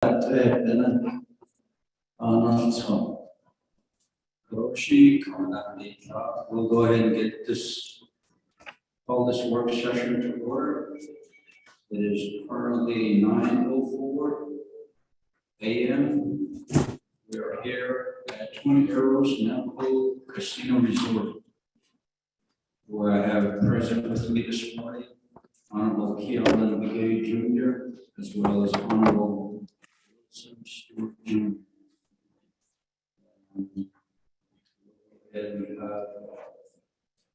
We'll go ahead and get this, call this work session to order. It is currently 9:04 a.m. We are here at 20 Arrows Navajo Casino Resort, where I have present with me this morning Honorable Keelan McGay Jr. as well as Honorable Stewart Jr. And we have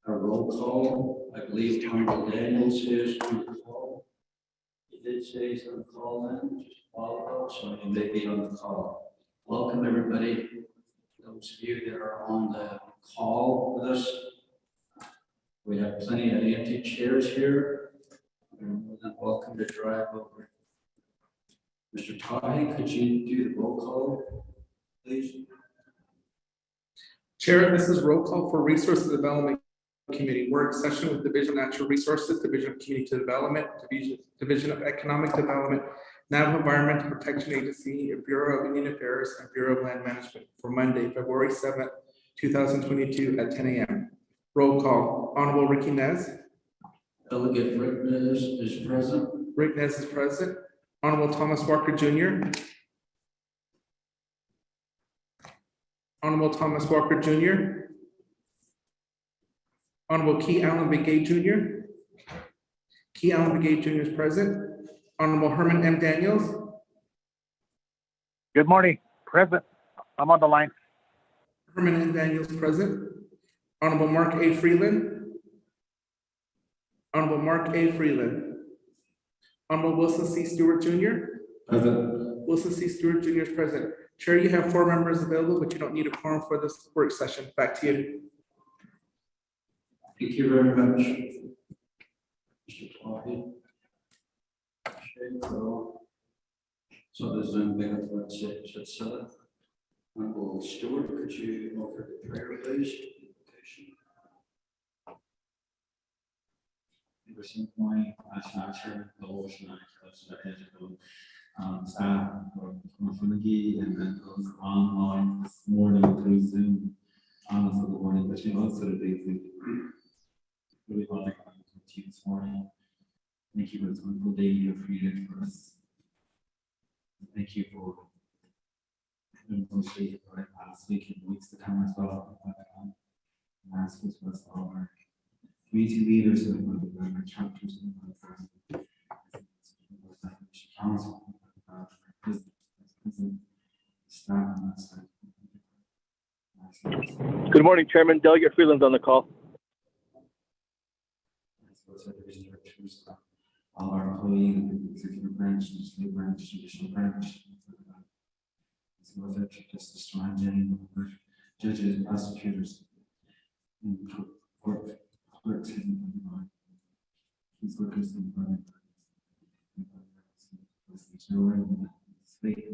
a roll call. I believe Honorable Daniels is on the call. He did say he's on the call in, just follow up, so he may be on the call. Welcome, everybody. Those of you that are on the call with us, we have plenty of empty chairs here. You're more than welcome to drive over. Mr. Tahi, could you do the roll call, please? Chair, this is roll call for Resource Development Committee work session with Division of Natural Resources, Division of Community Development, Division of Economic Development, Navajo Environmental Protection Agency, Bureau of Indian Affairs, and Bureau of Land Management for Monday, February 7th, 2022 at 10 a.m. Roll call. Honorable Ricky Nez. Delegate Rick Nez is present. Rick Nez is present. Honorable Thomas Walker Jr. Honorable Thomas Walker Jr. Honorable Key Allen Begay Jr. Key Allen Begay Jr. is present. Honorable Herman M. Daniels. Good morning, present. I'm on the line. Herman M. Daniels present. Honorable Mark A. Freeland. Honorable Mark A. Freeland. Honorable Wilson C. Stewart Jr. Present. Wilson C. Stewart Jr. is present. Chair, you have 4 members available, but you don't need a quorum for this work session. Back to you. Thank you very much, Mr. Tahi. So there's a big of set. Honorable Stewart, could you offer the prayer, please? Person point, Asher, the ocean, staff from Fungi, and then those online this morning through Zoom. So the morning, but also the days really want to come to you this morning. Thank you for this wonderful day you have created for us. Thank you for negotiating for the last week and weeks to come as well. And ask us for us all our community leaders and our chapters and council, staff, Good morning, Chairman. Delegate Freeland's on the call. All our employees, executive branch, legislative branch, judicial branch, justice, judges, prosecutors, and court clerks, and these workers and state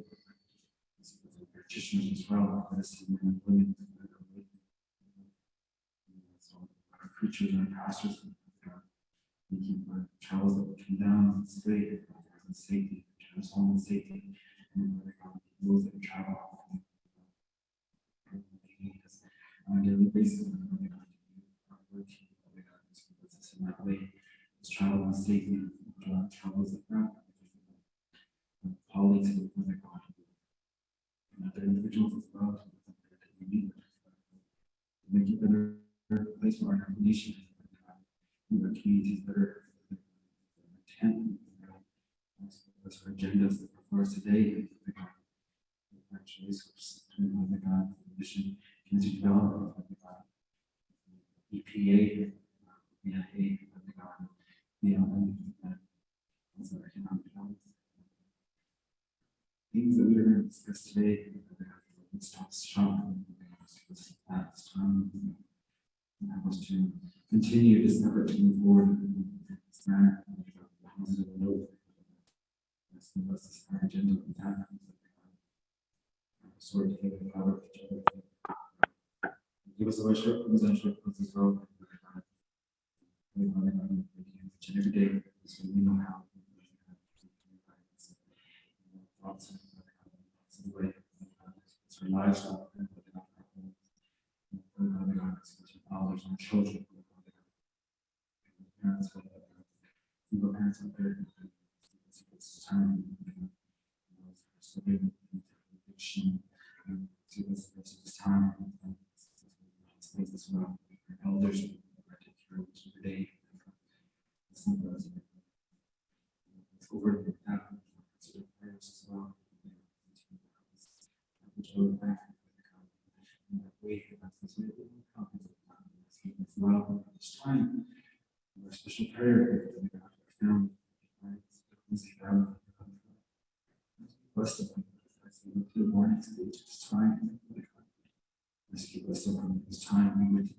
practitioners as well, medicine and women, our preachers and pastors. Thank you for travels that will come down the state and safety, travels home and safety, and those that travel on a daily basis. In that way, it's travel and safety, travels like that. Colleagues and other individuals as well that we meet with, to make it a better place for our nation. Our communities that are intent, that's our agendas that are for us today. Natural resources, mission, community development, EPA, also economic development. Things that we are going to discuss today, stop shopping, this time, and help us to continue this effort to move forward in this manner, positive note. This is our agenda with that. Sort of take it out. Give us a voice representation as well. We want to know each and every day so we know how thoughts and their livestock, and they got their homes, they got fathers and children. Parents, single parents out there, it's time. So they addiction, to this time, space as well. Elders take care of each other day. It's over the path to the prayers as well. It's love this time. Our special prayer for the family, right? Bless them. The morning stage this time. Let's keep us up from this time. We would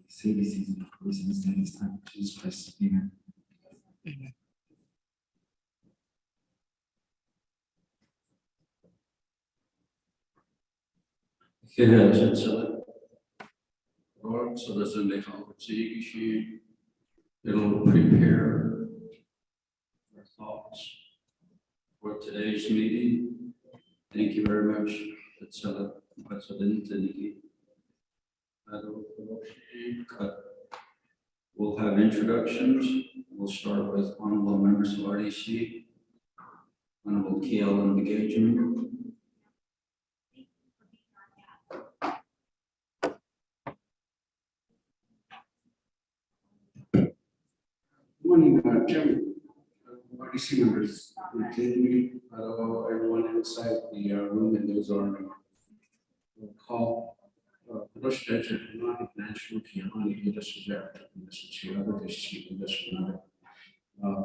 say these things for reasons in this time. Jesus Christ, amen. Lord, so there's a conversation. It'll prepare our thoughts for today's meeting. Thank you very much. We'll have introductions. We'll start with honorable members of RDC. Honorable KL and engagement. Morning, Chairman. RDC members, including everyone inside the room and those on the call. National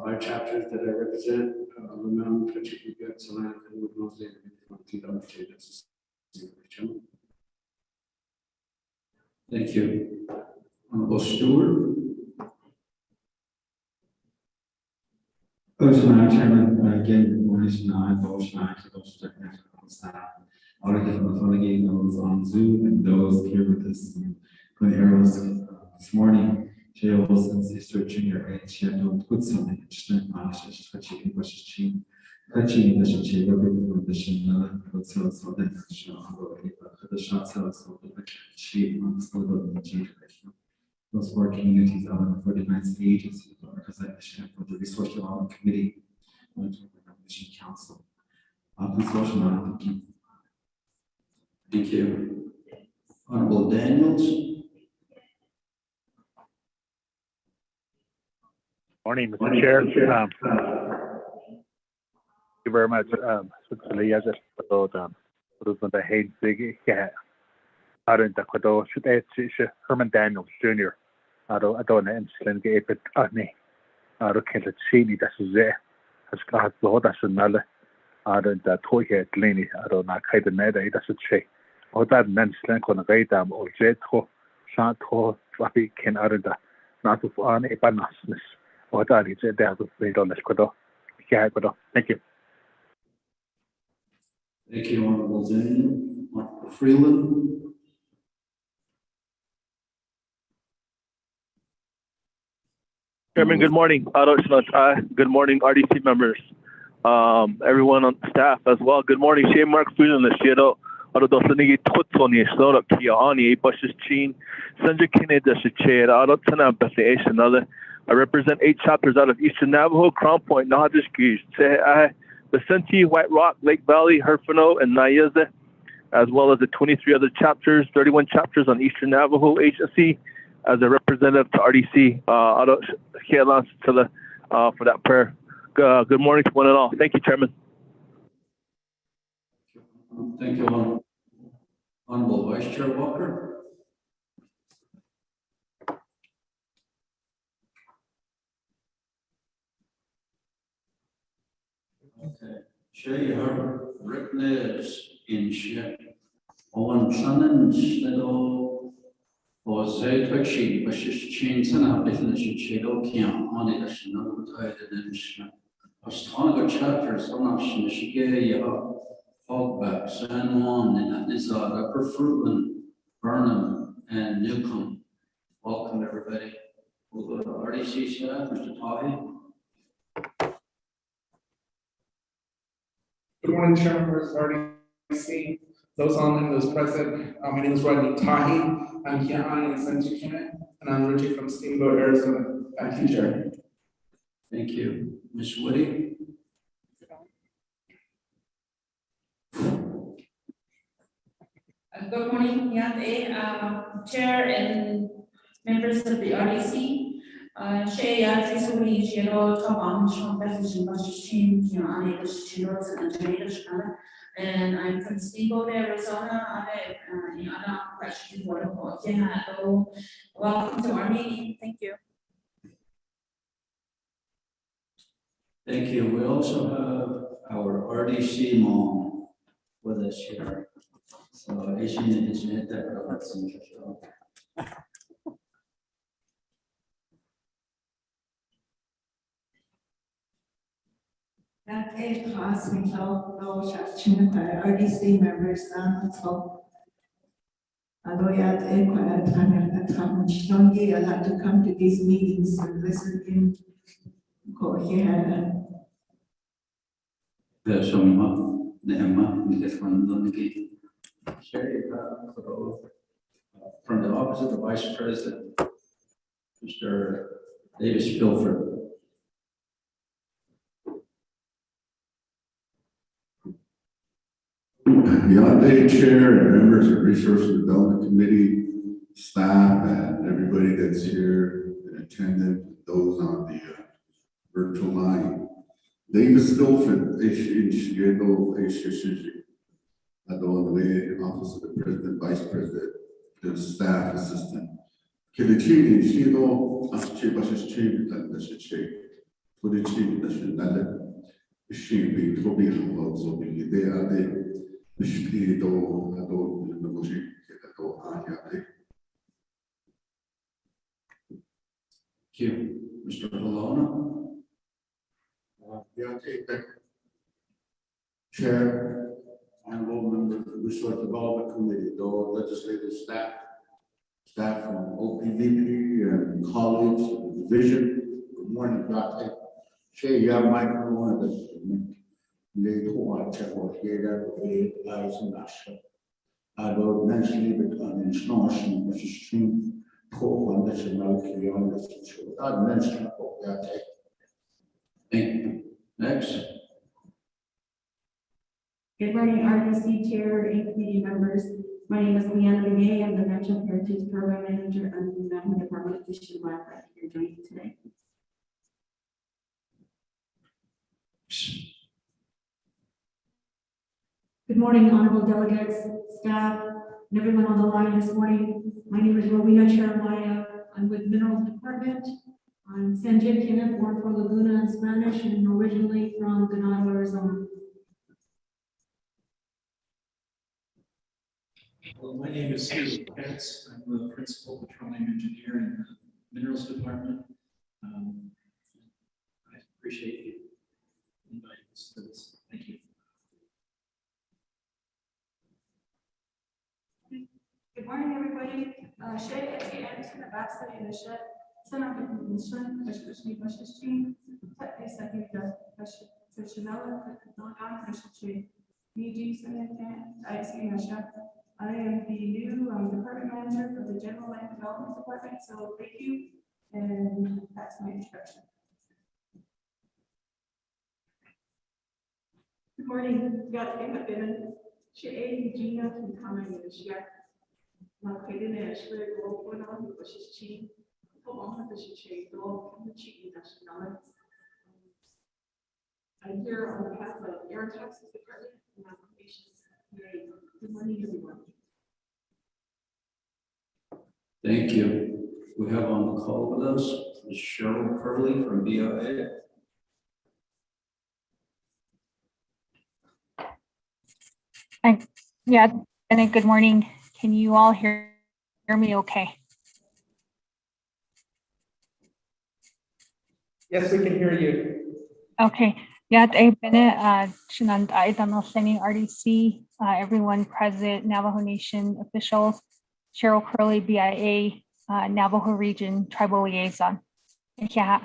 five chapters that I represent. Thank you. Honorable Stewart. Madam Chairman, again, motion I, motion staff. I'll give them again those on Zoom and those here with us in Glen Arrows this morning. Jay Wilson, Sister Junior, and she had no good something. Just touching questions, she touching the she got the position, so then the shots so she wants to go to the those four communities out of the 49th agencies representation for the Resource Development Committee and Mission Council. Please motion on. Thank you. Thank you. Honorable Daniels. Morning, Mr. Chair. Thank you very much. Herman Daniels Jr. I don't know and gave it on me. I don't care that's there. Has got the whole that's another. I don't toy here, Lenny. I don't know. I don't know. That's a check. Or that then slank on a great dam or jet ho, shot ho, fluffy can out of the not to on a banasness. Or that is a doubt of $3 quado. Thank you. Thank you, Honorable Daniel. Michael Freeland. Chairman, good morning. Good morning, RDC members. Everyone on staff as well. Good morning. Shane Mark Freeland, the Shadow. I represent 8 chapters out of Eastern Navajo, Crown Point, Nahadish, Vicente, White Rock, Lake Valley, Herfano, and Nayeze, as well as the 23 other chapters, 31 chapters on Eastern Navajo Agency, as a representative to RDC. For that prayer. Good morning to one and all. Thank you, Chairman. Thank you, Honorable Vice Chair Walker. Okay. Shay Herbert, Rick Lives in Ship. Owen Shannon, Little, or Zay Twitchy, but she's changed and a business she don't count on it. She knows what I did in Ship. A stronger chapters on us, she gave Hogback, San Juan, and Nizada, Upper Fruitland, Burnham, and Newcomb. Welcome, everybody. We'll go to RDC staff, Mr. Tahi. everyone, share members already seen those online, those present. My name is Rodney Tahi. I'm here on Ascension Unit, and I'm originally from Steamboat, Arizona. Back to you, Chair. Thank you. Ms. Woody? Good morning, Chair and members of the RDC. And I'm from Steamboat, Arizona. Welcome to our meeting. Thank you. Thank you. We also have our RDC mom with us here. So, Asian is in that. RDC members, I'll have to come to these meetings and listen in. Go here. From the Office of the Vice President, Mr. Davis Pilford. Yonde Chair and members of Resource Development Committee, staff, and everybody that's here and attended, those on the virtual line. Davis Pilford, Office of the President, Vice President, the staff assistant. Kilichi, Shino, Aschibash Chief, and the Chief. For the Chief, the Shinada, she be Toby, also be there. Thank you. Mr. Bologna. Chair, honorable members of the Resource Development Committee, though legislative staff from OPVP and colleagues of the division. Good morning, Dr. Chair, you have microphone of this. About mentally becoming international, which is true. Thank you. Next. Good morning, RDC Chair and committee members. My name is Leanna Begay. I'm the Natural Heritage Program Manager under the Navajo Department of Fish and Wildlife here joining today. Good morning, honorable delegates, staff, and everyone on the line this morning. My name is Rowena Cheremaya. I'm with Minerals Department. I'm San Jim, born from Laguna in Spanish, and originally from Ganado, Arizona. Well, my name is Steve Katz. I'm the Principal Petroleum Engineer in the Minerals Department. I appreciate you inviting us to this. Thank you. Good morning, everybody. Shay, Anderson, Abasa, and Shay. Son of the Commission, Especially Bashing, Second, Chanel, non Christian, BG, I see Nasha. I am the new department manager for the General Land Development Department, so thank you, and that's my introduction. Good morning, been Shay, Gina, from Common Asia. Located in Ashburn, going on with Bush's Chief, Pomona Bush's Chief, Dog, and the Chief National. I'm here on behalf of Air Taxes Department and Applications. Good morning, everyone. Thank you. We have on the call with us Ms. Cheryl Curley from BIA. Yeah, and good morning. Can you all hear me okay? Yes, we can hear you. Okay. Yeah, I've been RDC, everyone present, Navajo Nation officials, Cheryl Curley, BIA, Navajo Region Tribal Liaison. Yeah.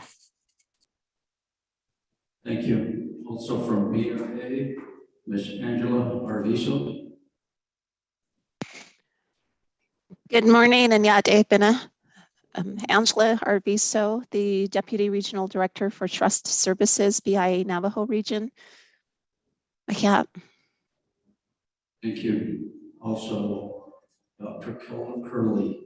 Thank you. Also from BIA, Ms. Angela Arvizo. Good morning, and Pina. Angela Arvizo, the Deputy Regional Director for Trust Services, BIA Navajo Region. Yeah. Thank you. Also, Dr. Kelvin Curley.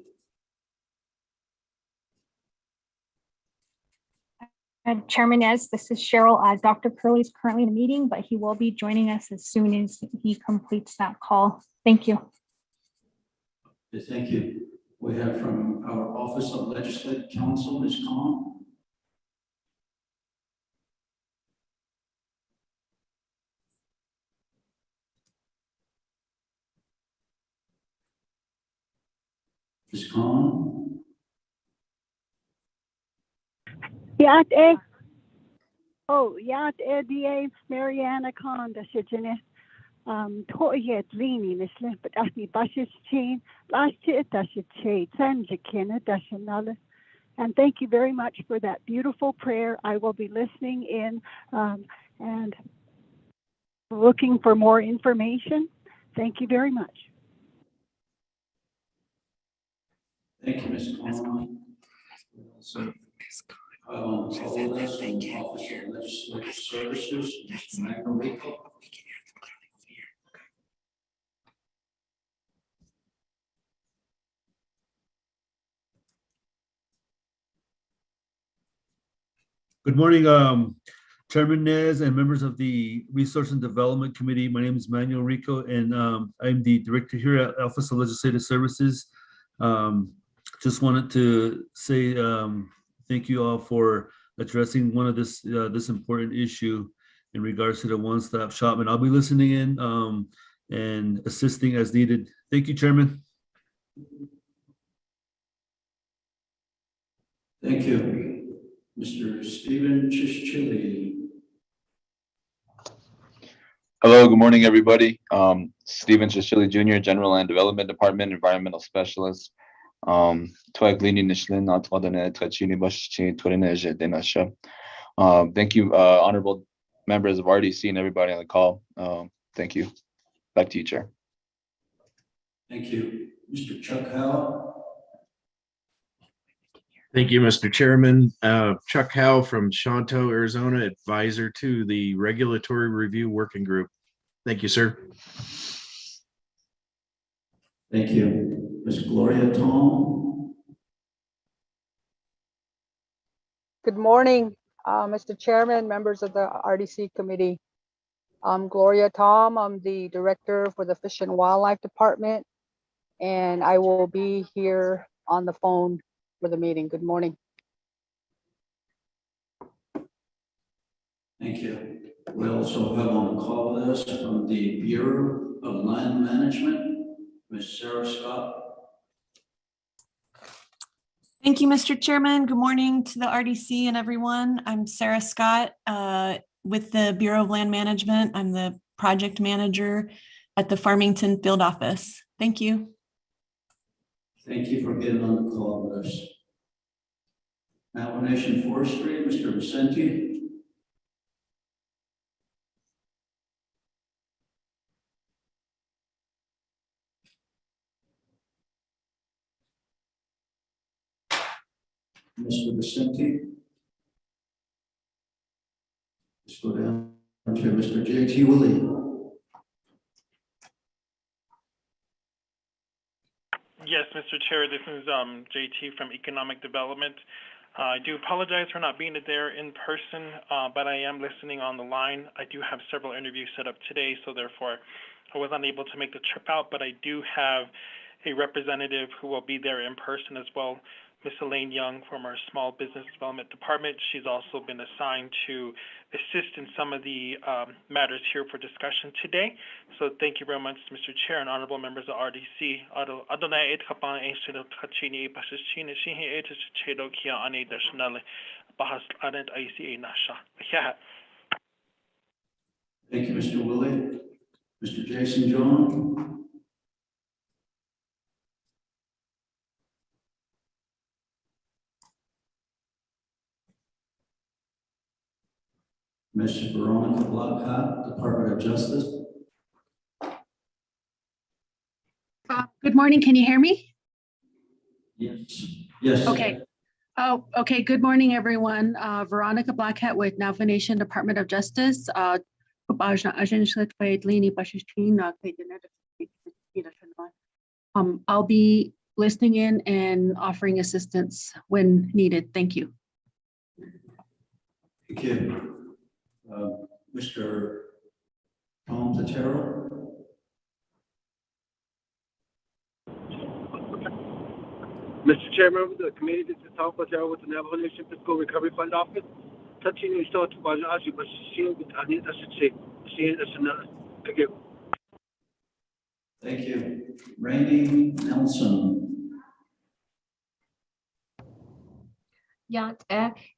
Chairman Nez, this is Cheryl. Dr. Curley is currently in a meeting, but he will be joining us as soon as he completes that call. Thank you. Thank you. We have from our Office of Legislative Counsel, Ms. Khan. Ms. Khan. DA Mariana Khan, the Sijine. Toyet Lini, Mislin, but Asni Bashis Chin, last year, Dashiche, Sanjakina, Dashanala. And thank you very much for that beautiful prayer. I will be listening in and looking for more information. Thank you very much. Thank you, Ms. Khan. So, call us from the Office of Legislative Services, Ms. Magna. Good morning, Chairman Nez and members of the Resource and Development Committee. My name is Manuel Rico, and I'm the director here at Office of Legislative Services. Just wanted to say thank you all for addressing one of this important issue in regards to the one-stop shop. And I'll be listening in and assisting as needed. Thank you, Chairman. Thank you. Mr. Stephen Chischili. Hello, good morning, everybody. Stephen Chischili Jr., General Land Development Department, Environmental Specialist. Thank you, honorable members of RDC and everybody on the call. Thank you. Back to you, Chair. Thank you. Mr. Chuck Howell. Thank you, Mr. Chairman. Chuck Howe from Shanto, Arizona, advisor to the Regulatory Review Working Group. Thank you, sir. Thank you. Ms. Gloria Tom. Good morning, Mr. Chairman, members of the RDC committee. I'm Gloria Tom. I'm the director for the Fish and Wildlife Department, and I will be here on the phone for the meeting. Good morning. Thank you. We also have on the call with us from the Bureau of Land Management, Ms. Sarah Scott. Thank you, Mr. Chairman. Good morning to the RDC and everyone. I'm Sarah Scott with the Bureau of Land Management. I'm the project manager at the Farmington Field Office. Thank you. Thank you for getting on the call with us. Nation Forestry, Mr. Vicente. Mr. Vicente. Let's go down to Mr. J.T. Willie. Yes, Mr. Chair, this is JT from Economic Development. I do apologize for not being there in person, but I am listening on the line. I do have several interviews set up today, so therefore I was unable to make the trip out, but I do have a representative who will be there in person as well, Ms. Elaine Young from our Small Business Development Department. She's also been assigned to assist in some of the matters here for discussion today. So thank you very much, Mr. Chair and honorable members of RDC. Thank you, Mr. Willie. Mr. Jason John. Ms. Veronica Blackhart, the Department of Justice. Good morning. Can you hear me? Yes. Yes. Okay. Oh, okay. Good morning, everyone. Veronica Blackhat with Navajo Nation Department of Justice. I'll be listening in and offering assistance when needed. Thank you. Thank you. Mr. Tom Platero. Mr. Chairman of the committee, this is Tom Platero with the Navajo Nation Fiscal Recovery Fund Office. Touching your start to Bajaji, but she with Anita Shichi. She is another. Thank you. Thank you. Randy Nelson.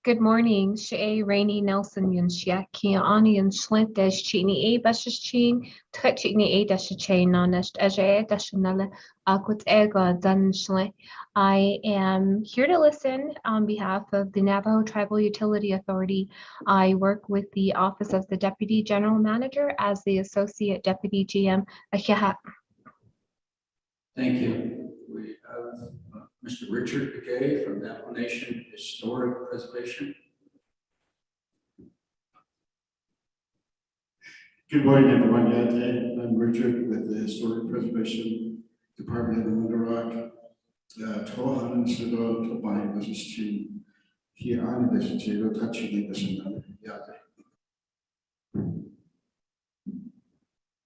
Good morning. She Rainy Nelson yun shia ki ani yun shlint des chini e bashes chin touching e dash chain honest as a dashnala aquat ega dun shlint. I am here to listen on behalf of the Navajo Tribal Utility Authority. I work with the Office of the Deputy General Manager as the Associate Deputy GM. Thank you. We have Mr. Richard Begay from Navajo Nation Historic Preservation. Good morning, everyone. I'm Richard with the Historic Preservation Department of Window Tohan Sudo to buy versus to here on this to touching this another.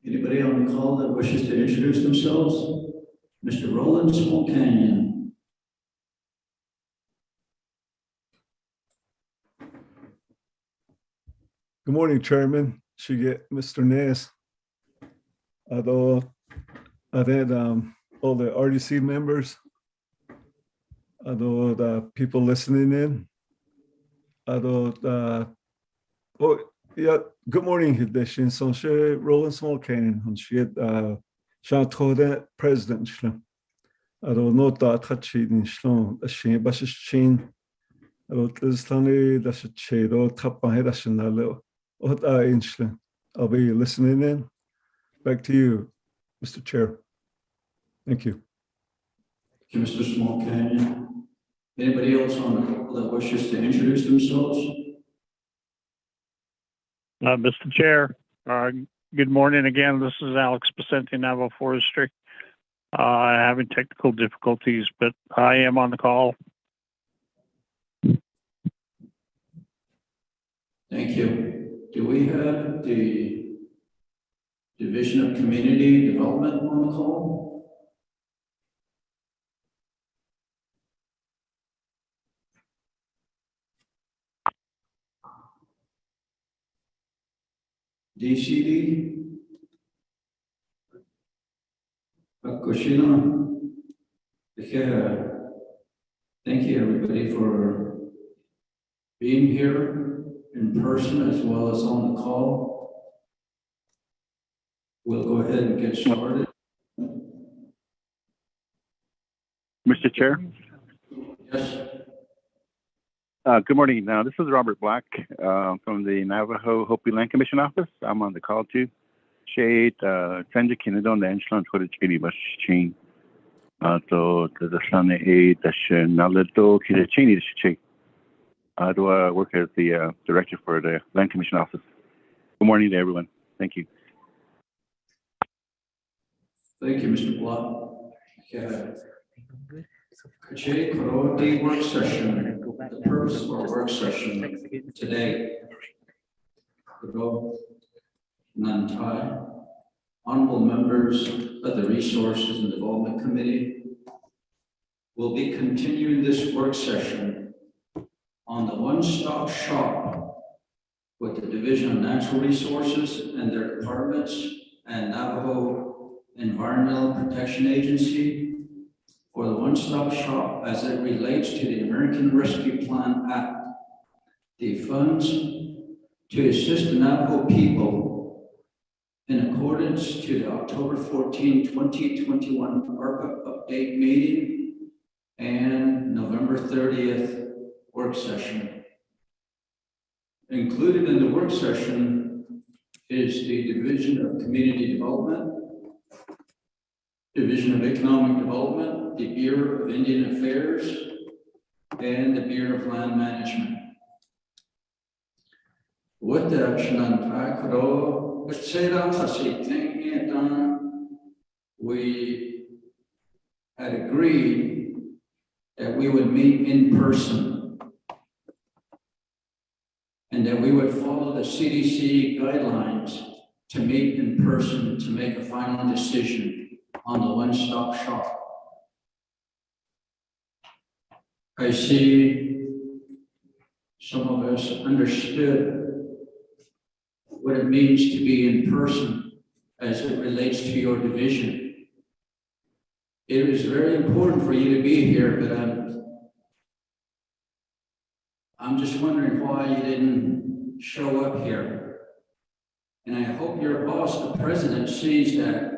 Anybody on the call that wishes to introduce themselves? Mr. Roland Small Canyon. Good morning, Chairman. Should get Mr. Ness. Although I had all the RDC members, although the people listening in, although oh yeah, good morning, Hideshin. So she Roland Small Canyon on she had Sean Toda President. Although not that touchy in Shlon, a shame, but she's chain. Although there's only that's a shade or top my head, that's a little. I'll be listening in. Back to you, Mr. Chair. Thank you. Thank you, Mr. Small Canyon. Anybody else on the call that wishes to introduce themselves? Mr. Chair, good morning again. This is Alex Pacenti, Navajo Forestry. Having technical difficulties, but I am on the call. Thank you. Do we have the Division of Community Development on the call? DCD? Kushina? Yeah. Thank you, everybody, for being here in person as well as on the call. We'll go ahead and get started. Mr. Chair? Yes. Good morning. This is Robert Black from the Navajo Hopi Land Commission office. I'm on the call too. Shade, Sanja Kinedon, the Enchlan for the Chili Bush chain. So the Sun A, the Naledo, Kidachini, the Shake. Do I work as the director for the Land Commission office. Good morning to everyone. Thank you. Thank you, Mr. Block. Kache Karoti work session. The purpose of our work session today. Nantai, honorable members of the Resources and Development Committee, will be continuing this work session on the one-stop shop with the Division of Natural Resources and their departments and Navajo Environmental Protection Agency for the one-stop shop as it relates to the American Rescue Plan Act. The funds to assist the Navajo people in accordance to the October 14, 2021 ARPA update meeting and November 30th work session. Included in the work session is the Division of Community Development, Division of Economic Development, the Bureau of Indian Affairs, and the Bureau of Land Management. With that, we had agreed that we would meet in person and that we would follow the CDC guidelines to meet in person to make a final decision on the one-stop shop. I see some of us understood what it means to be in person as it relates to your division. It is very important for you to be here, but I'm just wondering why you didn't show up here. And I hope your boss, the president, sees that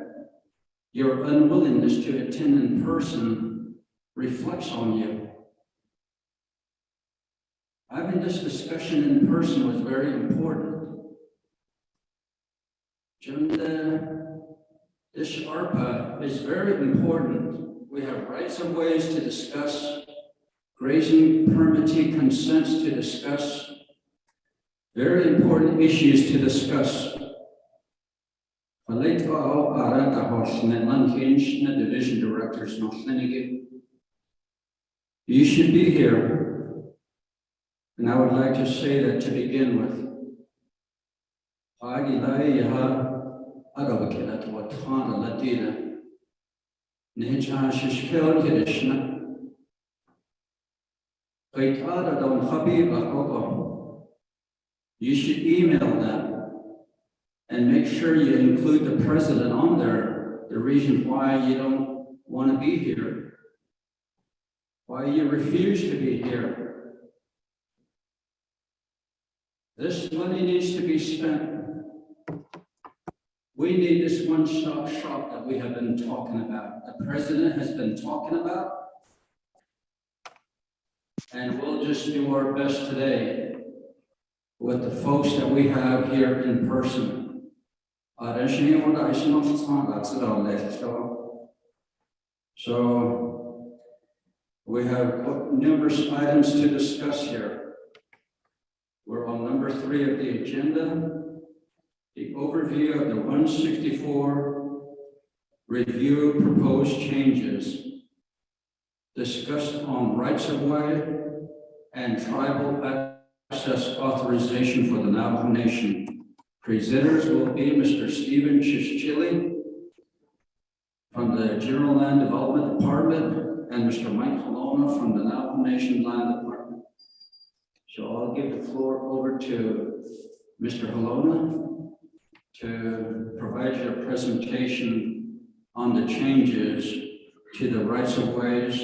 your unwillingness to attend in person reflects on you. Having this discussion in person was very important. This ARPA is very important. We have rights of ways to discuss, grazing permittee consents to discuss, very important issues to discuss. Division directors, you should be here. And I would like to say that to begin with. You should email them and make sure you include the president on there, the reason why you don't want to be here, why you refuse to be here. This money needs to be spent. We need this one-stop shop that we have been talking about. The president has been talking about. And we'll just do our best today with the folks that we have here in person. So we have numerous items to discuss here. We're on number 3 of the agenda, the overview of the 164 review proposed changes discussed on rights of way and tribal access authorization for the Navajo Nation. Presenters will be Mr. Stephen Chischili from the General Land Development Department and Mr. Mike Colonna from the Navajo Nation Land Department. So I'll give the floor over to Mr. Colonna to provide you a presentation on the changes to the rights of ways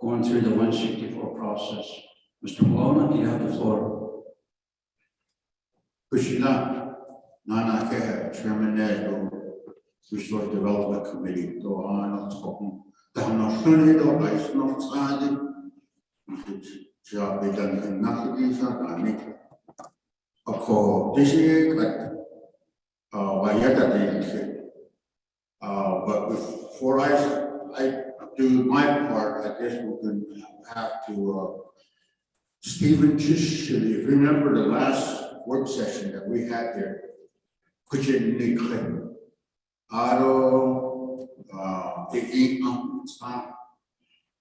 going through the 164 process. Mr. Colonna, you have the floor. Kushina, Nana Kehe, Chairman Ned, Resource Development Committee, go on, talking. The Hanashuni, the Vice North Side, job begun in Nakadisa, I mean, of course, this year, like, but before I do my part, I guess we're going to have to, Stephen Chischili, if you remember the last work session that we had there,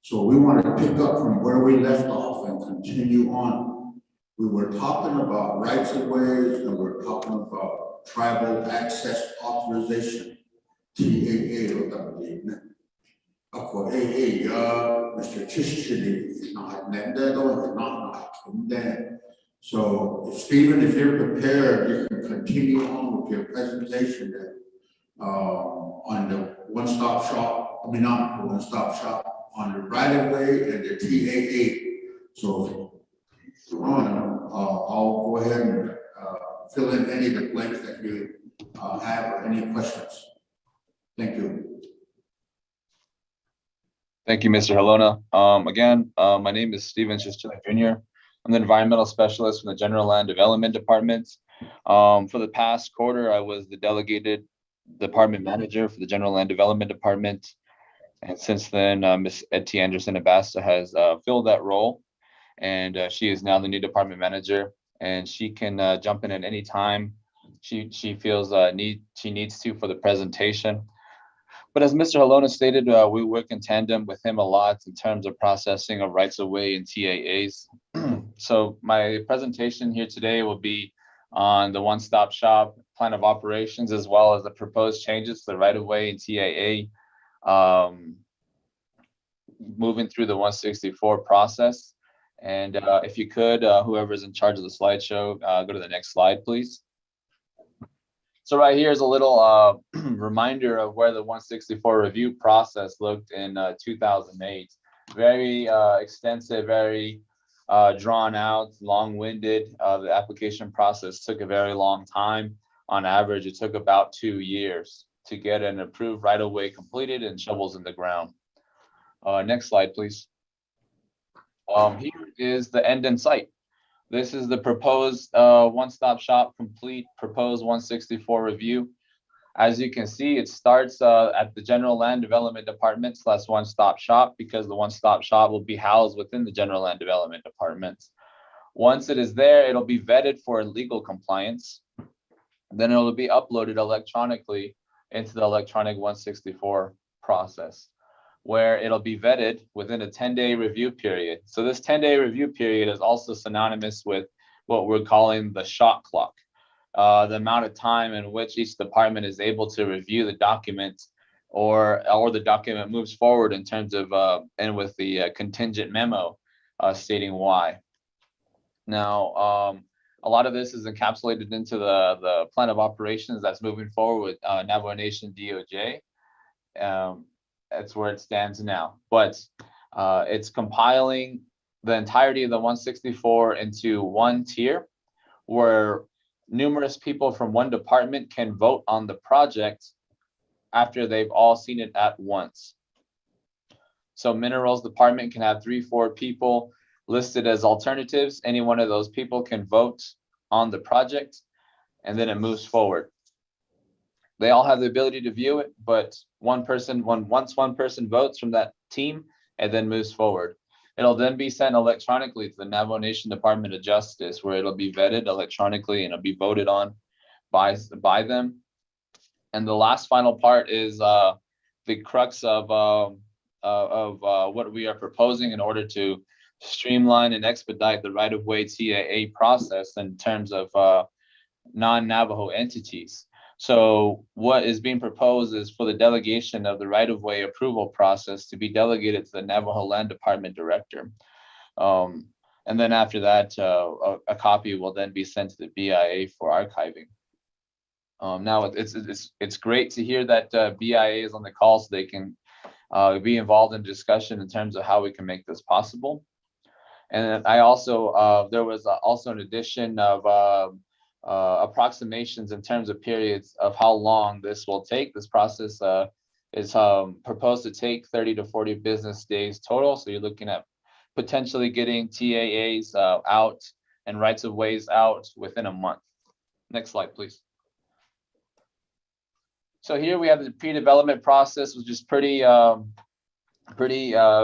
so we want to pick up from where we left off and continue on. We were talking about rights of ways and we're talking about tribal access authorization, TAA, Mr. Chischili is not there. So Stephen, if you're prepared, you can continue on with your presentation on the one-stop shop, not the one-stop shop, on the right-of-way and the TAA. So I'll go ahead and fill in any of the blanks that you have or any questions. Thank you. Thank you, Mr. Helona. Again, my name is Stephen Chischili Jr. I'm the environmental specialist from the General Land Development Department. For the past quarter, I was the delegated department manager for the General Land Development Department. And since then, Ms. Etty Anderson Abasta has filled that role, and she is now the new department manager, and she can jump in at any time she feels she needs to for the presentation. But as Mr. Halona stated, we work in tandem with him a lot in terms of processing of rights of way and TAAs. So my presentation here today will be on the one-stop shop plan of operations, as well as the proposed changes to the right of way and TAA, moving through the 164 process. And if you could, whoever's in charge of the slideshow, go to the next slide, please. So right here is a little reminder of where the 164 review process looked in 2008. Very extensive, very drawn out, long-winded. The application process took a very long time. On average, it took about 2 years to get an approved right-of-way completed and shovels in the ground. Next slide, please. Here is the end in sight. This is the proposed one-stop shop complete proposed 164 review. As you can see, it starts at the General Land Development Department / one-stop shop, because the one-stop shop will be housed within the General Land Development Department. Once it is there, it'll be vetted for legal compliance. Then it'll be uploaded electronically into the electronic 164 process, where it'll be vetted within a 10-day review period. So this 10-day review period is also synonymous with what we're calling the shot clock, the amount of time in which each department is able to review the document, or the document moves forward in terms of, and with the contingent memo stating why. Now, a lot of this is encapsulated into the plan of operations that's moving forward with Navajo Nation DOJ. That's where it stands now, but it's compiling the entirety of the 164 into one tier, where numerous people from one department can vote on the project after they've all seen it at once. So minerals department can have 3-4 people listed as alternatives. Any one of those people can vote on the project, and then it moves forward. They all have the ability to view it, but once one person votes from that team, it then moves forward. It'll then be sent electronically to the Navajo Nation Department of Justice, where it'll be vetted electronically and it'll be voted on by them. And the last final part is the crux of what we are proposing in order to streamline and expedite the right-of-way TAA process in terms of non-Navajo entities. So what is being proposed is for the delegation of the right-of-way approval process to be delegated to the Navajo Land Department Director. And then after that, a copy will then be sent to the BIA for archiving. Now it's great to hear that BIA is on the call, so they can be involved in discussion in terms of how we can make this possible. And I also, there was also an addition of approximations in terms of periods of how long this will take. This process is proposed to take 30 to 40 business days total. So you're looking at potentially getting TAAs out and rights of ways out within a month. Next slide, please. So here we have the pre-development process, which is pretty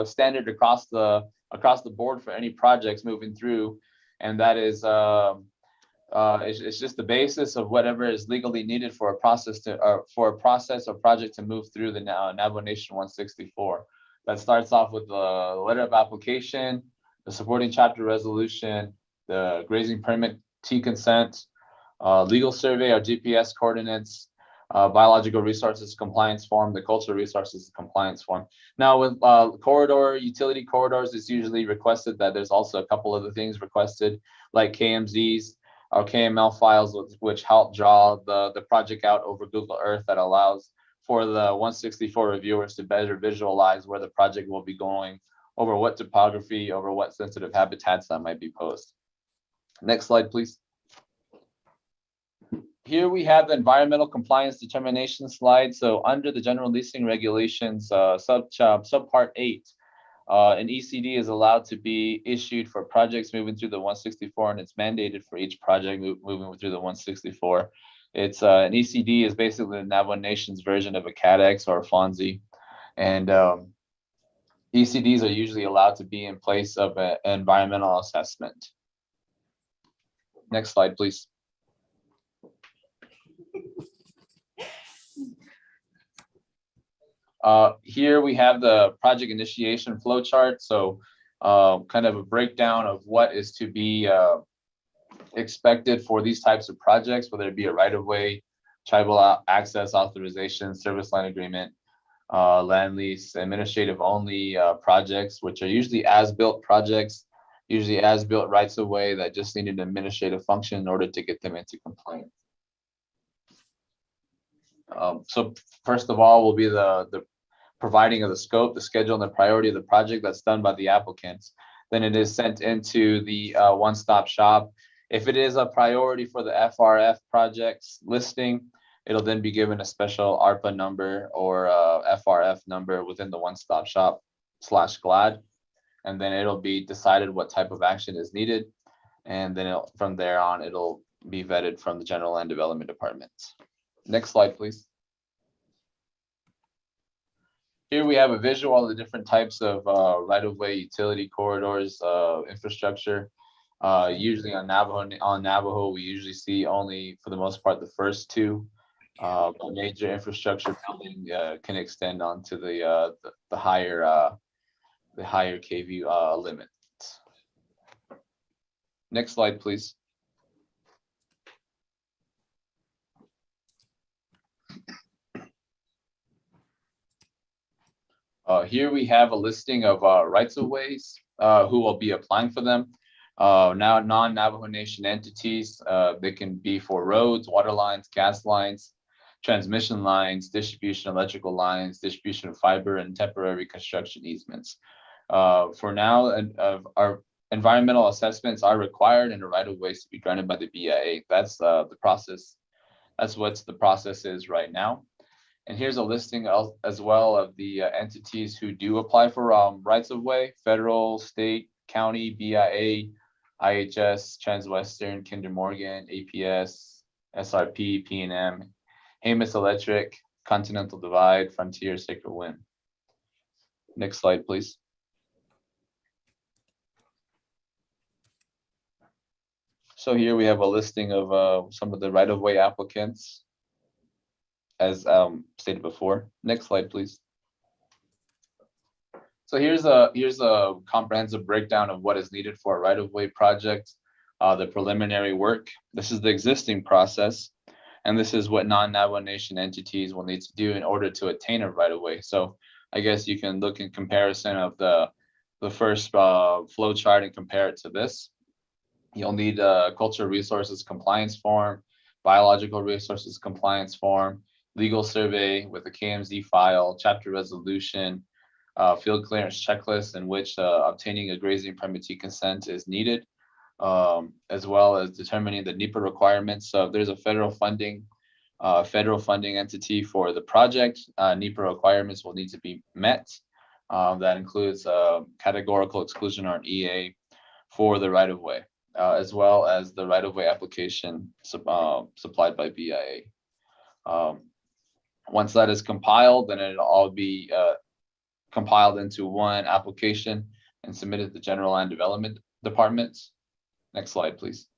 standard across the board for any projects moving through, and that is it's just the basis of whatever is legally needed for a process or project to move through the Navajo Nation 164. That starts off with the letter of application, the supporting chapter resolution, the grazing permit T consent, legal survey or GPS coordinates, biological resources compliance form, the cultural resources compliance form. Now with utility corridors, it's usually requested that there's also a couple other things requested, like KMZs or KML files, which help draw the project out over Google Earth, that allows for the 164 reviewers to better visualize where the project will be going, over what topography, over what sensitive habitats that might be posed. Next slide, please. Here we have the environmental compliance determination slide. So under the general leasing regulations, subpart 8, An ECD is allowed to be issued for projects moving through the 164, and it's mandated for each project moving through the 164. It's an ECD is basically the Navajo Nation's version of a CADX or a FONSI, and ECDs are usually allowed to be in place of an environmental assessment. Next slide, please. Here we have the project initiation flow chart. So kind of a breakdown of what is to be expected for these types of projects, whether it be a right-of-way, tribal access authorization, service line agreement, land lease, administrative only projects, which are usually as-built projects, usually as-built rights-of-way that just need an administrative function in order to get them into compliance. So first of all will be the providing of the scope, the schedule, and the priority of the project that's done by the applicants. Then it is sent into the one-stop shop. If it is a priority for the FRF projects listing, it'll then be given a special ARPA number or FRF number within the one-stop shop /GLAD. And then it'll be decided what type of action is needed. And then from there on, it'll be vetted from the General Land Development Department. Next slide, please. Here we have a visual of the different types of right-of-way, utility corridors, infrastructure. Usually on Navajo, we usually see only, for the most part, the first two. But major infrastructure building can extend onto the higher KV limits. Next slide, please. Here we have a listing of rights-of-ways, who will be applying for them. Now, non-Navajo Nation entities, they can be for roads, water lines, gas lines, transmission lines, distribution electrical lines, distribution of fiber, and temporary construction easements. For now, our environmental assessments are required and the right-of-ways to be granted by the BIA. That's the process. That's what the process is right now. And here's a listing as well of the entities who do apply for rights-of-way: federal, state, county, BIA, IHS, Transwestern, Kinder Morgan, APS, SRP, P&M, Hamus Electric, Continental Divide, Frontier, Sacred Wind. Next slide, please. So here we have a listing of some of the right-of-way applicants, as stated before. Next slide, please. So here's a comprehensive breakdown of what is needed for a right-of-way project, the preliminary work. This is the existing process, and this is what non-Navajo Nation entities will need to do in order to attain a right-of-way. So I guess you can look in comparison of the first flow chart and compare it to this. You'll need a cultural resources compliance form, biological resources compliance form, legal survey with a KMZ file, chapter resolution, field clearance checklist in which obtaining a grazing permittee consent is needed, as well as determining the NEPA requirements. So if there's a federal funding entity for the project, NEPA requirements will need to be met. That includes categorical exclusion or an EA for the right-of-way, as well as the right-of-way application supplied by BIA. Once that is compiled, then it'll all be compiled into one application and submitted to the General Land Development Department. Next slide, please.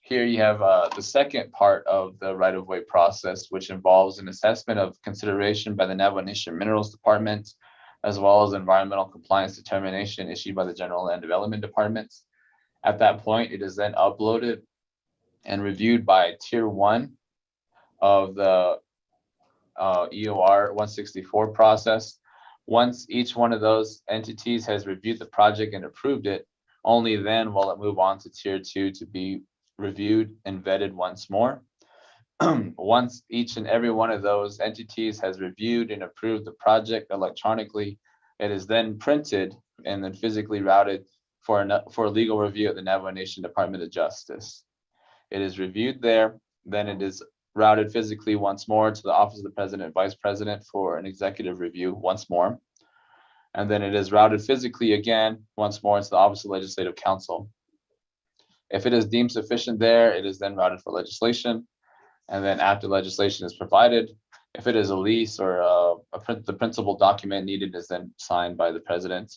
Here you have the second part of the right-of-way process, which involves an assessment of consideration by the Navajo Nation Minerals Department, as well as environmental compliance determination issued by the General Land Development Department. At that point, it is then uploaded and reviewed by Tier 1 of the EOR 164 process. Once each one of those entities has reviewed the project and approved it, only then will it move on to Tier 2 to be reviewed and vetted once more. Once each and every one of those entities has reviewed and approved the project electronically, it is then printed and then physically routed for legal review at the Navajo Nation Department of Justice. It is reviewed there, then it is routed physically once more to the Office of the President and Vice President for an executive review once more. And then it is routed physically again once more to the Office of Legislative Counsel. If it is deemed sufficient there, it is then routed for legislation. And then after legislation is provided, if it is a lease or the principal document needed is then signed by the president.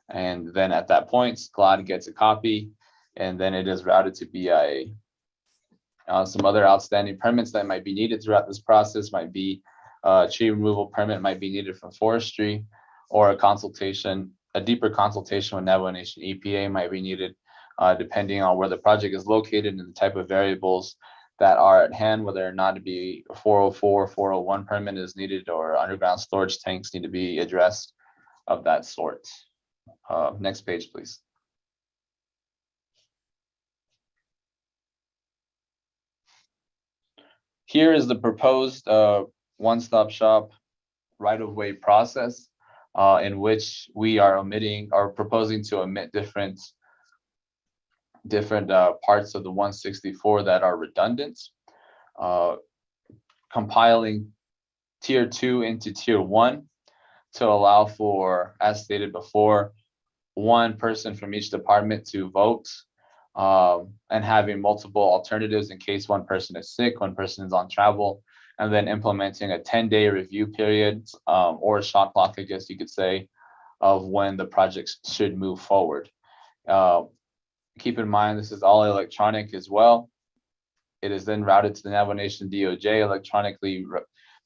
And then at that point, SCLOD gets a copy, and then it is routed to BIA. Some other outstanding permits that might be needed throughout this process might be tree removal permit might be needed from forestry, or a deeper consultation with Navajo Nation EPA might be needed, depending on where the project is located and the type of variables that are at hand, whether or not to be a 404, 401 permit is needed, or underground storage tanks need to be addressed of that sort. Next page, please. Here is the proposed one-stop shop right-of-way process in which we are proposing to omit different parts of the 164 that are redundant, compiling tier 2 into tier 1 to allow for, as stated before, one person from each department to vote, and having multiple alternatives in case one person is sick, one person is on travel, and then implementing a 10-day review period, or a shot clock, I guess you could say, of when the projects should move forward. Keep in mind, this is all electronic as well. It is then routed to the Navajo Nation DOJ, electronically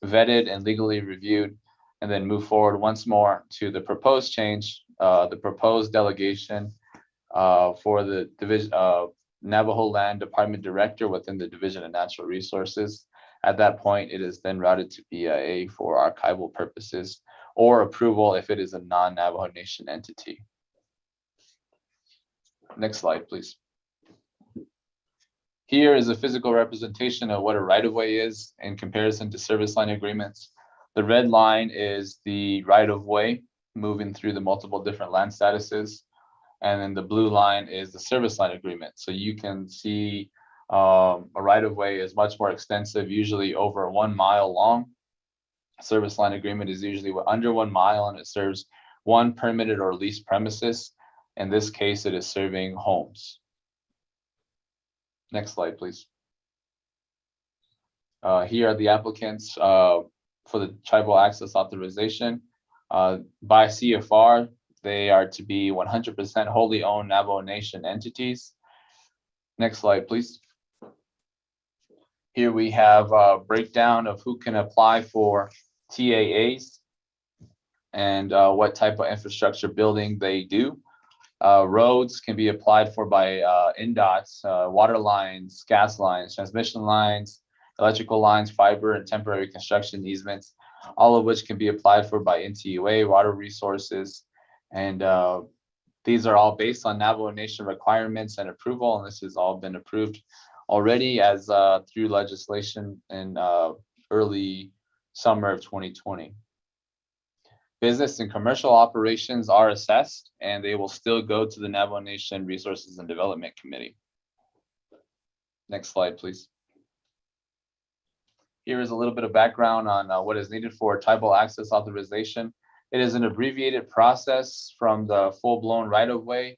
vetted and legally reviewed, and then move forward once more to the proposed change, the proposed delegation for the division Navajo Land Department Director within the Division of Natural Resources. At that point, it is then routed to BIA for archival purposes or approval if it is a non-Navajo Nation entity. Next slide, please. Here is a physical representation of what a right-of-way is in comparison to service line agreements. The red line is the right-of-way moving through the multiple different land statuses. And then the blue line is the service line agreement. So you can see a right-of-way is much more extensive, usually over 1 mile long. Service line agreement is usually under 1 mile, and it serves one permitted or leased premises. In this case, it is serving homes. Next slide, please. Here are the applicants for the tribal access authorization. By CFR, they are to be 100% wholly owned Navajo Nation entities. Next slide, please. Here we have a breakdown of who can apply for TAAs and what type of infrastructure building they do. Roads can be applied for by NDOTs, water lines, gas lines, transmission lines, electrical lines, fiber, and temporary construction easements, all of which can be applied for by NTUA, water resources. And these are all based on Navajo Nation requirements and approval, and this has all been approved already as through legislation in early summer of 2020. Business and commercial operations are assessed, and they will still go to the Navajo Nation Resources and Development Committee. Next slide, please. Here is a little bit of background on what is needed for tribal access authorization. It is an abbreviated process from the full-blown right-of-way,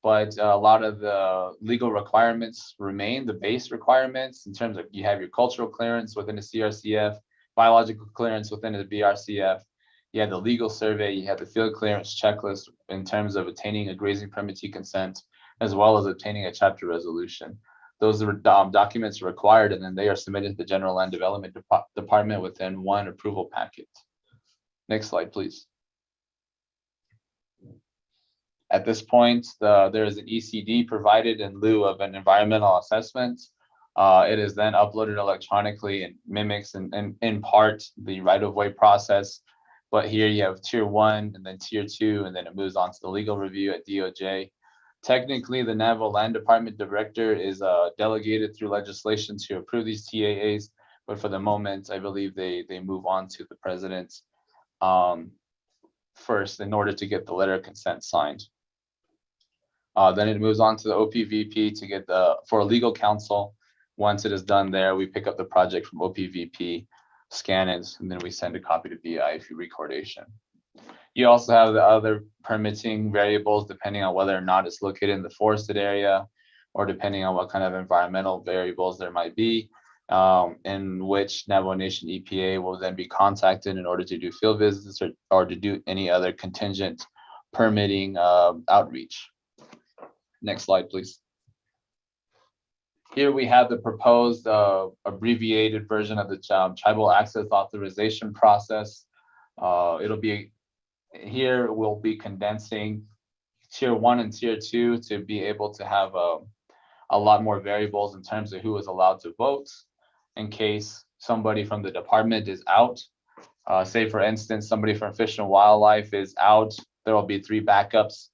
but a lot of the legal requirements remain, the base requirements, in terms of you have your cultural clearance within the CRCF, biological clearance within the BRCF, you have the legal survey, you have the field clearance checklist in terms of obtaining a grazing permittee consent, as well as obtaining a chapter resolution. Those are documents required, and then they are submitted to the General Land Development Department within one approval packet. Next slide, please. At this point, there is an ECD provided in lieu of an environmental assessment. It is then uploaded electronically and mimics in part the right-of-way process. But here you have tier 1 and then tier 2, and then it moves on to the legal review at DOJ. Technically, the Navajo Land Department Director is delegated through legislation to approve these TAAs, but for the moment, I believe they move on to the president first in order to get the letter of consent signed. Then it moves on to the OPVP to get for legal counsel, Once it is done there, we pick up the project from OPVP, scan it, and then we send a copy to BI for recordation. You also have the other permitting variables depending on whether or not it's located in the forested area, or depending on what kind of environmental variables there might be, in which Navajo Nation EPA will then be contacted in order to do field visits or to do any other contingent permitting outreach. Next slide, please. Here we have the proposed abbreviated version of the tribal access authorization process. It'll be, here we'll be condensing tier 1 and tier 2 to be able to have a lot more variables in terms of who is allowed to vote in case somebody from the department is out. Say for instance, somebody from Fish and Wildlife is out, there will be 3 backups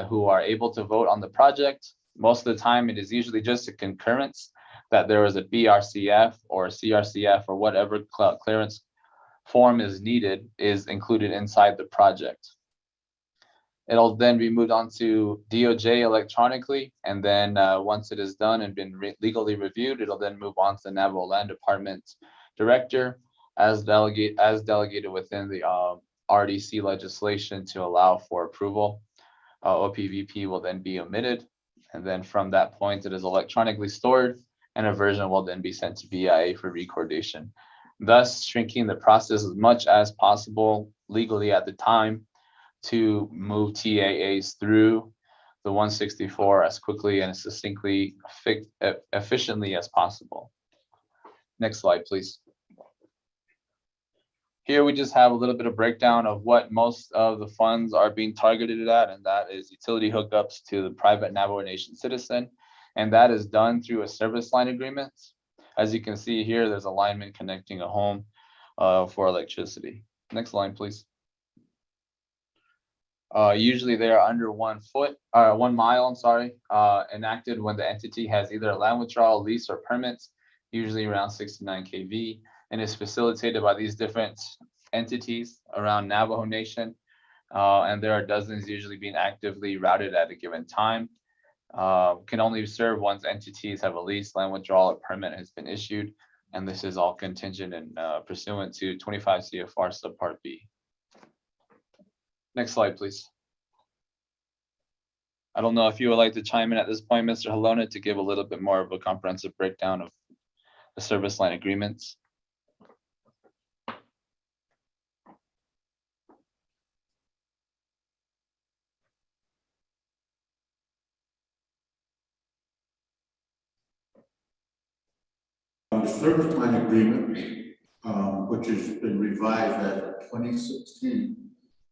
who are able to vote on the project. Most of the time, it is usually just a concurrence that there is a BRCF or a CRCF or whatever clearance form is needed is included inside the project. It'll then be moved on to DOJ electronically, and then once it is done and been legally reviewed, it'll then move on to the Navajo Land Department Director as delegated within the RDC legislation to allow for approval. OPVP will then be omitted. And then from that point, it is electronically stored and a version will then be sent to BIA for recordation, thus shrinking the process as much as possible legally at the time to move TAAs through the 164 as quickly and as succinctly, efficiently as possible. Next slide, please. Here we just have a little bit of breakdown of what most of the funds are being targeted at, and that is utility hookups to the private Navajo Nation citizen. And that is done through a service line agreement. As you can see here, there's a lineman connecting a home for electricity. Next line, please. Usually they are under 1 mile, I'm sorry, enacted when the entity has either a land withdrawal, lease, or permits, usually around 69 kV. And is facilitated by these different entities around Navajo Nation. And there are dozens usually being actively routed at a given time. Can only serve once entities have a lease, land withdrawal, or permit has been issued. And this is all contingent and pursuant to 25 CFR subpart B. Next slide, please. I don't know if you would like to chime in at this point, Mr. Halona, to give a little bit more of a comprehensive breakdown of the service line agreements. The service line agreement, which has been revised as of 2016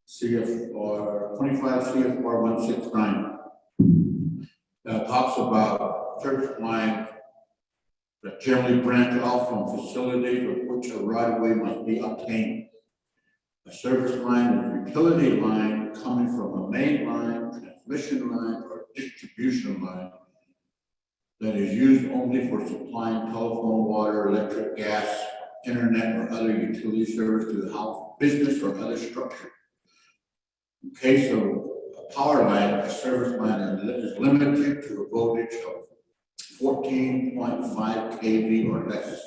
CFR 25 CFR 169, talks about service lines that generally branch off from facilities of which a right of way must be obtained. A service line is a utility line coming from a main line, transmission line, or distribution line that is used only for supplying telephone, water, electric, gas, internet, or other utility service to the house, business, or other structure. In case of a power line, a service line is limited to a voltage of 14.5 kV or less,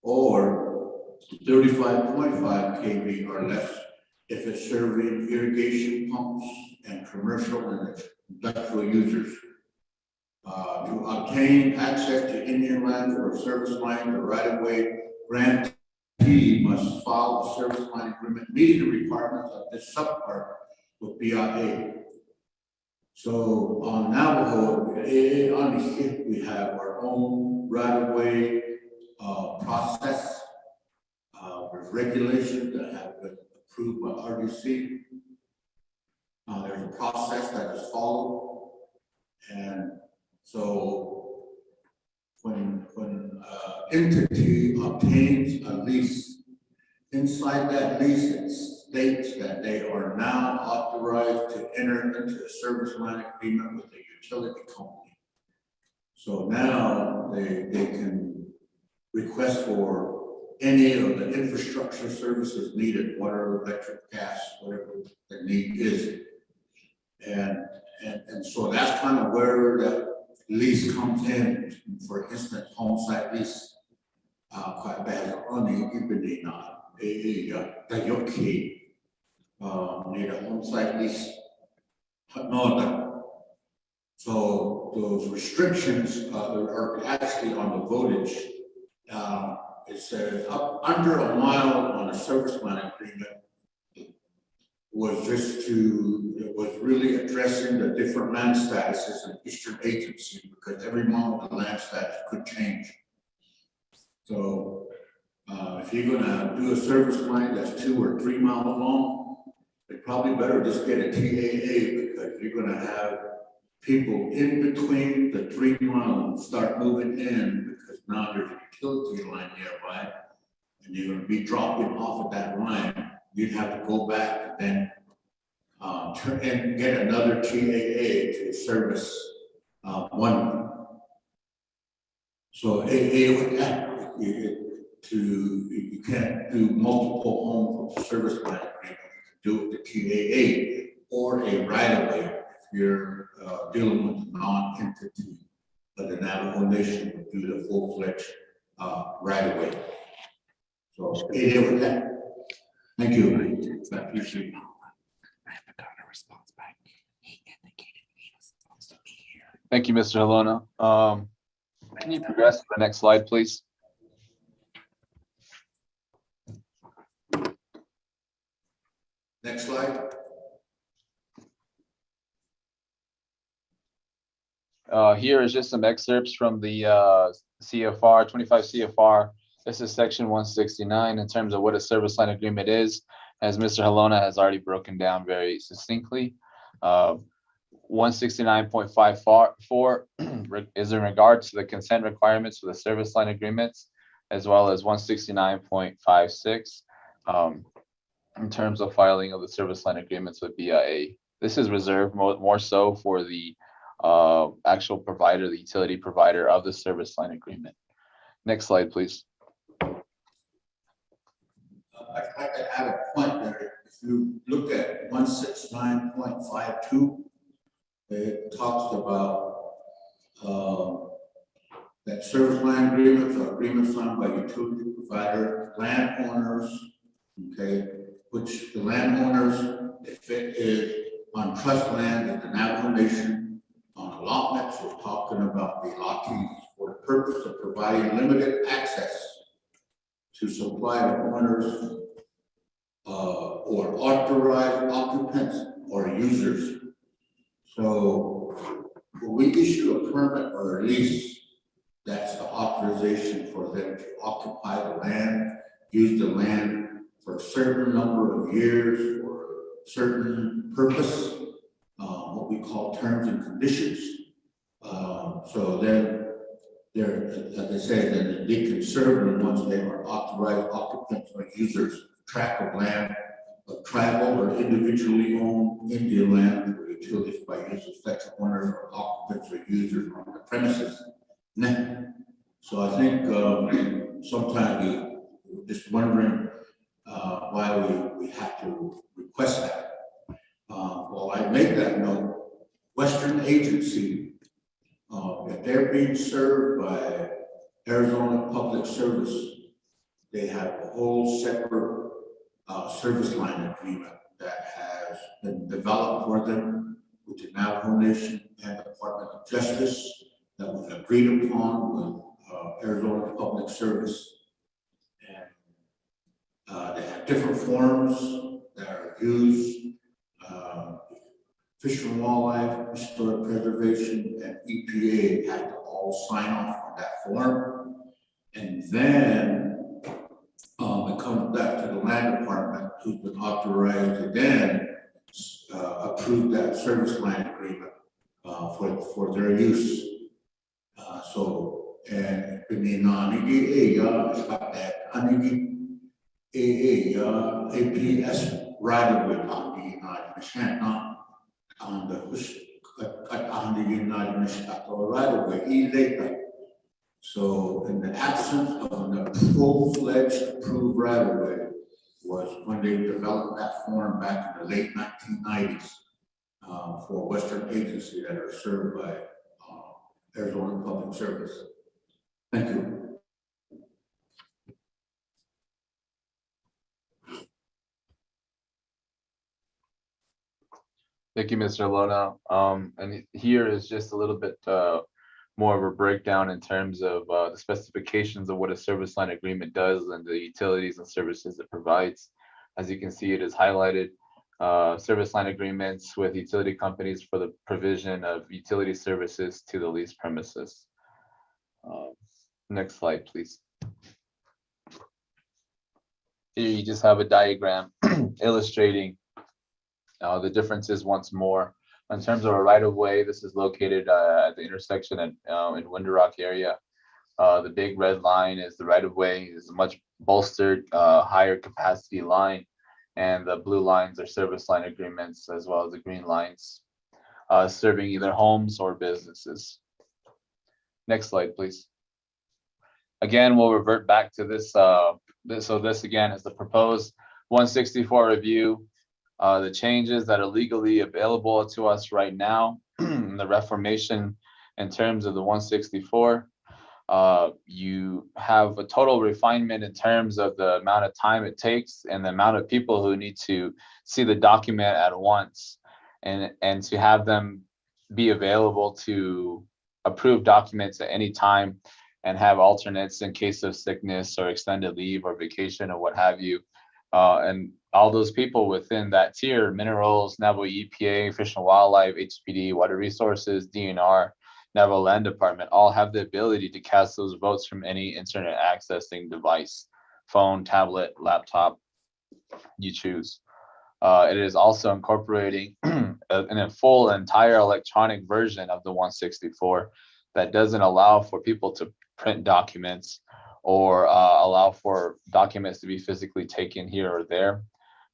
or 35.5 kV or less if it's serving irrigation pumps and commercial and industrial users. To obtain access to Indian land or service line, the right-of-way grantee must file a service line agreement meeting the requirements of this subpart with BIA. So on Navajo, on the ship, we have our own right-of-way process with regulations that have been approved by RDC. There's a process that is followed, and so when entity obtains a lease, inside that lease it states that they are now authorized to enter into a service line agreement with a utility company. So now they can request for any of the infrastructure services needed, water, electric, gas, whatever the need is. And so that's kind of where lease comes in, for instance, home site lease, quite bad on the evening, need a home site lease. So those restrictions are actually on the voltage. It says up under a mile on a service line agreement it was really addressing the different land statuses in Eastern Agency, because every month the land status could change. So if you're gonna do a service line that's 2 or 3 miles long, it's probably better just get a TAA, because you're gonna have people in between the 3 miles start moving in, because now there's a utility line nearby, and you're gonna be dropping off of that line. You'd have to go back and then turn and get another TAA to service one. So AA with that, you can't do multiple homes with a service line agreement. You can do it with the TAA or a right-of-way if you're dealing with a non-entity. But the Navajo Nation would do the full-fledged right-of-way. So AA with that. Thank you. Back to you, Steve. Thank you, Mr. Halona. Can you progress to the next slide, please? Next slide. Here is just some excerpts from the CFR, 25 CFR. This is section 169 in terms of what a service line agreement is, as Mr. Halona has already broken down very succinctly. 169.54 is in regards to the consent requirements for the service line agreements, as well as 169.56 in terms of filing of the service line agreements with BIA. This is reserved more so for the actual provider, the utility provider of the service line agreement. Next slide, please. I'd like to add a point there. If you look at 169.52, it talks about that service line agreements are agreements signed by utility provider, landowners, okay, which the landowners, if it is on trust land in the Navajo Nation, on allotments, we're talking about the allottees for the purpose of providing limited access to supply of owners or authorized occupants or users. So when we issue a permit or a lease, that's the authorization for them to occupy the land, use the land for a certain number of years for a certain purpose, what we call terms and conditions. So then they're, as I say, then they can serve them once they are authorized occupants or users, tract of land, of tribal or individually owned Indian land for utilities by use of such owners or occupants or users on the premises. So I think sometimes we're just wondering why we have to request that. Well, I make that note, Western Agency, if they're being served by Arizona Public Service, they have a whole separate service line agreement that has been developed for them with the Navajo Nation and Department of Justice that was agreed upon with Arizona Public Service. And they have different forms that are used. Fish and Wildlife, Historic Preservation, and EPA have to all sign off on that form. And then it comes back to the land department, who's been authorized to then approve that service line agreement for their use. So, and APS right away on the United Nations, on the United Nations right away, illegal. So in the absence of a full-fledged approved right-of-way was when they developed that form back in the late 1990s for Western Agency that are served by Arizona Public Service. Thank you. Thank you, Mr. Lona. And here is just a little bit more of a breakdown in terms of the specifications of what a service line agreement does and the utilities and services it provides. As you can see, it is highlighted service line agreements with utility companies for the provision of utility services to the lease premises. Next slide, please. Here you just have a diagram illustrating the differences once more. In terms of a right-of-way, this is located at the intersection in Window Rock area. The big red line is the right-of-way. It's a much bolstered, higher capacity line. And the blue lines are service line agreements, as well as the green lines, serving either homes or businesses. Next slide, please. Again, we'll revert back to this. So this again is the proposed 164 review. The changes that are legally available to us right now, the reformation in terms of the 164, you have a total refinement in terms of the amount of time it takes and the amount of people who need to see the document at once, and to have them be available to approve documents at any time and have alternates in case of sickness or extended leave or vacation or what have you. And all those people within that tier, minerals, Navajo EPA, Fish and Wildlife, HPD, Water Resources, DNR, Navajo Land Department, all have the ability to cast those votes from any internet accessing device, phone, tablet, laptop, you choose. It is also incorporating a full entire electronic version of the 164 that doesn't allow for people to print documents or allow for documents to be physically taken here or there.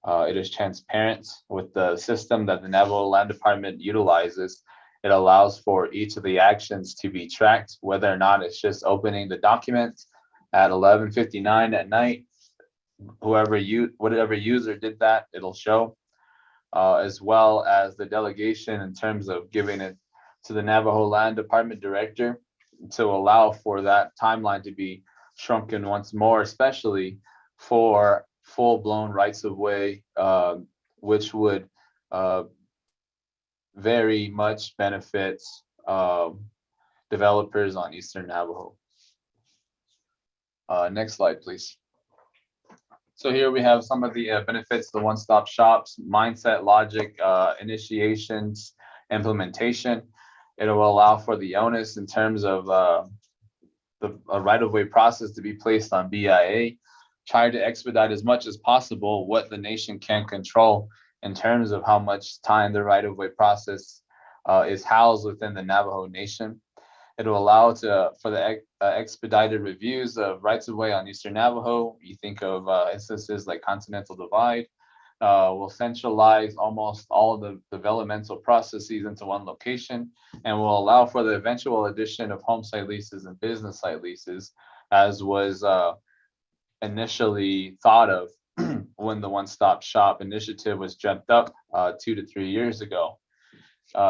It is transparent with the system that the Navajo Land Department utilizes. It allows for each of the actions to be tracked, whether or not it's just opening the document at 11:59 at night. Whatever user did that, it'll show, as well as the delegation in terms of giving it to the Navajo Land Department director to allow for that timeline to be shrunken once more, especially for full-blown rights-of-way, which would very much benefit developers on Eastern Navajo. Next slide, please. So here we have some of the benefits, the one-stop shops, mindset, logic, initiations, implementation. It will allow for the onus in terms of the right-of-way process to be placed on BIA, try to expedite as much as possible what the nation can control in terms of how much time the right-of-way process is housed within the Navajo Nation. It will allow for the expedited reviews of rights-of-way on Eastern Navajo. You think of instances like Continental Divide. Will centralize almost all of the developmental processes into one location, and will allow for the eventual addition of home site leases and business site leases, as was initially thought of when the one-stop shop initiative was dreamt up 2 to 3 years ago.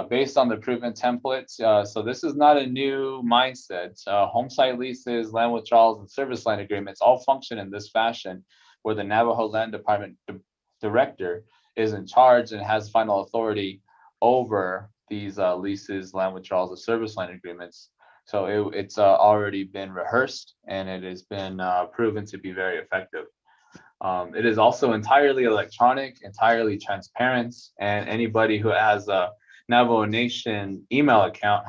Based on the proven templates, so this is not a new mindset. Home site leases, land withdrawals, and service line agreements all function in this fashion, where the Navajo Land Department director is in charge and has final authority over these leases, land withdrawals, and service line agreements. So it's already been rehearsed, and it has been proven to be very effective. It is also entirely electronic, entirely transparent, and anybody who has a Navajo Nation email account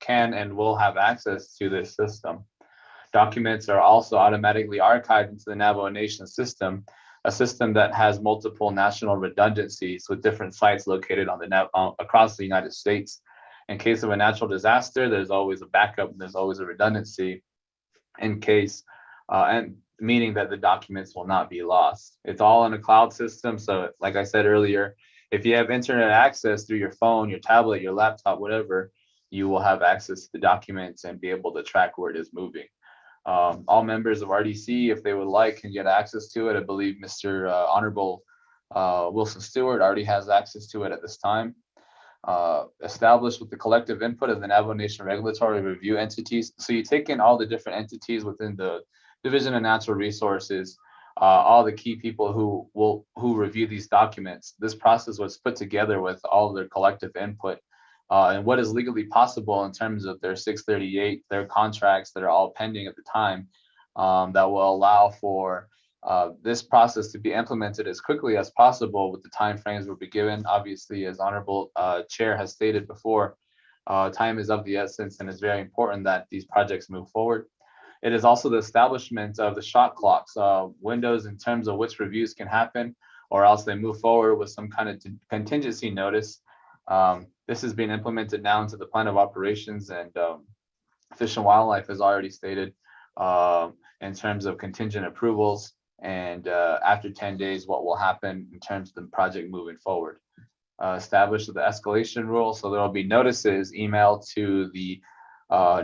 can and will have access to this system. Documents are also automatically archived into the Navajo Nation system, a system that has multiple national redundancies with different sites located on across the United States. In case of a natural disaster, there's always a backup, and there's always a redundancy in case, and meaning that the documents will not be lost. It's all in a cloud system. So like I said earlier, if you have internet access through your phone, your tablet, your laptop, whatever, you will have access to the documents and be able to track where it is moving. All members of RDC, if they would like, can get access to it. I believe Mr. Honorable Wilson Stewart already has access to it at this time. established with the collective input of the Navajo Nation regulatory review entities. So you take in all the different entities within the Division of Natural Resources, all the key people who review these documents. This process was put together with all of their collective input and what is legally possible in terms of their 638, their contracts that are all pending at the time, that will allow for this process to be implemented as quickly as possible with the timeframes we'll be given. Obviously, as Honorable Chair has stated before, time is of the essence, and it's very important that these projects move forward. It is also the establishment of the shot clocks, windows in terms of which reviews can happen, or else they move forward with some kind of contingency notice. This is being implemented now into the plan of operations, and Fish and Wildlife has already stated in terms of contingent approvals, and after 10 days, what will happen in terms of the project moving forward. Establish the escalation rule, so there will be notices emailed to the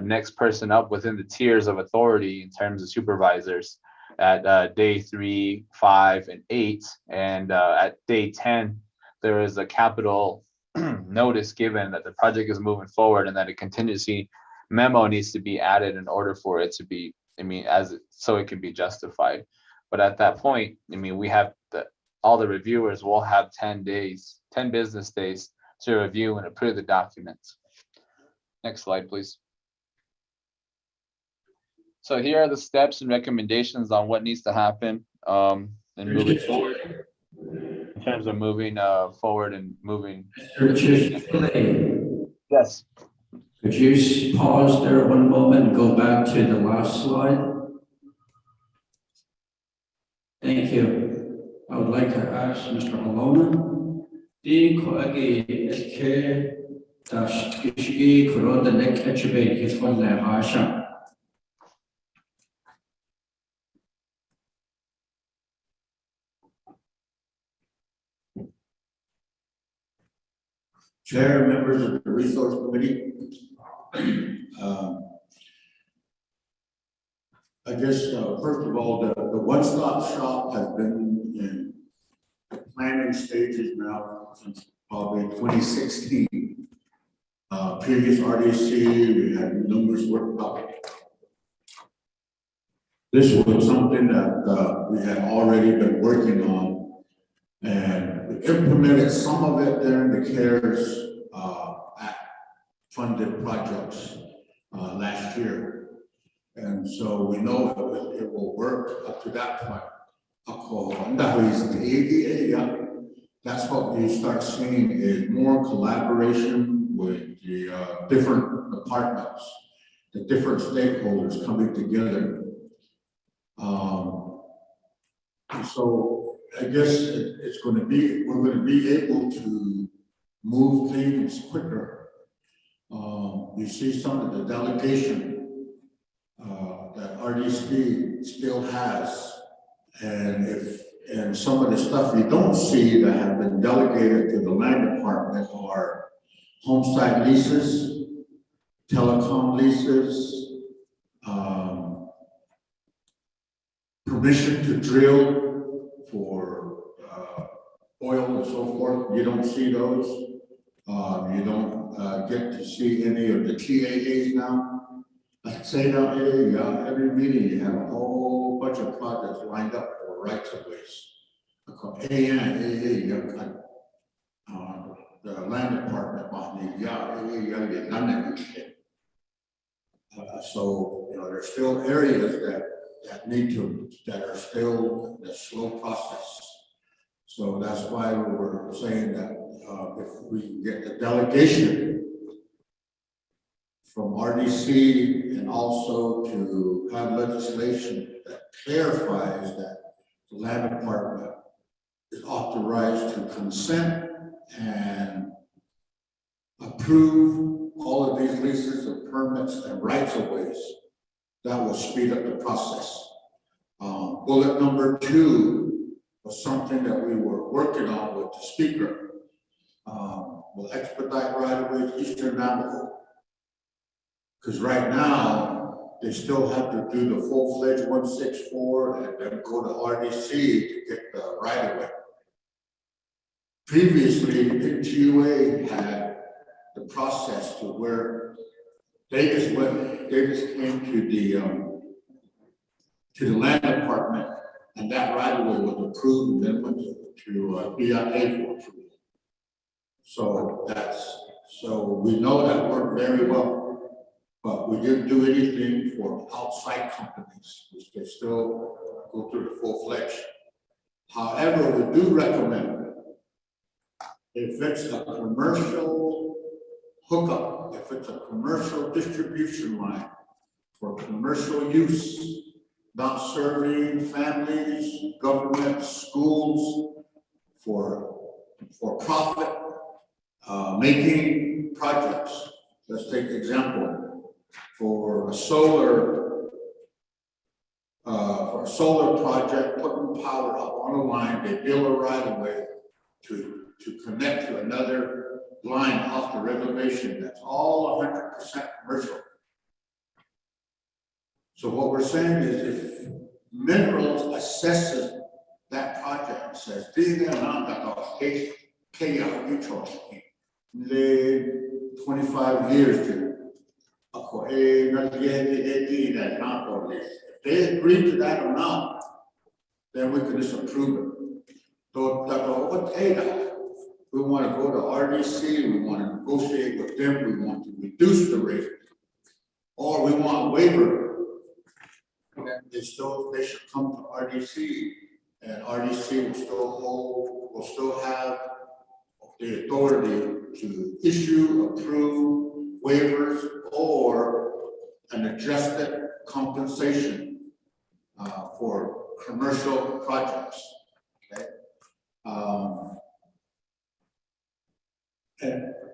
next person up within the tiers of authority in terms of supervisors at day 3, 5, and 8, and at day 10, there is a capital notice given that the project is moving forward and that a contingency memo needs to be added in order for it to be, so it can be justified. But at that point, we have all the reviewers will have 10 business days to review and approve the documents. Next slide, please. So here are the steps and recommendations on what needs to happen and moving forward in terms of moving forward and moving. Yes. Could you pause there one moment and go back to the last slide? Thank you. I would like to ask Mr. Alona, the Koagi Dash Kishigi Kuro the neck attribute his one Hasha. Chair, members of the Resource Committee. I guess, first of all, the one-stop shop has been in the planning stages now since probably 2016. Previous RDC, we had numerous workshops. This was something that we had already been working on, and we implemented some of it during the CARES funded projects last year. And so we know it will work up to that point. That's what you start seeing is more collaboration with the different departments, the different stakeholders coming together. So I guess it's going to be, we're going to be able to move things quicker. You see some of the delegation that RDC still has, and some of the stuff you don't see that have been delegated to the land department are homesite leases, telecom leases, permission to drill for oil and so forth. You don't see those. You don't get to see any of the TAAs now. Like say now, every meeting you have a whole bunch of projects lined up for rights of ways. The land department, so there's still areas that are still in a slow process. So that's why we were saying that if we can get the delegation from RDC and also to have legislation that clarifies that the land department is authorized to consent and approve all of these leases and permits and rights of ways, that will speed up the process. Bullet number 2 was something that we were working on with the speaker. Will expedite right-of-ways Eastern Navajo. Because right now, they still have to do the full-fledged 164 and then go to RDC to get the right-of-way. Previously, the GUA had the process to where Davis came to the land department, and that right of way was approved, and then went to BIA for approval. So we know that worked very well, but we didn't do anything for outside companies, which they still go through the full-fledged. However, we do recommend if it's a commercial hookup, if it's a commercial distribution line for commercial use, not serving families, government, schools, for profit, making projects. Let's take an example. For a solar project, putting power up on a line, they build a right of way to connect to another line off the reservation. That's all 100% commercial. So what we're saying is if Minerals assesses that project and says, these are not the 25 years to if they agree to that amount, then we can just approve it. We want to go to RDC, we want to negotiate with them, we want to reduce the rate, or we want a waiver. They should come to RDC, and RDC will still have the authority to issue, approve waivers, or an adjusted compensation for commercial projects. Okay,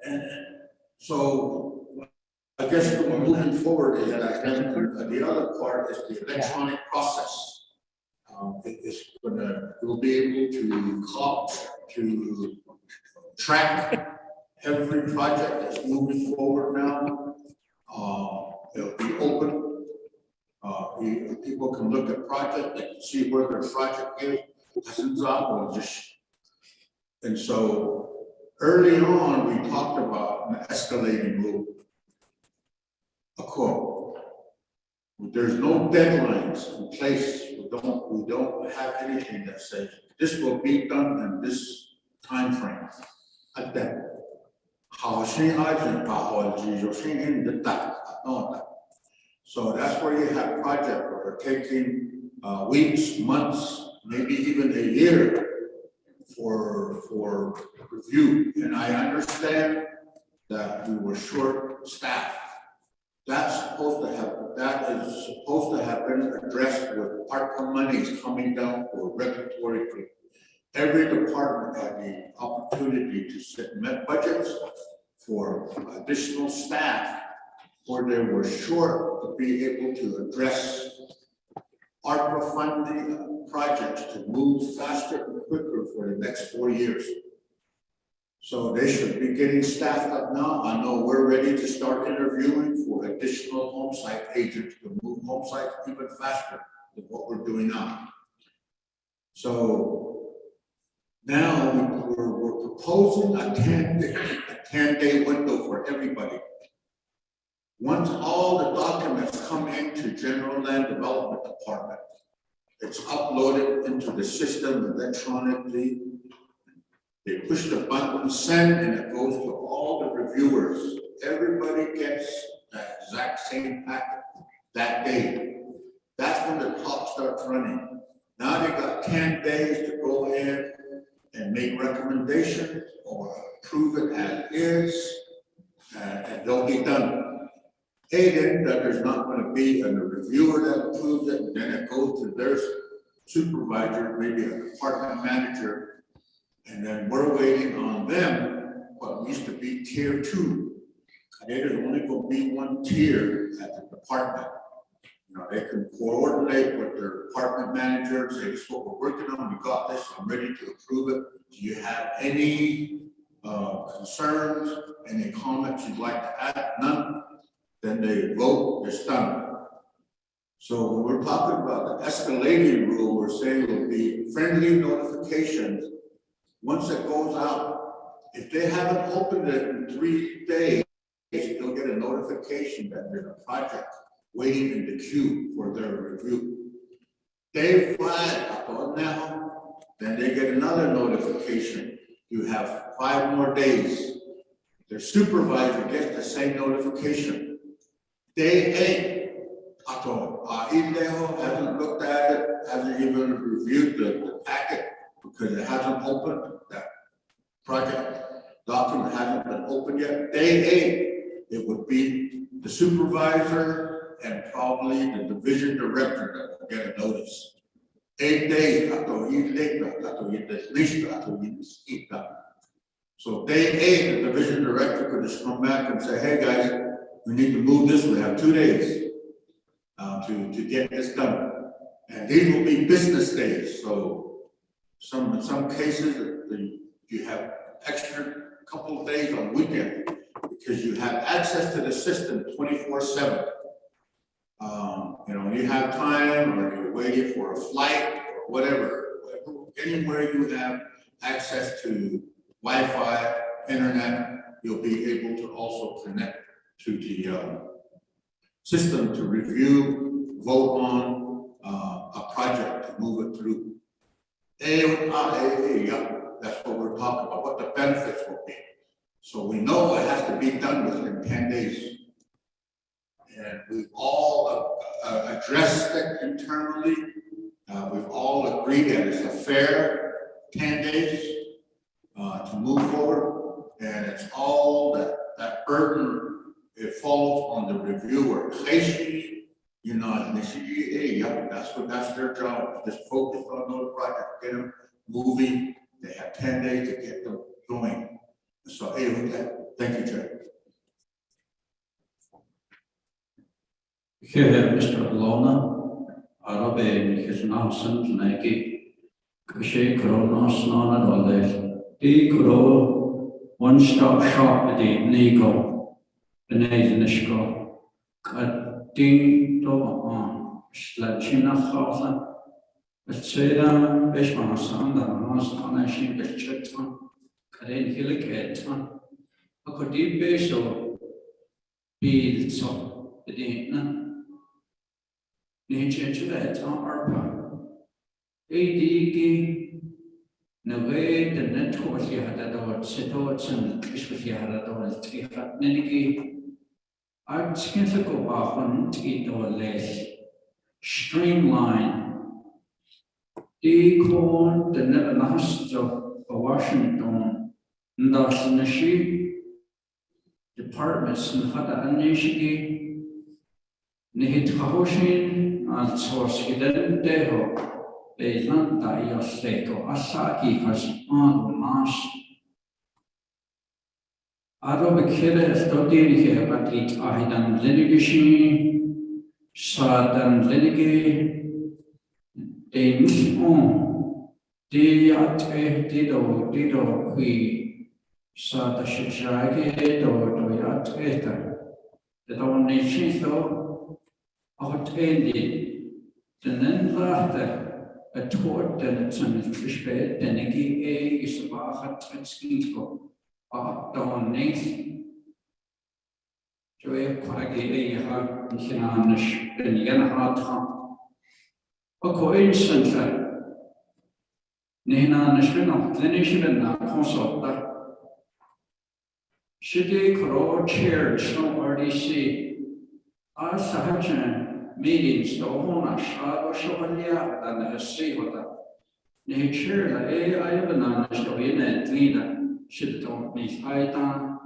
and so I guess moving forward is that the other part is the electronic process. We'll be able to track every project that's moving forward now. It'll be open. People can look at project, they can see where their project is. And so early on, we talked about an escalating rule. A quote. There's no deadlines in place. We don't have anything that says this will be done in this time frame. At that. So that's where you have projects that are taking weeks, months, maybe even a year for review. And I understand that we were short-staffed. That is supposed to have been addressed with ARPA monies coming down for regulatory. Every department had the opportunity to submit budgets for additional staff where they were short to be able to address ARPA funding projects to move faster and quicker for the next 4 years. So they should be getting staffed up now. I know we're ready to start interviewing for additional home site agents to move home sites even faster than what we're doing now. So now we're proposing a 10-day window for everybody. Once all the documents come into General Land Development Department, it's uploaded into the system electronically. They push the button, send, and it goes to all the reviewers. Everybody gets that exact same packet that day. That's when the clock starts running. Now they got 10 days to go in and make recommendations or approve it as is, and they'll be done. Then that there's not going to be a reviewer that approves it, and then it goes to their supervisor, maybe a department manager. And then we're waiting on them, what used to be tier 2. And there's only going to be one tier at the department. You know, they can coordinate with their department manager and say, this is what we're working on, we got this, I'm ready to approve it. Do you have any concerns, any comments you'd like to add? None. Then they vote, it's done. So when we're talking about the escalating rule, we're saying it will be friendly notifications. Once it goes out, If they haven't opened it in 3 days, they'll get a notification that there's a project waiting in the queue for their review. They flag up on now, then they get another notification. You have 5 more days. Their supervisor gets the same notification. Day 8, Ileho hasn't looked at it, hasn't even reviewed the packet because it hasn't opened. That project document hasn't been opened yet. Day 8, it would be the supervisor and probably the division director that will get a notice. 8 days So day 8, the division director could just come back and say, hey guys, we need to move this. We have 2 days to get this done. And these will be business days. So in some cases, you have extra couple of days on weekend because you have access to the system 24/7. You know, when you have time or you're waiting for a flight or whatever, anywhere you have access to Wi-Fi, internet, you'll be able to also connect to the system to review, vote on a project to move it through. That's what we're talking about, what the benefits will be. So we know it has to be done within 10 days. And we've all addressed it internally. We've all agreed that it's a fair 10 days to move forward. And it's all that burden, it falls on the reviewer. You know, that's their job. Just focus on those projects, get them moving. They have 10 days to get them going. So, with that, thank you, Chair. Here, Mr. Lona, Arabe, his nonsense, Nike, Kushe, Kronos, Nona, Dole, D. Kuro, one stop shop at the Nico, Benedinishko, Kading, Doma, Slachina, Hofla, but Seda, Bishmasan, the Nos, Connection, Bisheton, Karen Hilligeton, a Kodi Beso, be so, the Dana. Nature ARPA. ADG Nave the network Yahador, Setots and Kishwahador, Tihat Nenigi. I'd skin go off on Tito Les. Streamline. Decon the Nebanast of Washington, Ndasanashi. Departments in Hada Anishigi. Nihit Hahoshin. Al source hidden deho, Belanda Yoseko, Asaki has on mass. Arobekele studied here, but it Ahidan Lenigishi, Sadan Lenigi, de Mission, Dido, qui Sada Shishage, Doyat Eta, the donation though. Outended the Nenrate, a tort and it's an fishbed, then a gig is a bahat at skinsko, down Nathan. Joy Quaggy, a hug, Kinanish, and Yanahata. A coincidence. Nina Nishvin, clinician and not consult. Should they grow chairs from RDC? Sahajan meetings, the Hona, Shadow Shovalia, and the Sea. Nature, the I have an honest of in and leader, should don't miss Itan.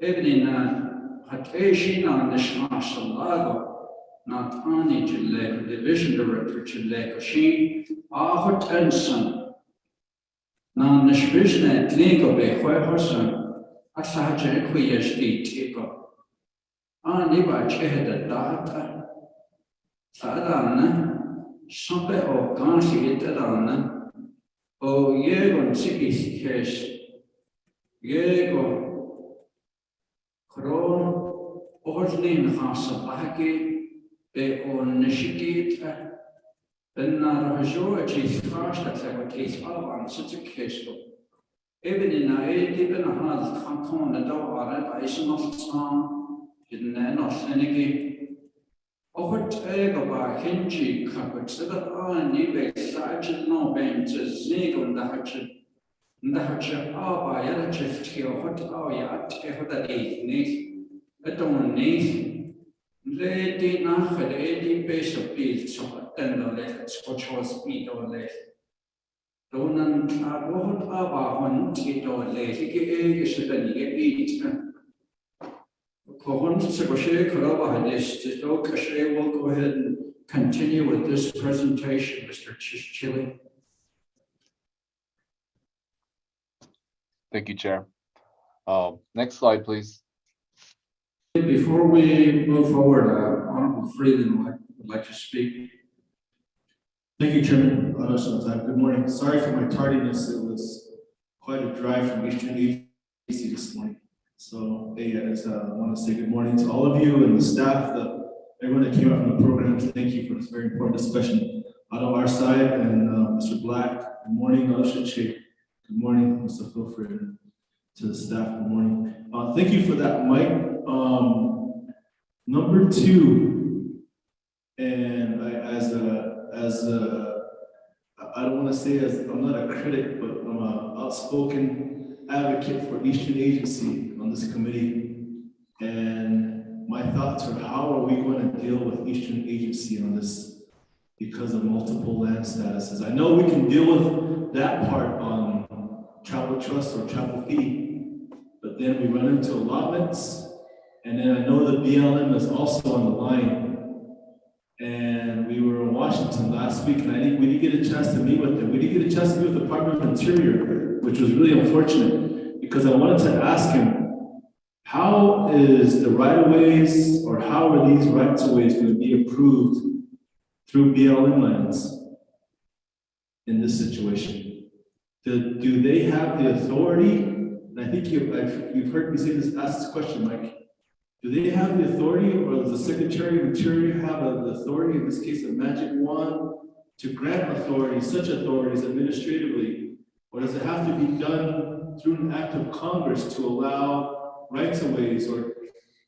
Evening, Hatation on the Shmasal Lago, not only to Lake, division director to Lake Oshin, Ahot Enson. Now, the Shvishnet, Lingo Bay, where Hosan, Asahajan Equias Tico. Niba Chehda Data Sadana, Sampe o Gansi Itadana, O Yegon Sikis Kes, Yego Kron, Orlin Hasabaki, Be o Nishikita, Ben Narajo, a case fast at a case of on such a case. Even in a deep in a hard canton, a dog or a ice not song, in an oceanic. What egg of a hingy cupboard, so that on you such no benches, nig on the hatchet. The hatchet, by a chest here, what are you at? Ever that eight, a don't need. Lady nach a lady base of beats, so then the left, which was speed or less. Donan what about one tit or lazy is it an eat. For once, will go ahead and continue with this presentation, Mr. Chili. Thank you, Chair. Next slide, please. Before we move forward, Honorable Freeland would like to speak. Thank you, Chairman. Good morning. Sorry for my tardiness. It was quite a drive from Eastern AC this morning. So, hey, I just want to say good morning to all of you and the staff, everyone that came out from the program. Thank you for this very important discussion out of our side. And Mr. Black, good morning. Good morning, Mr. Filfred, to the staff. Good morning. Thank you for that, Mike. Number two, and I don't want to say I'm not a critic, but I'm an outspoken advocate for Eastern Agency on this committee. And my thoughts are, how are we going to deal with Eastern Agency on this because of multiple land statuses? I know we can deal with that part on travel trust or travel fee, but then we run into allotments. And then I know the BLM is also on the line. And we were in Washington last week, and we didn't get a chance to meet with them. We didn't get a chance to meet with the Department of Interior, which was really unfortunate, because I wanted to ask him, how is the right-of-ways, or how are these rights-of-ways going to be approved through BLM lands in this situation? Do they have the authority? And I think you've heard me say this, ask this question, Mike. Do they have the authority, or does the Secretary of Interior have the authority, in this case a magic wand, to grant authority, such authorities administratively? Or does it have to be done through an act of Congress to allow rights-of-ways, or,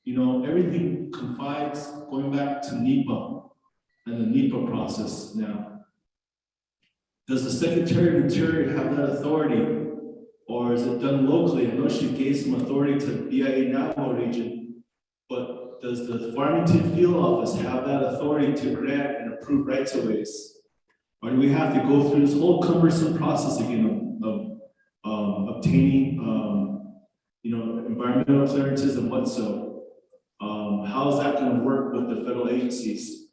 everything confides going back to NEPA and the NEPA process now? Does the Secretary of Interior have that authority, or is it done locally? I know she gave some authority to BIA Navajo region, but does the Farmington Field Office have that authority to grant and approve rights-of-ways? Or do we have to go through this whole cumbersome process again of obtaining, environmental clearances and what so? How is that going to work with the federal agencies?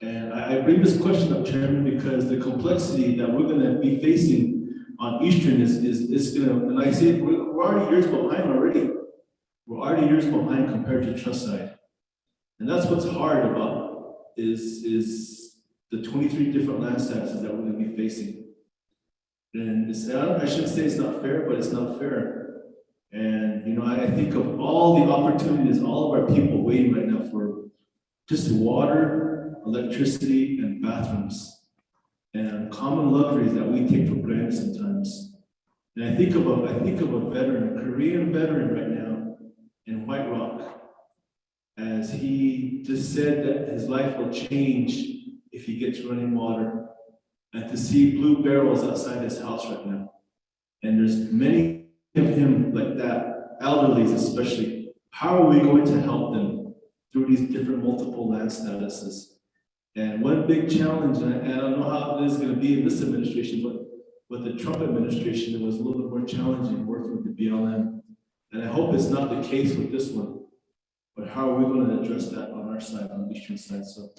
And I bring this question up, Chairman, because the complexity that we're going to be facing on Eastern is going to, and I say we're already years behind already. We're already years behind compared to trust side. And that's what's hard about is the 23 different land statuses that we're going to be facing. And I shouldn't say it's not fair, but it's not fair. And I think of all the opportunities, all of our people waiting right now for just water, electricity, and bathrooms, and common luxuries that we take for granted sometimes. And I think of a veteran, a Korean veteran right now, in White Rock, as he just said that his life will change if he gets running water, and to see blue barrels outside his house right now. And there's many of him like that, elderlies especially. How are we going to help them through these different multiple land statuses? And one big challenge, and I don't know how it is going to be in this administration, but with the Trump administration, it was a little bit more challenging working with the BLM. And I hope it's not the case with this one, but how are we going to address that on our side, on the Eastern side? So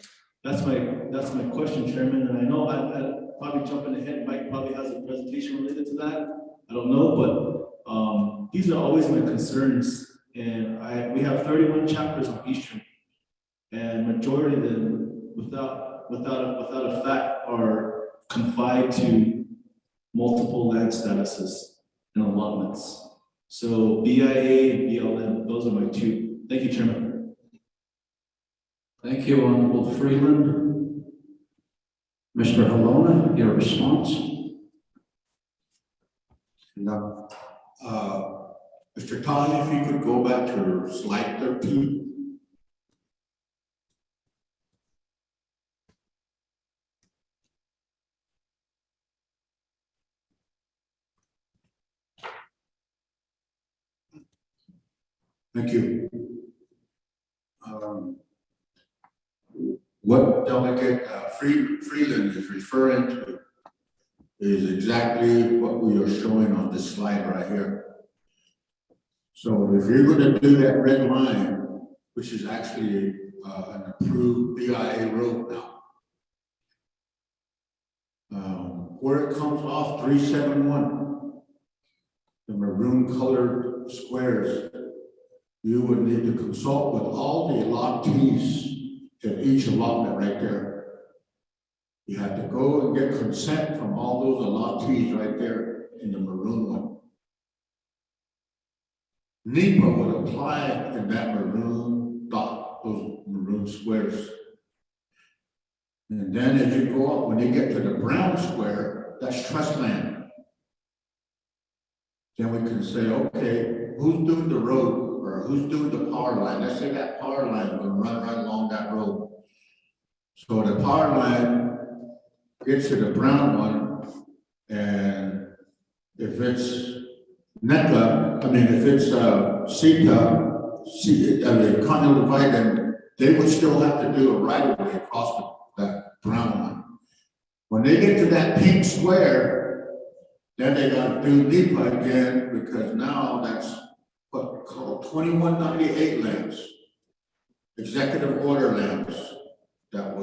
that's my question, Chairman. And I know I'm probably jumping ahead. Mike probably has a presentation related to that. I don't know, but these are always my concerns. And we have 31 chapters on Eastern, and majority of them, without a fact, are confined to multiple land statuses and allotments. So BIA and BLM, those are my two. Thank you, Chairman. Thank you, Honorable Freeland. Mr. Halona, your response? No. Mr. Tani, if you could go back to slide 13. Thank you. What Delegate Freeland is referring to is exactly what we are showing on this slide right here. So if you're going to do that red line, which is actually an approved BIA road now, where it comes off 371, the maroon colored squares, you would need to consult with all the allottees at each allotment right there. You have to go and get consent from all those allottees right there in the maroon one. NEPA would apply in that maroon dot, those maroon squares. And then as you go up, when you get to the brown square, that's trust land. Then we can say, okay, who's doing the road or who's doing the power line? Let's say that power line will run right along that road. So the power line gets to the brown one, and if it's NECA, if it's CETA, Continental Divide, then they would still have to do a right of way across that brown one. When they get to that pink square, then they got to do NEPA again, because now that's what called 2198 lands, executive order lands that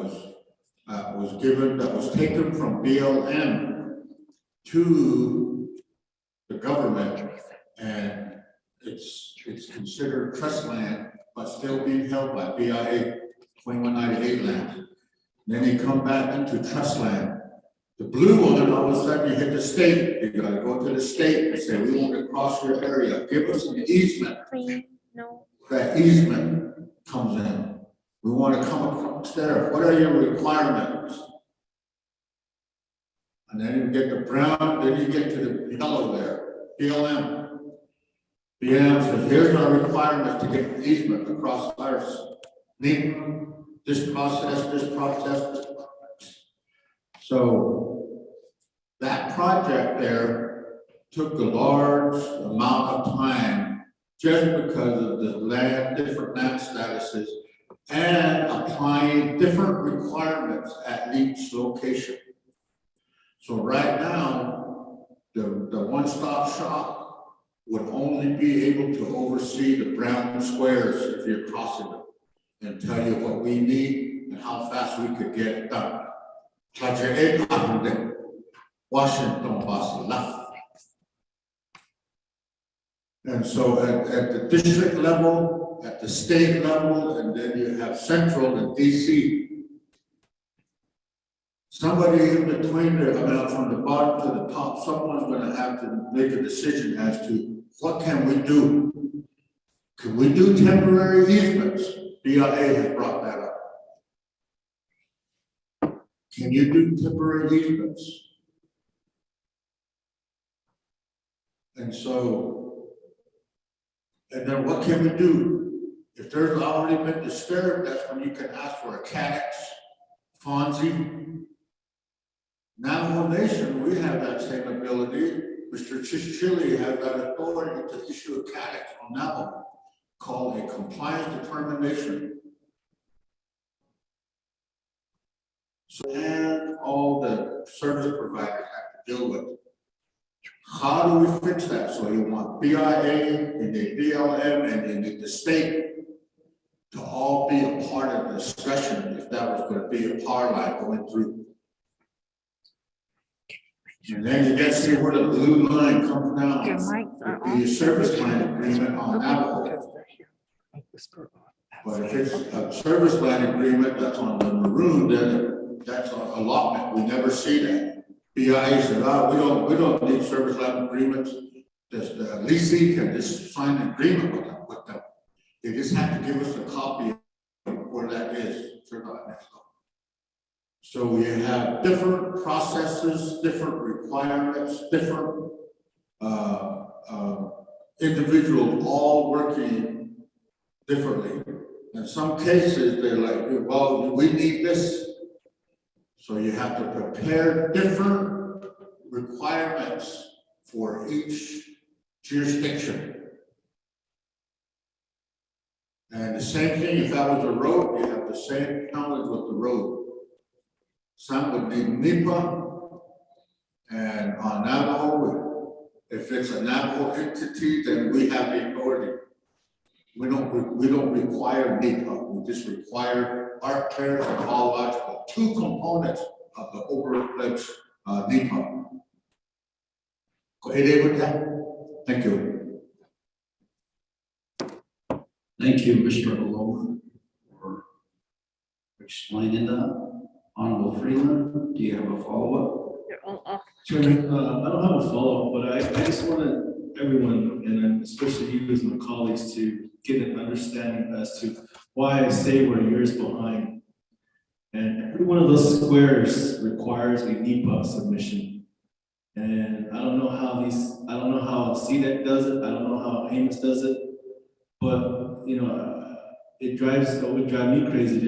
was taken from BLM to the government, and it's considered trust land, but still being held by BIA 2198 land. Then you come back into trust land. The blue one, all of a sudden you hit the state. You gotta go to the state and say, we want to cross your area. Give us an easement. No. That easement comes in. We want to come across there. What are your requirements? And then you get the brown, then you get to the yellow there, BLM. BLM says, here's our requirements to get the easement across ours. This process. So that project there took a large amount of time just because of the land, different land statuses, and applying different requirements at each location. So right now, the one-stop shop would only be able to oversee the brown squares if you're crossing them, and tell you what we need and how fast we could get it done. Washington was. And so at the district level, at the state level, and then you have central and DC. Somebody in between there, from the bottom to the top, someone's going to have to make a decision as to what can we do. Can we do temporary easements? BIA has brought that up. Can you do temporary easements? And so, and then what can we do? If there's already been disturbed, that's when you can ask for a CADX, FONSI. Navajo Nation, we have that same ability. Mr. Chichili has that authority to issue a CADX on Navajo called a compliance determination. So, and all the service providers have to deal with it. How do we fix that? So you want BIA and the BLM and then the state to all be a part of the discussion if that was going to be a power line going through. And then you get to see where the blue line comes down. The service line agreement on Navajo. But if it's a service line agreement that's on the maroon, then that's an allotment. We never see that. BIA said, we don't need service line agreements. Just the leasing can just sign an agreement with them. They just have to give us a copy of where that is. So we have different processes, different requirements, different individuals all working differently. In some cases, they're like, well, we need this. So you have to prepare different requirements for each jurisdiction. And the same thing, if that was a road, you have the same challenge with the road. Some would need NEPA, and on Navajo, if it's a Navajo entity, then we have the authority. We don't require NEPA, we just require art care and biological, two components of the overlays NEPA. Go ahead with that. Thank you. Thank you, Mr. Aloha, for explaining that. Honorable Freeland, do you have a follow-up? Chairman, I don't have a follow-up, but I just wanted everyone, and especially you as my colleagues, to get an understanding as to why I say we're years behind. And every one of those squares requires a NEPA submission. And I don't know how CDEC does it, I don't know how Amos does it, but you know, it would drive me crazy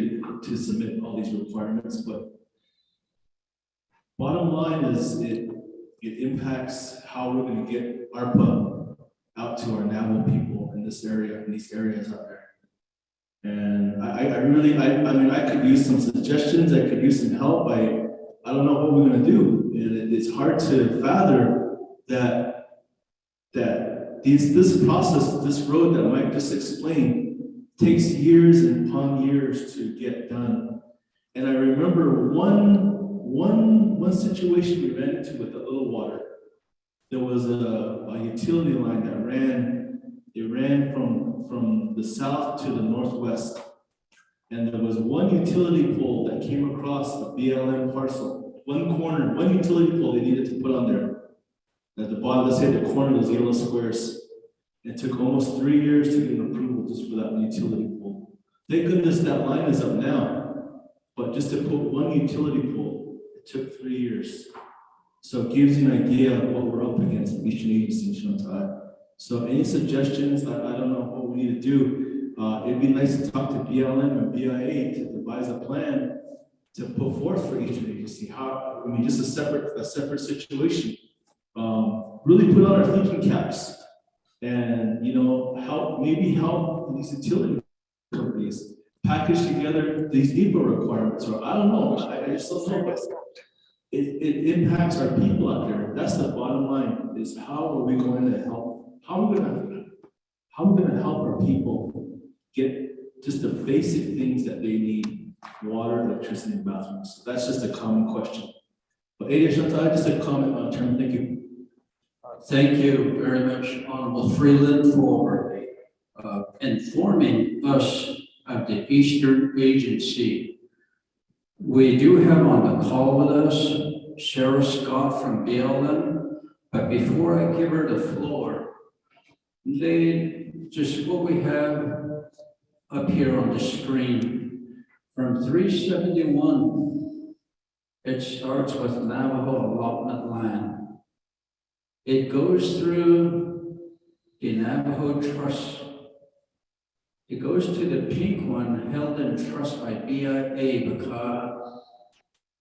to submit all these requirements, but bottom line is it impacts how we're going to get ARPA out to our Navajo people in this area, in these areas out there. And I mean, I could use some suggestions, I could use some help. I don't know what we're going to do. And it's hard to fathom that this process, this road that Mike just explained, takes years and upon years to get done. And I remember one situation we ran into with the Little Water. There was a utility line that ran from the south to the northwest. And there was one utility pole that came across the BLM parcel. One utility pole they needed to put on there. At the bottom, let's say the corner of those yellow squares. It took almost 3 years to get an approval just for that utility pole. Thank goodness that line is up now, but just to put one utility pole, it took 3 years. So it gives you an idea of what we're up against in Eastern Agency in Shantai. So any suggestions? I don't know what we need to do. It'd be nice to talk to BLM and BIA to devise a plan to put forth for Eastern Agency. Just a separate situation. Really put on our thinking caps. And help these utility companies package together these NEPA requirements, or I don't know, I just don't know, but it impacts our people out there. That's the bottom line, is how are we going to help? How are we going to help our people get just the basic things that they need: water, electricity, and bathrooms? So that's just a common question. But just a comment on term. Thank you. Thank you very much, Honorable Freeland, for informing us of the Eastern Agency. We do have on the call with us Sarah Scott from BLM, but before I give her the floor, just what we have up here on the screen from 371, it starts with Navajo allotment land. It goes through the Navajo Trust. It goes to the pink one held in trust by BIA,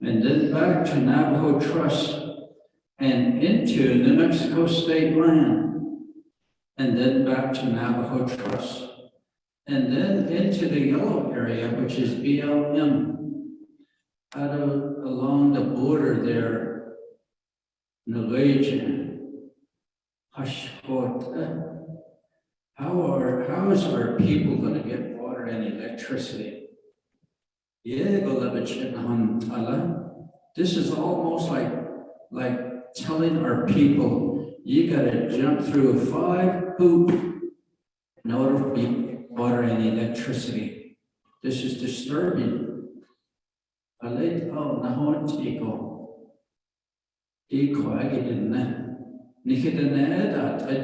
and then back to Navajo Trust and into New Mexico state land, and then back to Navajo Trust, and then into the yellow area, which is BLM, along the border there, Navajo. How is our people going to get water and electricity? This is almost like telling our people, you got to jump through 5 hoops in order to get water and electricity. This is disturbing.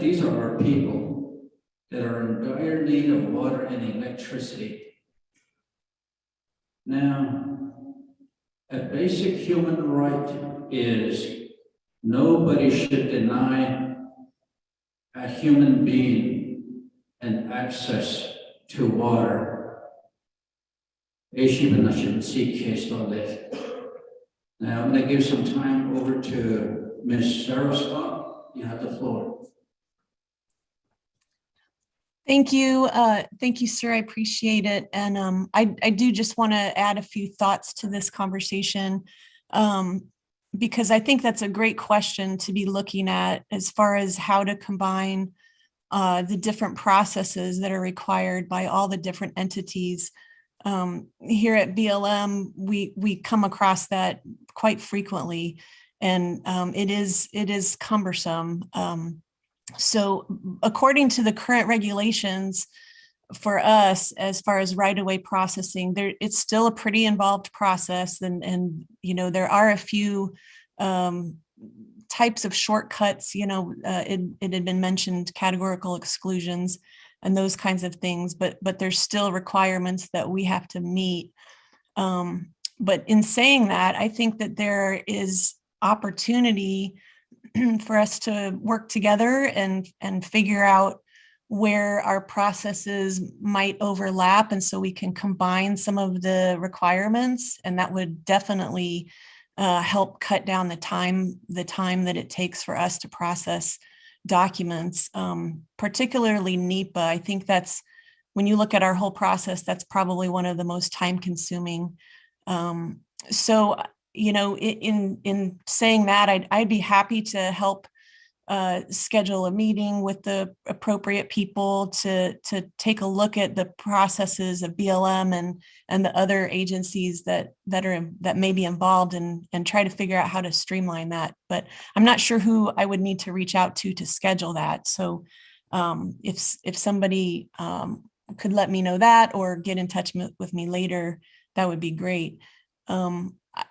These are our people that are in dire need of water and electricity. Now, a basic human right is nobody should deny a human being and access to water. Now, I'm going to give some time over to Ms. Sarah Scott. You have the floor. Thank you, sir. I appreciate it. And I do just want to add a few thoughts to this conversation because I think that's a great question to be looking at as far as how to combine the different processes that are required by all the different entities. Here at BLM, we come across that quite frequently, and it is cumbersome. So according to the current regulations for us, as far as right-of-way processing, it's still a pretty involved process. And you know, there are a few types of shortcuts, you know, it had been mentioned, categorical exclusions and those kinds of things, but there's still requirements that we have to meet. But in saying that, I think that there is opportunity for us to work together and figure out where our processes might overlap, and so we can combine some of the requirements, and that would definitely help cut down the time that it takes for us to process documents, particularly NEPA. I think that's, when you look at our whole process, that's probably one of the most time consuming. So, you know, in saying that, I'd be happy to help schedule a meeting with the appropriate people to take a look at the processes of BLM and the other agencies that may be involved, and try to figure out how to streamline that. But I'm not sure who I would need to reach out to schedule that. So if somebody could let me know that or get in touch with me later, that would be great.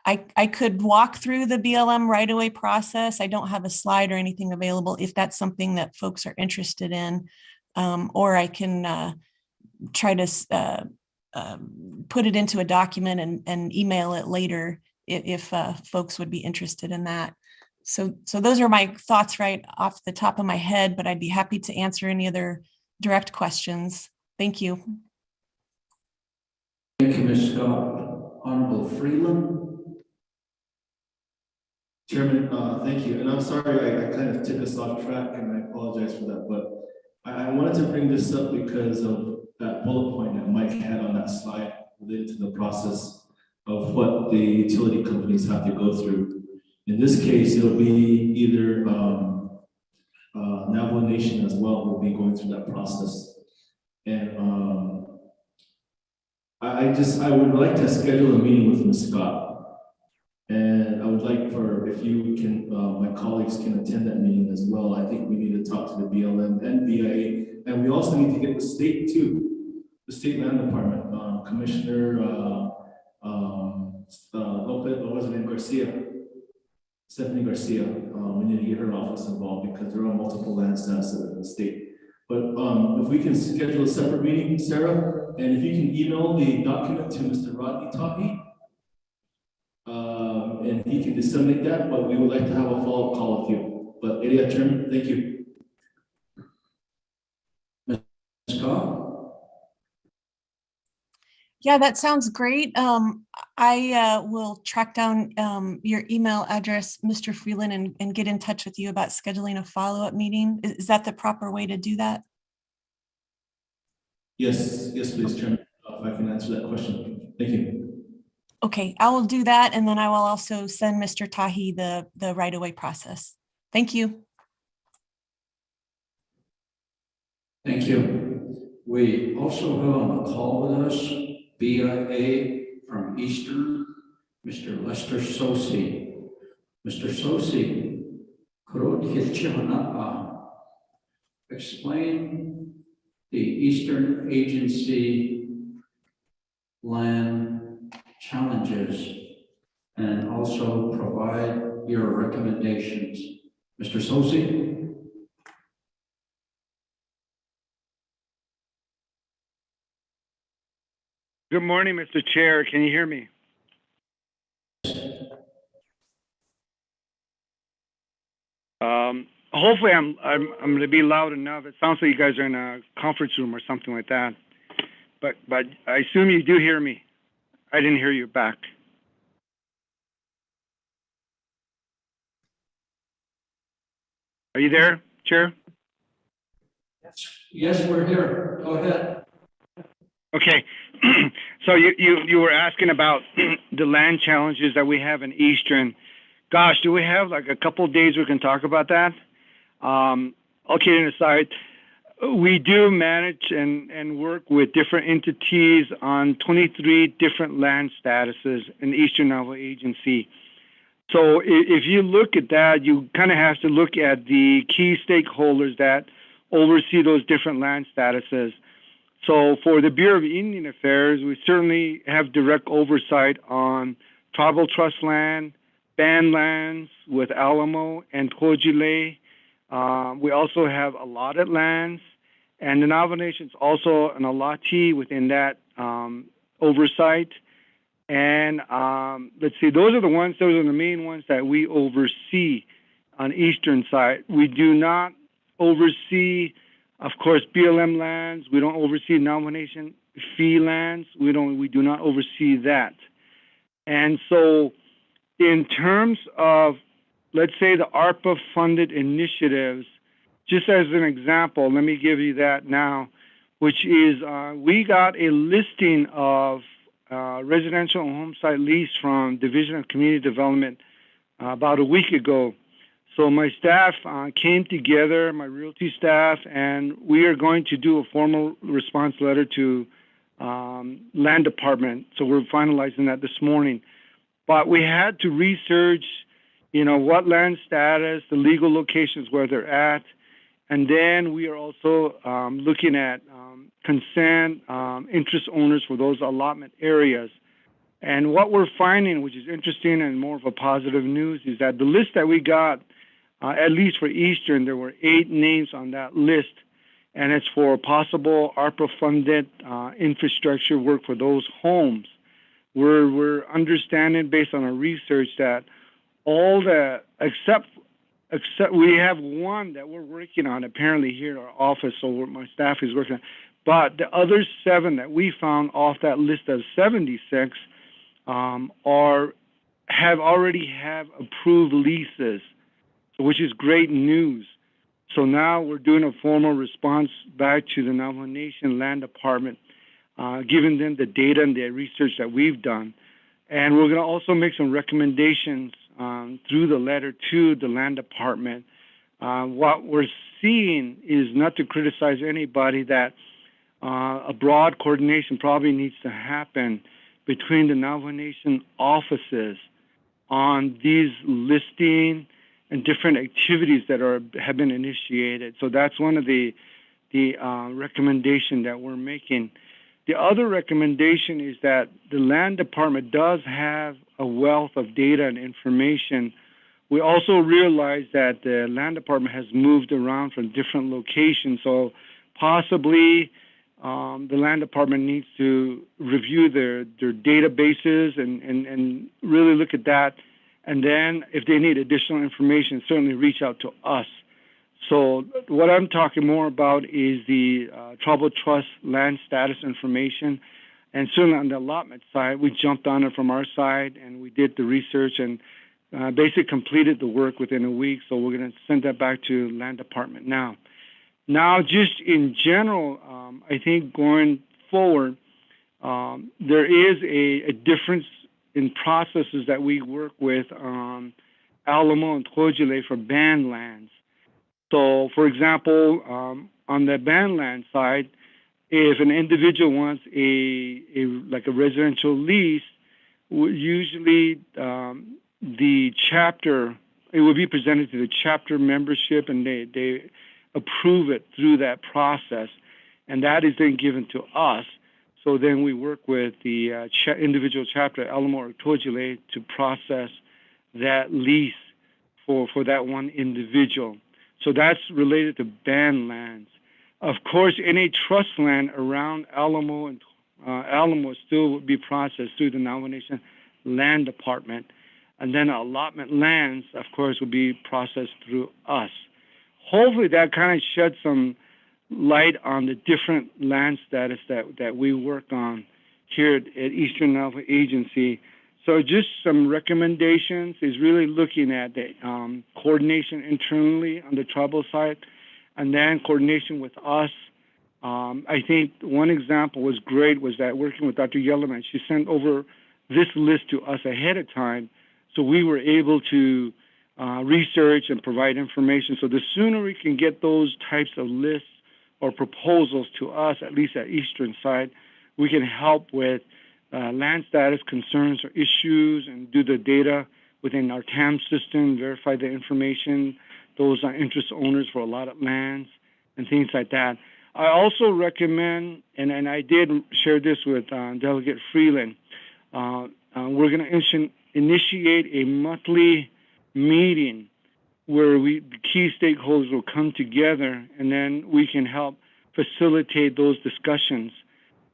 I could walk through the BLM right-of-way process. I don't have a slide or anything available if that's something that folks are interested in, or I can try to put it into a document and email it later if folks would be interested in that. So those are my thoughts right off the top of my head, but I'd be happy to answer any other direct questions. Thank you. Thank you, Ms. Scott. Honorable Freeland. Chairman, thank you. And I'm sorry, I kind of took us off track, and I apologize for that, but I wanted to bring this up because of that bullet point that Mike had on that slide related to the process of what the utility companies have to go through. In this case, it'll be either Navajo Nation as well will be going through that process. And I would like to schedule a meeting with Ms. Scott. And I would like for, if you can, my colleagues can attend that meeting as well. I think we need to talk to the BLM and BIA, and we also need to get the state too, the state land department, Commissioner Lopez, what was her name, Stephanie Garcia. We need to get her office involved because there are multiple land statuses in the state. But if we can schedule a separate meeting, Sarah, and if you can email the document to Mr. Rodney Tahi, and he can disseminate that, but we would like to have a follow-up call with you. But Area Chairman, thank you. Ms. Scott? Yeah, that sounds great. I will track down your email address, Mr. Freeland, and get in touch with you about scheduling a follow-up meeting. Is that the proper way to do that? Yes, please, Chairman, if I can answer that question. Thank you. Okay, I will do that, and then I will also send Mr. Tahi the right-of-way process. Thank you. Thank you. We also have on the call with us BIA from Eastern, Mr. Lester Sosi. Mr. Sosi, explain the Eastern Agency land challenges and also provide your recommendations. Mr. Sosi? Good morning, Mr. Chair. Can you hear me? hopefully I'm going to be loud enough. It sounds like you guys are in a conference room or something like that. But I assume you do hear me. I didn't hear you back. Are you there, Chair? Yes, we're here. Go ahead. Okay. So you were asking about the land challenges that we have in Eastern. Gosh, do we have like a couple of days we can talk about that? All kidding aside, we do manage and work with different entities on 23 different land statuses in the Eastern Navajo Agency. So if you look at that, you kind of have to look at the key stakeholders that oversee those different land statuses. So for the Bureau of Indian Affairs, we certainly have direct oversight on tribal trust land, band lands with Alamo and Tojile. We also have allotted lands, and the Navajo Nation is also an allottee within that oversight. And let's see, those are the main ones that we oversee on Eastern side. We do not oversee, of course, BLM lands. We don't oversee Navajo Nation fee lands. We do not oversee that. And so in terms of, let's say, the ARPA funded initiatives, just as an example, let me give you that now, which is we got a listing of residential and home site lease from Division of Community Development about a week ago. So my staff came together, my realty staff, and we are going to do a formal response letter to land department. So we're finalizing that this morning. But we had to research, what land status, the legal locations where they're at, and then we are also looking at consent, interest owners for those allotment areas. And what we're finding, which is interesting and more of a positive news, is that the list that we got, at least for Eastern, there were 8 names on that list, and it's for possible ARPA-funded infrastructure work for those homes. We're understanding based on our research that all the, except we have one that we're working on apparently here in our office, so my staff is working on, but the other 7 that we found off that list of 76 already have approved leases, which is great news. So now we're doing a formal response back to the Navajo Nation Land Department, giving them the data and the research that we've done. And we're going to also make some recommendations through the letter to the Land Department. What we're seeing is, not to criticize anybody, that a broad coordination probably needs to happen between the Navajo Nation offices on these listing and different activities that have been initiated. So that's one of the recommendation that we're making. The other recommendation is that the Land Department does have a wealth of data and information. We also realize that the Land Department has moved around from different locations, so possibly the Land Department needs to review their databases and really look at that. And then if they need additional information, certainly reach out to us. So what I'm talking more about is the tribal trust land status information. And certainly on the allotment side, we jumped on it from our side and we did the research and basically completed the work within a week. So we're going to send that back to Land Department now. Now, just in general, I think going forward, there is a difference in processes that we work with Alamo and Tojile for band lands. So, for example, on the band land side, if an individual wants a residential lease, usually the chapter, it will be presented to the chapter membership, and they approve it through that process, and that is then given to us. So then we work with the individual chapter, Alamo or Tojile, to process that lease for that one individual. So that's related to band lands. Of course, any trust land around Alamo and Alamo still would be processed through the Navajo Nation Land Department. And then allotment lands, of course, will be processed through us. hopefully that kind of sheds some light on the different land status that we work on here at Eastern Navajo Agency. So just some recommendations is really looking at the coordination internally on the tribal side, and then coordination with us. I think one example was great was that working with Dr. Yellowman, she sent over this list to us ahead of time, so we were able to research and provide information. So the sooner we can get those types of lists or proposals to us, at least at Eastern side, we can help with land status concerns or issues and do the data within our TAM system, verify the information, those are interest owners for a lot of lands and things like that. I also recommend, and I did share this with Delegate Freeland, we're going to initiate a monthly meeting where the key stakeholders will come together, and then we can help facilitate those discussions.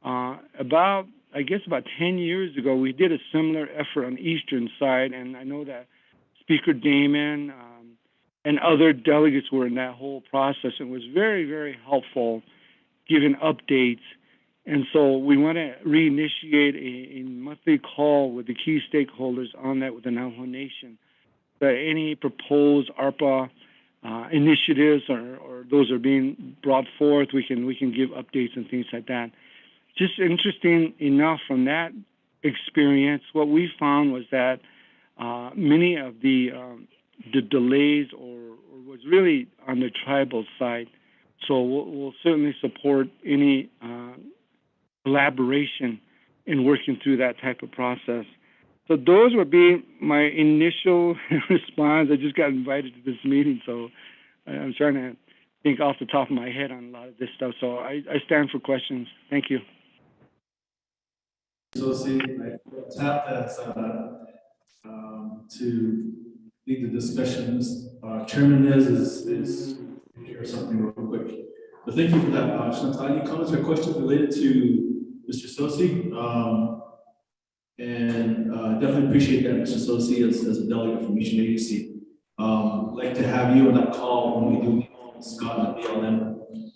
About 10 years ago, we did a similar effort on the Eastern side, and I know that Speaker Damon and other delegates were in that whole process. It was very, very helpful giving updates. And so we want to reinitiate a monthly call with the key stakeholders on that with the Navajo Nation. That any proposed ARPA initiatives or those are being brought forth, we can give updates and things like that. Just interesting enough from that experience, what we found was that many of the delays or was really on the tribal side. So we'll certainly support any collaboration in working through that type of process. So those would be my initial response. I just got invited to this meeting, so I'm trying to think off the top of my head on a lot of this stuff. So I stand for questions. Thank you. So see, I tapped as to lead the discussions. Chairman is here something real quick. But thank you for that, Chantal. Any comments or questions related to Mr. Sosi? And definitely appreciate that, Mr. Sosi, as a delegate from Mission Agency. I'd like to have you on that call when we do Scott and BLM,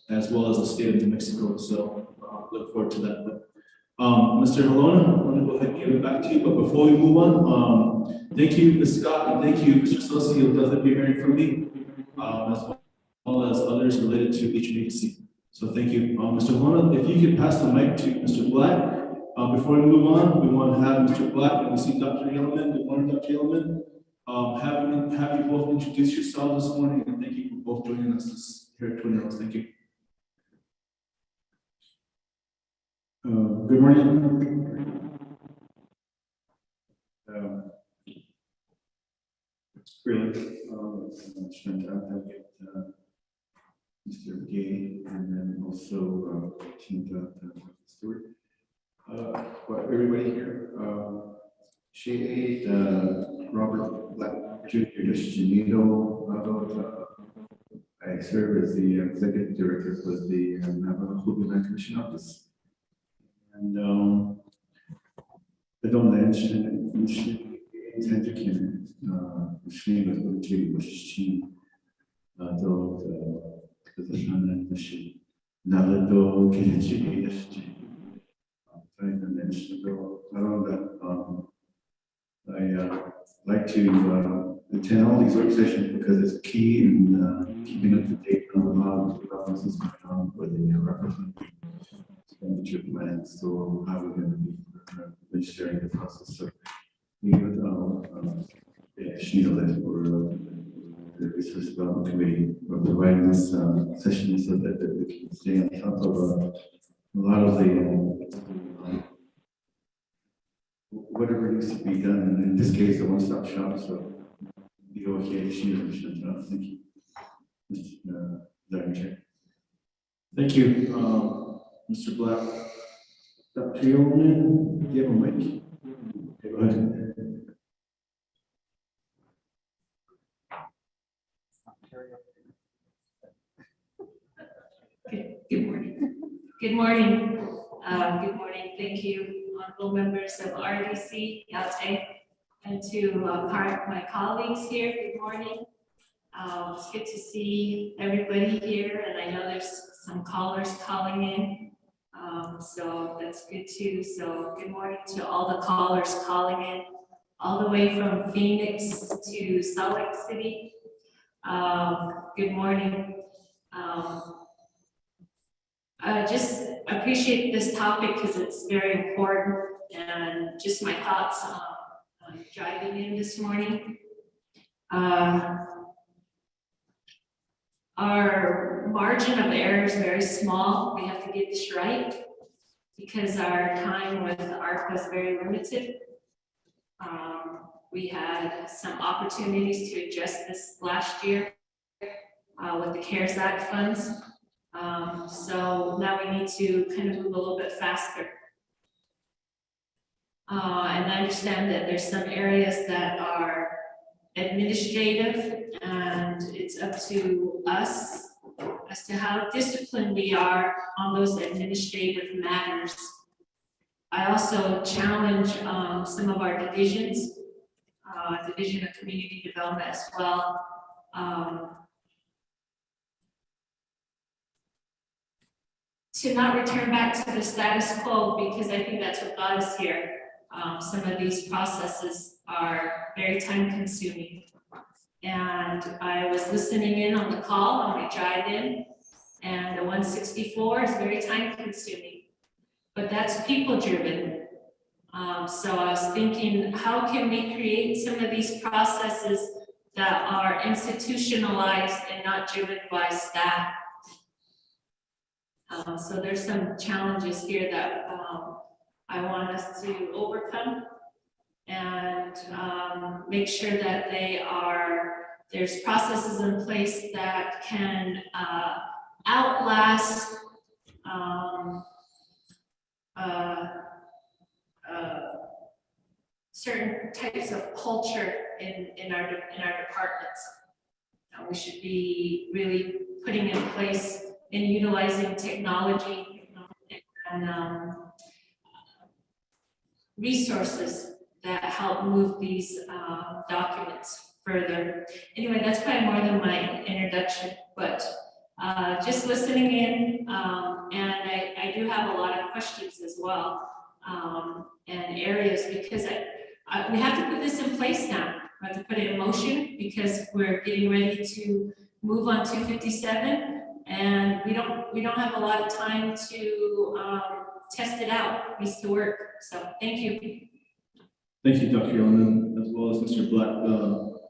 as well as the state of New Mexico. So look forward to that. But, Mr. Halona, I want to go ahead and give it back to you. But before we move on, thank you, Ms. Scott, and thank you, Mr. Sosi. You'll definitely be hearing from me, as well as others related to each agency. So thank you. Mr. Halona, if you could pass the mic to Mr. Black. Before we move on, we want to have Mr. Black and we see Dr. Yellowman. Good morning, Dr. Yellowman. Have you both introduce yourselves this morning, and thank you for both joining us here at Twin Hills. Thank you. Good morning. It's really Mr. Gay, and then also Tinta Stewart. Everybody here, Robert Black Jr. I serve as the executive director for the Navajo Land Commission Office. And I don't mention I like to attend all these work sessions because it's key in keeping up to date on a lot of the processes going on for the representative expenditure plans. So how we're going to be sharing the process. So we would for the Research Development Committee for providing this session so that we can stay on top of a lot of the whatever needs to be done. And in this case, a one-stop shop. So the OHA, thank you, Mr. Chair. Thank you, Mr. Black. Dr. Yeoman, do you have a mic? Okay, go ahead. Good morning. Good morning. Good morning. Thank you, honorable members of RDC, Yalte, and to my colleagues here. Good morning. It's good to see everybody here, and I know there's some callers calling in. So that's good too. So good morning to all the callers calling in, all the way from Phoenix to Salt Lake City. Good morning. I just appreciate this topic because it's very important, and just my thoughts on driving in this morning. Our margin of error is very small. We have to get this right because our time with ARC was very limited. We had some opportunities to adjust this last year with the CARES Act funds. So now we need to kind of move a little bit faster. And I understand that there's some areas that are administrative, and it's up to us as to how disciplined we are on those administrative matters. I also challenge some of our divisions, Division of Community Development as well, to not return back to the status quo, because I think that's what got us here. Some of these processes are very time consuming. And I was listening in on the call on my drive in, and the 164 is very time consuming, but that's people driven. So I was thinking, how can we create some of these processes that are institutionalized and not driven by staff? So there's some challenges here that I want us to overcome, and make sure that there's processes in place that can outlast certain types of culture in our departments. We should be really putting in place and utilizing technology and resources that help move these documents further. Anyway, that's probably more than my introduction, but just listening in, and I do have a lot of questions as well, and areas, because we have to put this in place now. We have to put it in motion because we're getting ready to move on 257, and we don't have a lot of time to test it out. It needs to work. So thank you. Thank you, Dr. Yellen, as well as Mr. Black.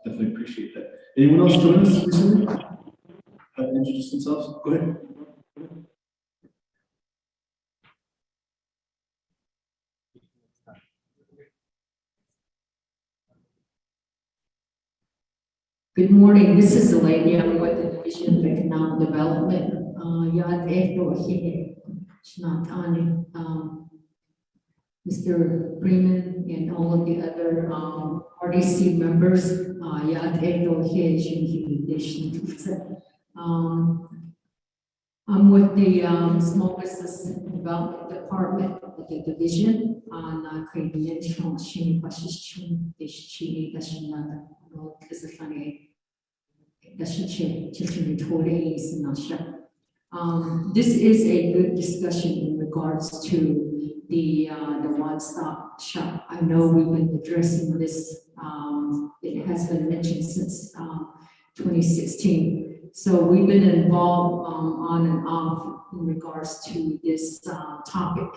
Definitely appreciate that. Anyone else join us recently? Introduce themselves. Go ahead. Good morning. This is Elaine Young with the Division of Economic Development. Mr. Freeman and all of the other RDC members, I'm with the Small Business Development Department of the division on creating this is a good discussion in regards to the one-stop shop. I know we've been addressing this. It has been mentioned since 2016. So we've been involved on and off in regards to this topic.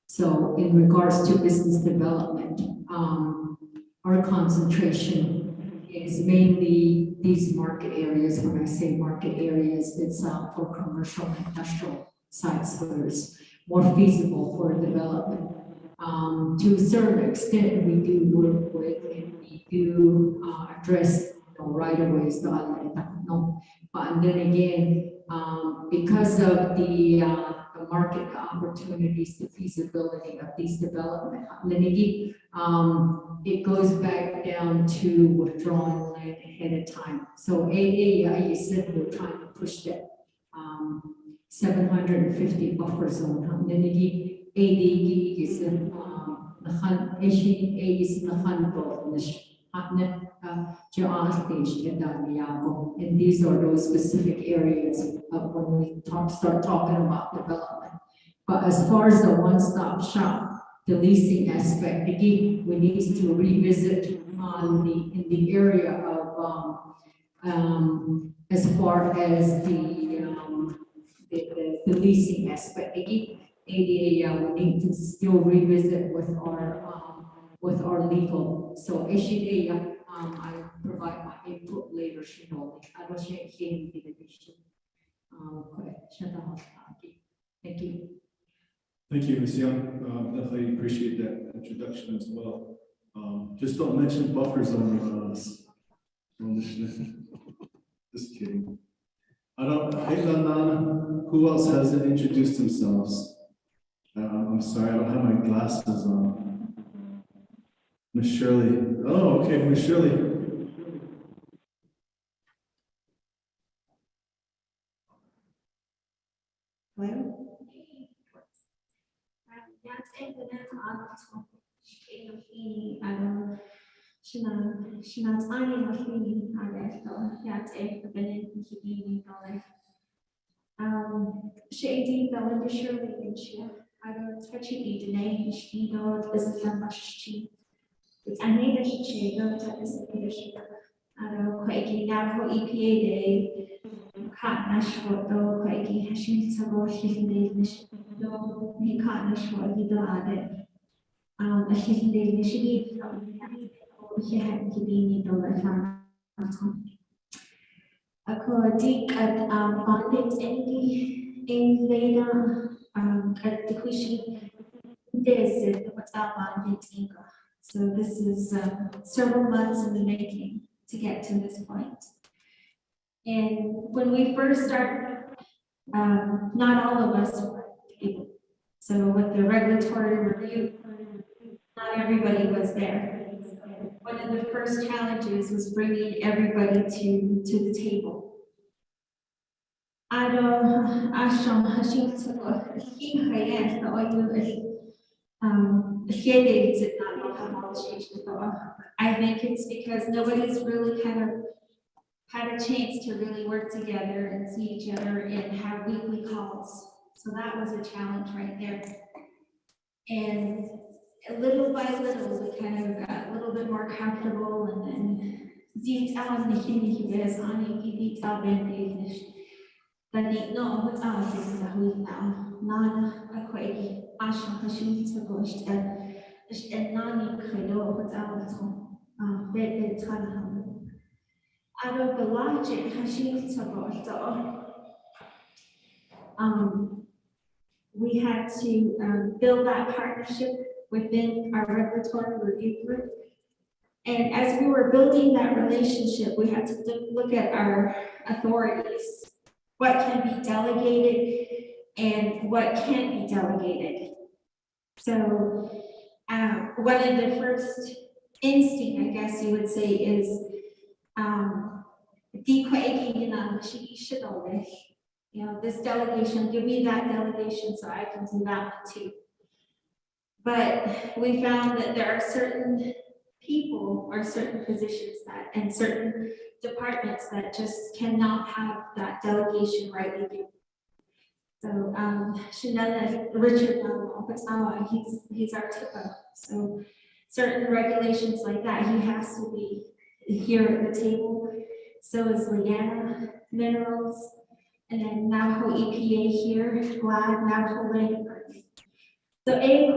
So in regards to business development, our concentration is mainly these market areas. When I say market areas, it's for commercial and industrial sites where it's more feasible for development. To a certain extent, we do work with and we do address right of ways. But then again, because of the market opportunities, the feasibility of these development, it goes back down to withdrawing land ahead of time. So you said we're trying to push that 750 buffer zone. And these are those specific areas of when we start talking about development. But as far as the one-stop shop, the leasing aspect, again, we need to revisit on in the area of, as far as the leasing aspect, again, we need to still revisit with our legal. So, I provide my input later, I don't share any issue. Thank you. Thank you, Ms. Young. Definitely appreciate that introduction as well. Just don't mention buffer zone. Just kidding. Who else hasn't introduced themselves? I'm sorry, I don't have my glasses on. Miss Shirley. Oh, okay, Miss Shirley. Navajo EPA Day, Nashua, Hashim Ako dik at bonded in later at the question this what's our bonded ingo. So this is several months in the making to get to this point. And when we first started, not all of us were able. So with the regulatory review, not everybody was there. One of the first challenges was bringing everybody to the table. I think it's because nobody's really kind of had a chance to really work together and see each other and have weekly calls. So that was a challenge right there. And little by little, we kind of got a little bit more comfortable, and then out of the logic, we had to build that partnership within our regulatory review group. And as we were building that relationship, we had to look at our authorities, what can be delegated and what can't be delegated. So one of the first instinct, I guess you would say, is this delegation, give me that delegation so I can do that one too. But we found that there are certain people or certain positions that and certain departments that just cannot have that delegation rightly given. So Chanel Richard, he's our TIPA. So certain regulations like that, he has to be here at the table. So is Leanna Minerals, and then Navajo EPA here, GLAD, Navajo Land Department. So it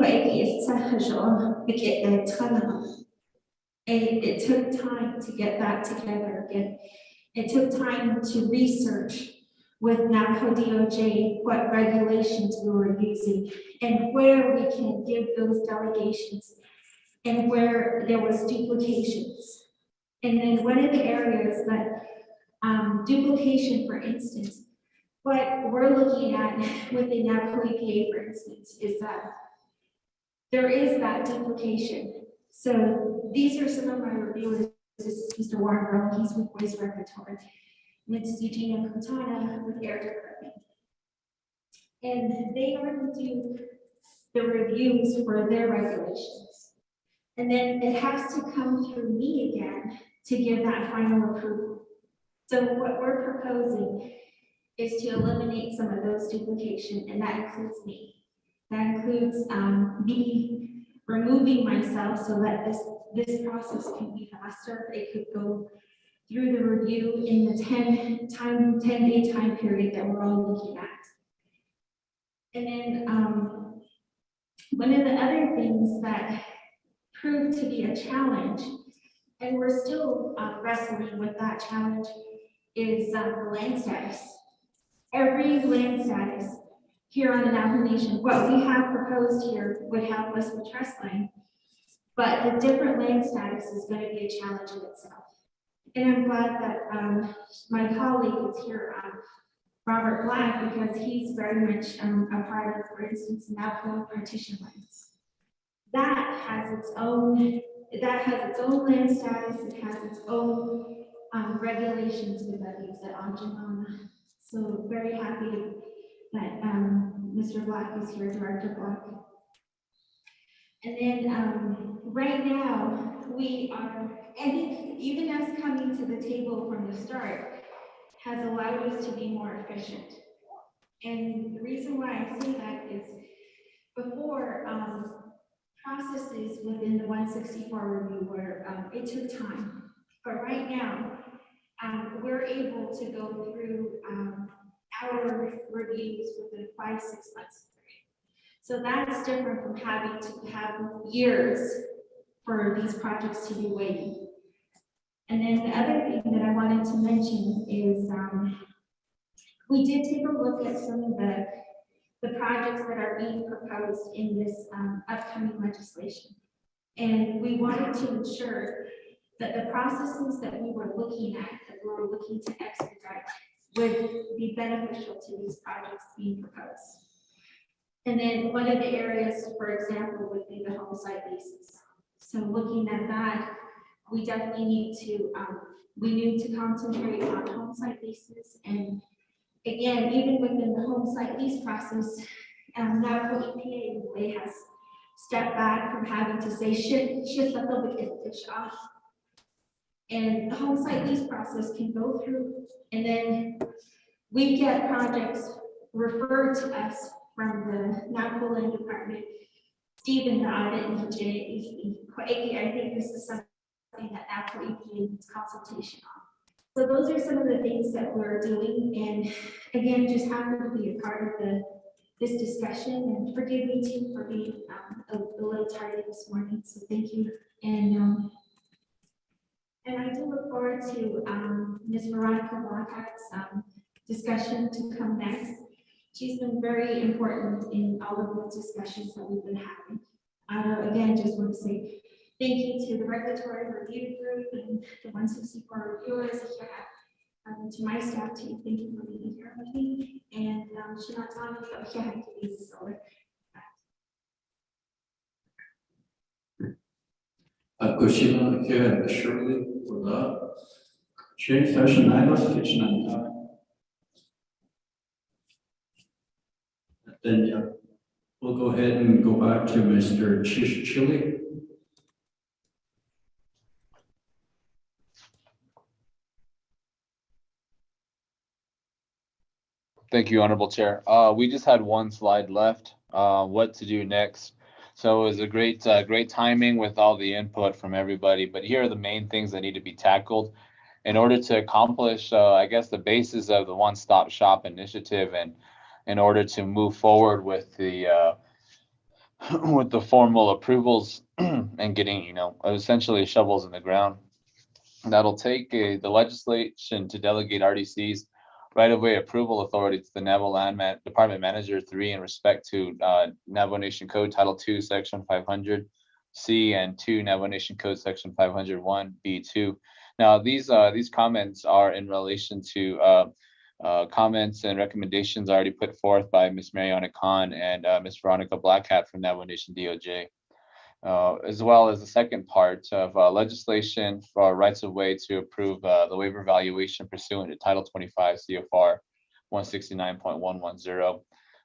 took time to get that together again. It took time to research with Navajo DOJ what regulations we were using and where we can give those delegations and where there was duplications. And then one of the areas that duplication, for instance, what we're looking at with the Navajo EPA, for instance, is that there is that duplication. So these are some of my reviewers. This is Mr. Warren Brown, he's with Voice Regulatory. Ms. Eugenia Quintana with Air Department. And they already do the reviews for their regulations. And then it has to come through me again to give that final approval. So what we're proposing is to eliminate some of those duplication, and that includes me. That includes me removing myself so that this process can be faster. It could go through the review in the 10-day time period that we're all looking at. And then one of the other things that proved to be a challenge, and we're still wrestling with that challenge, is the land status. Every land status here on the Navajo Nation, what we have proposed here would help us with trust line, but the different land status is going to be a challenge in itself. And I'm glad that my colleague is here, Robert Black, because he's very much a part of, for instance, Navajo partition lands. That has its own land status. It has its own regulations with levies at Anjanana. So very happy that Mr. Black is here, Director Black. And then right now we are, and even us coming to the table from the start has allowed us to be more efficient. And the reason why I say that is before processes within the 164 review were, it took time. But right now, we're able to go through our reviews within 5-6 months. So that's different from having to have years for these projects to be waiting. And then the other thing that I wanted to mention is we did take a look at some of the projects that are being proposed in this upcoming legislation. And we wanted to ensure that the processes that we were looking at, that we were looking to expedite, would be beneficial to these projects being proposed. And then one of the areas, for example, would be the home site leases. So looking at that, we definitely need to concentrate on home site leases. And again, even within the home site lease process, Navajo EPA really has stepped back from having to say shift the public fish off. And the home site lease process can go through, and then we get projects referred to us from the Navajo Land Department, Stephen, the audit, and I think this is something that Navajo EPA needs consultation on. So those are some of the things that we're doing, and again, just happy to be a part of this discussion, and forgive me too for being a little tardy this morning, so thank you. And I do look forward to Ms. Veronica Blackhat's discussion to come next. She's been very important in all of the discussions that we've been having. Again, just want to say thank you to the regulatory review group and the 164 reviewers here, to my staff too. Thank you for being here with me. And Shinatani, to be solar. Kushima, Kia, Shirley, Wala, Shane, Fashion, Nagos, Kitchen, and then we'll go ahead and go back to Mr. Chili. Thank you, Honorable Chair. We just had one slide left, what to do next. So it was a great timing with all the input from everybody, but here are the main things that need to be tackled in order to accomplish, I guess, the basis of the one-stop shop initiative, and in order to move forward with the formal approvals and getting, essentially shovels in the ground. That'll take the legislation to delegate RDC's right-of-way approval authority to the Navajo Land Department Manager 3 in respect to Navajo Nation Code Title 2, Section 500C, and 2 Navajo Nation Code Section 501B2. Now, these comments are in relation to comments and recommendations already put forth by Ms. Mariana Khan and Ms. Veronica Blackhat from Navajo Nation DOJ. As well as the second part of legislation for rights of way to approve the waiver valuation pursuant to Title 25 CFR 169.110,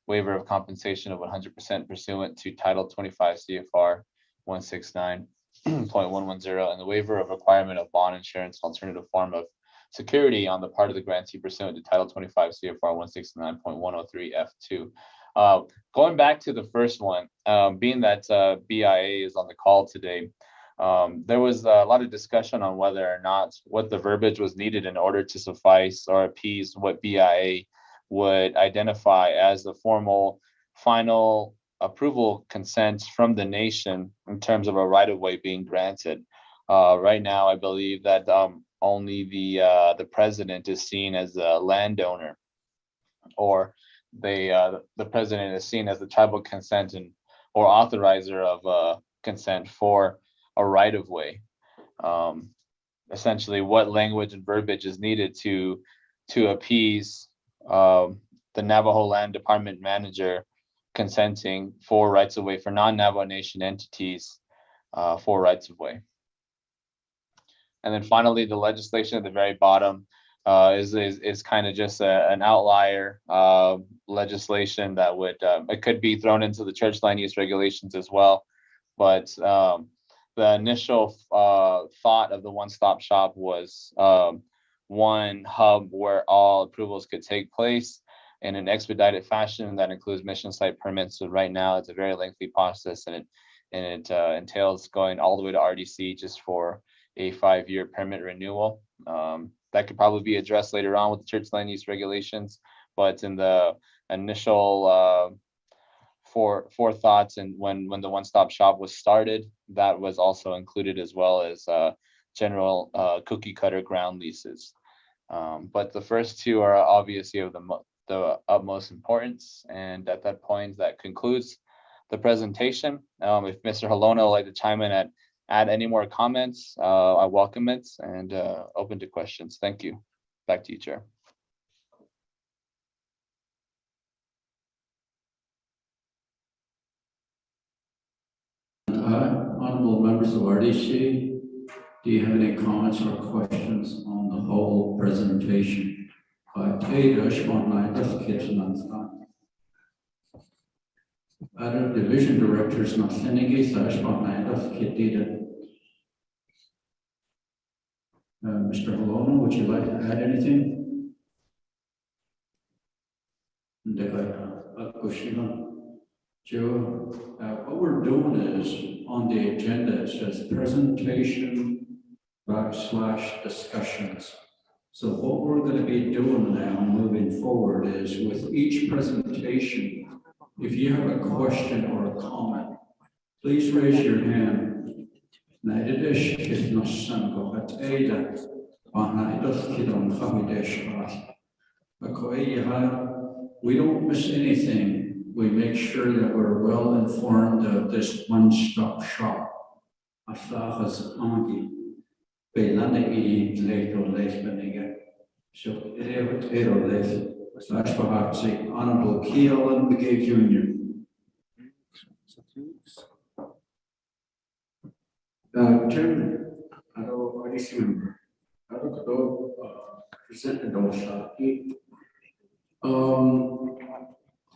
waiver of compensation of 100% pursuant to Title 25 CFR 169, .110 and the waiver of requirement of bond insurance alternative form of security on the part of the grantee pursuant to Title 25 CFR 169.103 F2. Going back to the first one, being that BIA is on the call today, there was a lot of discussion on whether or not what the verbiage was needed in order to suffice or appease what BIA would identify as the formal final approval consent from the nation in terms of a right-of-way being granted. Right now, I believe that only the president is seen as a landowner, or the president is seen as the tribal consent or authorizer of consent for a right-of-way. Essentially, what language and verbiage is needed to appease the Navajo Land Department manager consenting for rights of way for non-Navajo Nation entities for rights of way. And then finally, the legislation at the very bottom is kind of just an outlier legislation that would it could be thrown into the church land use regulations as well. But the initial thought of the one-stop shop was one hub where all approvals could take place in an expedited fashion that includes mission site permits. So right now it's a very lengthy process, and it entails going all the way to RDC just for a 5-year permit renewal. That could probably be addressed later on with the church land use regulations, but in the initial forethoughts and when the one-stop shop was started, that was also included, as well as general cookie cutter ground leases. But the first two are obviously of the utmost importance. And at that point, that concludes the presentation. If Mr. Halona would like to chime in add any more comments, I welcome it and open to questions. Thank you. Back to you, Chair. Honorable members of RDC, do you have any comments or questions on the whole presentation? Other division directors not sending Mr. Halona, would you like to add anything? Joe, what we're doing is on the agenda, it says presentation / discussions. So what we're going to be doing now moving forward is with each presentation, if you have a question or a comment, please raise your hand. We don't miss anything. We make sure that we're well informed of this one-stop shop. So Honorable Keelan McGee Jr. Chairman, I don't RDC member. I don't go present the Doshaki.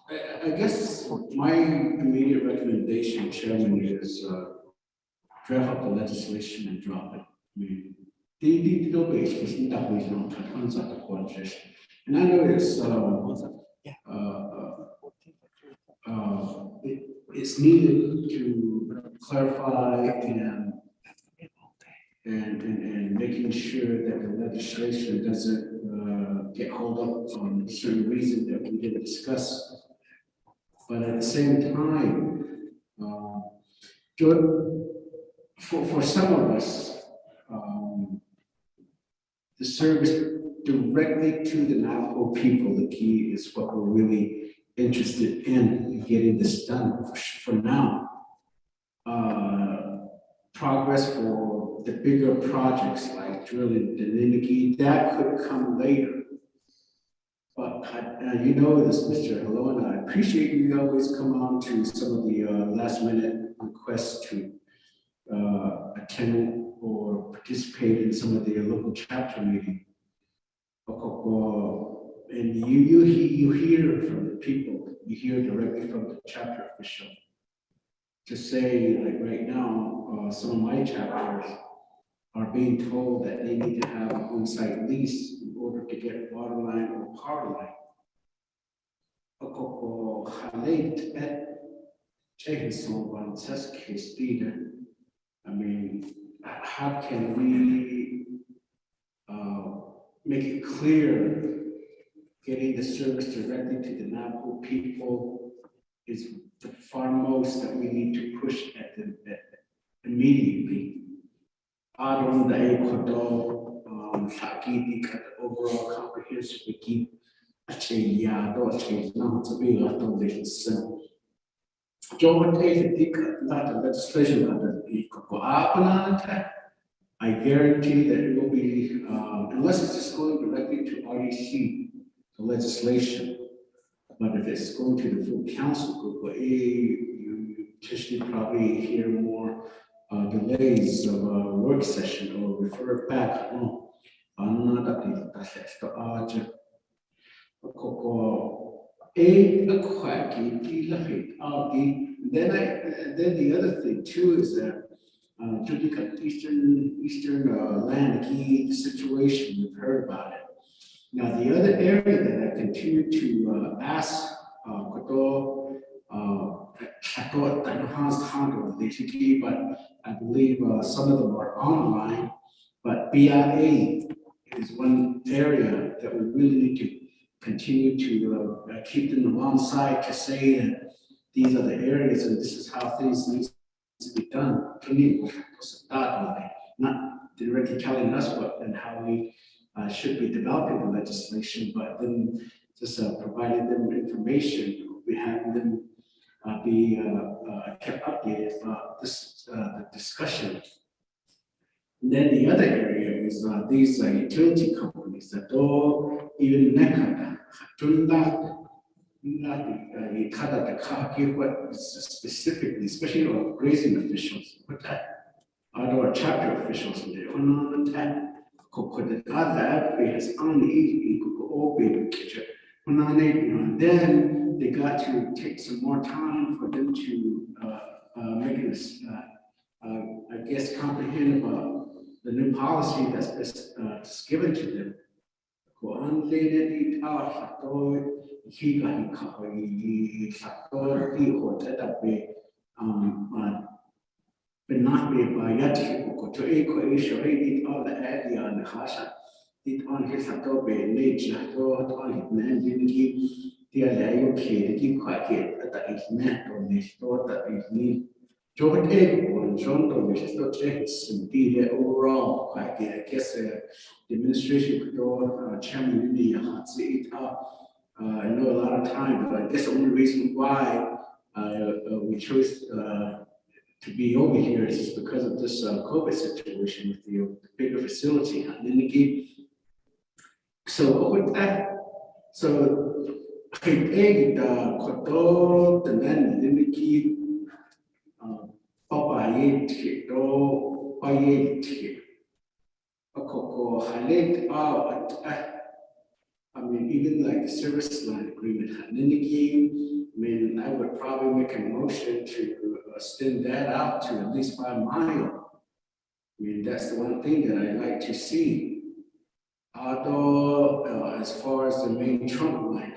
I guess my immediate recommendation, Chairman, is draft up the legislation and drop it. I mean, and I notice it's needed to clarify and making sure that the legislation doesn't get held up on certain reasons that we didn't discuss. But at the same time, for some of us, the service directly to the Navajo people, the key is what we're really interested in getting this done for now. Progress for the bigger projects like drilling the Ninigi, that could come later. But you know this, Mr. Halona, I appreciate you always come on to some of the last minute requests to attend or participate in some of the local chapter meetings. And you hear from the people, you hear directly from the chapter official to say, like right now, some of my chapters are being told that they need to have an on-site lease in order to get water line or power line. I mean, how can we make it clear getting the service directly to the Navajo people is the foremost that we need to push at immediately. I don't know the overall comprehensive keep a change, yeah, don't change, no, it's a big lot of this. Joe, take a lot of legislation under the I guarantee that it will be, unless it's just going directly to RDC, the legislation. But if it's going to the full council group, you potentially probably hear more delays of a work session or refer it back. No, I'm not up to that. Then the other thing too is that to look at eastern land key situation, we've heard about it. Now the other area that I continue to ask but I believe some of them are online, but BIA is one area that we really need to continue to keep them alongside to say that these are the areas and this is how things need to be done. Not directly telling us what and how we should be developing the legislation, but then just providing them information, we have them be kept updated about this the discussion. And then the other area is these utility companies that all even specifically, especially our grazing officials, but our chapter officials, then they got to take some more time for them to make this, I guess, comprehend about the new policy that's given to them. Overall, I guess the administration could go, Chairman India, I know a lot of time, but I guess the only reason why we chose to be over here is just because of this COVID situation with the bigger facility. So with that, so I think the man indicate I mean, even like the service line agreement, I mean, I would probably make a motion to extend that out to at least 5 miles. I mean, that's the one thing that I like to see. Although, as far as the main trunk line,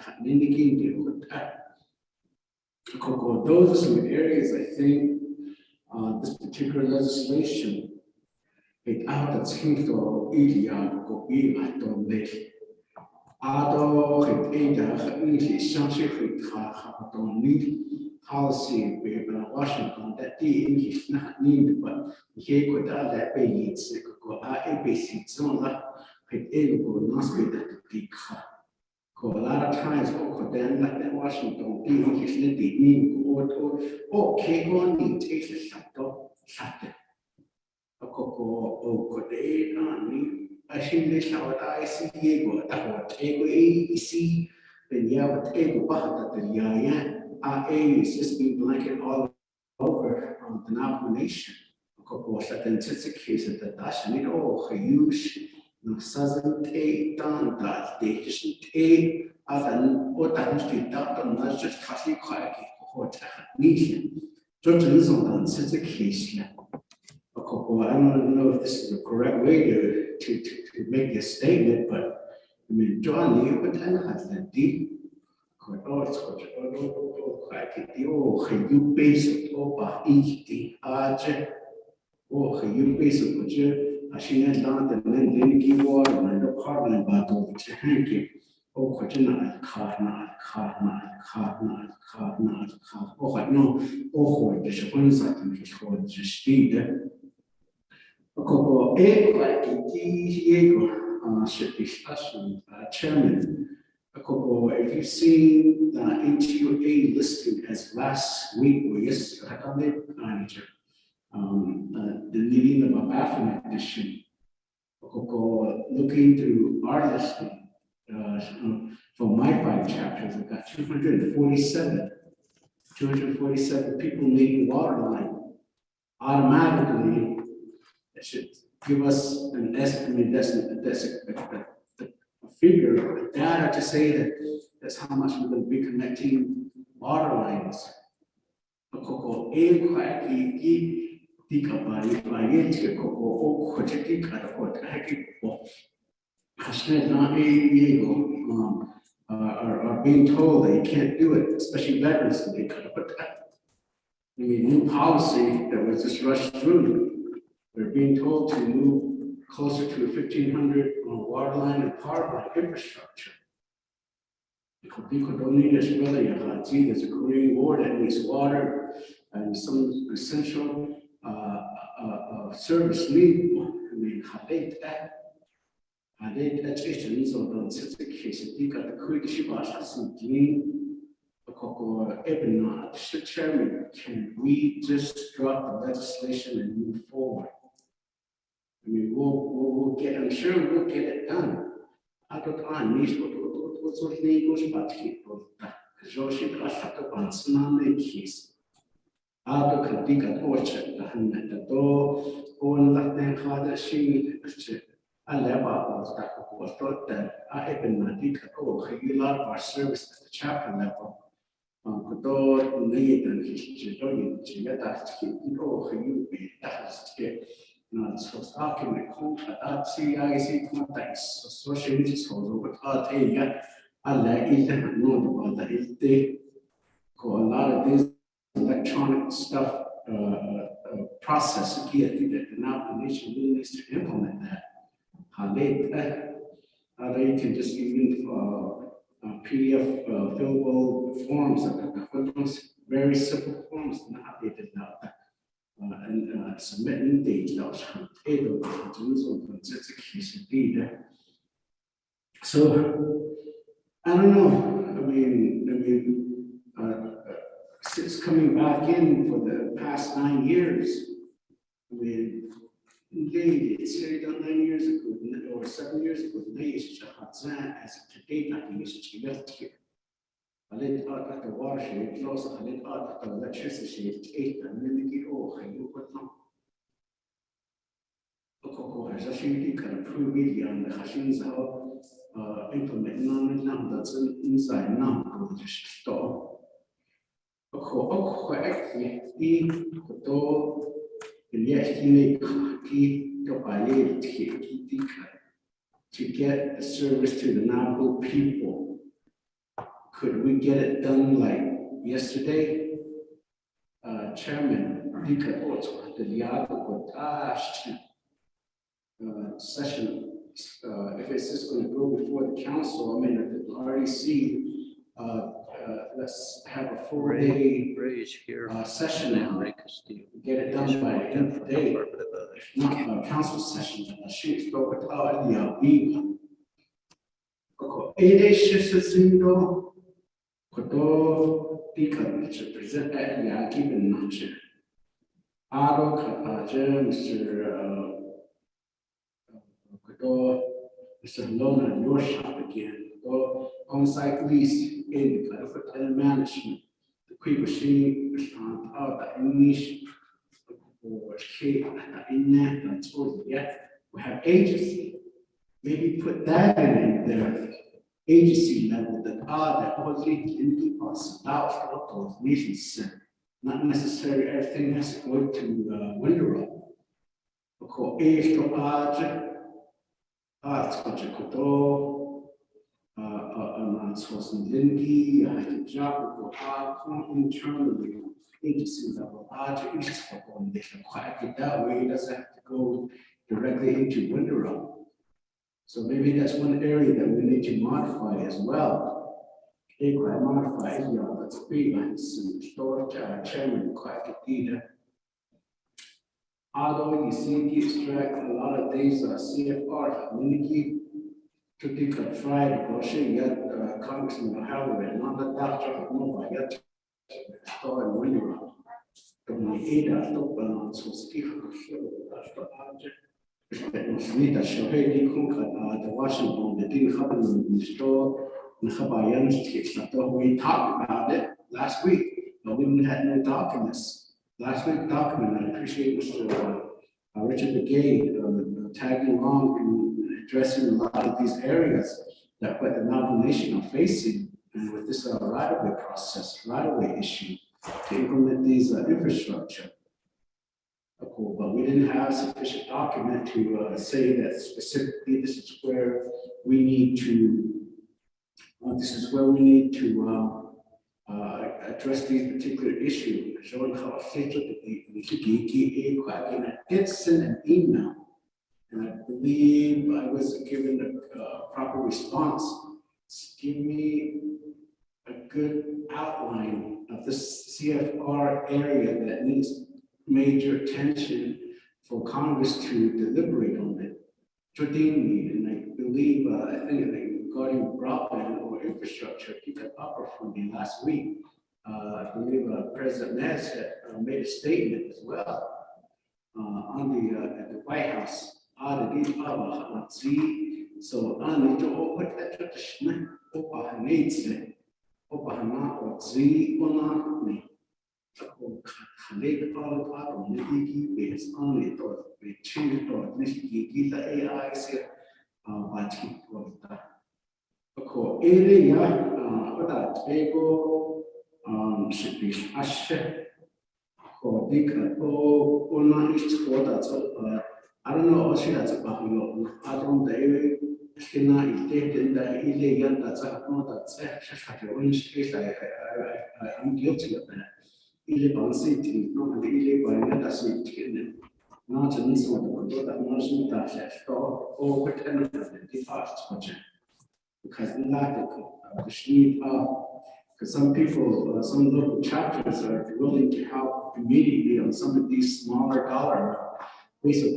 those are some areas I think this particular legislation out of Tinto, Ilia, Gobi, I don't make. Although policy Washington that is not needed, but he could add that be it's go ABC zone it will not be that big. A lot of times, then like Washington, is need or okay, on takes a shut. I think this how I see Diego, that Ego AEC, then you have Ego Bahata, the Yaya, is just being blanket all over the Navajo Nation. Was that intensification that Dash need all huge, no Southern Tate, down that they just take other what I want to doubt on not just Catholic quiet or medium. Just reason on intensification. I don't know if this is the correct way to make this statement, but I mean, John, you would has that deep. You basic over each the object, or you basic what you, I should not and then give water and the carbon bottle to hang it. Oh, what you not, card, oh, I know, oh, what the Japanese item is called just speed. Coco, like the should discussion, chairman. Coco, if you see the HUA listing as last week or yesterday, manager, the meeting of a bathroom edition. Coco, looking through our listing, for my 5 chapters, I've got 247 people needing water line. Automatically, it should give us an estimate, that's a figure, a data to say that that's how much we're going to be connecting water lines. Coco, are being told that you can't do it, especially veterans, that they could have put that. I mean, new policy that was just rushed through. We're being told to move closer to 1,500 water line and power line infrastructure. People don't need this really. There's a Korean War that needs water and some essential service need. I mean, how they education so the certification they got the quick shiba some chairman, can we just drop the legislation and move forward? I mean, we'll get, I'm sure we'll get it done. I don't know, what's what goes back here, Joshi Kashaka Bansaname keys. I don't think at orchard, the hand at the door, on the then harder she. I never was that was thought that I have been a deep you love our service at the chapter level. Door need and he's doing to get that to you be that is it. So starting the contract at CIC contacts associated with our area. I like it and know about that if they call a lot of this electronic stuff process here that now the nation really needs to implement that. How they can just even PDF fillable forms, very simple forms, and how they did that. And submitting data, so I don't know. I mean, since coming back in for the past 9 years, I mean, they said 9 years ago or 7 years ago, they as of today, I think it's left here. I let out at the watershed, also I let out at the electricity, 8 and then they get all you put them. As I think you can approve it and the Hashins implement none that's inside now, go to store. Actually, to get the service to the Navajo people. Could we get it done like yesterday? Chairman, the session, if it's just going to go before the council, I mean, at the REC, let's have a 4-day session now. Get it done by the end of the day. If not, council session, she's go without the being. 8-day session, Kodo Deacon, to present at Yaki and Nature. Aro Kapaja, Mr. Kodo, Mr. Lona, your shop again. On-site lease in the management. The quick machine, the English, or shape, in that, that's all yet. We have agency. Maybe put that in there. Agency level that all in us about those nations. Not necessarily everything has to go to window. Ko e to art ko koto an source linki I can job ko internally agency level is on the quite that way it doesn't have to go directly into Window. So maybe that's one area that we need to modify as well. Quite modify that's big some store chairman quite data. Although you see extract a lot of these CFR community to take a Friday grocery yet Congressman Howard not the doctor of mobile yet store in Window. From the Ada to balance was given to show that's the object. Leader Shohei the Washington, the thing happened in the store, we talked about it last week, but we had no documents. Last week document, I appreciate Mr. Richard Begay tagging along and addressing a lot of these areas that what the Navajo Nation are facing, and with this right-of-way process, right-of-way issue to implement these infrastructure. But we didn't have sufficient document to say that specifically this is where we need to address these particular issues. Showing how I did send an email, and I believe I was given a proper response. Give me a good outline of this CFR area that needs major attention for Congress to deliberate on it. And I believe, I think regarding broadband or infrastructure, he got offer from me last week. I believe President Nez had made a statement as well at the White House. So I need to open that needs it. I don't know what she has about you. I don't know. I'm guilty of that. Because some people, some local chapters are willing to help immediately on some of these smaller dollar ways of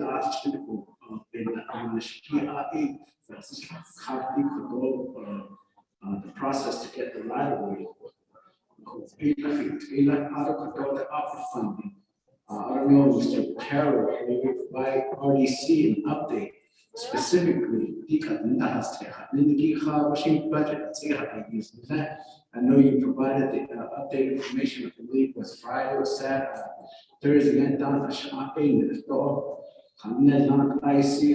the process to get the right of way. I don't know, Mr. Carroll, maybe provide RDC an update specifically. I know you provided the updated information, I believe it was Friday or Saturday, Thursday, and down the shop in the store. I see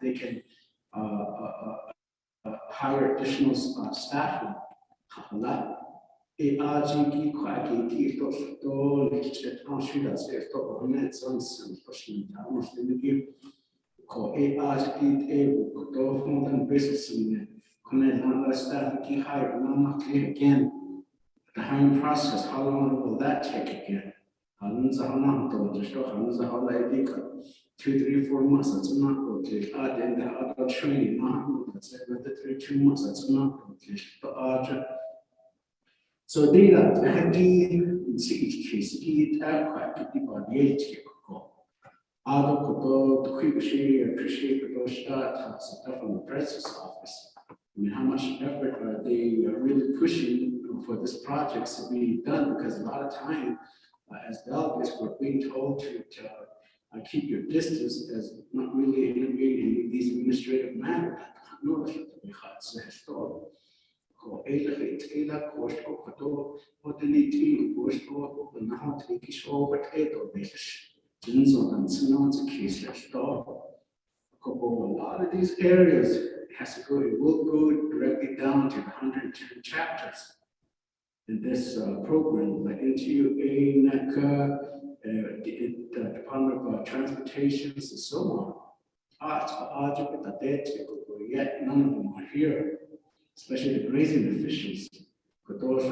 they can hire additional staff. Again, the hiring process, how long will that take again? 2, 3, 4 months, that's not okay. And the other training, that's another 2 months, that's not okay. So data, appreciate the stuff from the president's office. I mean, how much effort are they really pushing for this project to be done? Because a lot of time, as delegates, we're being told to keep your distance as not really intervening in these administrative matters. A lot of these areas has to go, it will go directly down to the 110 chapters. in this program, like NTUA, NECA, the Department of Transportation, and so on. Yet none of them are here, especially the grazing officials. Because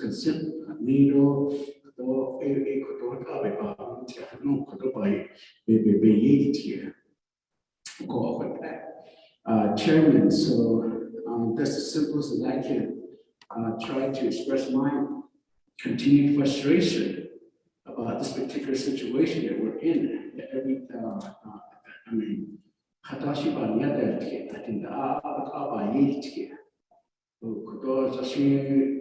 consent needle, Chairman, so that's as simple as I can try to express my continued frustration about this particular situation that we're in. Every, I mean, Hatashi Banyada, I think Abba Yiti, Kodo Sashi,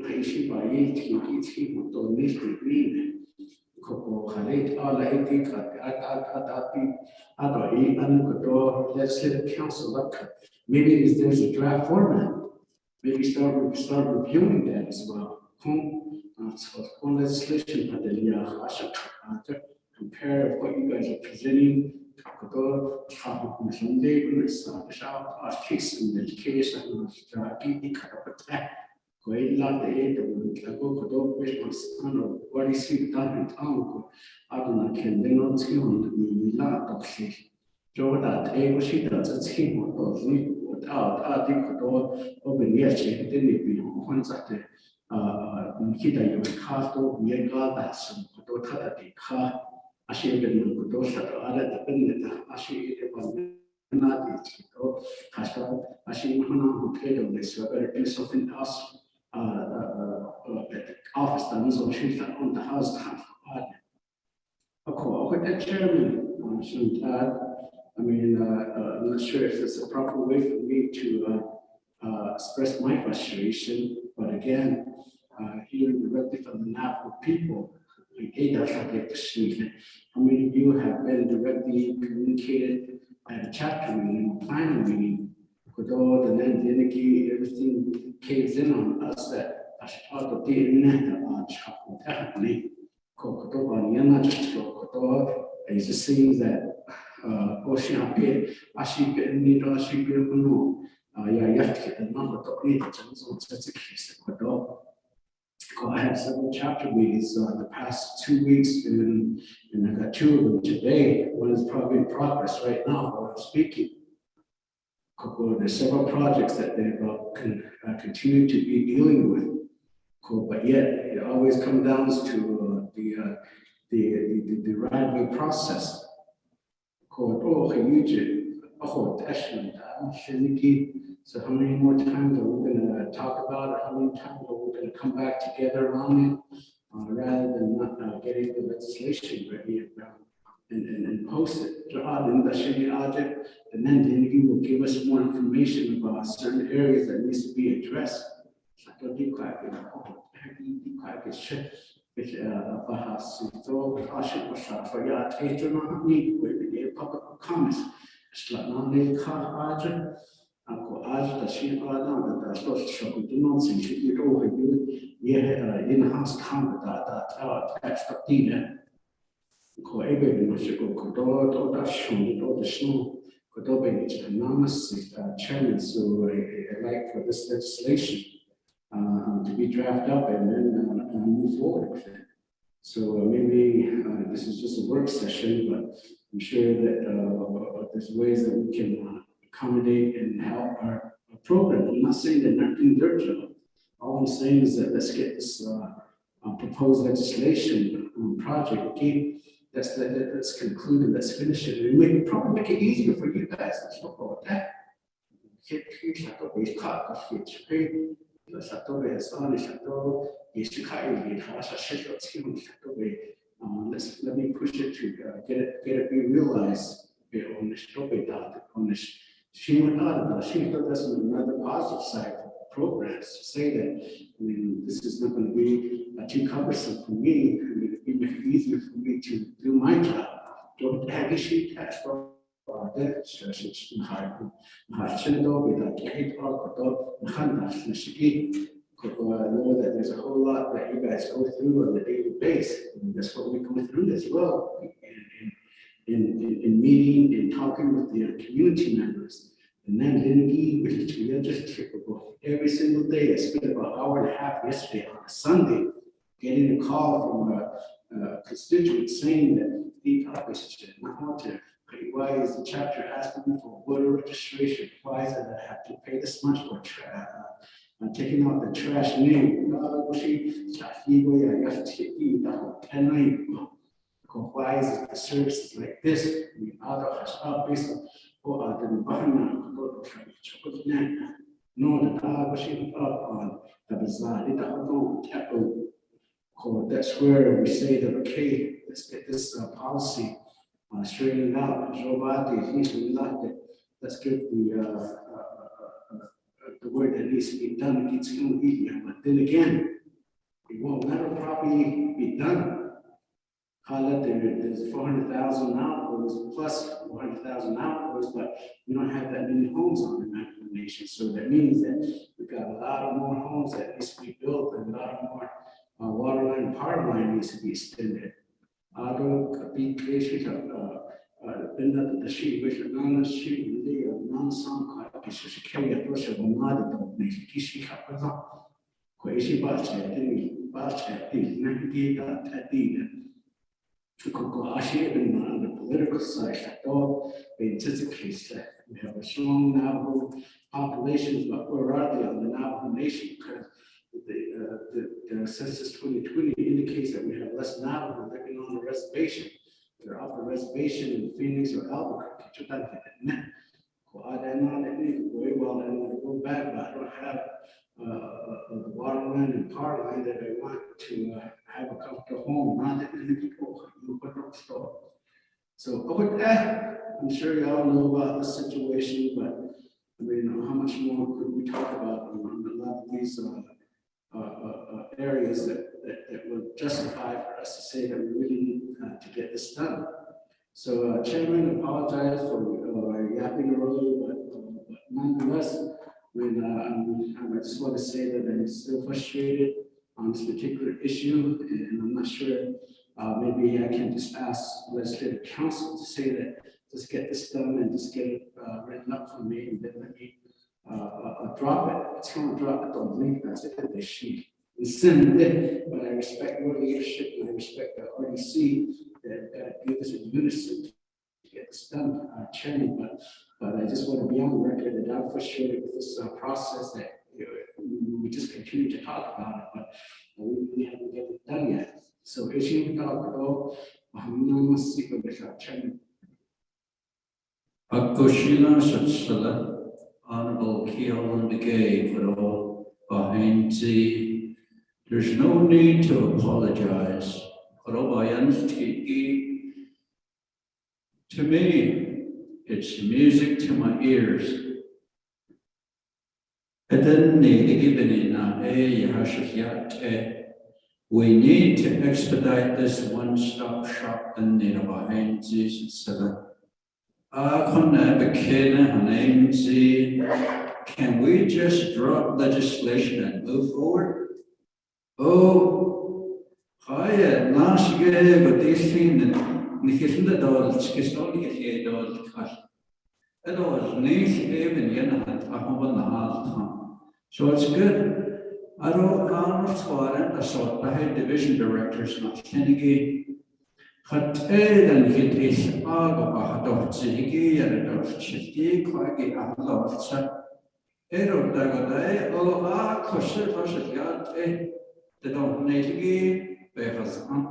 Haishi by Yiti, Moto Nishri Green, Koko Halet, Alaiti, Atati, Adoi, Anukodo, Legislative Council. Maybe there's a draft format. Maybe start reviewing that as well. On legislation, compare what you guys are presenting. Case in education, what is he done in town? I don't know, can they not see on the lot of shit? Joe that able she does a team without I think open yes, it didn't be on Saturday. Kita yung kato yega das kudo tata di ka ashi dengan kudo satu ada tapi neta ashi itu pun nanti itu kasta ashi mana hotel dan sebagainya something else office dan so sheet on the house kan aku ada chairman I mean I'm not sure if it's a proper way for me to express my frustration, but again, hearing directly from the Navajo people, how many of you have been directly communicated at a chapter meeting, planning meeting, with all the Nandiniki, everything caves in on us that Ashtato didn't it's just seems that Ocean Pit, Ashika and Nito, Ashika Kuno. You have to get the number to read it. That's a case of I have several chapter meetings the past 2 weeks, and I got 2 of them today. One is probably in progress right now while I'm speaking. There's several projects that they've continued to be dealing with, but yet it always comes down to the right-of-way process. So how many more times are we going to talk about it? How many times are we going to come back together on it rather than not getting the legislation ready and post it? And then you will give us more information about certain areas that needs to be addressed. Public comments. Ako aja tashi ana da so shoku dinon sin chi ro he ye in house comment da text dine ko ebe no shiko ko do da shun do the snow ko do be ni anonymous chairman, so I like for this legislation to be drafted up and then move forward with it. So maybe this is just a work session, but I'm sure that there's ways that we can accommodate and help our program. I'm not saying they're not doing their job. All I'm saying is that let's get this proposed legislation project. Okay, let's conclude and let's finish it. And probably make it easier for you guys. Let's talk about that. Let me push it to get it be realized on this. She that's another positive side of programs to say that this is not going to be too cumbersome for me. It'd be make it easier for me to do my job. Don't have issue tax for that. I know that there's a whole lot that you guys go through on a daily basis. And that's what we go through as well in meeting and talking with the community members. And then we are just typical. Every single day, I spent about an hour and a half yesterday on a Sunday, getting a call from a constituent saying that the office should not want to. Why is the chapter asking me for voter registration? Why is it that I have to pay this much for I'm taking out the trash name? Why is it the services like this? We other has up based on what the Bahana no, the Tabashi up on the bazaar. That's where we say that, okay, let's get this policy straightened out. Let's get the work that needs to be done. It needs to be easier. But then again, it will never properly be done. There's 400,000 outdoors plus 400,000 outdoors, but we don't have that many homes on the map of the nation. So that means that we've got a lot of more homes that needs to be built and a lot more water line and power line needs to be extended. On the political side, they anticipate that we have a strong Navajo population, but where are they on the Navajo Nation? Because the census 2020 indicates that we have less Navajo living on the reservation. They're off the reservation in Phoenix or Albuquerque. Well, I want to go back, but I don't have the water line and power line that I want to have a comfortable home. Not that many people put up store. So with that, I'm sure you all know about the situation, but I mean, how much more could we talk about on a lot of these areas that would justify for us to say that we really need to get this done. So Chairman, apologize for yapping a little, but nonetheless, I just want to say that I'm still frustrated on this particular issue, and I'm not sure, maybe I can just ask legislative council to say that, just get this done and just get it written up for me, and then let me drop it. It's going to drop it on the link, that's it, the sheet. And send it, but I respect your leadership and I respect the RDC that give us a unison to get this done, Chairman, but I just want to be on the record that I'm frustrated with this process that we just continue to talk about it, but we really haven't get it done yet. So issue talk about Chairman. Akushina Satsala, Honorable Keelan DeGay for all behind the. There's no need to apologize. To me, it's music to my ears. We need to expedite this one-stop shop in the behind Jesus. Can we just drop legislation and move forward? Oh, hi, Nashige, but this thing that we get the dollars, kiss only get here dollars cash. It was nice even yen at a home and a half time. So it's good. I don't know I saw the head division directors not Kennedy. Had and hit his argo of Ziggy and of Chitty, Quaggy, and Lords. Ero Dagoday, oh, Kosher was a yard. The dog natively, Behazan.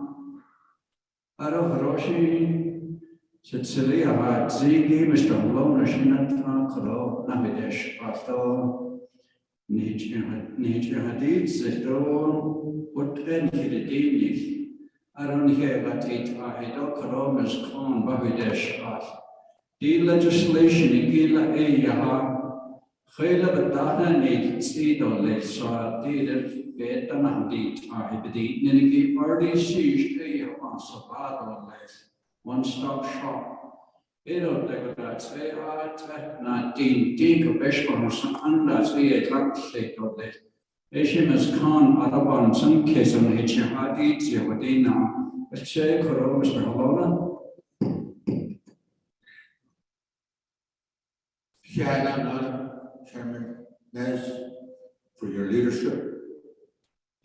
Aro Hiroshi, Sicilia, Ziggy, Mr. Lona Shinata, Kro, Navidesh, Pasto, Nature Hadid, Zedo, what then he did. I don't hear that it, I don't Kro, Miss Khan, Bavidesh, the legislation in Gila Ayaha. Khayla Batana need seed or less, so I did it better than did. I had the Ninigi already seized a so bad or less. One stop shop. It don't take that say, not think of Beshbon, some under say a drug state or less. Ashim has Khan, Araban, some case on Hitcher Hadid, Yavadina, a check or Mr. Halona. Chairman Nez, for your leadership.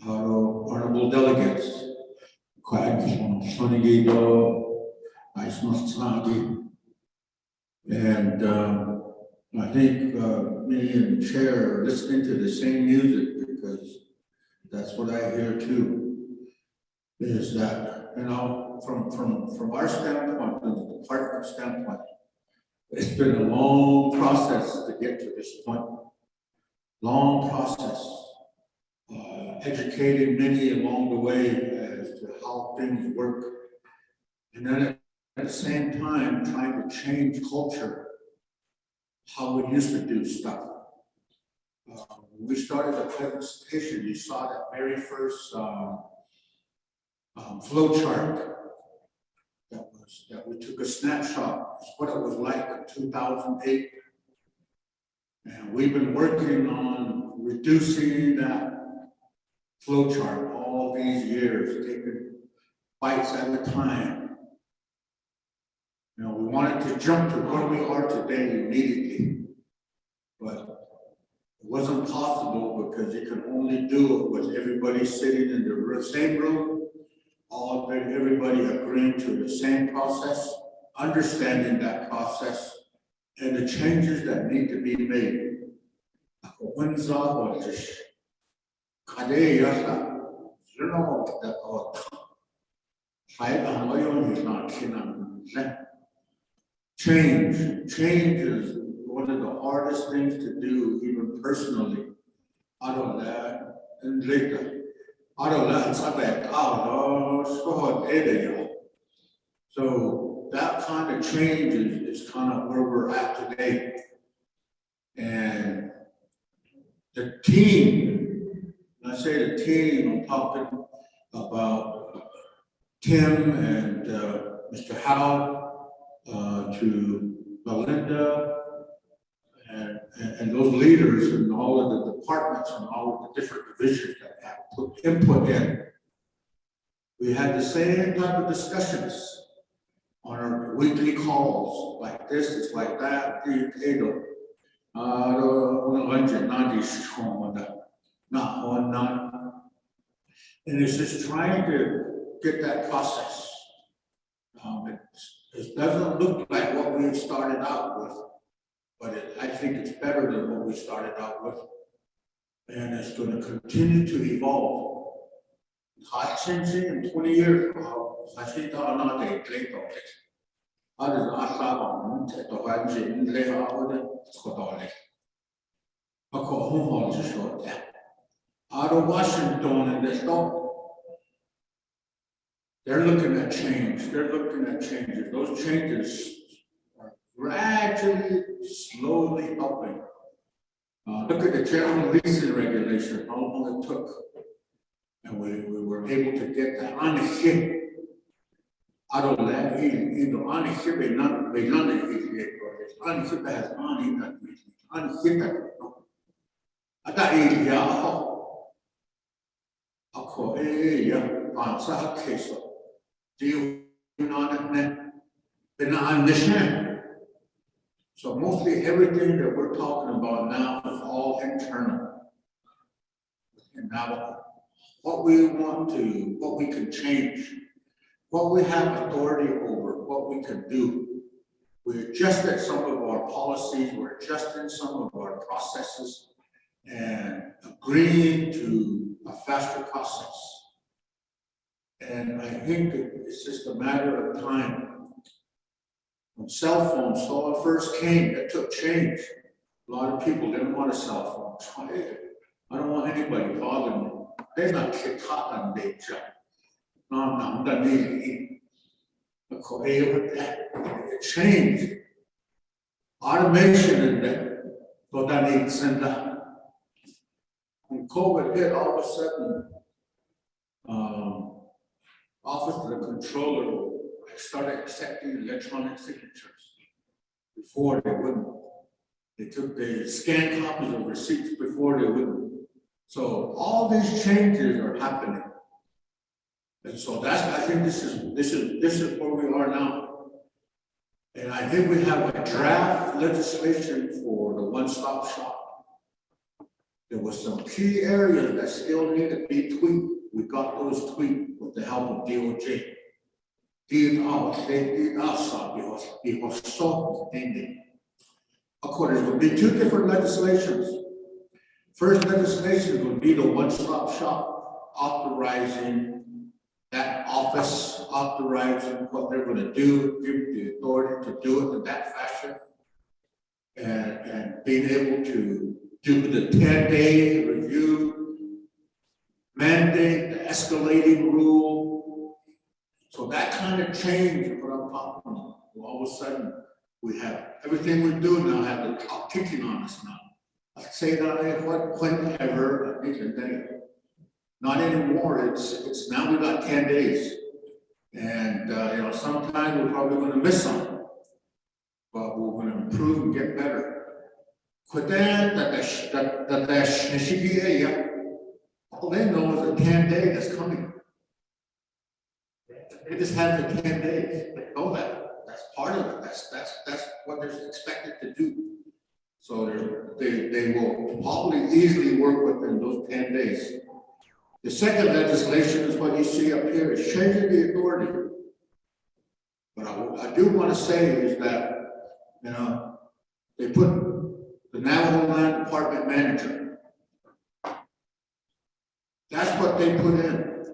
Honorable delegates, and I think me and the chair are listening to the same music because that's what I hear too. Is that, you know, from our standpoint, from the department standpoint, it's been a long process to get to this point. Long process. Educating many along the way as to how things work. And then at the same time, trying to change culture, how we used to do stuff. When we started the presentation, you saw that very first flow chart that we took a snapshot. It's what it was like in 2008. And we've been working on reducing that flow chart all these years, taking bites at a time. You know, we wanted to jump to where we are today immediately, but it wasn't possible because you can only do it with everybody sitting in the same room, everybody agreeing to the same process, understanding that process, and the changes that need to be made. Change is one of the hardest things to do, even personally. So that kind of change is kind of where we're at today. And the team, when I say the team, I'm talking about Tim and Mr. Howe, to Belinda, and those leaders and all of the departments and all of the different divisions that have put input in. We had the same type of discussions on our weekly calls, like this, it's like that, and it's just trying to get that process. It doesn't look like what we started out with, but I think it's better than what we started out with. And it's going to continue to evolve. In 20 years, out of Washington and this they're looking at change. They're looking at changes. Those changes are gradually, slowly helping. Look at the general leasing regulation, how long it took. And we were able to get that on the ship. Out of that, on the ship, not on the ship has on the ship. I got do you understand? So mostly everything that we're talking about now is all internal. And now what we want to, what we can change, what we have authority over, what we can do. We adjusted some of our policies, we're adjusting some of our processes and agreeing to a faster process. And I think it's just a matter of time. When cell phones first came, it took change. A lot of people didn't want a cell phone. I don't want anybody bothering me. They're not on their job. It changed. Automation in there. When COVID hit, all of a sudden, Office of the Controller started accepting electronic signatures. Before they wouldn't. They took the scanned copies of receipts before they wouldn't. So all these changes are happening. And so I think this is where we are now. And I think we have a draft legislation for the one-stop shop. There was some key areas that still need to be tweaked. We got those tweaked with the help of DOJ. Of course, there will be two different legislations. First legislation would be the one-stop shop, authorizing that office, authorizing what they're going to do, give the authority to do it in that fashion, and being able to do the 10-day review, mandate the escalating rule. So that kind of change is what I'm talking about. All of a sudden, we have everything we do now have the clock ticking on us now. I say that whenever, I think a day. Not anymore. It's now we got 10 days, and sometime we're probably going to miss something, but we're going to improve and get better. All they know is the 10 day that's coming. They just have the 10 days. They know that. That's part of it. That's what they're expected to do. So they will probably easily work within those 10 days. The second legislation is what you see up here, is changing the authority. But I do want to say is that, they put the Navajo Land Department manager. That's what they put in.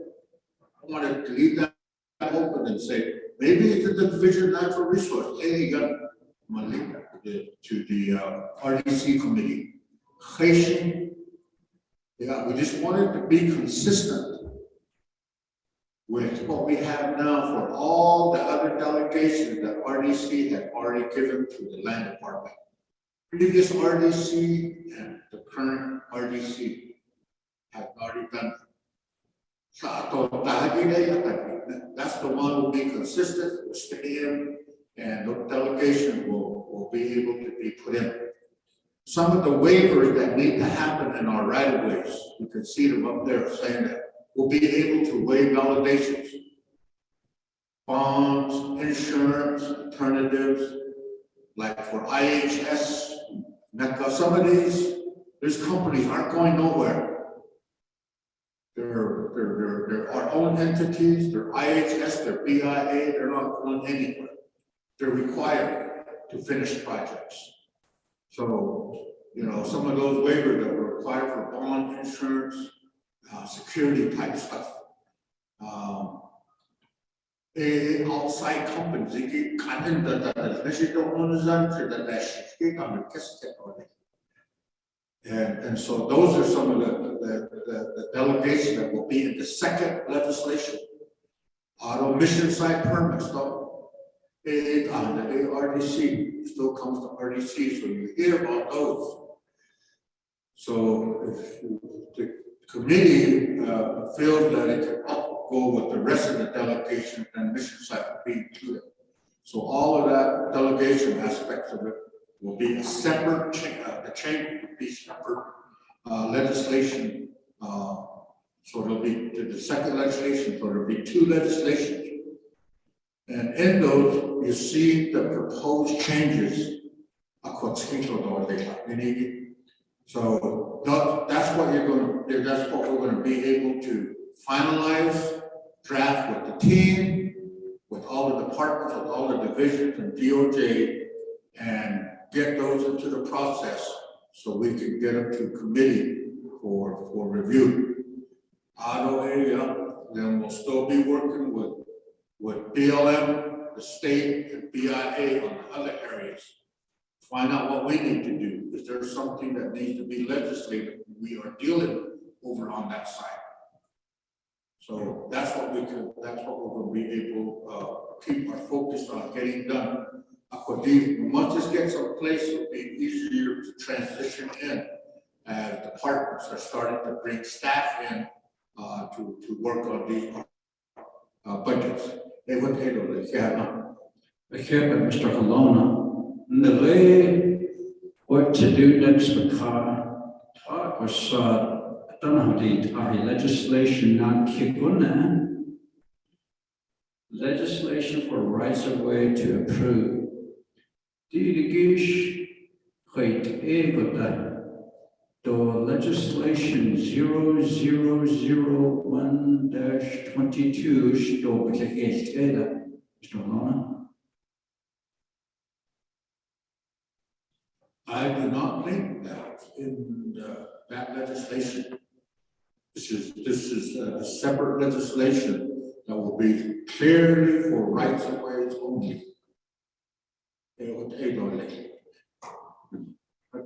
I wanted to leave that open and say, maybe it's the Division of Natural Resources. Hey, you got to the RDC committee. Yeah, we just wanted to be consistent with what we have now for all the other delegations that RDC had already given to the land department. Previous RDC and the current RDC have already done. That's the one will be consistent, will stay in, and the delegation will be able to be put in. Some of the waivers that need to happen in our right of ways, you can see them up there saying that we'll be able to waive validations, bonds, insurance, alternatives, like for IHS, NECA. Some of these companies aren't going nowhere. They're our own entities, they're IHS, they're BIA, they're not going anywhere. They're required to finish projects. So, some of those waivers that were required for bond insurance, security type stuff. Outside companies, and so those are some of the delegations that will be in the second legislation. Auto mission site permits, though. The RDC still comes to RDC, so you hear about those. So if the committee feels that it can go with the rest of the delegation, then mission site will be included. So all of that delegation aspects of it will be a separate, the change will be separate legislation. So there'll be the second legislation, so there'll be two legislations. And in those, you see the proposed changes. So that's what that's what we're going to be able to finalize, draft with the team, with all the departments, with all the divisions and DOJ, and get those into the process so we can get them to committee for review. Then we'll still be working with BLM, the state, and BIA on the other areas. Find out what we need to do. Is there something that needs to be legislated? We are dealing over on that side. So that's what we're going to be able to keep our focus on getting done. Once this gets in place, it'll be easier to transition in as departments are starting to bring staff in to work on these budgets. Mr. Colonna, the way what to do next with talk was I don't know how the legislation not kick on legislation for rights of way to approve Dirigish Height Ebota to legislation 0001-22 stop Mr. Lona. I do not think that in that legislation. This is a separate legislation that will be clearly for rights of ways only.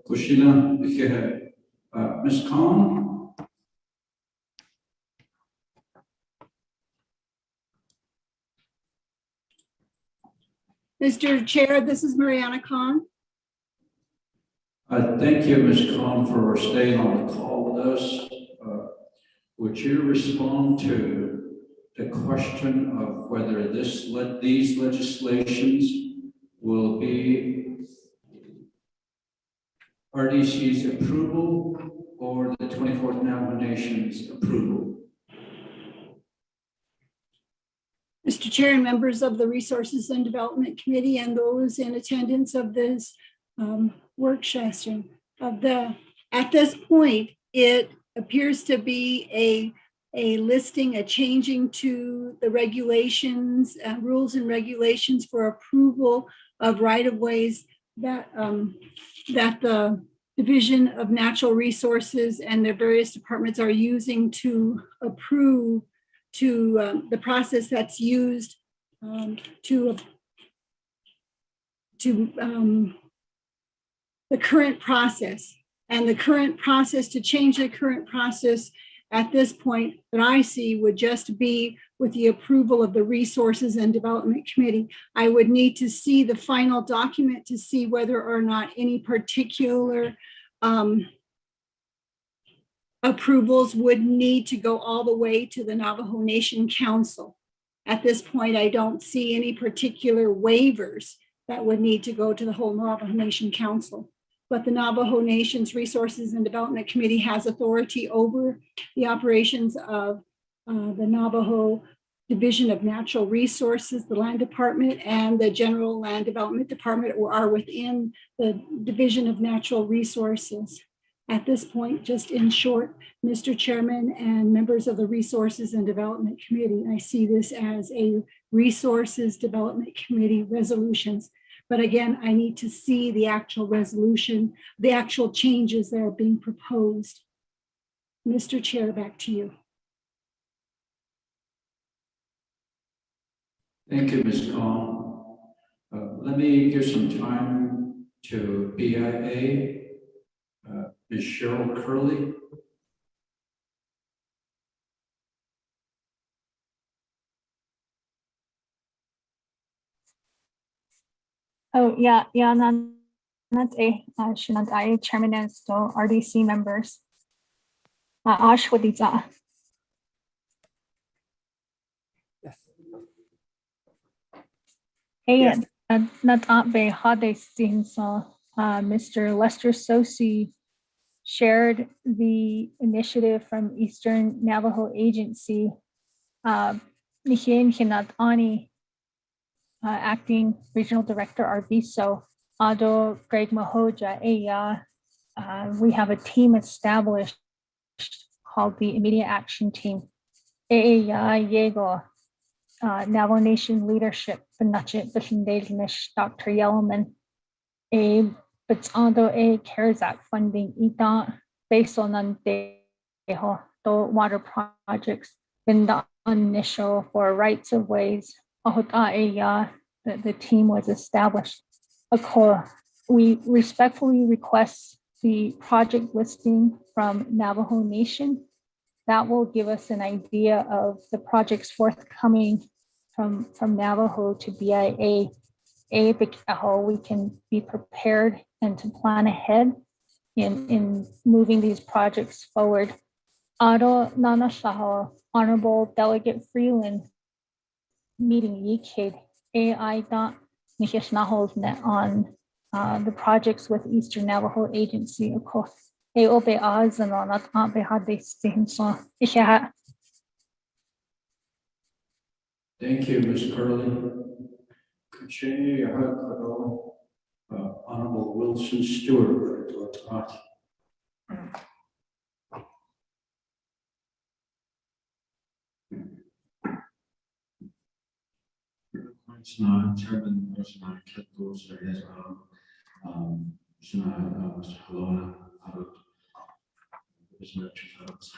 Kushina, Ms. Khan. Mr. Chair, this is Mariana Khan. Thank you, Ms. Khan, for staying on the call with us. Would you respond to the question of whether these legislations will be RDC's approval or the 24th Navajo Nation's approval? Mr. Chair and members of the Resources and Development Committee and those in attendance of this work session. At this point, it appears to be a listing, a changing to the regulations, rules and regulations for approval of right-of-ways that the Division of Natural Resources and their various departments are using to approve the process that's used to the current process. And the current process, to change the current process at this point that I see would just be with the approval of the Resources and Development Committee. I would need to see the final document to see whether or not any particular approvals would need to go all the way to the Navajo Nation Council. At this point, I don't see any particular waivers that would need to go to the whole Navajo Nation Council. But the Navajo Nation's Resources and Development Committee has authority over the operations of the Navajo Division of Natural Resources, the Land Department, and the General Land Development Department are within the Division of Natural Resources. At this point, just in short, Mr. Chairman and members of the Resources and Development Committee, I see this as a Resources Development Committee resolutions. But again, I need to see the actual resolution, the actual changes that are being proposed. Mr. Chair, back to you. Thank you, Ms. Khan. Let me give some time to BIA. Ms. Cheryl Curley. Oh, yeah, not I, Chairman and still RDC members. Ash Wadita. Hey, not be hade since Mr. Lester Sosi shared the initiative from Eastern Navajo Agency. Acting Regional Director Arviso, Ado Greg Mahoja, we have a team established called the Immediate Action Team. Yego, Navajo Nation Leadership, Dr. Yellowman, Ando CARES Act funding, based on the water projects, been the initial for rights of ways. The team was established. We respectfully request the project listing from Navajo Nation. That will give us an idea of the projects forthcoming from Navajo to BIA. We can be prepared and to plan ahead in moving these projects forward. Honorable Delegate Freeland, meeting YKID AI on the projects with Eastern Navajo Agency. Of course, Thank you, Ms. Curley. Councilman Stewart, or Dr. Shana, Chairman, Shana, Keto, Shana, Shana, Mr. Halona, Commissioner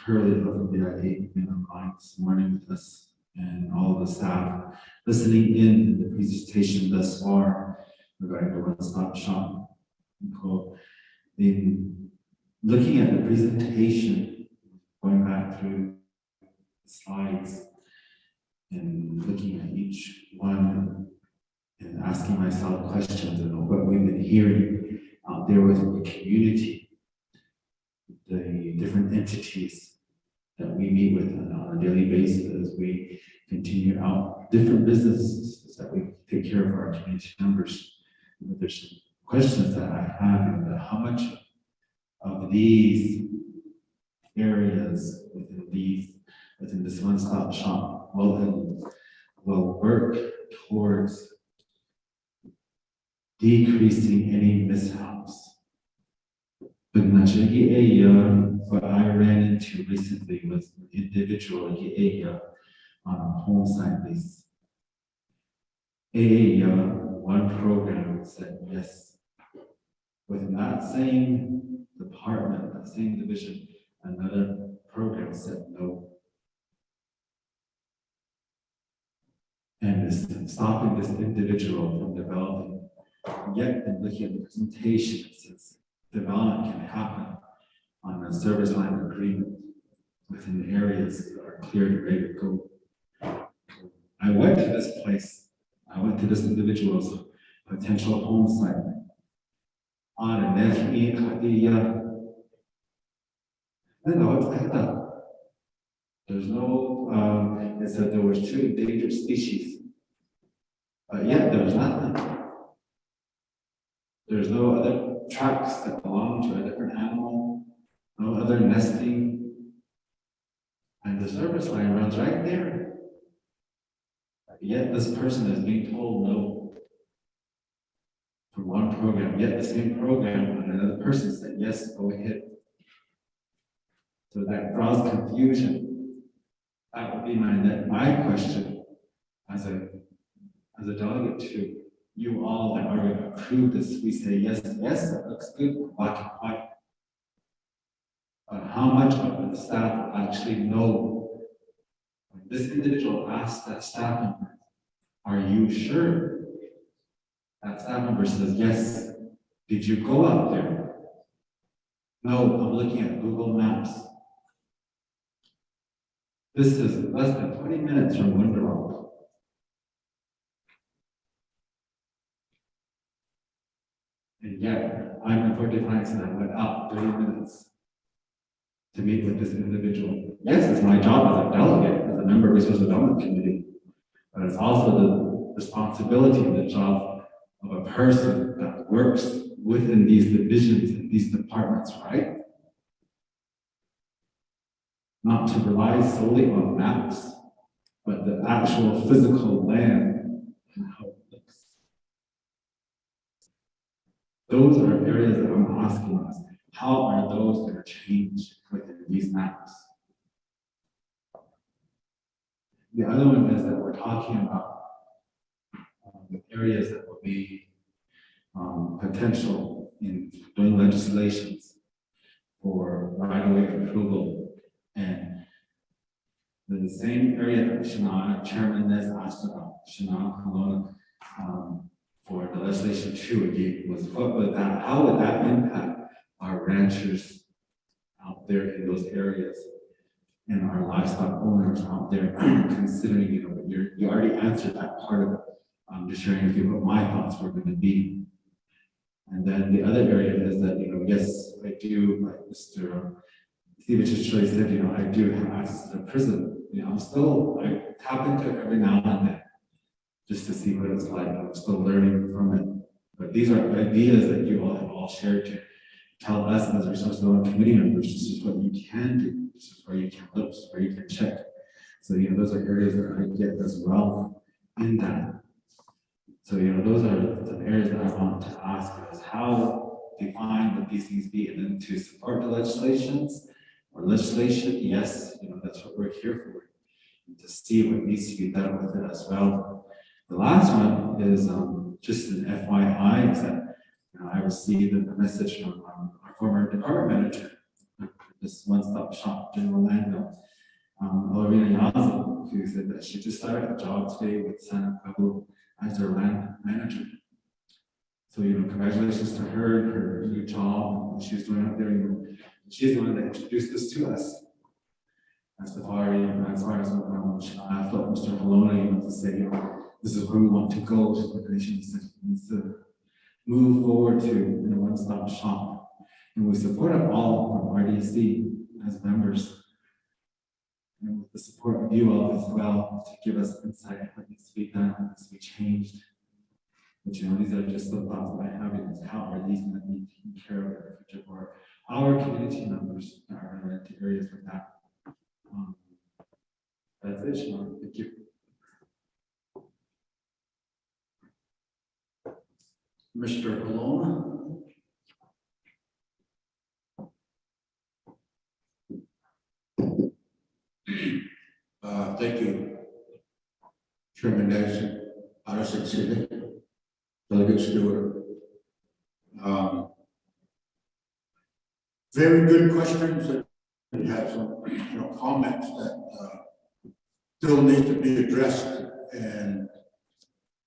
Hurley of the BIA, been online this morning with us and all of the staff listening in the presentation thus far regarding the one-stop shop. In looking at the presentation, going back through the slides and looking at each one and asking myself questions about what we've been hearing out there within the community, the different entities that we meet with on a daily basis as we continue out different businesses that we take care of our community members. But there's some questions that I have about how much of these areas within this one-stop shop will work towards decreasing any mishaps. But what I ran into recently was an individual on a home site lease. One program said yes. Within that same department, that same division, another program said no. And it's stopping this individual from developing. Yet, in looking at the presentation, it says development can happen on a service line agreement within areas that are cleared and ready to go. I went to this place. I went to this individual's potential home site. There's no, it said there was 2 endangered species, but yet there was nothing. There's no other tracks that belong to a different animal, no other nesting, and the service line runs right there. Yet this person is being told no from one program, yet the same program and another person said yes, go ahead. So that draws confusion. That would be my question as a delegate to you all that are going to approve this. We say yes, yes, that looks good, black and white. But how much of the staff actually know? When this individual asked that staff member, are you sure? That staff member says, yes. Did you go out there? No, I'm looking at Google Maps. This is less than 20 minutes from Winter Rock. And yet, I'm in 45 and I went out 30 minutes to meet with this individual. Yes, it's my job as a delegate, as a member of the Resource Development Committee, but it's also the responsibility and the job of a person that works within these divisions and these departments, right? Not to rely solely on maps, but the actual physical land and how it looks. Those are areas that I'm asking us. How are those going to change within these maps? The other one is that we're talking about the areas that will be potential in doing legislations for right-of-way approval. And the same area that Shana, Chairman has asked about, Shana Kalona, for the legislation 2 again, was how would that impact our ranchers out there in those areas and our livestock owners out there, considering, you already answered that part of it. I'm just sharing with you what my thoughts were going to be. And then the other area is that, yes, I do, like Mr. Steve Chichely said, I do have access to the prison. I tap into it every now and then just to see what it's like. I'm still learning from it. But these are ideas that you all have all shared to tell us as Resource Development Committee members, this is what you can do, this is where you can look, this is where you can check. So, those are areas that I get as well in that. So, those are some areas that I want to ask us. How define what these things be, and then to support the legislation, yes, that's what we're here for, and to see what needs to be done with it as well. The last one is just an FYI, is that I received a message from our former department manager, this one-stop shop, General Landau, Lorena Yazzie, who said that she just started a job today with Santa Pueblo as their land manager. So, congratulations to her new job, and she's doing out there. She's the one that introduced this to us. As far as I felt Mr. Maloney to say, this is where we want to go. The nation needs to move forward to one-stop shop. And we support them all from RDC as members. And with the support of you all as well to give us insight on what needs to be done, what needs to be changed. But these are just the thoughts that I have, is how are these going to be taken care of in the future for our community members that are going to rent areas with that. That's it, Sean. Thank you. Mr. Alona. Thank you, Chairman Nash, RSC City, Delegate Stewart. Very good questions, and we have some comments that still need to be addressed, and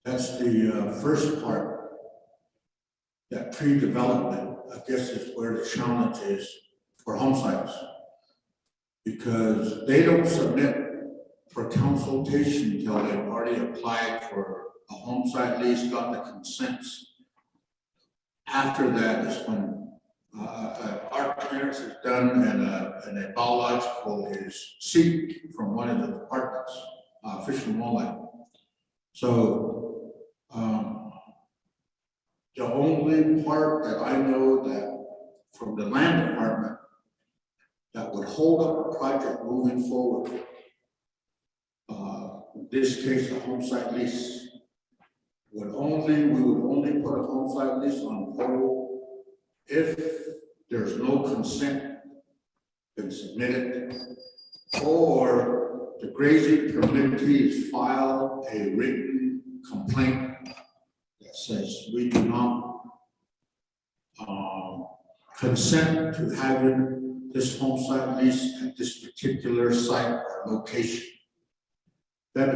that's the first part. That pre-development, I guess, is where the challenge is for home sites, because they don't submit for consultation until they've already applied for a home site lease, got the consents. After that is when our clearance is done and a biological is seeked from one of the departments, Fish and Wildlife. So the only part that I know that from the land department that would hold up a project moving forward, in this case, a home site lease, we would only put a home site lease on hold if there's no consent been submitted, or the grazing permittees file a written complaint that says we do not consent to having this home site lease at this particular site or location. But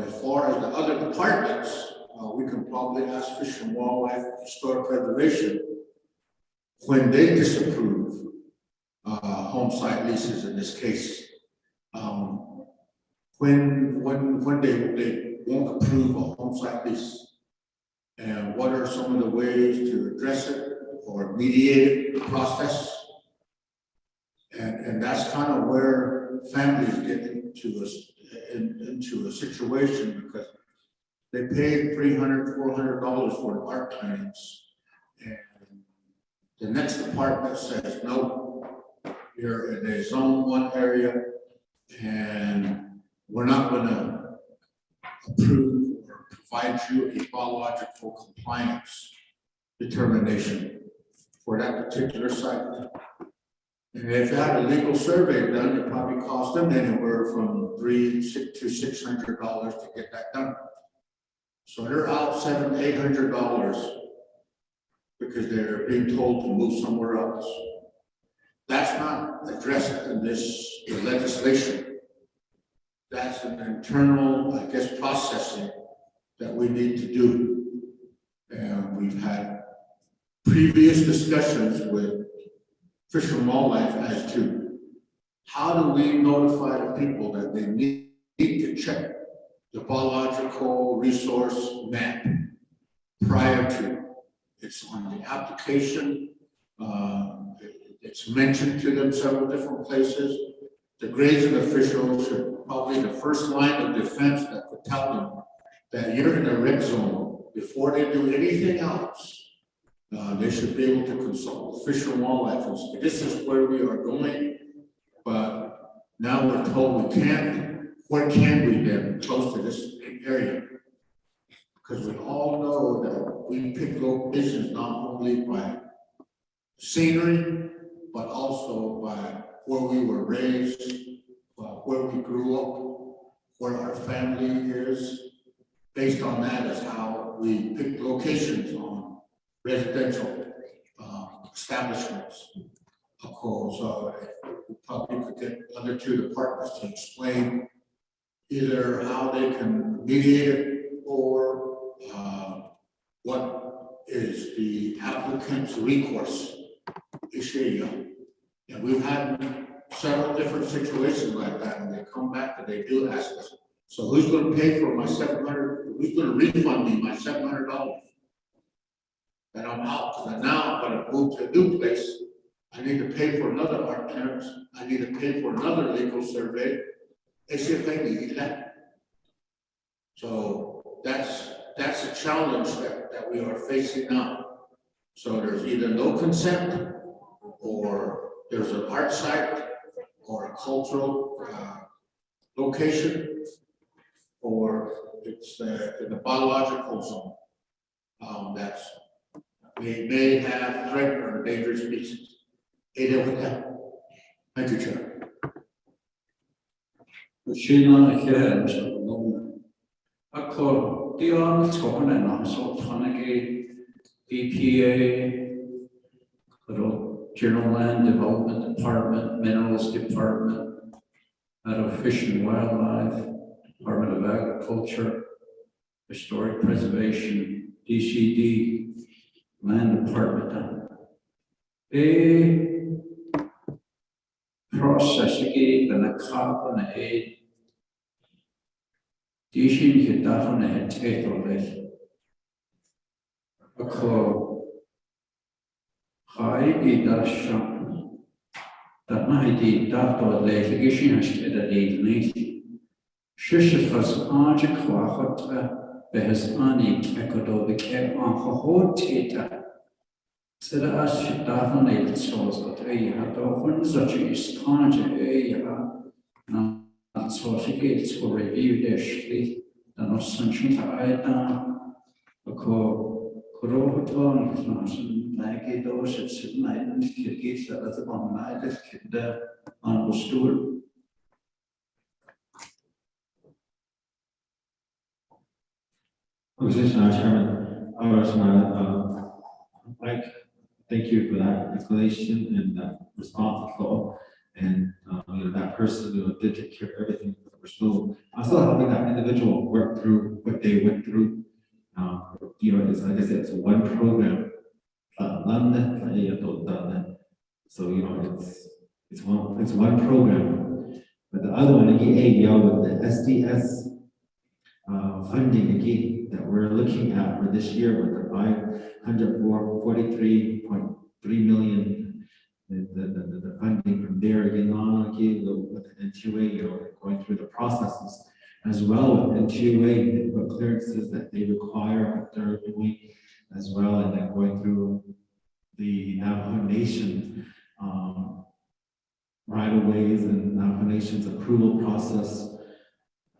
as far as the other departments, we can probably ask Fish and Wildlife, Historic Preservation, when they disapprove home site leases in this case, when they won't approve a home site lease, and what are some of the ways to address it or mediate the process. And that's kind of where families get into a situation, because they paid $300, $400 for an art clearance, and the next department says, no, you're in a zone 1 area, and we're not going to approve or provide you a biological compliance determination for that particular site. And if they had a legal survey done, it probably cost them anywhere from $300 to $600 to get that done. So they're out $700, $800 because they're being told to move somewhere else. That's not addressed in this legislation. That's an internal, I guess, processing that we need to do. And we've had previous discussions with Fish and Wildlife as to how do we notify the people that they need to check the biological resource map prior to. It's on the application. It's mentioned to them several different places. The grazing official should probably the first line of defense that could tell them that you're in a red zone. Before they do anything else, they should be able to consult with Fish and Wildlife and say, this is where we are going, but Now we're told we can't, where can we then close to this area? Because we all know that we pick locations not only by scenery, but also by where we were raised, where we grew up, where our family is. Based on that is how we pick locations on residential establishments. Of course, we probably could get other two departments to explain either how they can mediate it or what is the applicant's recourse issue. And we've had several different situations like that, and they come back and they do ask us, so who's going to pay for my $700? Who's going to refund me my $700? And I'm out because now I'm going to move to a new place. I need to pay for another art clearance. I need to pay for another legal survey. So that's a challenge that we are facing now. So there's either no consent, or there's an art site, or a cultural location, or it's in the biological zone. We may have threatened or endangered species. Thank you, Chair. EPA, General Land Development Department, Minerals Department, out of Fish and Wildlife, Department of Agriculture, Historic Preservation, DCD, Land Department. Process again, the carbon aid. DCD get that on the head table list. Ako, Haigi Dasham, that might be that or later, Gishin has to the lead. Shishafas Arja Quahota, Behas Ani, Ecuador, the care on Hotita. Said as she that on it, so that I had often such a sponge, not so she gets for review their street, and no sunshine to Ida. Ako. Rohoton is not like those it's night and kids that are on night as kid on the stool. Chairman, Mike, thank you for that explanation and that response call. And that person did take care of everything. I'm still helping that individual work through what they went through. It's like I said, it's one program. So it's one program. But the other one again, with the SDS funding again that we're looking at for this year with the 43.3 million, the funding from there again on again with the NTUA, going through the processes. As well with NTUA, what clearances that they require, what they're doing as well, and then going through the Navajo Nation right-of-ways and Navajo Nation's approval process.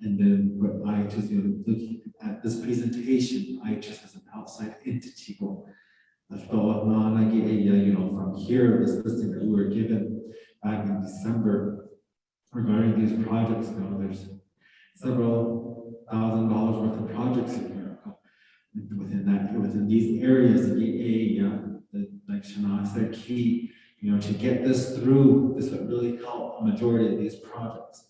And then what I just looking at this presentation, I just as an outside entity from here, this listing that we were given back in December regarding these projects, there's several $1,000s worth of projects in here within these areas. Like Shana said, key, to get this through, this would really help a majority of these projects,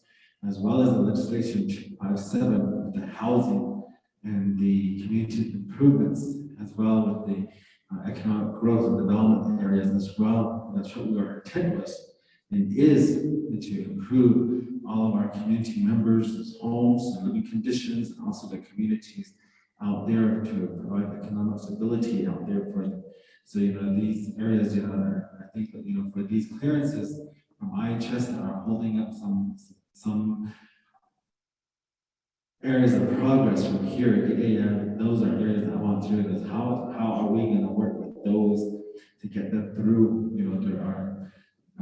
as well as the legislation 257, the housing and the community improvements, as well with the economic growth and development areas as well. That's what our intent was and is to improve all of our community members' homes and living conditions, and also the communities out there to provide economic stability out there for them. So, these areas, I think that, for these clearances from IHS that are holding up some areas of progress from here, those are areas that I want to do. Is how are we going to work with those to get them through? There are,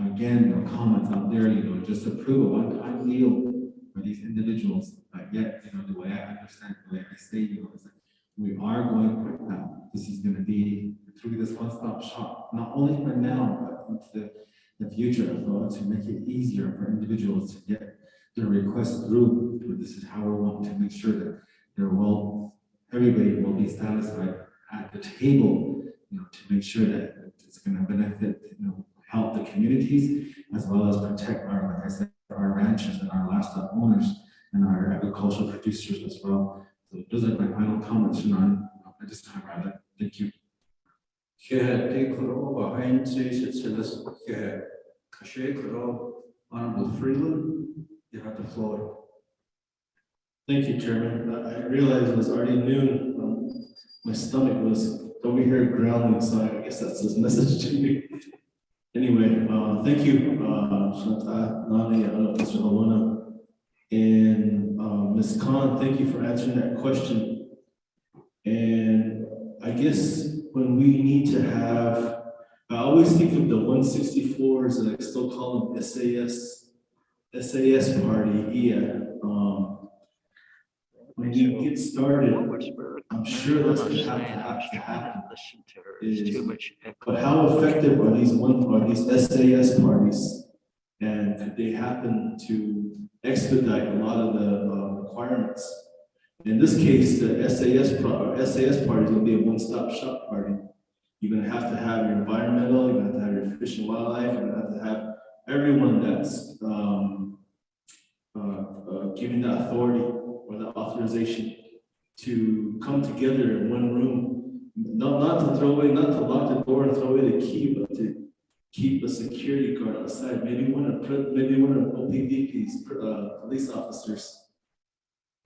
again, comments out there, just approve a one-time deal for these individuals, but yet, the way I understand, the way I say, is that we are going, this is gonna be through this one-stop shop, not only for now, but into the future as well, to make it easier for individuals to get their requests through. This is how we want to make sure that everybody will be satisfied at the table, to make sure that it's gonna benefit, help the communities, as well as protect our, like I said, our ranchers and our livestock owners and our agricultural producers as well. So those are my final comments, Shannon. I just have rather. Thank you. Honorable Freeland, you have the floor. Thank you, Chairman. I realized it was already noon. My stomach was over here growling, so I guess that's his message to me. Anyway, thank you, Shanta, Nani, Mr. Alona, and Ms. Khan, thank you for answering that question. And I guess when we need to have, I always think of the 164s, and I still call them SAS party, yeah. When you get started, I'm sure that's going to have to happen. But how effective are these SAS parties? And could they happen to expedite a lot of the requirements? In this case, the SAS party is going to be a one-stop shop party. You're going to have your environmental, you're going to have your fish and wildlife, you're going to have everyone that's given the authority or the authorization to come together in one room, not to lock the door and throw away the key, but to keep a security guard outside, maybe one of OPVP's police officers,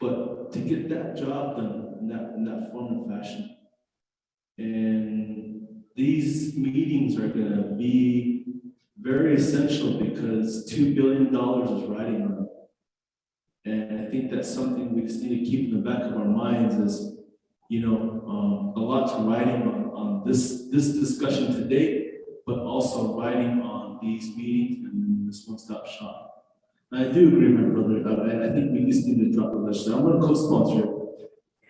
but to get that job done in that form and fashion. And these meetings are going to be very essential because $2 billion is riding on it. And I think that's something we just need to keep in the back of our minds is, a lot's riding on this discussion today, but also riding on these meetings and this one-stop shop. And I do agree, my brother. I think we just need to drop the legislation. I'm going to co-sponsor it.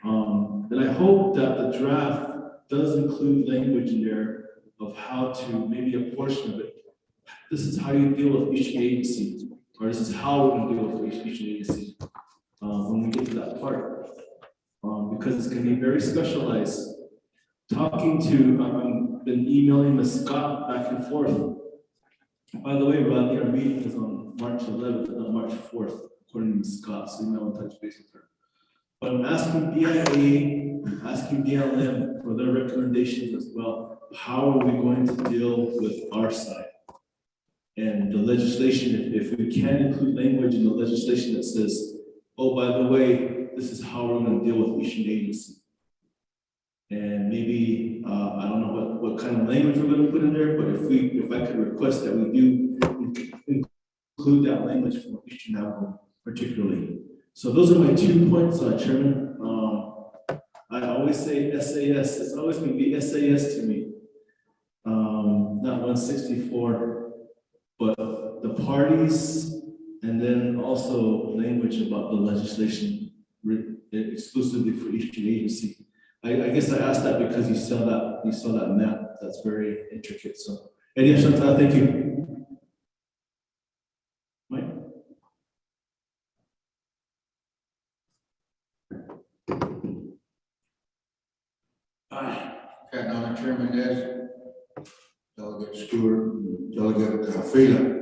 And I hope that the draft does include language in there of how to, maybe a portion of it. This is how you deal with each agency, or this is how we're going to deal with each agency when we get to that part. Because it's going to be very specialized. I've been emailing Ms. Scott back and forth. By the way, Rodney, our meeting is on March 11th, not March 4th, according to Ms. Scott, so you might want to touch base with her. But I'm asking DIA, I'm asking BLM for their recommendations as well. How are we going to deal with our side? And the legislation, if we can include language in the legislation that says, oh, by the way, this is how we're going to deal with each agency. And maybe, I don't know what kind of language we're going to put in there, but if I could request that we do include that language for each Navajo particularly. So those are my 2 points, Chairman. I always say SAS, it's always going to be SAS to me. Not 164, but the parties, and then also language about the legislation exclusively for each agency. I guess I asked that because you saw that map. That's very intricate. So, Eddie Chantal, thank you. Mike. Okay, now the chairman is Delegate Stewart, Delegate Fela.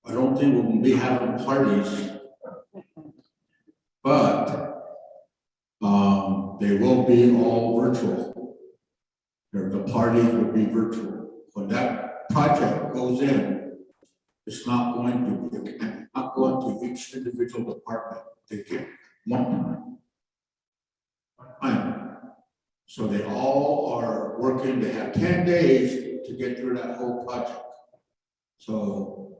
I don't think we'll be having parties, but they will be all virtual. The parties will be virtual. When that project goes in, it's not going to each individual department. They get one time. So they all are working. They have 10 days to get through that whole project. So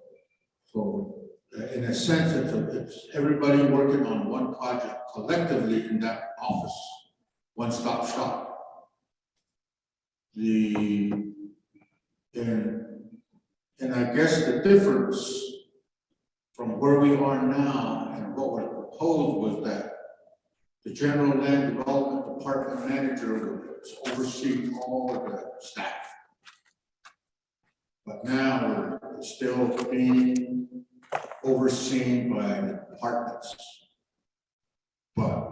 in a sense, it's everybody working on one project collectively in that office, one-stop shop. The And I guess the difference from where we are now and what was proposed was that the general land development department manager was overseeing all of the staff. But now we're still being overseen by the departments. But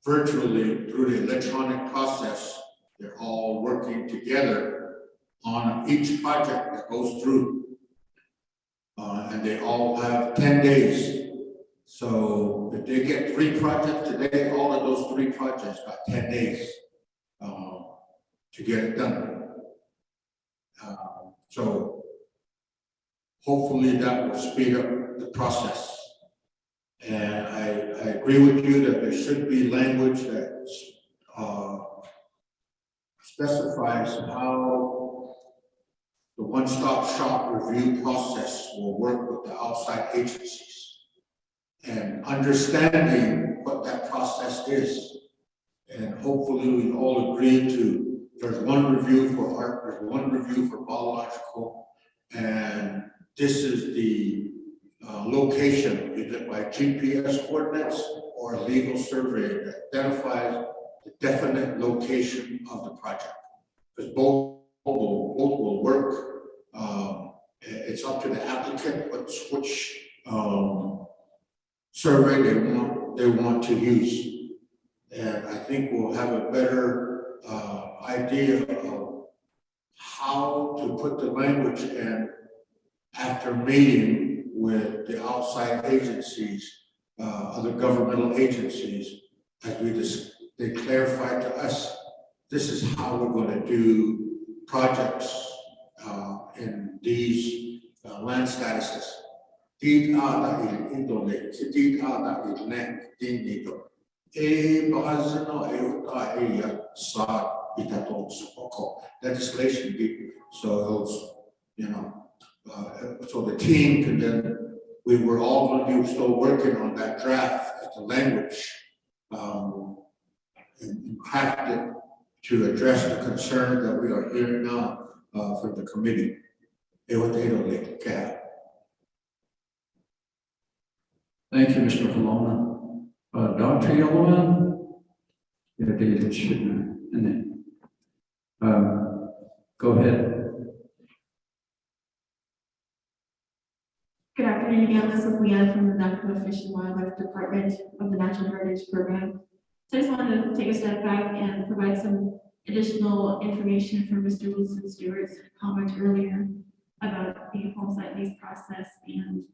virtually through the electronic process, they're all working together on each project that goes through. And they all have 10 days. So if they get 3 projects today, all of those 3 projects got 10 days to get it done. So hopefully that will speed up the process. And I agree with you that there should be language that specifies how the one-stop shop review process will work with the outside agencies. And understanding what that process is. And hopefully we all agree to, there's one review for art, there's one review for biological, and this is the location, either by GPS coordinates or a legal survey that identifies the definite location of the project. Because both will work. It's up to the applicant which survey they want to use. And I think we'll have a better idea of how to put the language in after meeting with the outside agencies, other governmental agencies, as they clarify to us, this is how we're going to do projects in these land statuses. Legislation, so so the team can then, we were all going to be still working on that draft of the language and craft it to address the concern that we are hearing now from the committee. Thank you, Mr. Colonna. Dr. Yellowman? Yeah, David Schindler. And then, go ahead. Good afternoon again. This is Leanne from the Navajo Fish and Wildlife Department of the Natural Heritage Program. So I just wanted to take a step back and provide some additional information from Mr. Wilson Stewart's comment earlier about the home site lease process. And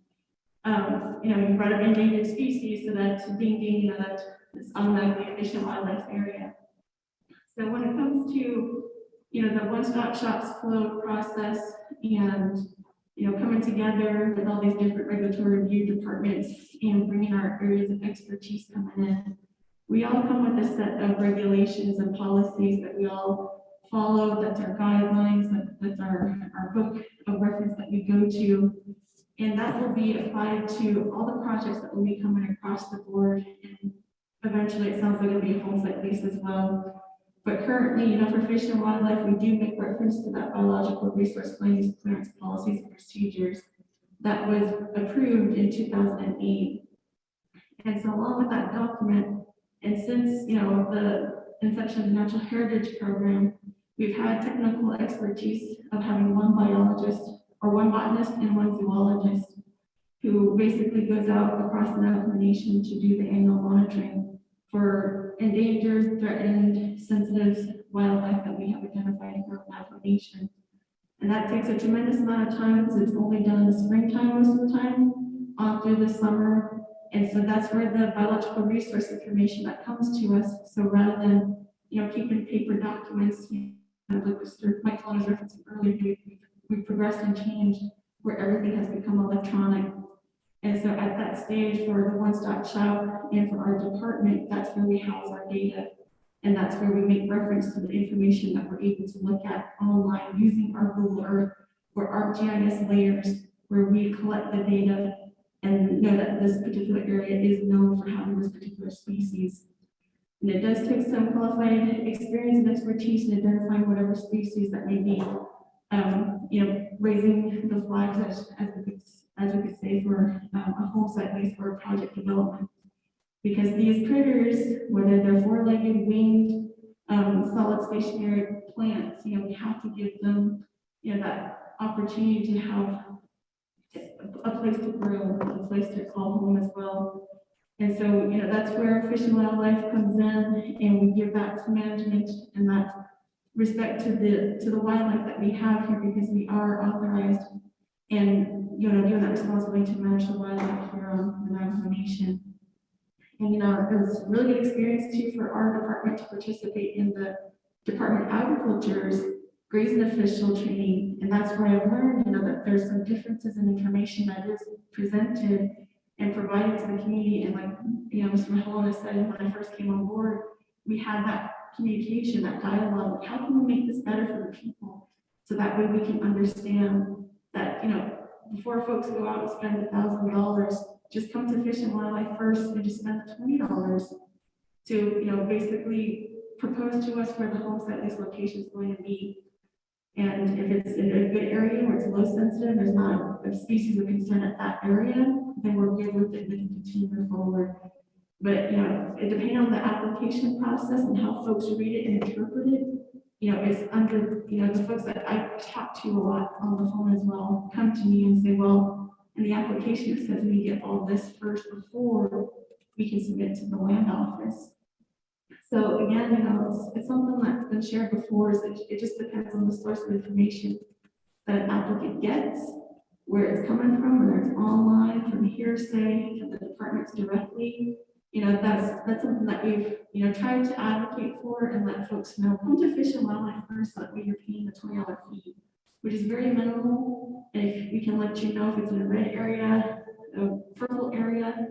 you brought up endangered species, so that that is automatically a fish and wildlife area. So when it comes to the one-stop shops flow process and coming together with all these different regulatory review departments and bringing our areas of expertise coming in, we all come with a set of regulations and policies that we all follow. That's our guidelines, that's our book of reference that we go to. And that will be applied to all the projects that will be coming across the board. And eventually it sounds like it'll be a home site lease as well. But currently, for fish and wildlife, we do make reference to that biological resource land use clearance policies and procedures that was approved in 2008. And so along with that document, and since, the inception of the Natural Heritage Program, we've had technical expertise of having one biologist or one botanist and one zoologist who basically goes out across the Navajo Nation to do the annual monitoring for endangered, threatened, sensitive wildlife that we have identified in our Navajo Nation. And that takes a tremendous amount of time because it's only done in the springtime most of the time, on through the summer. And so that's where the biological resource information that comes to us. So rather than, keeping paper documents, like Mr. Mike Colonna was referencing earlier, we've progressed and changed where everything has become electronic. And so at that stage for the one-stop shop and for our department, that's where we house our data. And that's where we make reference to the information that we're able to look at online using our Google Earth or ArcGIS layers, where we collect the data and know that this particular area is known for having this particular species. And it does take some qualified experience and expertise in identifying whatever species that may be raising the flags as we could say for a home site lease for a project development. Because these critters, whether they're four-legged, winged, solid stationary plants, we have to give them, that opportunity to have a place to grow, a place to call home as well. And so, that's where Fish and Wildlife comes in, and we give that management and that respect to the wildlife that we have here, because we are authorized and, given that responsibility to manage the wildlife here on the Navajo Nation. And, it was a really good experience too for our department to participate in the Department of Agriculture's grazing official training. And that's where I've learned, that there's some differences in information that is presented and provided to the community. And like, Mr. Mahone said, when I first came on board, we had that communication, that dialogue, how can we make this better for the people? So that way we can understand that, before folks go out and spend $1,000, just come to Fish and Wildlife first and just spend $20 to, basically propose to us where the home site lease location is going to be. And if it's in a good area where it's low sensitive, there's not a species of concern at that area, then we're good with it, we can continue to move forward. But, it depends on the application process and how folks read it and interpret it. It's under, the folks that I talk to a lot on the phone as well, come to me and say, well, in the application, it says we get all this first before we can submit to the land office. So again, it's something that's been shared before, is that it just depends on the source of information that an applicant gets, where it's coming from, whether it's online, from hearsay, from the departments directly. That's something that we've, tried to advocate for and let folks know, come to Fish and Wildlife first, so that way you're paying the $20 fee, which is very minimal. And if we can let you know if it's in a red area, a purple area,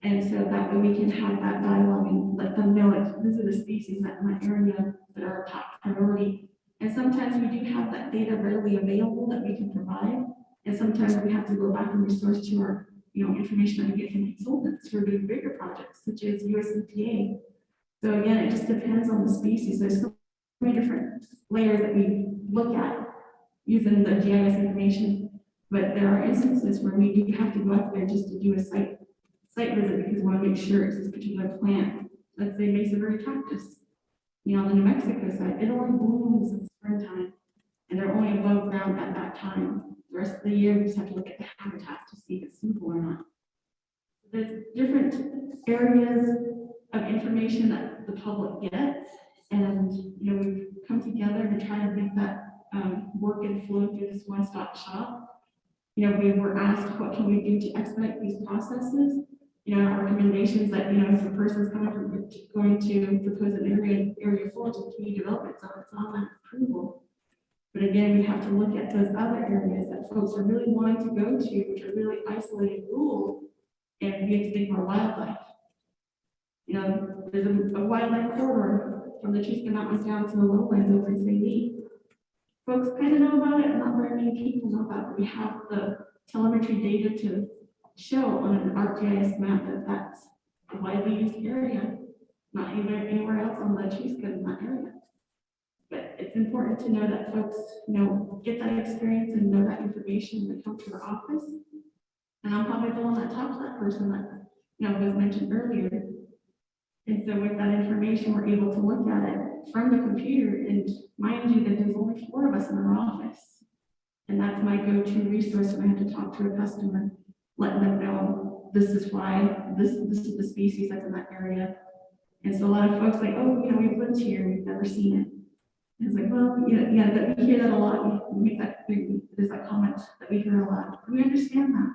and so that way we can have that dialogue and let them know, like, these are the species that in my area that are top priority. And sometimes we do have that data readily available that we can provide. And sometimes we have to go back and resource to our, information that we get from consultants who are doing bigger projects, such as USEPA. So again, it just depends on the species. There's so many different layers that we look at using the GIS information. But there are instances where we do have to go out there just to do a site visit, because we want to make sure it's this particular plant. Let's say Mesa Verde cactus. On the New Mexico side, it only blooms in springtime, and they're only above ground at that time. The rest of the year, we just have to look at the habitat to see if it's suitable or not. There's different areas of information that the public gets, and we've come together to try to make that work and flow through this one-stop shop. We were asked, what can we do to expedite these processes? Our recommendations that, if a person's going to propose an area 4 to community development zone, it's not an approval. But again, we have to look at those other areas that folks are really wanting to go to, which are really isolated, rural, and we have to think more wildlife. There's a wildlife corridor from the Chusca Mountains down to the lowlands over in St. Lee. Folks kind of know about it, and not very many people know about it, but we have the telemetry data to show on an ArcGIS map that that's a widely used area, not anywhere else on the Chusca in that area. But it's important to know that folks, get that experience and know that information when they come to our office. And I'm probably the one that talked to that person that, was mentioned earlier. And so with that information, we're able to look at it from the computer, and mind you that there's only 4 of us in our office. And that's my go-to resource when I have to talk to a customer, letting them know this is why, this is the species that's in that area. And so a lot of folks like, oh, we've lived here, we've never seen it. And it's like, well, that we hear that a lot. There's that comment that we hear a lot. We understand that.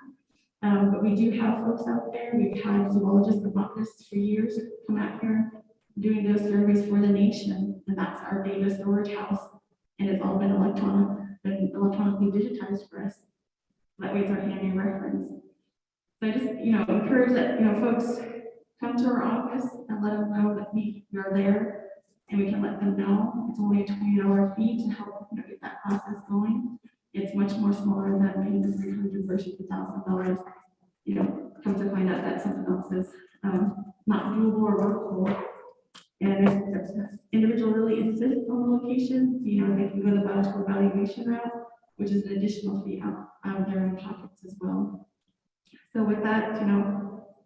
But we do have folks out there. We've had zoologists and botanists for years come out here doing those surveys for the nation, and that's our data storage house. And it's all been electronically digitized for us. That way it's our handy reference. So I just, encourage that, folks come to our office and let them know that we are there, and we can let them know it's only a $20 fee to help get that process going. It's much more smaller than paying the $300 versus $1,000. Come to find out that something else is not doable or workable. And if the individual really insists on the location, they can go the biological evaluation route. which is an additional fee out of their own pockets as well. So with that,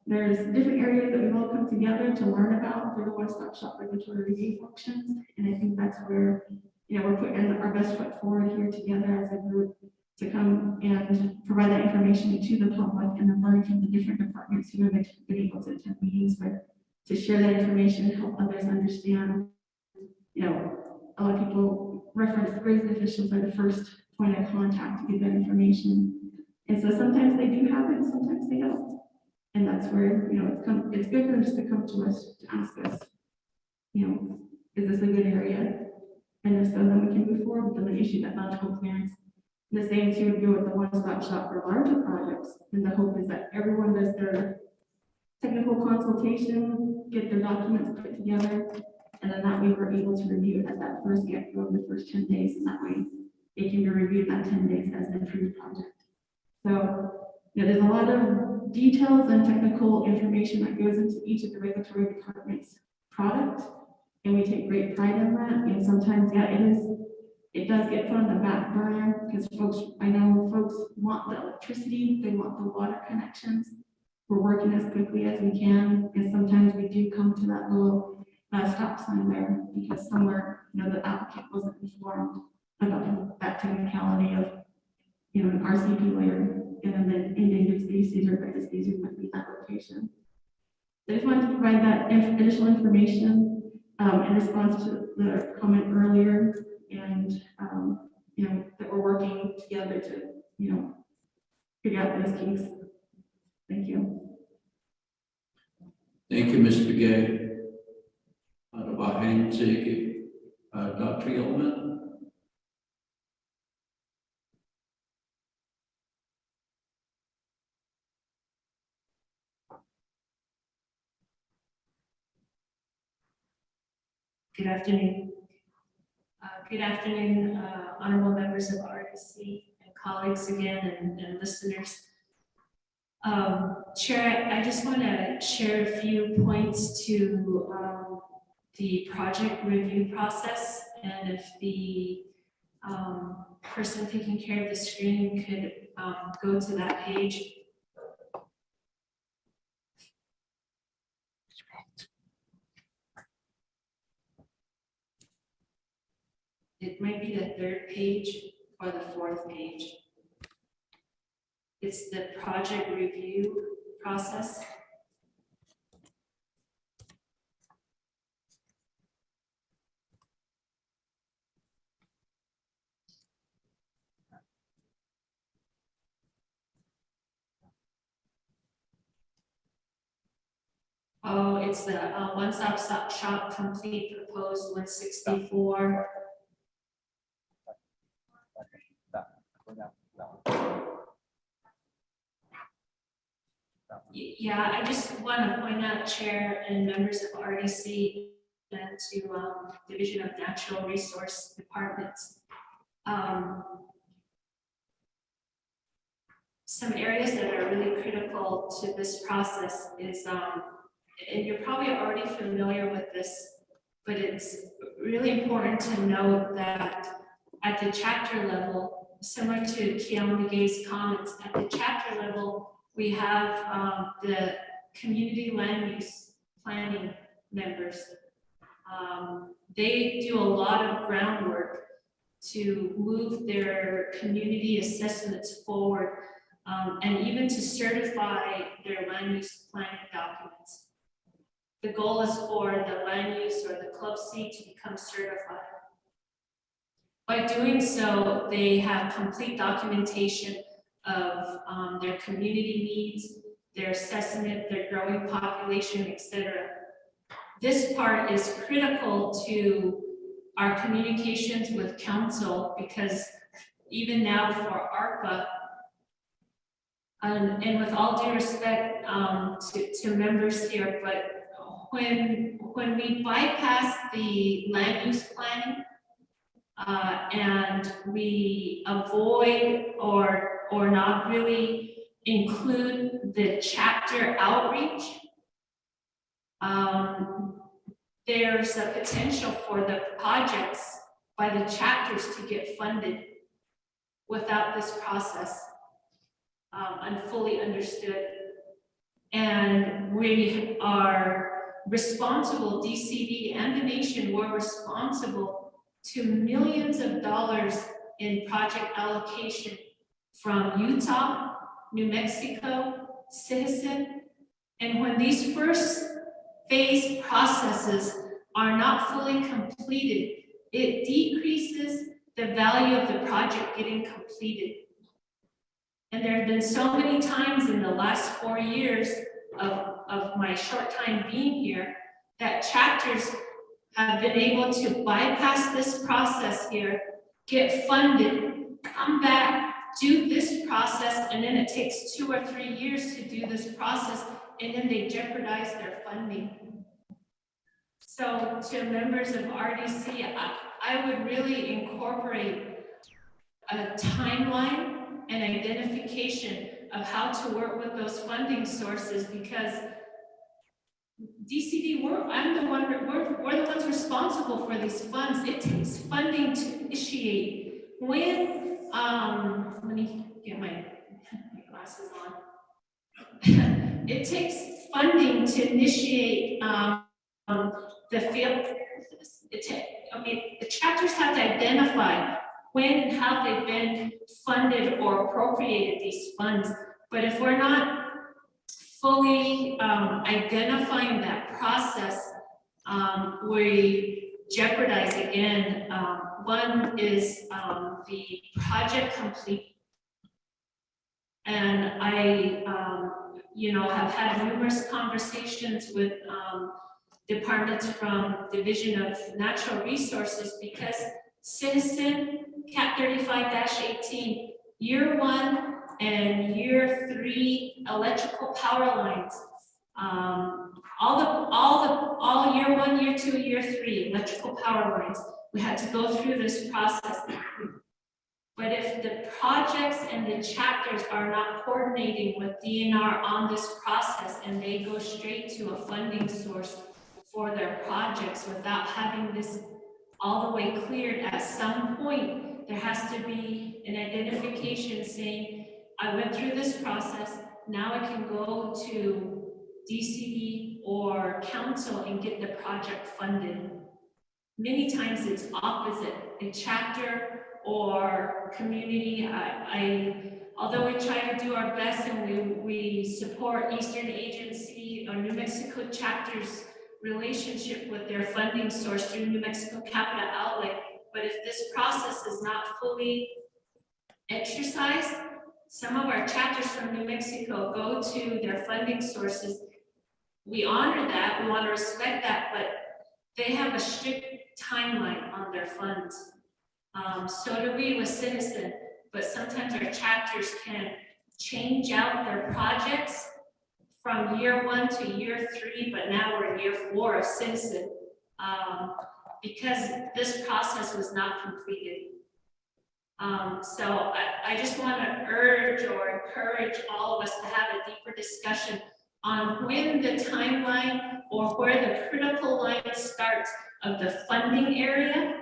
there's different areas that we've all come together to learn about through the one-stop shop regulatory review functions. And I think that's where, we're putting our best foot forward here together as a group to come and provide that information to the public and then learn from the different departments who have been able to attend meetings with, to share that information and help others understand. A lot of people reference the grazing officials are the first point of contact to get that information. And so sometimes they do have it, and sometimes they don't. And that's where, it's good for them just to come to us to ask us, is this a good area? And if so, then we can move forward with them and issue that electrical clearance. The same too would go with the one-stop shop for larger projects. And the hope is that everyone does their technical consultation, get their documents put together, and then that way we're able to review it at that first get-go of the first 10 days. And that way it can be reviewed that 10 days as an approved project. So there's a lot of details and technical information that goes into each of the regulatory departments' product. And we take great pride in that. And sometimes, it does get put on the back burner because I know folks want the electricity, they want the water connections. We're working as quickly as we can. And sometimes we do come to that little stop sign there because somewhere, the applicant wasn't informed about that technicality of, an RCP layer and then the endangered species or threatened species might be that location. I just wanted to provide that additional information in response to the comment earlier, and that we're working together to figure out those kinks. Thank you. Thank you, Mr. Gay. Dr. Yeoman. Good afternoon. Good afternoon, honorable members of RDC and colleagues again and listeners. Chair, I just want to share a few points to the project review process, and if the person taking care of the screen could go to that page. It might be the third page or the fourth page. It's the project review process. Oh, it's the one-stop shop complete proposed 164. Yeah, I just want to point out, Chair and members of RDC and to Division of Natural Resource Departments. Some areas that are really critical to this process is, and you're probably already familiar with this, but it's really important to note that at the chapter level, similar to Keon Gay's comments, at the chapter level, we have the community land use planning members. They do a lot of groundwork to move their community assessments forward, and even to certify their land use planning documents. The goal is for the land use or the club C to become certified. By doing so, they have complete documentation of their community needs, their assessment, their growing population, etc. This part is critical to our communications with council, because even now for ARPA, and with all due respect to members here, but when we bypass the land use planning and we avoid or not really include the chapter outreach, there's a potential for the projects by the chapters to get funded without this process fully understood. And we are responsible, DCD and the nation were responsible to millions of dollars in project allocation from Utah, New Mexico, Citizen. And when these first phase processes are not fully completed, it decreases the value of the project getting completed. And there have been so many times in the last 4 years of my short time being here that chapters have been able to bypass this process here, get funded, come back, do this process, and then it takes 2 or 3 years to do this process, and then they jeopardize their funding. So to members of RDC, I would really incorporate a timeline and identification of how to work with those funding sources, because DCD, we're the ones responsible for these funds. It takes funding to initiate. When, let me get my glasses on. It takes funding to initiate the field. The chapters have to identify when and how they've been funded or appropriated these funds. But if we're not fully identifying that process, we jeopardize again. One is the project complete. And I, have had numerous conversations with departments from Division of Natural Resources, because Citizen Cap 35-18, year 1 and year 3 electrical power lines, all year 1, year 2, year 3 electrical power lines. We had to go through this process. But if the projects and the chapters are not coordinating with DNR on this process, and they go straight to a funding source for their projects without having this all the way cleared, at some point, there has to be an identification saying, I went through this process, now I can go to DCD or council and get the project funded. Many times it's opposite, a chapter or community. Although we try to do our best and we support Eastern Agency or New Mexico chapters relationship with their funding source through New Mexico Capital Outlay, but if this process is not fully exercised, some of our chapters from New Mexico go to their funding sources. We honor that, we want to respect that, but they have a strict timeline on their funds. So do we with Citizen, but sometimes our chapters can change out their projects from year 1 to year 3, but now we're in year 4 of Citizen, because this process was not completed. So I just want to urge or encourage all of us to have a deeper discussion on when the timeline or where the critical line starts of the funding area,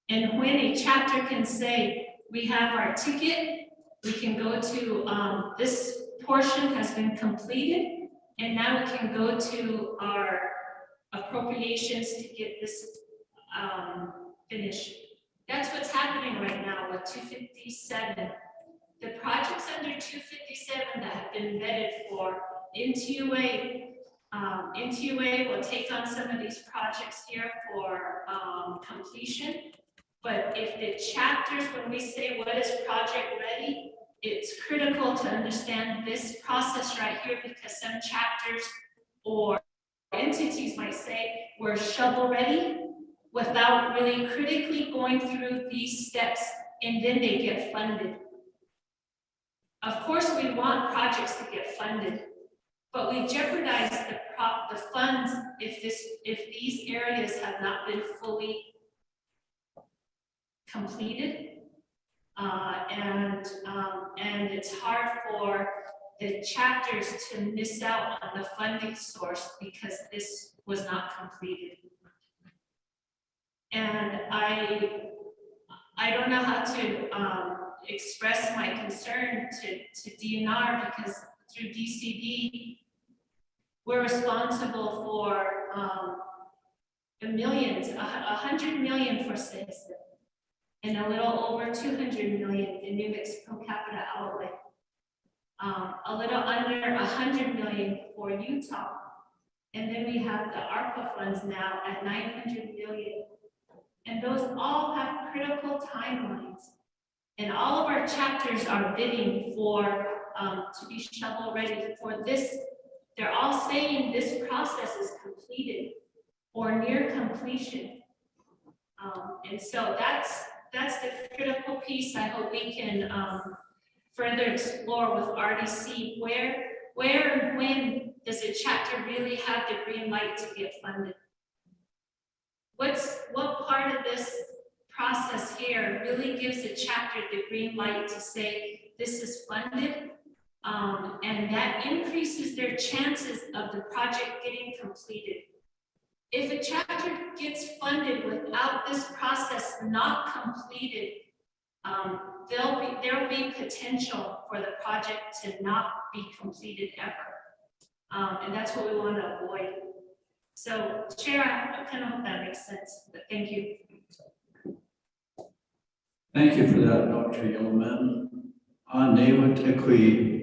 and when a chapter can say, we have our ticket, we can go to this portion has been completed, and now we can go to our appropriations to get this finished. That's what's happening right now with 257. The projects under 257 that have been vetted for NTUA, NTUA will take on some of these projects here for completion. But if the chapters, when we say what is project ready, it's critical to understand this process right here, because some chapters or entities might say we're shovel ready without really critically going through these steps, and then they get funded. Of course, we want projects to get funded, but we jeopardize the funds if these areas have not been fully completed. And it's hard for the chapters to miss out on the funding source because this was not completed. And I don't know how to express my concern to DNR because through DCD, we're responsible for millions, 100 million for citizens, and a little over 200 million in New Mexico capita outlay. A little under 100 million for Utah. And then we have the ARPA funds now at 900 million. And those all have critical timelines. And all of our chapters are bidding for, to be shovel ready for this. They're all saying this process is completed or near completion. And so that's the critical piece I hope we can further explore with RDC. Where and when does a chapter really have the green light to get funded? What part of this process here really gives a chapter the green light to say this is funded? And that increases their chances of the project getting completed. If a chapter gets funded without this process not completed, there'll be potential for the project to not be completed ever. And that's what we want to avoid. So Chair, I kind of hope that makes sense, but thank you. Thank you for that, Dr. Yeoman. Our neighbor Tekui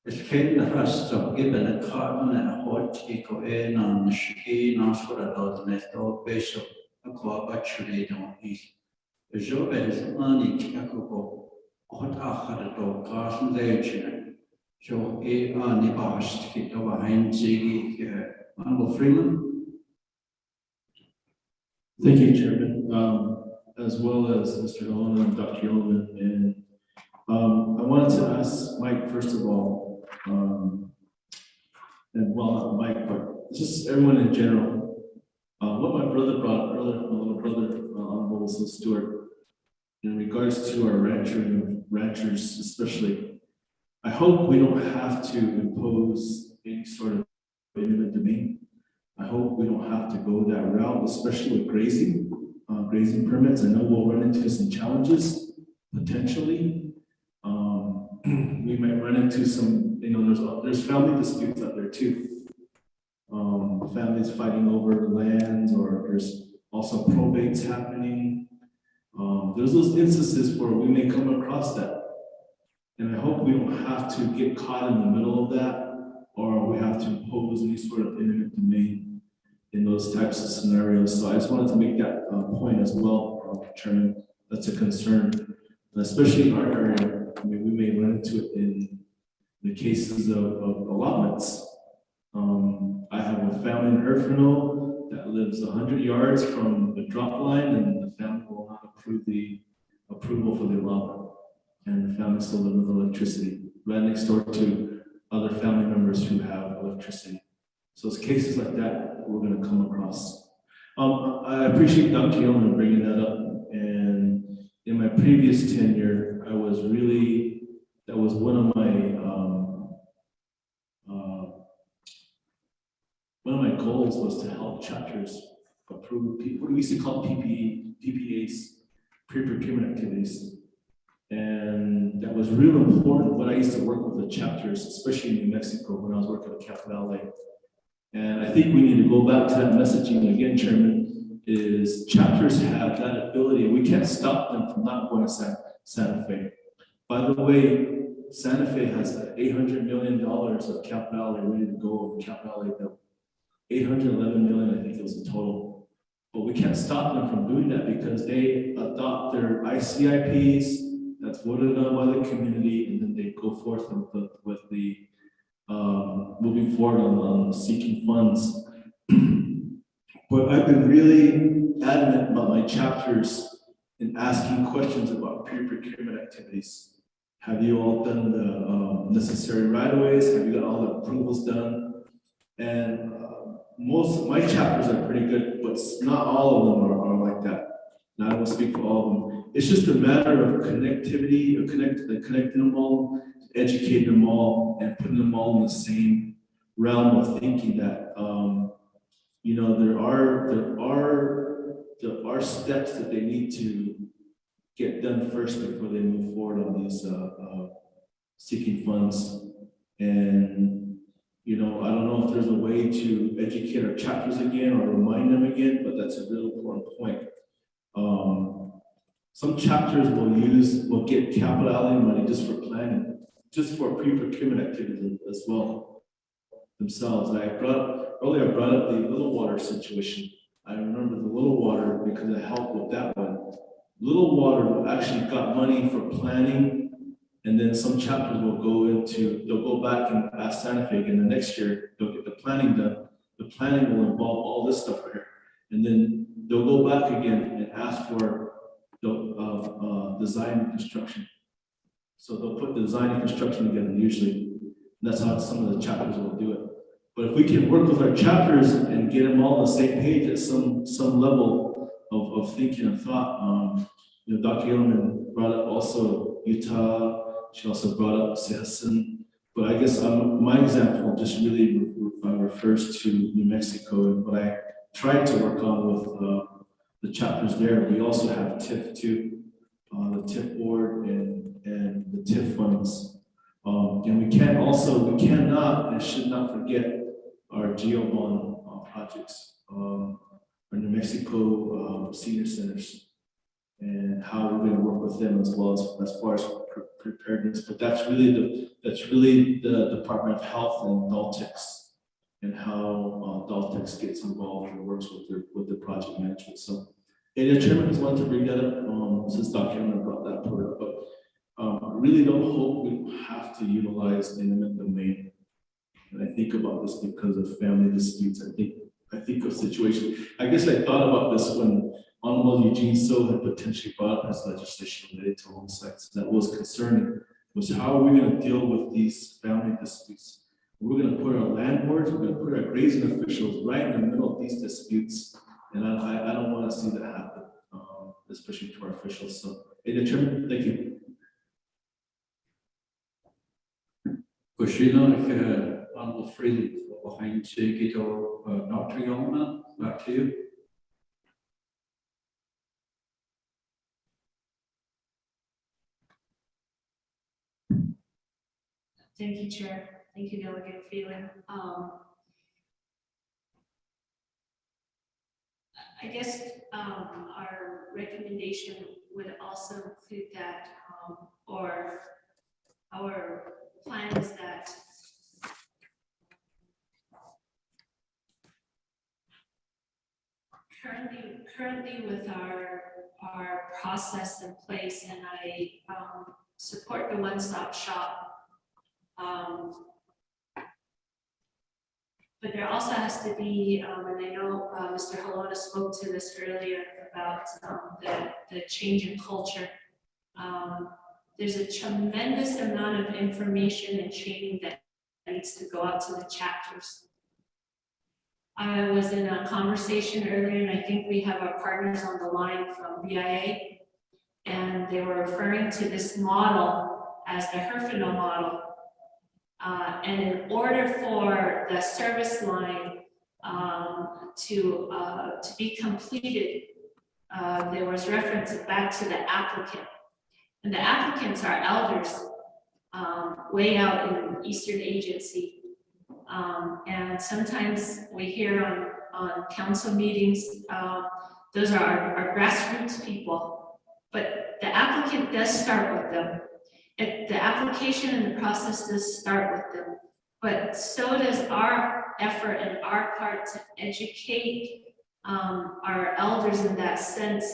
is getting the rest of given a carbon and a hot eco in on the shiki, not for a dot and a dog base of a co actually don't eat. The job is only capable of a dog carson legend. So a nibas to get over behind Ziggy, Honorable Freeman. Thank you, Chairman, as well as Mr. Nolan and Dr. Yeoman. And I wanted to ask Mike, first of all, and well, not Mike, but just everyone in general, what my brother brought earlier, my little brother, Honorable Wilson Stewart, in regards to our ranchers especially, I hope we don't have to impose any sort of eminent domain. I hope we don't have to go that route, especially with grazing permits. I know we'll run into some challenges, potentially. We might run into some, there's family disputes out there too. Families fighting over lands, or there's also probates happening. There's those instances where we may come across that. And I hope we don't have to get caught in the middle of that, or we have to impose any sort of eminent domain in those types of scenarios. So I just wanted to make that point as well, Chairman. That's a concern, especially in our area. I mean, we may run into it in the cases of allotments. I have a family in Erfino that lives 100 yards from the drop line, and the family will not approve the approval for the allotment. And the family still lives with electricity, right next door to other family members who have electricity. So it's cases like that we're going to come across. I appreciate Dr. Yeoman bringing that up. And in my previous tenure, that was one of my goals, was to help chapters approve what we used to call PPAs, pre-procurement activities. And that was real important when I used to work with the chapters, especially in New Mexico when I was working at Cap Valley. And I think we need to go back to that messaging again, Chairman, is chapters have that ability. We can't stop them from not going to Santa Fe. By the way, Santa Fe has $800 million of Cap Valley ready to go with Cap Valley bill. 811 million, I think it was the total. But we can't stop them from doing that because they adopt their ICIPs that's voted on by the community, and then they go forth with the moving forward on seeking funds. But I've been really adamant about my chapters in asking questions about pre-procurement activities. Have you all done the necessary right-of-ways? Have you got all the approvals done? And most of my chapters are pretty good, but not all of them are like that. And I don't speak for all of them. It's just a matter of connectivity, or connecting them all, educating them all, and putting them all in the same realm of thinking that there are steps that they need get done first before they move forward on these seeking funds. And, you know, I don't know if there's a way to educate our chapters again or remind them again, but that's a real important point. Some chapters will get capital outlay money just for planning, just for pre-procurement activities as well themselves. I brought up the Little Water situation. I remember the Little Water because I helped with that one. Little Water actually got money for planning, and then some chapters they'll go back and ask Santa Fe again. The next year, they'll get the planning done. The planning will involve all this stuff here. And then they'll go back again and ask for design and construction. So they'll put the design and construction together usually. And that's how some of the chapters will do it. But if we can work with our chapters and get them all on the same page at some level of thinking and thought, you know, Dr. Yeoman brought up also Utah. She also brought up Season. But I guess my example just really refers to New Mexico and what I tried to work on with the chapters there. We also have TIF too, the TIF board and the TIF funds. And we cannot and should not forget our GeoBond projects, our New Mexico senior centers, and how we're going to work with them as well as far as preparedness. But that's really the Department of Health and Daltex, and how Daltex gets involved and works with the project management. So, and the chairman just wanted to bring that up since Dr. Yeoman brought that part up. But I really don't hope we have to utilize the eminent domain. And I think about this because of family disputes. I think of situations. I guess I thought about this when Honorable Eugene So had potentially brought up his legislation related to home sites. That was concerning. Was how are we going to deal with these family disputes? We're going to put our landlords, we're going to put our grazing officials right in the middle of these disputes. And I don't want to see that happen, especially to our officials. So, hey, Chairman, thank you. Kushina, Honorable Freeland, behind Gito, Dr. Yeoman, back to you. Thank you, Chair. Thank you, Delegate Freeland. I guess our recommendation would also include that, or our plan is that currently with our process in place, and I support the one-stop shop. But there also has to be, and I know Mr. Halona spoke to this earlier about the change in culture. There's a tremendous amount of information and training that needs to go out to the chapters. I was in a conversation earlier, and I think we have our partners on the line from BIA, and they were referring to this model as the Herfinale model. And in order for the service line to be completed, there was reference back to the applicant. And the applicants are elders way out in Eastern Agency. And sometimes we hear on council meetings, those are our grassroots people. But the applicant does start with them. The application and the process does start with them, but so does our effort and our part to educate our elders in that sense.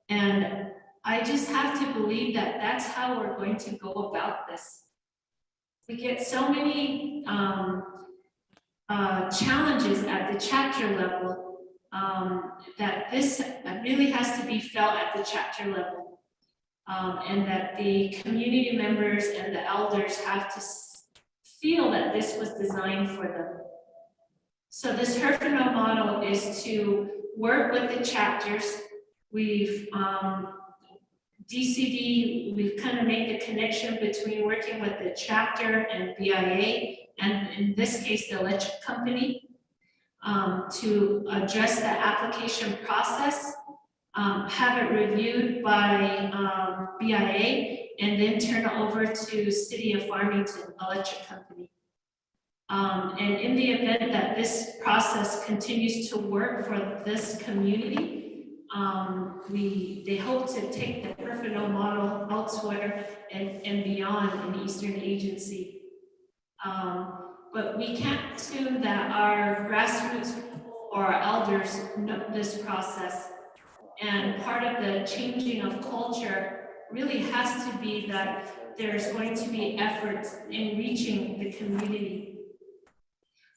And I just have to believe that that's how we're going to go about this. We get so many challenges at the chapter level that this really has to be felt at the chapter level. And that the community members and the elders have to feel that this was designed for them. So this Herfinale model is to work with the chapters. We've DCD, we've kind of made the connection between working with the chapter and BIA, and in this case, the electric company, to address the application process. have it reviewed by BIA, and then turn it over to City of Farmington Electric Company. And in the event that this process continues to work for this community, they hope to take the Perfino model elsewhere and beyond in the Eastern Agency. But we can't assume that our grassroots or our elders know this process. And part of the changing of culture really has to be that there's going to be efforts in reaching the community.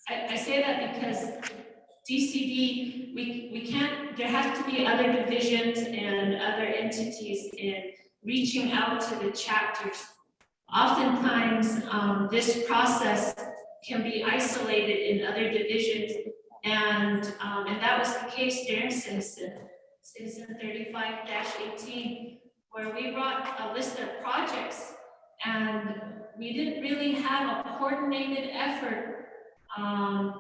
I say that because DCD, we can't, there has to be other divisions and other entities in reaching out to the chapters. Oftentimes, this process can be isolated in other divisions, and that was the case during Citizen 35-18, where we brought a list of projects, and we didn't really have a coordinated effort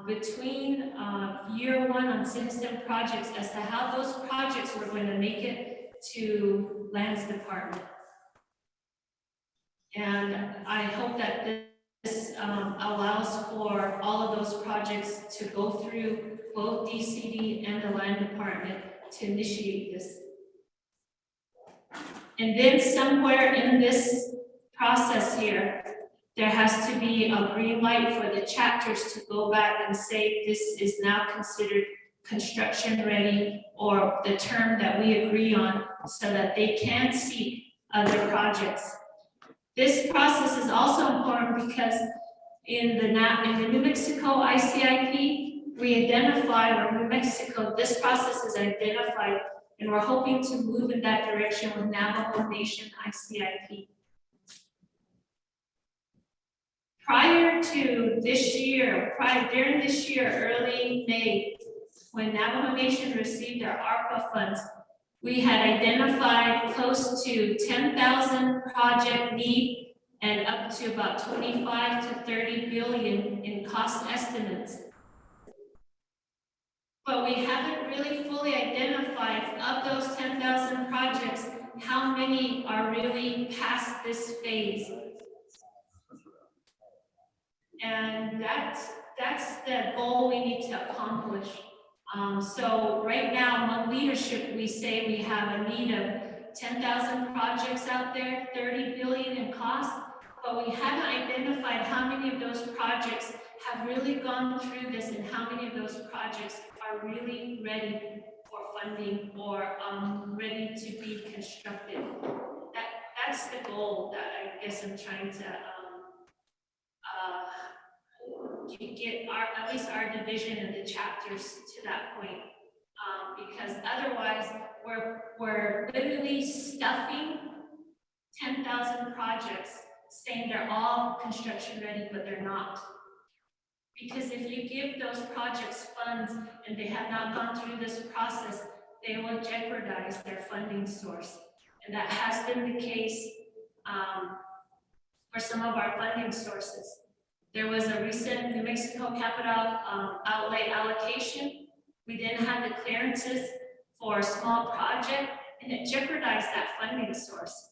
between year one on citizen projects as to how those projects were going to make it to Lands Department. And I hope that this allows for all of those projects to go through both DCD and the Land Department to initiate this. And then somewhere in this process here, there has to be a green light for the chapters to go back and say this is now considered construction ready, or the term that we agree on, so that they can seek other projects. This process is also important because in the New Mexico ICIP, we identify, or New Mexico, this process is identified, and we're hoping to move in that direction with Navajo Nation ICIP. Prior to this year, during this year, early May, when Navajo Nation received their ARPA funds, we had identified close to 10,000 project need and up to about 25 to 30 billion in cost estimates. But we haven't really fully identified of those 10,000 projects, how many are really past this phase. And that's the goal we need to accomplish. So right now, among leadership, we say we have a need of 10,000 projects out there, 30 billion in cost, but we haven't identified how many of those projects have really gone through this and how many of those projects are really ready for funding or ready to be constructed. That's the goal that I guess I'm trying to get at least our division and the chapters to that point, because otherwise we're literally stuffing 10,000 projects, saying they're all construction ready, but they're not. Because if you give those projects funds and they have not gone through this process, they will jeopardize their funding source, and that has been the case for some of our funding sources. There was a recent New Mexico capital outlay allocation. We didn't have the clearances for a small project, and it jeopardized that funding source.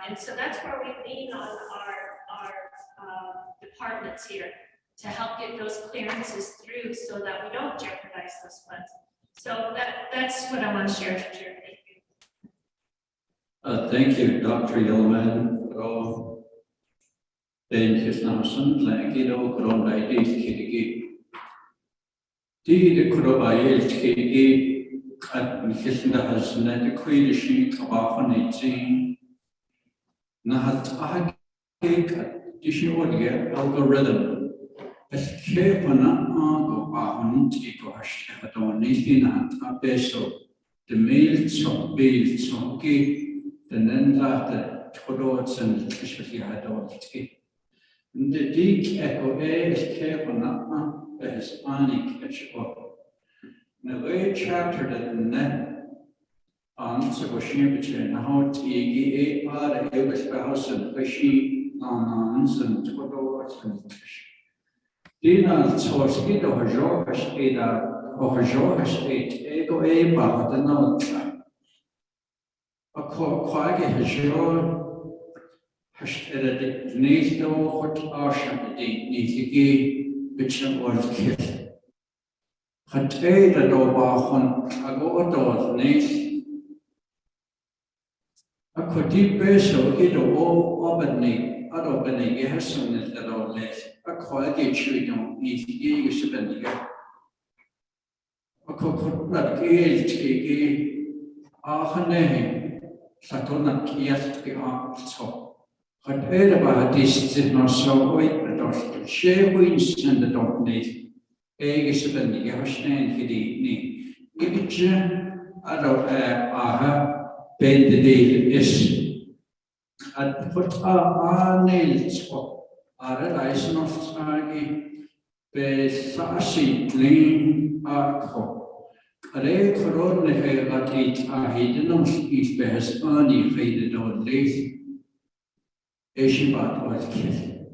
And so that's where we lean on our departments here to help get those clearances through so that we don't jeopardize those funds. So that's what I want to share, Chair. Thank you, Dr. Yellman. Thank you, Samson. Thank you, Kidigi. The Kurobayel Kidigi at Mikisna has not the Queen Kabafan 18. Nahat Ahik, Dishodia algorithm. As Kapana Ago Ahun Tiko Hashadon, Nisina, Abeso, the mail, so bill, so gay, the Nenda, the Todots and the Kishaki Hadot. The deek echo is Kapana as Ani catch up. Now, a chapter that net answer was between how Tigi are able to house and fishy, nons and Todots and fish. Dina source either George either Ohajoha State, Ego Eba, the Nota. A quaggy Hajo, Hashted, Nito, what Ocean, the Nitigi, which was killed. Hatay the Dobahon, Agodo, Nate. A Koti Beso, Ido Obani, Adobani, Gerson is the old less. A quaggy Chudon, Nitigi, Yusubendiga. A coconut gate, Ahane, Satona Kias, the Arto. Had heard about this, did not so wait, but also share wins and the dog need. Egisabeth, Yashan, Hidi, Ibija, Ado, Aha, Ben the David is. And put our nails for our license of Sagi, Besasi, Lean, Arco. Are corona got it a hidden of each behest only faded on lazy. Eshibat was killed.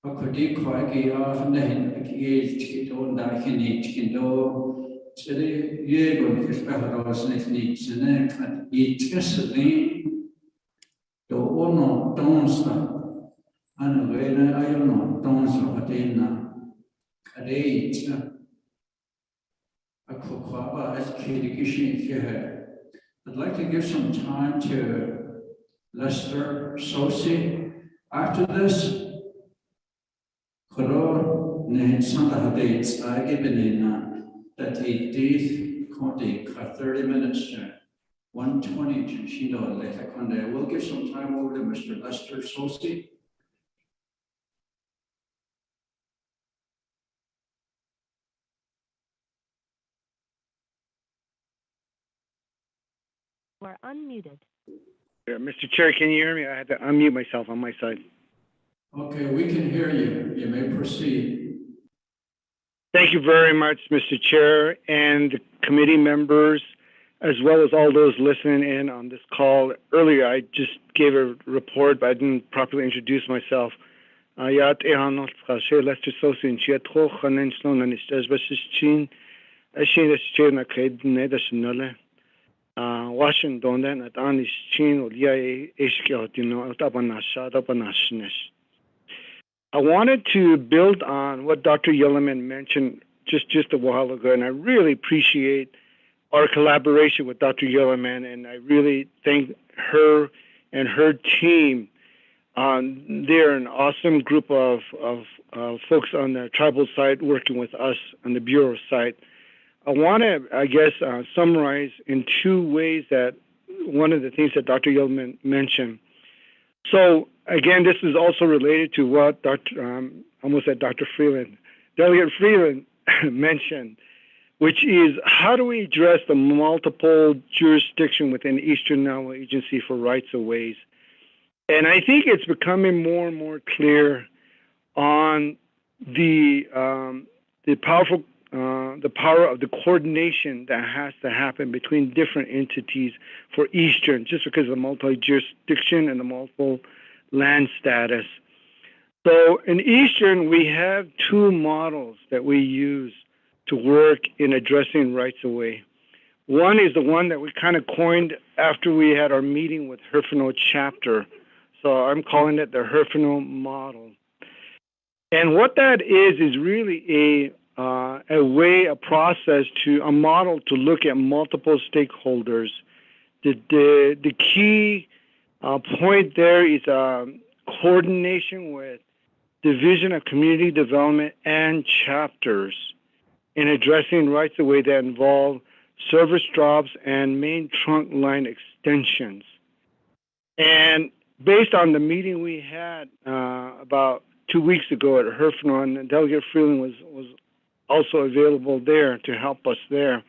A could quite often the hen age on that can each can do. So the year on his beharos and needs and then each gasoline. The ono don't stop. And when I don't know, don't stop dinner. A day. I'd like to give some time to Lester Sosi. After this, Koro Santa Hadates, I given in that he did Conti 30 minutes, 120 to Shindo Leta Conde. We'll give some time over to Mr. Lester Sosi. Are unmuted. Yeah, Mr. Chair, can you hear me? I had to unmute myself on my side. Okay, we can hear you. You may proceed. Thank you very much, Mr. Chair, and the committee members, as well as all those listening in on this call. Earlier, I just gave a report, but I didn't properly introduce myself. Washington at Anish Chin or I wanted to build on what Dr. Yellowman mentioned just a while ago, and I really appreciate our collaboration with Dr. Yellowman, and I really thank her and her team. They're an awesome group of folks on the tribal side working with us on the Bureau side. I want to, summarize in two ways that one of the things that Dr. Yellowman mentioned. So, again, this is also related to what almost said Dr. Freeland, Delegate Freeland mentioned, which is how do we address the multiple jurisdiction within Eastern Navajo Agency for Rights of Ways? And I think it's becoming more and more clear on the power of the coordination that has to happen between different entities for Eastern, just because of the multi-jurisdiction and the multiple land status. So in Eastern, we have two models that we use to work in addressing rights of way. One is the one that we kind of coined after we had our meeting with Herfinale chapter. So I'm calling it the Herfinale model. And what that is really a process a model to look at multiple stakeholders. The key point there is coordination with Division of Community Development and chapters in addressing rights of way that involve service drops and main trunk line extensions. And based on the meeting we had about 2 weeks ago at Herfinale, and Delegate Freeland was also available there to help us there.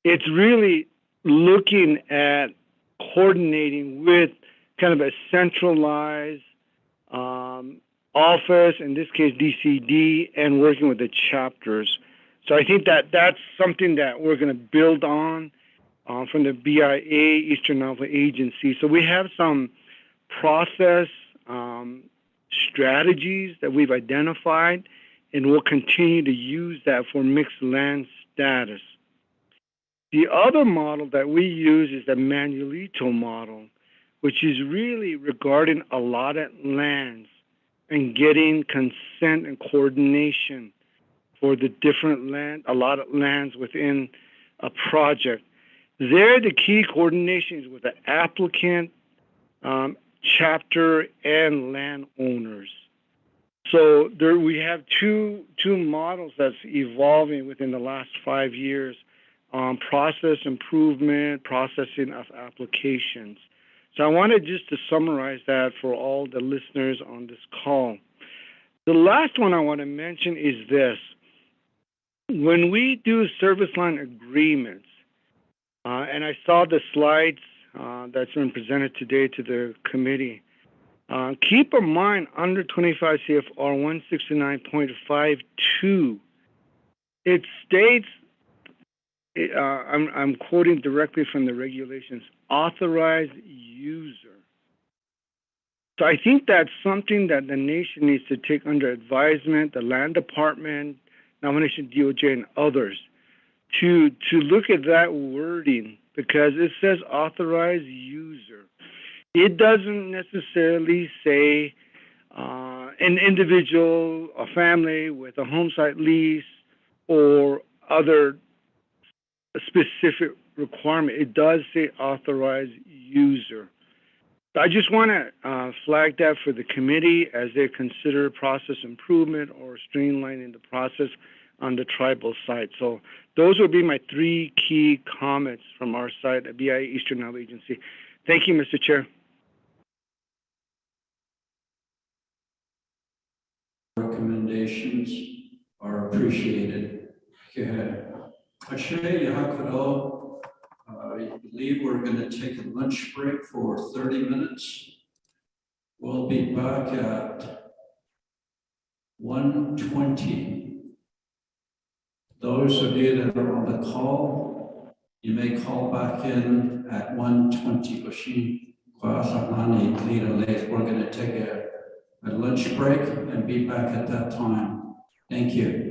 It's really looking at coordinating with kind of a centralized office, in this case DCD, and working with the chapters. So I think that's something that we're going to build on from the BIA, Eastern Navajo Agency. So we have some process strategies that we've identified, and we'll continue to use that for mixed land status. The other model that we use is the Manuelito model, which is really regarding allotted lands and getting consent and coordination for the different allotted lands within a project. There, the key coordination is with the applicant, chapter, and landowners. So there we have two models that's evolving within the last 5 years on process improvement, processing of applications. So I wanted just to summarize that for all the listeners on this call. The last one I want to mention is this. When we do service line agreements, and I saw the slides that's been presented today to the committee, keep in mind under 25 CFR 169.52, it states, I'm quoting directly from the regulations, authorized user. So I think that's something that the nation needs to take under advisement, the land department, nomination DOJ, and others, to look at that wording, because it says authorized user. It doesn't necessarily say an individual, a family with a home site lease, or other specific requirement. It does say authorized user. I just want to flag that for the committee as they consider process improvement or streamlining the process on the tribal side. So those would be my 3 key comments from our side at BIA Eastern Navajo Agency. Thank you, Mr. Chair. Recommendations are appreciated. Ashay, Yakado, I believe we're going to take a lunch break for 30 minutes. We'll be back at 1:20. Those of you that are on the call, you may call back in at 1:20. We're going to take a lunch break and be back at that time. Thank you.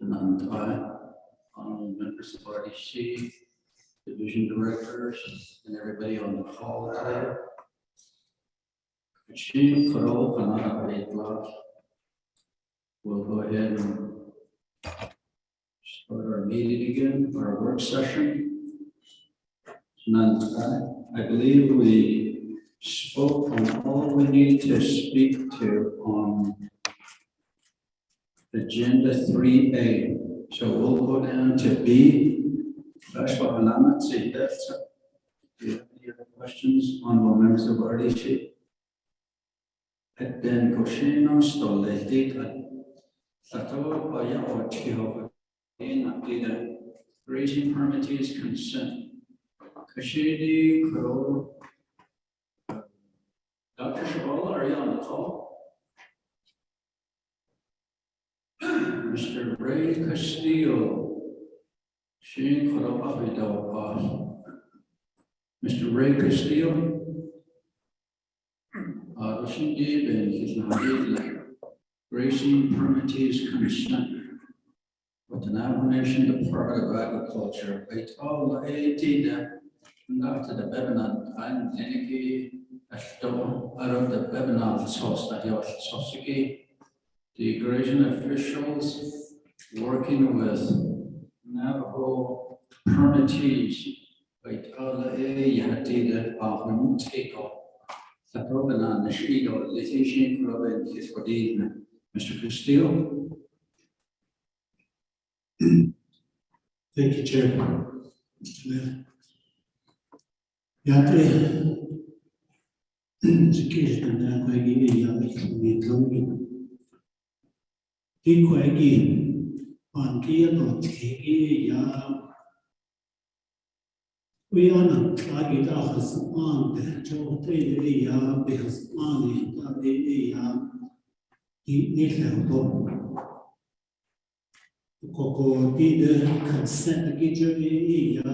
None, aye. Members of RDC, division directors, and everybody on the call today. Chief Karo Kanada Baitla. We'll go ahead and start our meeting again, our work session. None, aye. I believe we spoke on all we need to speak to on agenda 3A. So we'll go down to B. That's what I'm not saying. Do you have any other questions, honorable members of RDC? Then Koshino Stoletika. Sato Baya or Chiho. In grazing permit is consent. Kashidi Kuro. Dr. Shabola, are you on the call? Mr. Ray Castillo. She Mr. Ray Castillo. Grazing permit is consent. With the Navajo Nation Department of Agriculture, I told AT not to the Bebanon, and Leniki, Ashton, out of the Bebanon sauce, that your Sosiki, the grazing officials working with Navajo permittees, I told Yati Bahun Tiko, Satobanan, the Shido, Litishin, Robin, his Kodina, Mr. Castillo. Thank you, Chair. Mr. Mayor. Yate, Chikish, and I give you a young Equagi, on Kia, not Kiki, we are not target office on the Joe Tea, because money, he needs a book. Coco did consent to get you a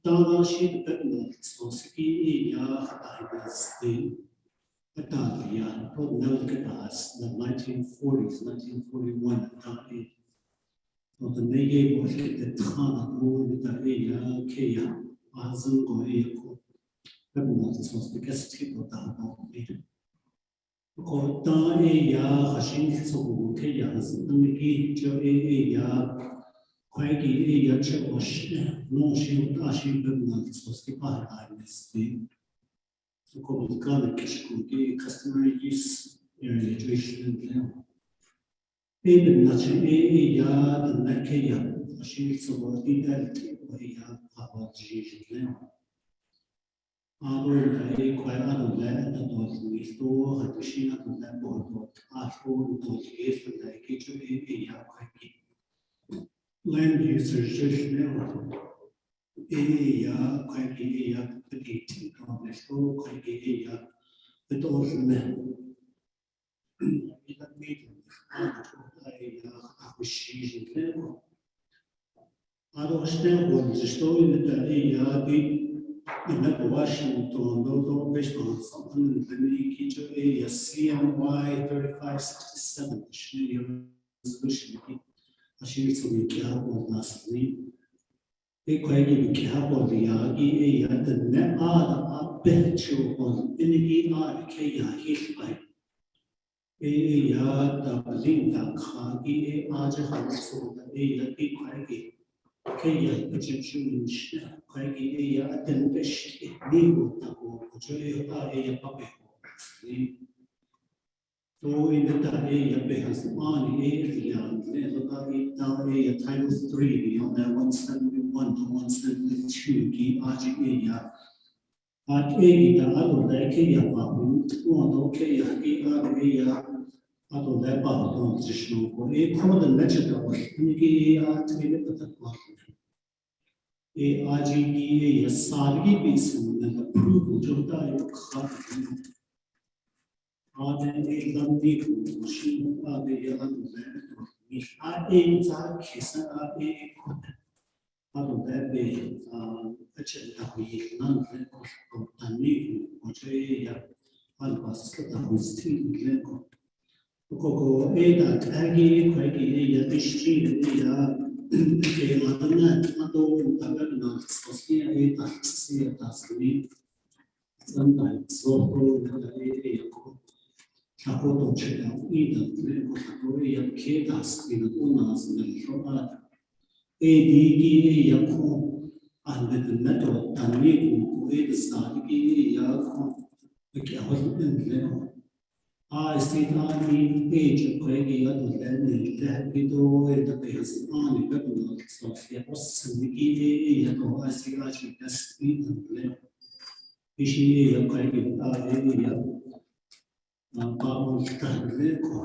dollar sheet, but not so ski, dynasty. A dollar, but no gas, the 1940s, 1941, or the Navy was the ton of the Kaya, Azungo, but not so because people down. Ko ta ya hashin so ke ya ki jo ya kwai ki ya che o no shi ta shi na so sti pa ha sti ko ka na ki customer use area registration even na che ya na ke ya hashin so di da ya pa ba ji I quite other land that was restore and machine at the level of those years for the kitchen land users now. Quite petite on the store, quite but also men. That made I was seizing them. I was now was the story that in Washington, though based on something that the CMY 3567 resolution, I should say we can't hold last week. They quite give careful the Yagi, the net are bench on any RK, his by the Linda Kagi, Aja, so the big quite. Kaya Egyptian Kwagi Attendish Nibu Tago, Joy Aya Pape. So in the Taya Behas Mani Area, Letari Title 3 on that 171 to 172 Ki Aji At A, the other Kaya Papu, one okay, Aya. Other than about position for a common legend of a RGDA, a Sagi basin, and approval to die of cotton. Are there a London machine? Are they a if I ain't that kiss and I a other than they a check that we none of the need, which a was still 그거 에다 타기 거기 야디시 야 이게 맞나 또 다가나 소시야 에다 시야 다스니 선발 소도 에고 타고도 제가 이다 그리고 우리 이렇게 다스리는 오나스는 쇼아 에디기 야코 안 되는 나도 단위고 에다 사기기 야코 이렇게 하거든요. استيطاني بيج كويجي يدو لأن التهبيدو يدقيس آني بدو صوفيا والسنكي يدو أسيراجي تسبيط لهم إشي يقايجي بتاعي يدو قاموا التهبيكو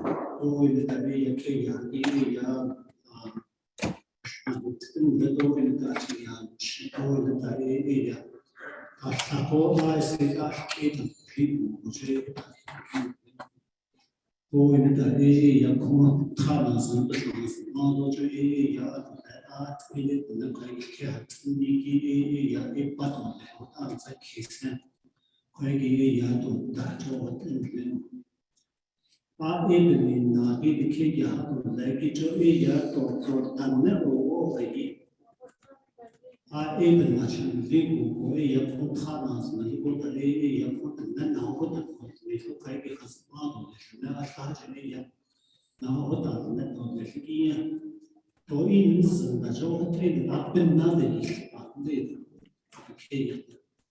هو يدبي يكي يعني يا بدو يدعي يعني هو يدعي يا أشتاقو أسيراجي تسبيط وجه هو يدعي يكون خلاص بس ما دوجي يا أدلات إلى بنقول كهات نيجي يا إبادة له أنت كيسن كويجي يا دو دعوة تنتلم إبني نادي بكي يا دو لكي جو يا دو تنه هو غي إبن عشان ليكو يكون خلاص ما يقول لي يكون أننا هو مثل كيف خصمانه لا أحتاج إليه نعود على النتيجة توين سنجوا تين أبن نادي أبدي كي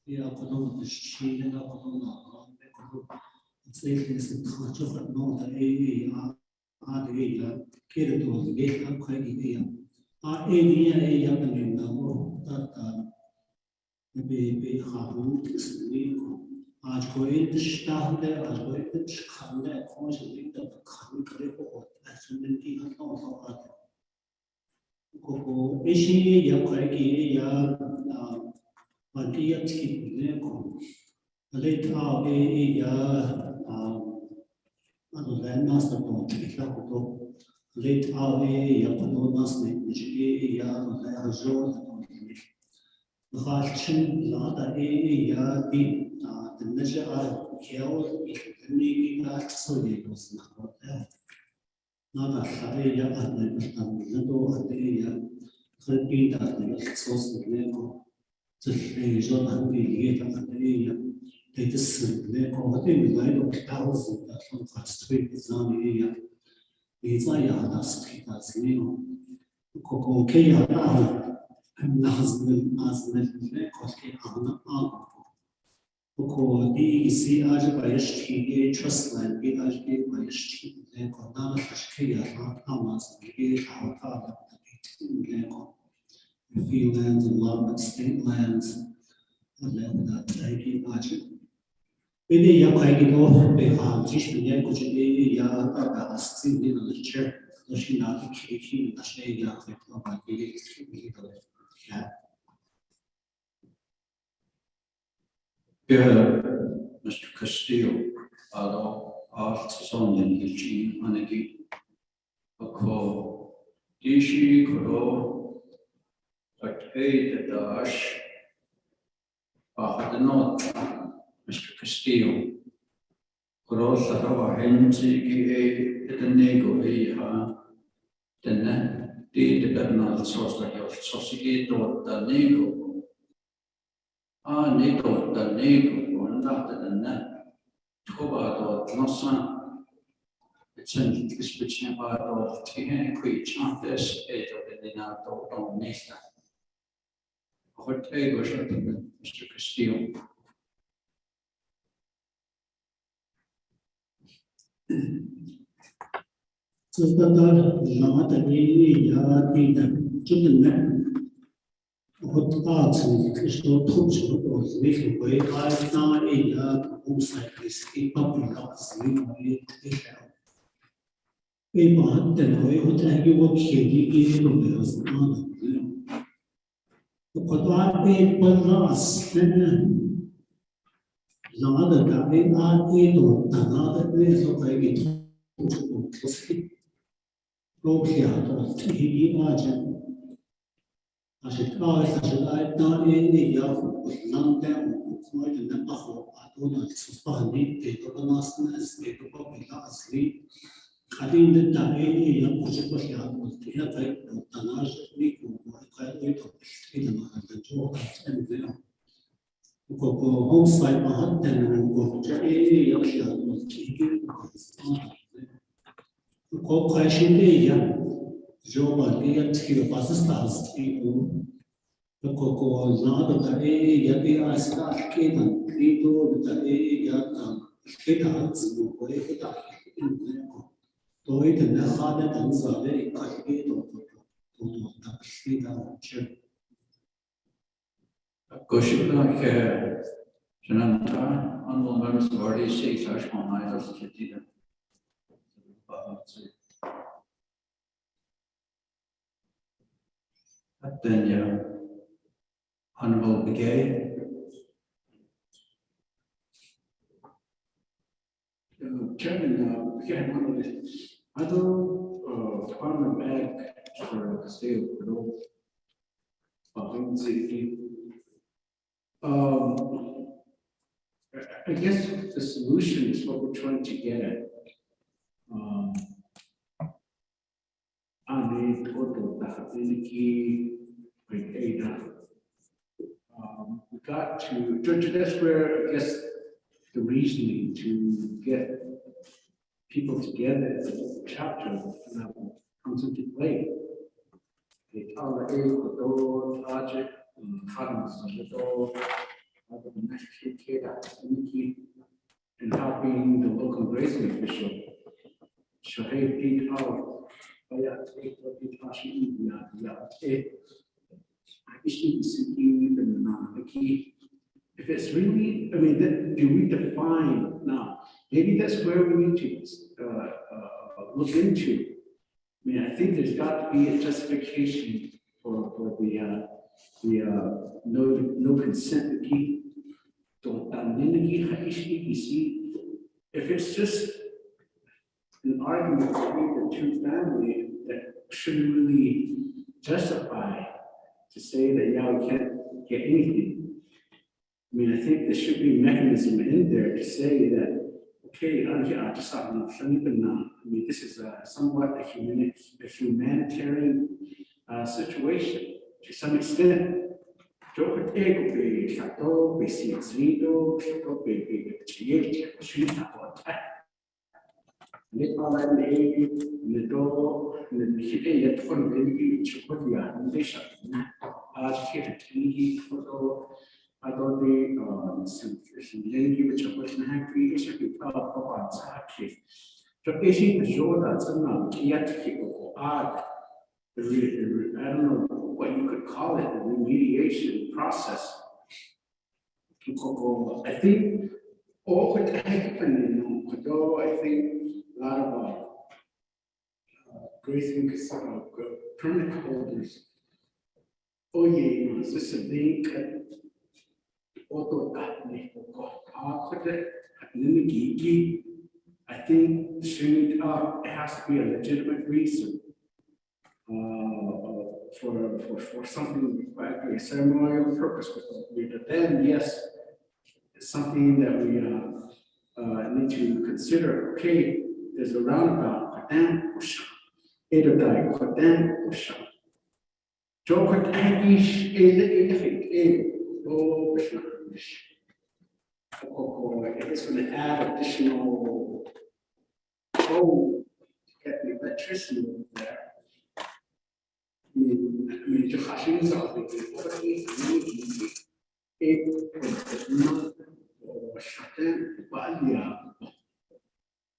يأخذون الشيء لا يأخذون يأخذون تسير سنتخرجوا النوع أي هذه كده تقول ليه أبغى أي أي يبني نامو تاتا بخارون تسميه आज कोई दिशा है आज कोई दिशा है कौन सी दिन तक खाने करे को ऐसे दिन की हत्या हो सकता है को ऐसी या कोई की या बाकी अच्छी ने को ले था या अगर नास तो इतना तो ले था या को नास ने मुझे या हजूर غاشن لا تأي يا دي النجاة كياو يخليني أتصلي بس نخبرته نادا خارج يا أهل البلد ندو أهل يا خلبي داخل الخصوص بنيكو تلقي جود عندي لقيت أهل يا تيتسر بنيكو هذي ملايدو كتاوز داخل خاصتي بزاني يا بيزا يا هذا سكيتا زمينو كوكو كي هذا نازل كوكي أنا وكو دي سي أج بايشتي trust land بي أج بي بايشتي لكو نانا تشكيا أماز بي حوطا لكو في lands and lot state lands لأن تلاقي أج بدي يا كايدو بيها جيش بيا كوجي يا أبا أستين دي نلشر لشي نادي كيكي نشي يا خيطة باقي Mr. Castillo, son in the Chin Anagi, a call, Dishi Koro, like the dash, the note, Mr. Castillo, Koro Sahava Hensi, the nego, the net, the Bernal source like your society, the nego. Nego, the nego, or not the net. Toba or Nossa, it's in this between about or Tihan Creech on this age of the Nato on Nesta. What a was Mr. Castillo. So that not a yard in the children. What arts and Christo Tuch was making way by now a yard outside this public house. A part then I would tell you what he gave was not. But I paid one last, then another day I ate another place of I get to go here to he imagine. I should I done in the yard with none down, quite in the Navajo. I don't know, it's funny, they don't ask us, they probably not asleep. Having the day, young was young, was the effect of the last week of quite a bit of freedom and job and there. Go home side behind them, go to a young was taking go crashing day, job again to the bus stars. The cocoa not the A, Yabi, I start Kagan, Credo, the A, Yatan, Kedans, go ahead. Toy the Nahada and Zave, Kahido, to the State Goshibak, Jananta, honorable members of RDC, Kashmon, I have to do that. Then, Honorable Begay. Chairman, again, one of the other department back for the state of Peru. I guess the solution is what we're trying to get at. We got to, that's where I guess the reasoning to get people together at the chapter comes into play. They tell the project, and helping the local grazing official. If it's really, I mean, do we define now? Maybe that's where we need to look into. I mean, I think there's got to be a justification for the no consent. If it's just an argument between the two families that shouldn't really justify to say that, yeah, we can't get anything. I mean, I think there should be a mechanism in there to say that, okay, I mean, this is somewhat a humanitarian situation to some extent. I don't know what you could call it, the remediation process. I think all what happened, I think a lot of grazing permit holders. Oh yeah, this is a big I think stringing up, it has to be a legitimate reason for something like a ceremonial purpose. But then, yes, it's something that we need to consider. Okay, there's a roundabout. It's going to add additional to get the electricity over there. I mean, I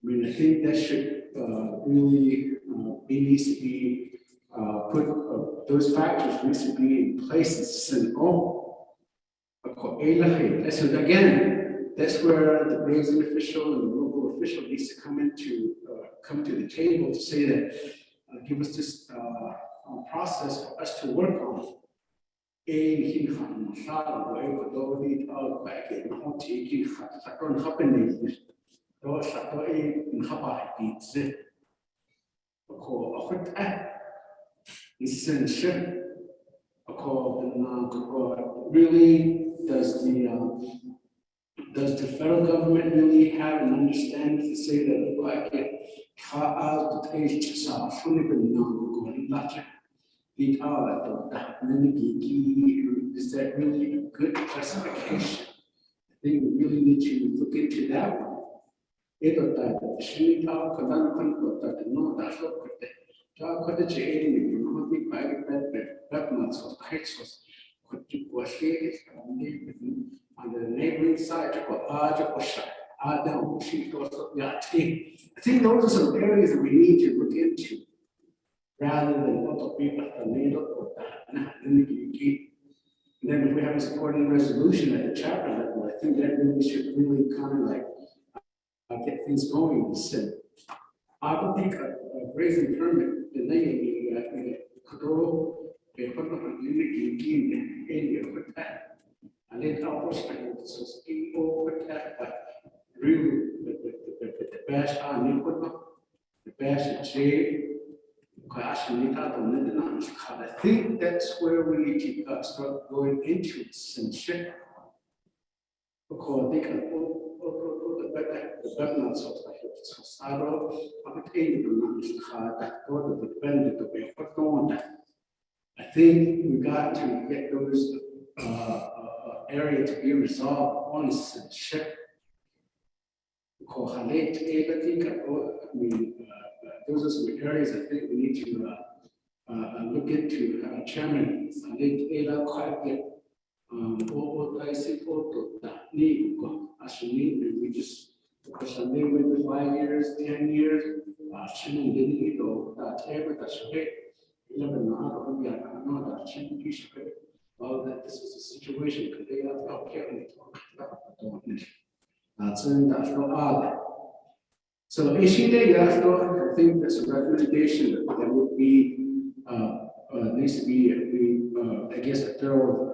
mean, I think that should really needs to be put, those factors needs to be in place. And so again, that's where the grazing official and the local official needs to come to the table to say that give us this process for us to work on. Really does the Does the federal government really have an understanding to say that if I get caught out the page to saw fully been known going later? Is that really a good classification? I think we really need to look into that one. Ito tayo, sinita ko kadan ko tayo no daso ko te. Kaya ko te chini ni ko ti pai pet so hexos. Ko ti ko share on the neighboring side ko aja ko sha. Ada ko shi to so ya ti. I think those are some areas that we need to look into rather than what the people are made up of that. And then if we have a supporting resolution at the chapter level, I think that really should really kind of like get things going. So I would think a grazing permit, the name could go a area with that. And then I'll push so people with that, but really the bash on the bash shade. I think that's where we need to start going into some shit. Because they can the better so Saro, I think we got to get those area to be resolved on some shit. Because I mean, those are some areas I think we need to look into. Chairman, I think quite get I see photo that need actually we just because I live with 5 years, 10 years, actually didn't need that ever that's okay. 11 we are not that change piece of it. Well, that this is a situation because they have not carefully talked about it. That's not odd. So issue there, I think that's a recommendation that would be needs to be I guess a thorough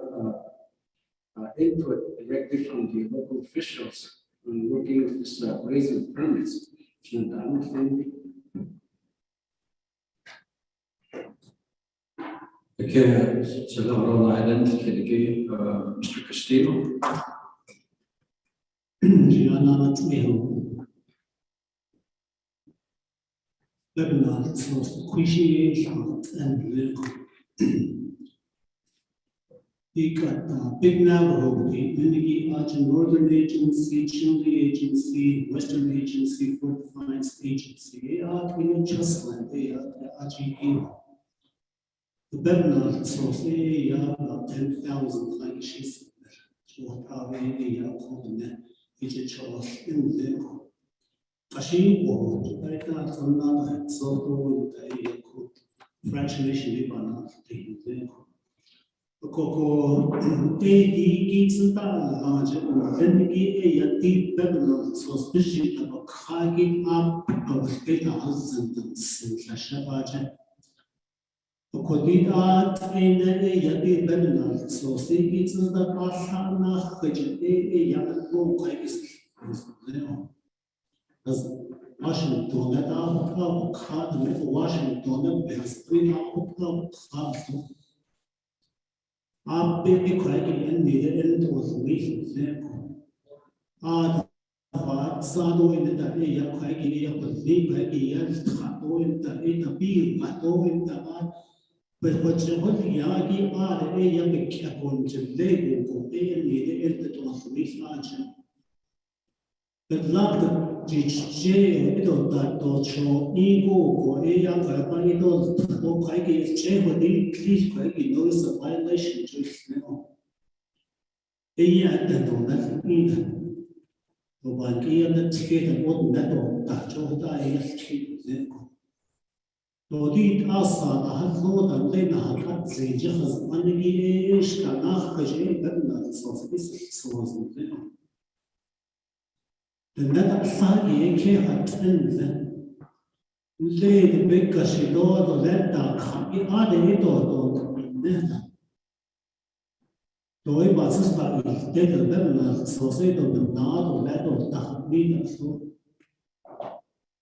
input directly from the local officials when working with this raising permits. And I don't think. Okay, so the Rhode Island, Mr. Castillo. He got Big Navajo, the Northern Agency, Chile Agency, Western Agency, Fort Defiance Agency, Justland, the Bednar, so say about 10,000 like she's what are we called that? It's a choice in there. Ashing war, I thought from another, so fractionation, Coco, AD知道了，这个人的也对别个所必须那个开给啊，给他是真是是吧？这，我对他现在也对别个所所以知道他啥那和这也不快的是那样，但是华盛顿的他看的那个华盛顿的别是对他看的。आप पे खुराकी neither तो सही से आज बात सादो इन तक या खुराकी या बदली खुराकी या खातो इन तक तभी खातो इन तक पर बच्चे को या कि आज या क्या कौन चले को नीदर इन तो सही आज बदलाव जिससे इधर तो चो इगो को या खुराकी तो खुराकी से बदली क्लिक खुराकी नो इस violation Doi basis ba ilde na society of na do la do ta ni da so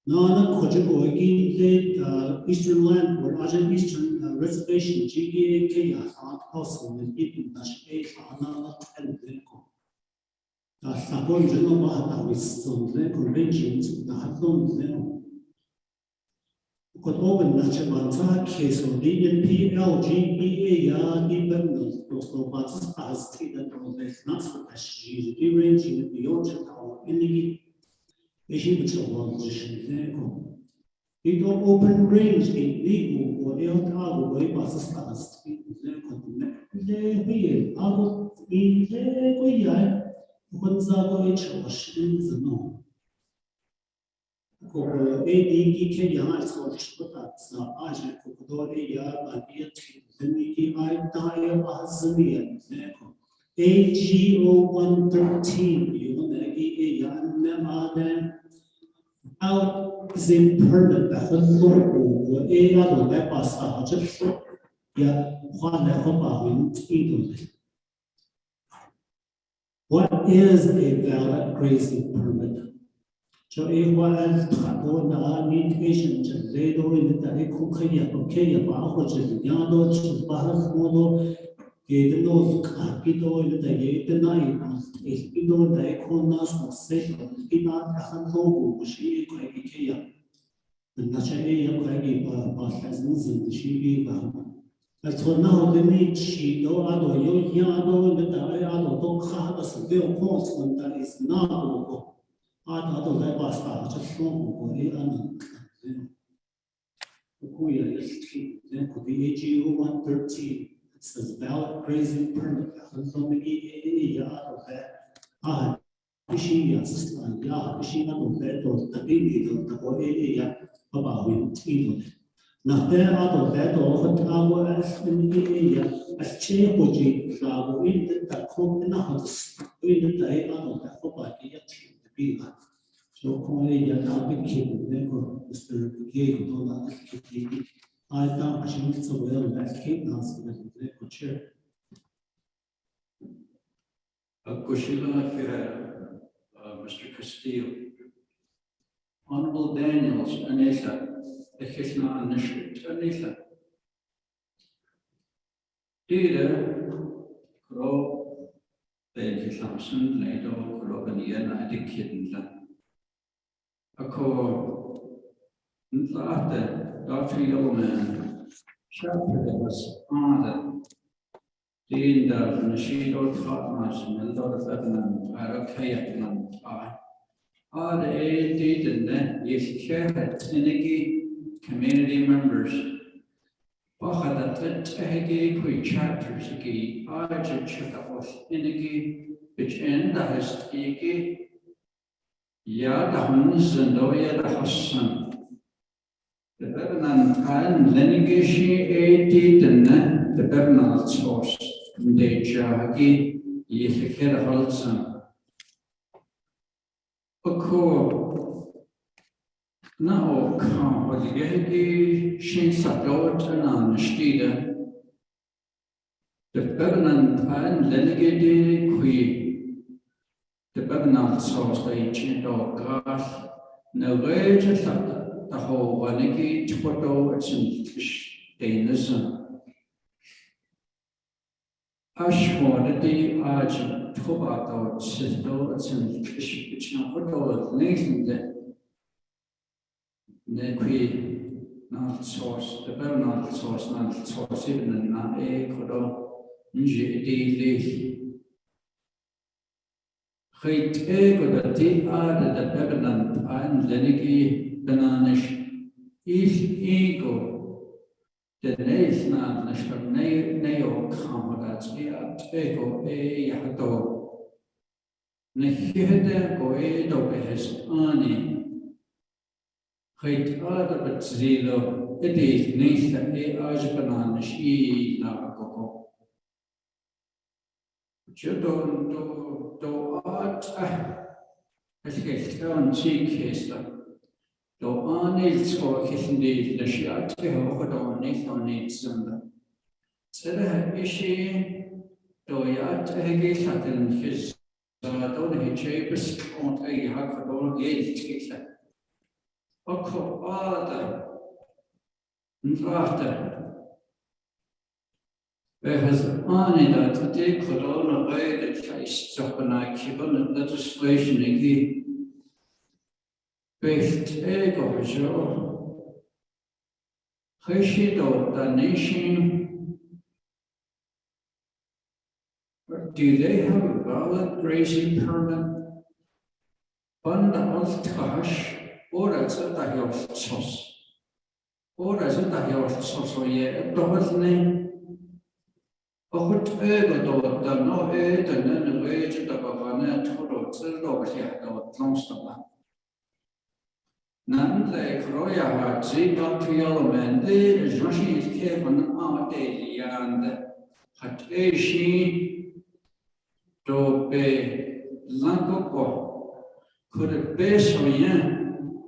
na khoje ko ki the eastern land or Asian eastern reservation GDA ke ya sa also in it na she na na and ko 사본 전에 하고 있었는데 그런 지금 하던 그 오븐 나체 만사 케이스 DNPLGEA dependent also participates in the process 다시 rearranging the original energy 에시부터 지시고 이도 오픈 레인지 리고 오디오하고 거의 participates in the 네 하고 이제 거야 혼자고 이처시는 거 그거 ADK 양아서 추가다 아직 그것도 야바디에 특별히 아이다에 아즈미에 AGO 113 이거는 이 양내마는 out permit 한도고 A가도 내봤어 하죠 야 화내 화바윈 이도 What is a valid grazing permit? So if one 타고 나 미티게이션 제대로 있는데 국회에 국회에 바고지 야도 출발하고도 예들로 가기도 있는데 예들나이 예들도 내코나스 세서 이나 한도 무시 거기게야 나체에 거기 바사는 시비가 그래서 되니 치도 아도 요야도 있는데 아도 또 카드스 되어 콘스런다 있나도 아도 내 봤다 저 소고 이라는 그거야 이스키 그 AGO 113 it says valid grazing permit 그래서 이게 야도 돼 이시야 스스로 야 이시나도 돼도 답이도 더 에야 봐봐 이도 나때 아도 돼도 하고 이야 아체고지 라고 인다 코나 하스 인다 아도 봐봐 이야 비가 So only the topic came never Mr. Gay do not keep I thought I should so well that came now so that the chair. Kushila Mr. Castillo. Honorable Daniels, Anesa, Echishna Anishit, Anesa. Dida, Kro, Ben Samson, Lado, Krobanian, Adikidla. Ako, Ntlate, Dr. Yeoman, Chapter was honored. Dean of Nashido Fatmas, Meldo of Lebanon, Arakayan, the AD and then if shared Tinigi community members. Bachada Tehegi, qui chapters agi, Arja Chakavos Inigi, which end the Hastigi. Ja, da Hunsen, da ja da Hassan. The Bernan Khan, Lenigishi, Titane, the Bernal source, de Jahagi, Yekher Holzen. Oko now come what Yegi, Shin Satot, and Anstida. The Bernan Khan, Lenigidi, qui. The Bernal source they chant or grass, no rage the whole Waniki, Twoto, it's in Danism. Ashford, the Argent, Tobato, Sisto, it's in Photo, Nathan, Nequi, not source, the Bernal source, not source, even in not a Kodo, Nji, Great ego that the other the Bebelan and Leniki Benanish is ego. The Naisnan Nashar Neo Kamadats ego a Yato. Nehede Goedo Behes Ani. Great other but Zilo, it is Nisa a Ajbananish e Navago. Do art as gets down cheek do on its for kissing the shirt on it on its and said ishi do yat a gate at his don't he chapes on a hug for all gate. Oko other after Because only that they could all avoid the place up and I keep on legislation again. Based ego show. Heshido the nation. Do they have a valid grazing permit? Banda Altkash, or as a Dahil sauce. Or as a Dahil sauce, or ye, double name. But ego the no aid and then the wage of the Bavana Toro, over here, the Longstone. None like Roya had Ziba to yellow man, there is rushing his cave on our daily and had a she to be Langopo. Could it be so young?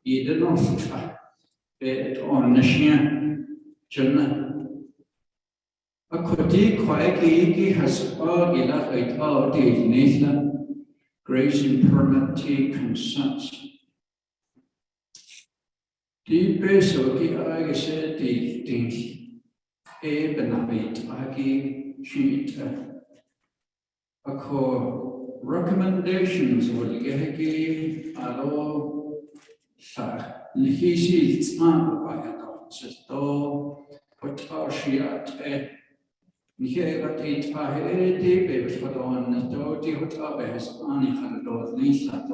He did not be on the shin, Jenna. A Koti Kwaiki has all Gilafite all days, Nathan, grazing permit tea consents. The base of I said the thing, a benabit, Agi, sheet. A co recommendations will get a alo sa Nihisi, it's not by a dog, says do, but our she at a Nihe got it by a baby for the one, the dog, what other has only had a dog, Lisa,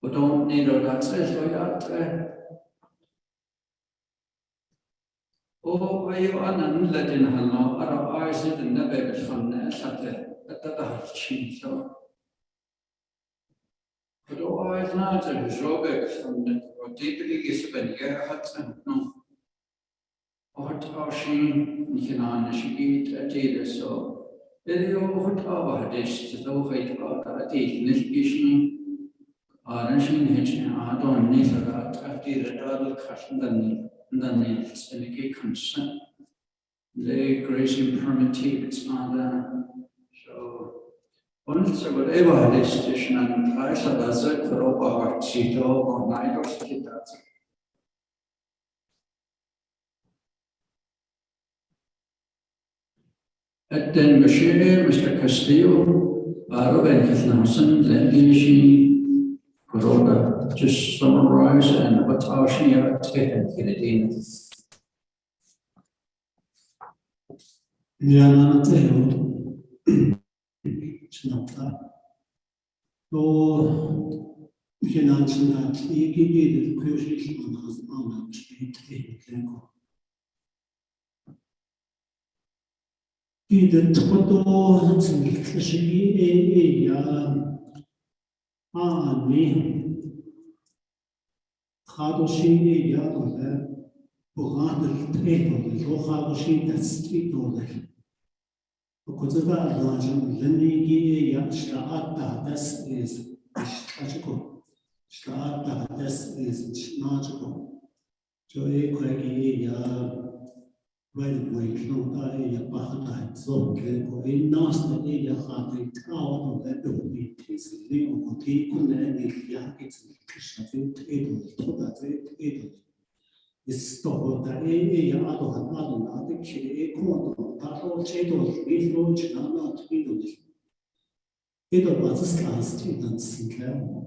but don't need all that says like that. Oh, I am letting her know, I said, and the baby from there, at the chin, so. But oh, I not a job from the deeply given year, no. What are she, she eat a dealer, so. They all over this, the low height of a deal, Nishkin, Arranging hitching, I don't need that, I did a double cushion than it's in a consent. The grazing permitted, it's not so. Once whatever this station and price of that's it for over Sito or night or something that's it. At then Mr. Castillo, Robin Kithnamson, Lendishi, Corona, just summarize and what our she are taken Kennedy. 또 financial 이기기를 표시하는 것은 되고 이들 토도 생기시기에 아니 가도시에 야도래 보가들 태도를 로하도시 다스티도래 그거가 나중 렌이기에 약시라다 das is 가지고 시라다 das is 나지고 저의 거기에 야 right way 노다에 야바하다 좀그 인나스에 야하데 타와도 대도비 티스리 오티 군에 야기츠 크샤데 에도 토다데 에도 이스토다 야도 하나도 나데 키에 코도 다도 제도 리로 지나나 트비도 에도 바스스카스티는 신카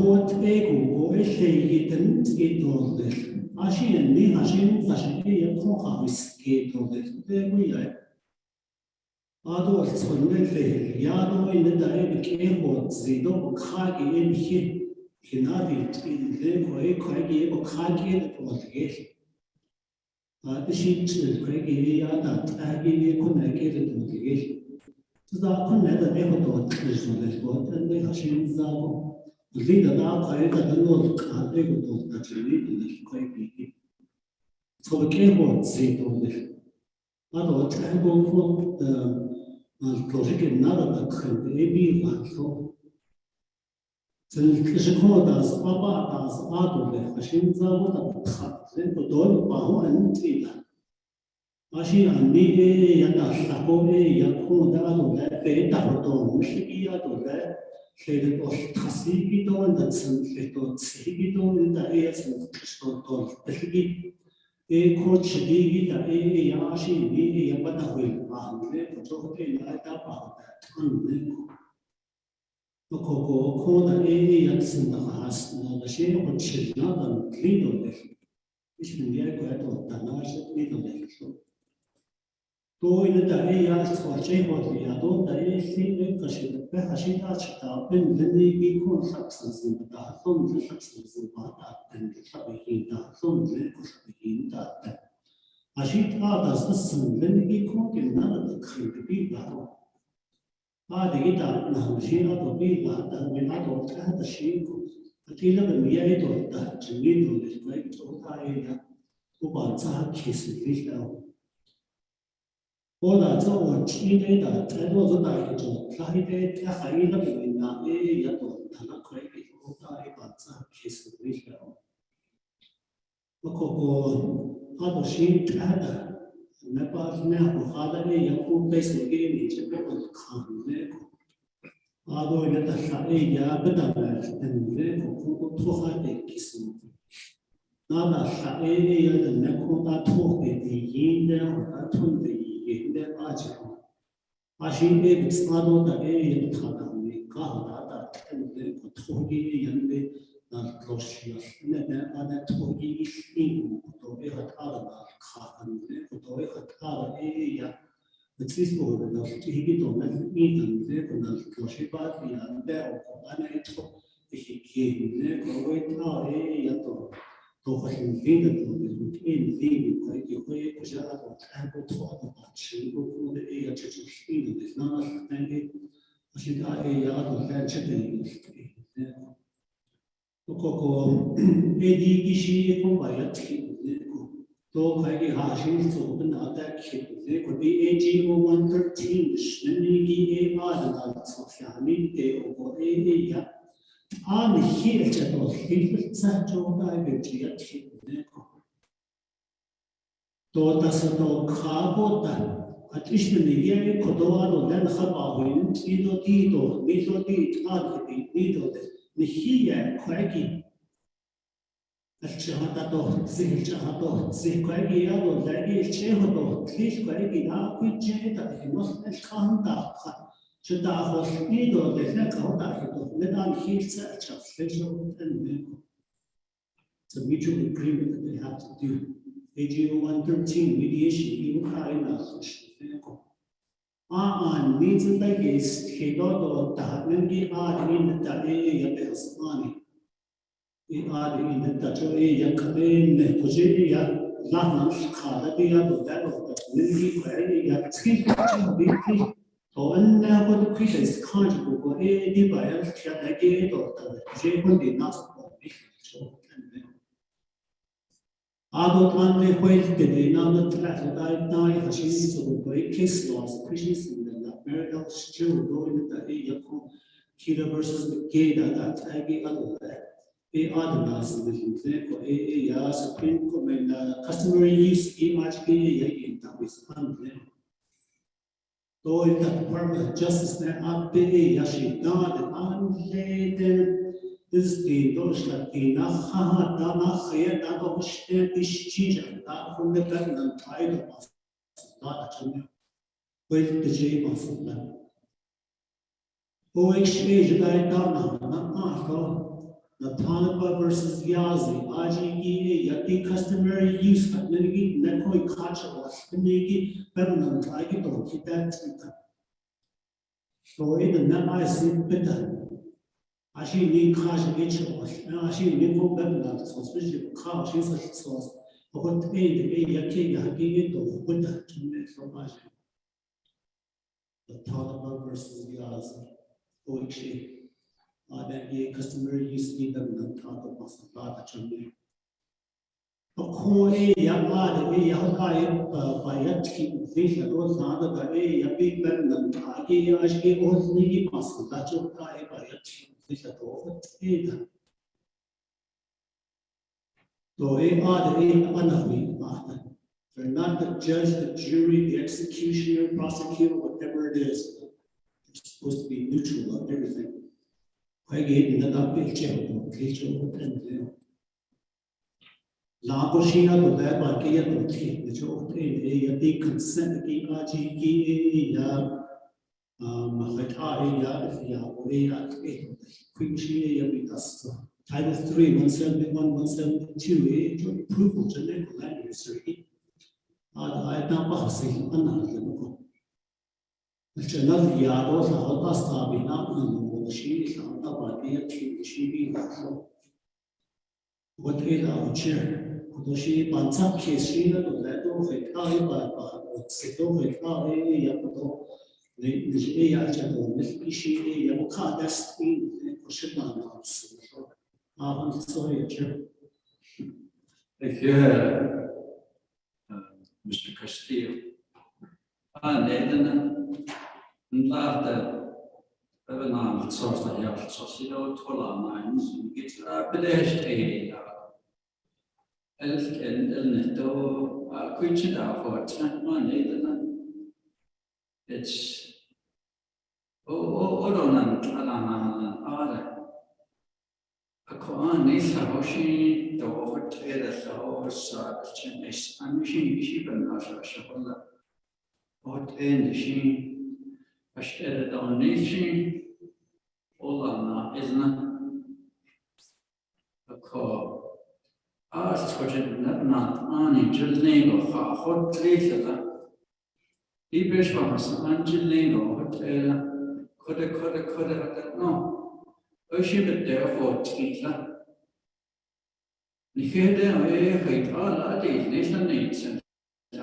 tot ego eşeğiden edolar. Aşın ne aşın zaşıke yapma edolar. Bu ya. Ado sonrelde yado ile dair kebo zido khagi enhi kinadi tinde koy bu khagi olge. Aşın koy ya da tagi konake olge. Tuza konne ne hodo tışlar bu ne aşın zabo. Liga da kayda da yol kaldı bu da çeliği koydu. Sonra kebo zeydolar. Ado çelbo da project nada da kıldı bir varso. Sen kışko da baba da ado da başın zavu da sen bu don bahu antida. Aşı anne ya da sako ya ko da ado da be da do müşki ya do da şeyde o tasfikido da sınıfto sikido da eyasın kışto belki coach the Yashi, the Yabatawi, the Jote, Latapa, the Coco, Kona, Yatsin, the Has, the shape of Children, clean of which will be a quite of Tanash, middle. Toy the Ayas for Chamber, the adult, the AC, the Hashita, and then they become substance in the Hathon, the substance of Bata, and the Sabihita, some Lekos in that. Ashita does the sun, then they become another creepy people. Ah, the guitar, now she had to be that when I don't have the sheep. The killer and the idol that to me is great to die. About that kiss it out. 我那这我今天的太多是那一种，他一个他还有那个人啊，也多，他那可以我那一把这其实没晓。我个阿多心他的，那把那我发的那要不被谁给你这个我看那个，阿多那他啥也不当然，那个我托他的其实。 那那啥也要人那空大托的因的，或者吞的因的阿姐，阿是那个啥多的也他那里搞大的，那个托的人的那老师那那托的一心，都会和他的那看那个都会和他的呀，那最多的那是这个东西，你等这个那老师把人的我把那托一些给那个会他呀都。 都会很灵的，都很灵，会不像那种太过拖的把持不住的，哎呀，这种是灵的，那那个，现在哎呀，都在这里，不过AD 是公办的题，都可以哈先做个那的题，那个 AGO 113是那个 AR 的那从下面的我 A 呀。 啊，你写这个是在中代的这样听那个，多的是都看过的，啊，就是你也可多啊，都人很宝贵，你说地多，你说地差的地，你说的，你写也快给，啊，这样的多，这样多，这快给啊，都来给这么多，这快给啊，会这的，我是看到看。 就大伙你都在那搞大些都，那当你在讲非洲跟那个，这 mutual agreement that they have to do. AGO 113 mediation 有开那是那个，啊，你这那个提到的大那个啊，你那大也不是啊你，啊你那大就也可能那不是也，那能是卡的对呀，都在那个，那个快也推这个。 哦，那我都可以是看着不过，你把人贴那个到的，结婚的那是我没说看没有。阿多他们会的那个那一个新手会 case laws， Christians 的那 marital still going 的一个 killer versus gay 的那个阿多的，阿的那是的这个呀是跟我们的 customary use image 也引导为是安的。 Då är Department of Justice när ABE jag skydda anleden det då slatina ha da na khaya da då shte ishija da hunde kan nan thai do pas da chanya wel de je pas da o exchange da na do the Taliban versus Yazi AGE yati customary use nagi na koi khacha was nagi permanent I get to keep that so in the I see better actually need cash each was actually need for permanent so especially cash is a source but what aid yaki yaki to put that to make so much the Taliban versus Yazi o exchange that ye customary use in the talk of Masala Chamber. A coin Yamad, a Yahai by a team, vision was not a big man, Taki, Ashki, or Niki Masala Chamber by a team, vision over either. So a are the unhappy. They're not the judge, the jury, the executioner, prosecutor, whatever it is. It's supposed to be neutral on everything. I gave the picture of the Lagoshina to that by Kaya to take the job in a consent ki aji ya Mahata if ya or Queen she because Title 3, 171, 172, joint approval to local land use. I don't say another. Which another yard also help us to be not in the she about the she what is our chair? She bantam case she not let go of it, but sit over it, Yapoto, the Ayachado, the she Yamoka, that's the Koshima house. I'm sorry, chair. Thank you, Mr. Castillo. Nathan, not the Evan source that you have Socido, Tola Mines, it's a pedestrian. Elk and El Neto, creature out for 10 Nathan. It's Odonan, Alanan, Ada. A Koan is a Hoshi, the Hotel, the horse, Chinese, and machine, sheep and Asha. What end she? I stated on nation. Olana isn't a call. Asked what it not Annie Jilingo, hot tree. Ibish was Angelingo, hotel, could no. Oh, she but therefore Titla. Nikeda, wait, all that is nation needs and I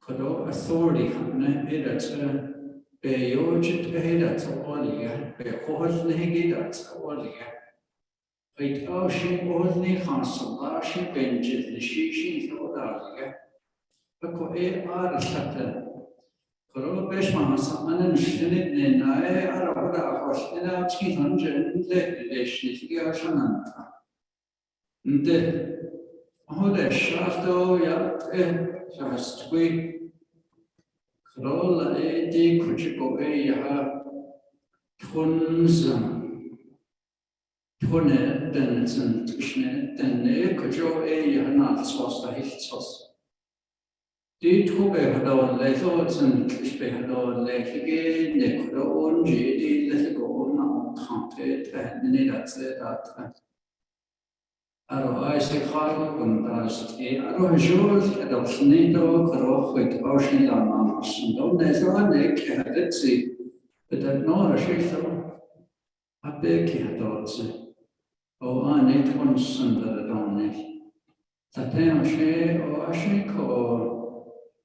could authority happen that's Beojit that's all year, Behos Negi that's all year. Wait, oh, she was the council, she benches, the she's all out here. But are Satan. Koro Beshmas, and Shinit Nina, Arabada, was in our 300 relation to Gashananta. And the Hoda Shadow, just we. Kroll di kuchiko ya tunzam tune den sen tishne den kucho ya na sos da hit sos di tube hado le so sen tishbe hado le hige ne kro on je di le go na khante ta ne da se da aro ai se khar kun da sti aro jol da snido kro khit aushin la na sindo ne so ne khadet si but that no she so a big khadet o ane ton sunda da ne tatem she o ashi ko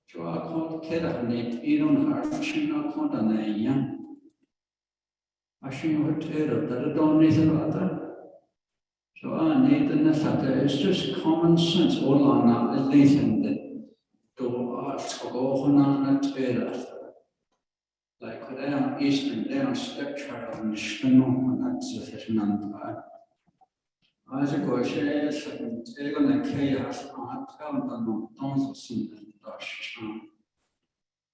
jo a kon keda ne iron har shina kon da ne ya ashi hotel da ne so so it's just common sense. All on at least in the door like down eastern down structure on the snow and that's sufficient. As a question, they're going to chaos on town on tons of Dutch.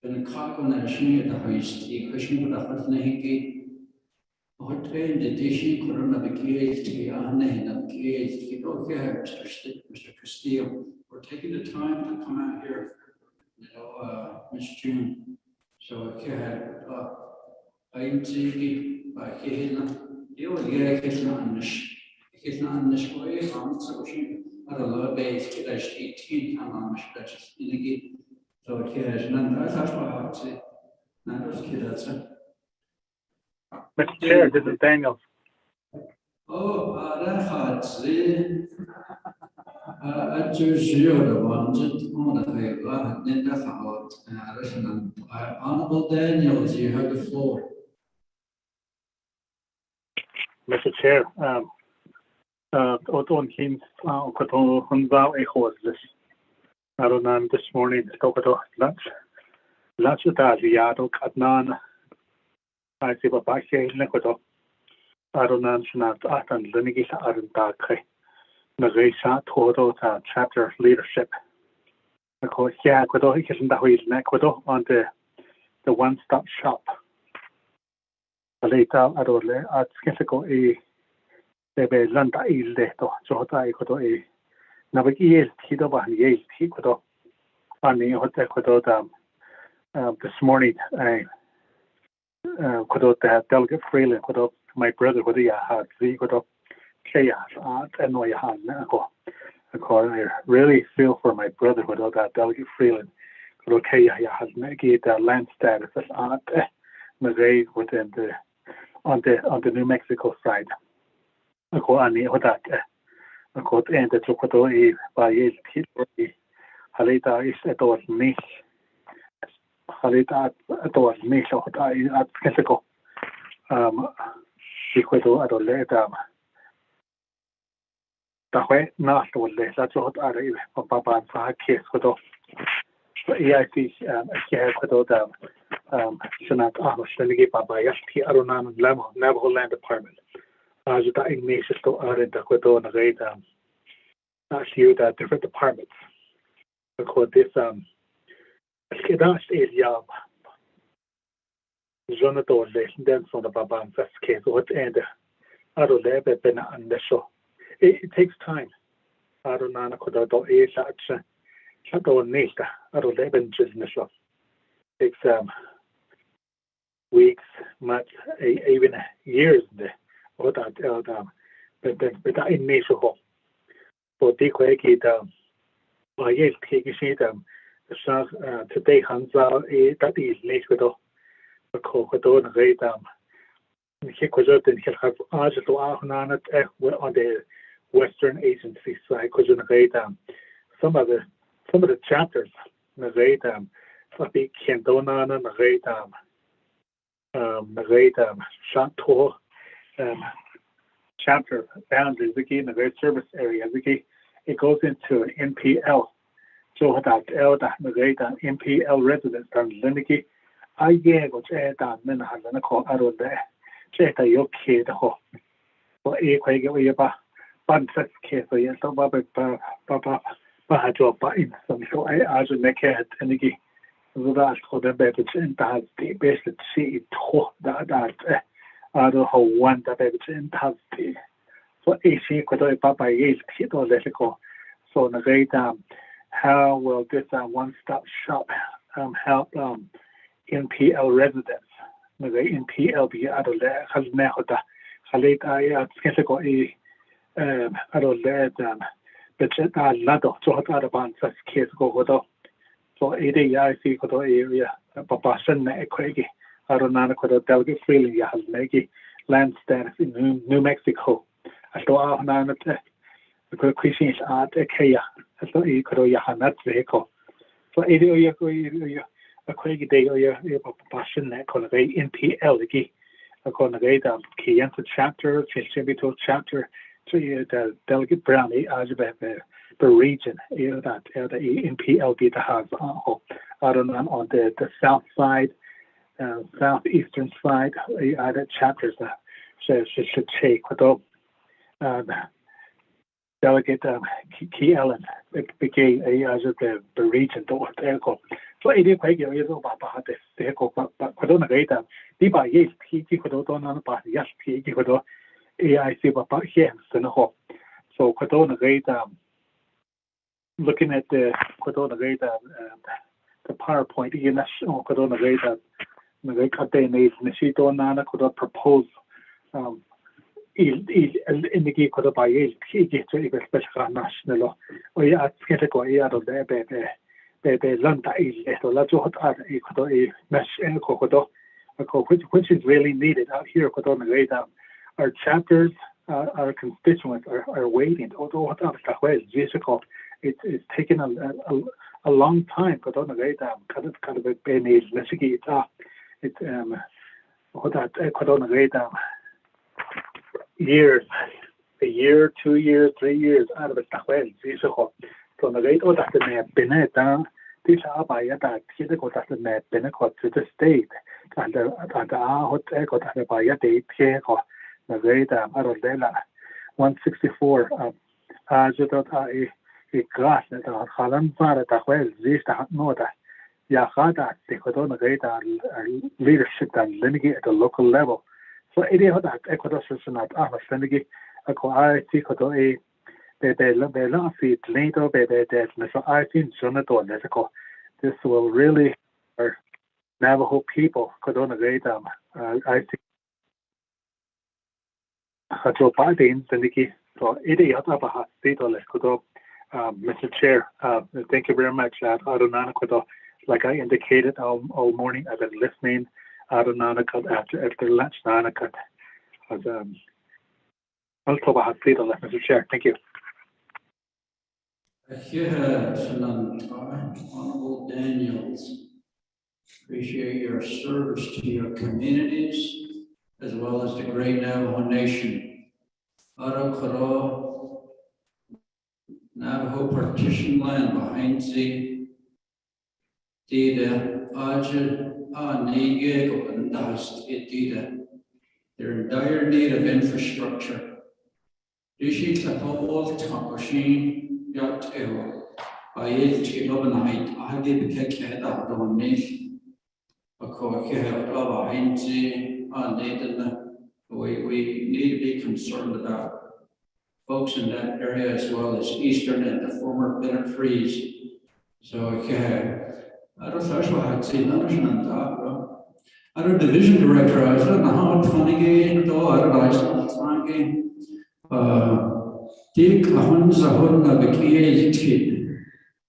Then a cargo nation at the hoist, the question would have been what train did she corona the cage to the cage to go here, Mr. Castillo, for taking the time to come out here, Miss June. So I'm thinking by Kahila, you will get his landish. His landish way on so she had a low base, that's 18 times that's in the gate. So here's none, that's what I would say. Now those kids, Mr. Chair, this is Daniel. Oh, that's it. I choose you the one just on the paper, then that's how Honorable Daniels, you have the floor. Mr. Chair, Oton Keynes, Koto Hunzao Echoes this. I don't know this morning, the Tokato lunch. Lunch with Aziato Katnan. I see what back here in Ecuador. I don't know, and Linigi Arentake. Nagasha Toto chapter leadership. I call yeah, Ecuador, he isn't that way in Ecuador on the one-stop shop. Later, I don't know, at Skifiko, a Landa Ildeto, Jota Ecuador, Navajo Tito Bahia Tito. Funny what I could this morning I could delegate freely could my brother would had three could chaos and no had I really feel for my brother without that delegate freely could okay has make that land status at Missouri within the on the New Mexico side. I go on that I got end the Chocoto by Halita is at all niche. Halita at all niche of at Kessico. Equato at all later. The way not all less. That's what I of Papa and Fah case with off. EIC, I could out Senat Amos, then give Papa Yasti Aronan Navajo Land Department. As the English to are in the Quato and the that's you that different departments. Because this that's is young. Jonathan then from the Baban first case what end I don't have been on the show. It takes time. I don't know could do such Chateau Nista. I don't have in the show. Takes weeks, months, even years what I tell them but in nature home. For the quick yes, take you them. Today, Hansa, that is late with the Cocodo and Ray Dam. He could have asked to on the Western Agency side, because in Ray Dam, some of the chapters in the Ray Dam, Fabi Kendona and the Ray Dam, Chateau, chapter boundaries, in the great service area, it goes into an NPL. So that the NPL residents and Liniki, I gave what I Minhan and a call out of there. Cheta your kid ho. For a quake away about one such case for yes, so Papa Bahajo Bain. So I asked make it and again. That's for the better and that's the best to see it that I don't know one that better and has the so AC could I Papa is hit or let it go. So the great how will this one-stop shop help NPL residents? The NPL be out of there has now the Halita Sketchico out of there but that ladder to hot out of bounds such case go with so ADIC could area Papa Sunday Craigie. I don't know could a delegate freely has make land status in New Mexico. I saw now the Christians are a Kaya. So you could have vehicle. So a quake day or your passion that called a NPL a congregate key into chapter, contributor chapter to the delegate brownie as the region that the NPL be the house I don't know on the south side, southeastern side, other chapters that should take with delegate key element became as the region to what so it is quite a little about this vehicle, but I don't agree that the by yes, he could don't know about yes, he could AIC about here and a whole. So I don't agree that looking at the Cordona Reda, the PowerPoint, Cordona Reda, the Cadenas, Nishito Nana could propose indicate could buy a special national or yeah, get a go out of there, the Lanta is a lot of a mesh and Cocodo, which is really needed out here, Cordona Reda. Our chapters, our constituents are waiting, although what I'm difficult. It's taken a long time. Cordona Reda, kind of a penny, Michigan. It's what that Cordona Reda. Years, a year, 2 years, 3 years out of the way. So the rate of that map Bennett down, this are by that critical that the map Bennett to the state. And the hot echo that by a day, the rate out of Della 164 as a grass that are Holland Fara that well, this know that Yahada, the Cordona Reda leadership and lineage at the local level. So it is that Ecuador is not understanding. I see This will really our Navajo people. I think Mr. Chair, thank you very much. Like I indicated all morning, I've been listening after lunch. Mr. Chair, thank you. Honorable Daniels, appreciate your service to your communities as well as the great Navajo Nation. Arakara, Navajo partition land behind the Dida, Aja, Nege, and Das, Dida. They're in dire need of infrastructure. Rishi Tapawal Tapashi, Yat Ewa, Ayel Tilobanite, Adi Bekeda, Don Nation. We need to be concerned about folks in that area as well as Eastern and the former Bennett Freeze. So, I don't know what I'd say, I don't division director, I don't know how 20 though, I don't know, I don't know, Dick Hunza Biki,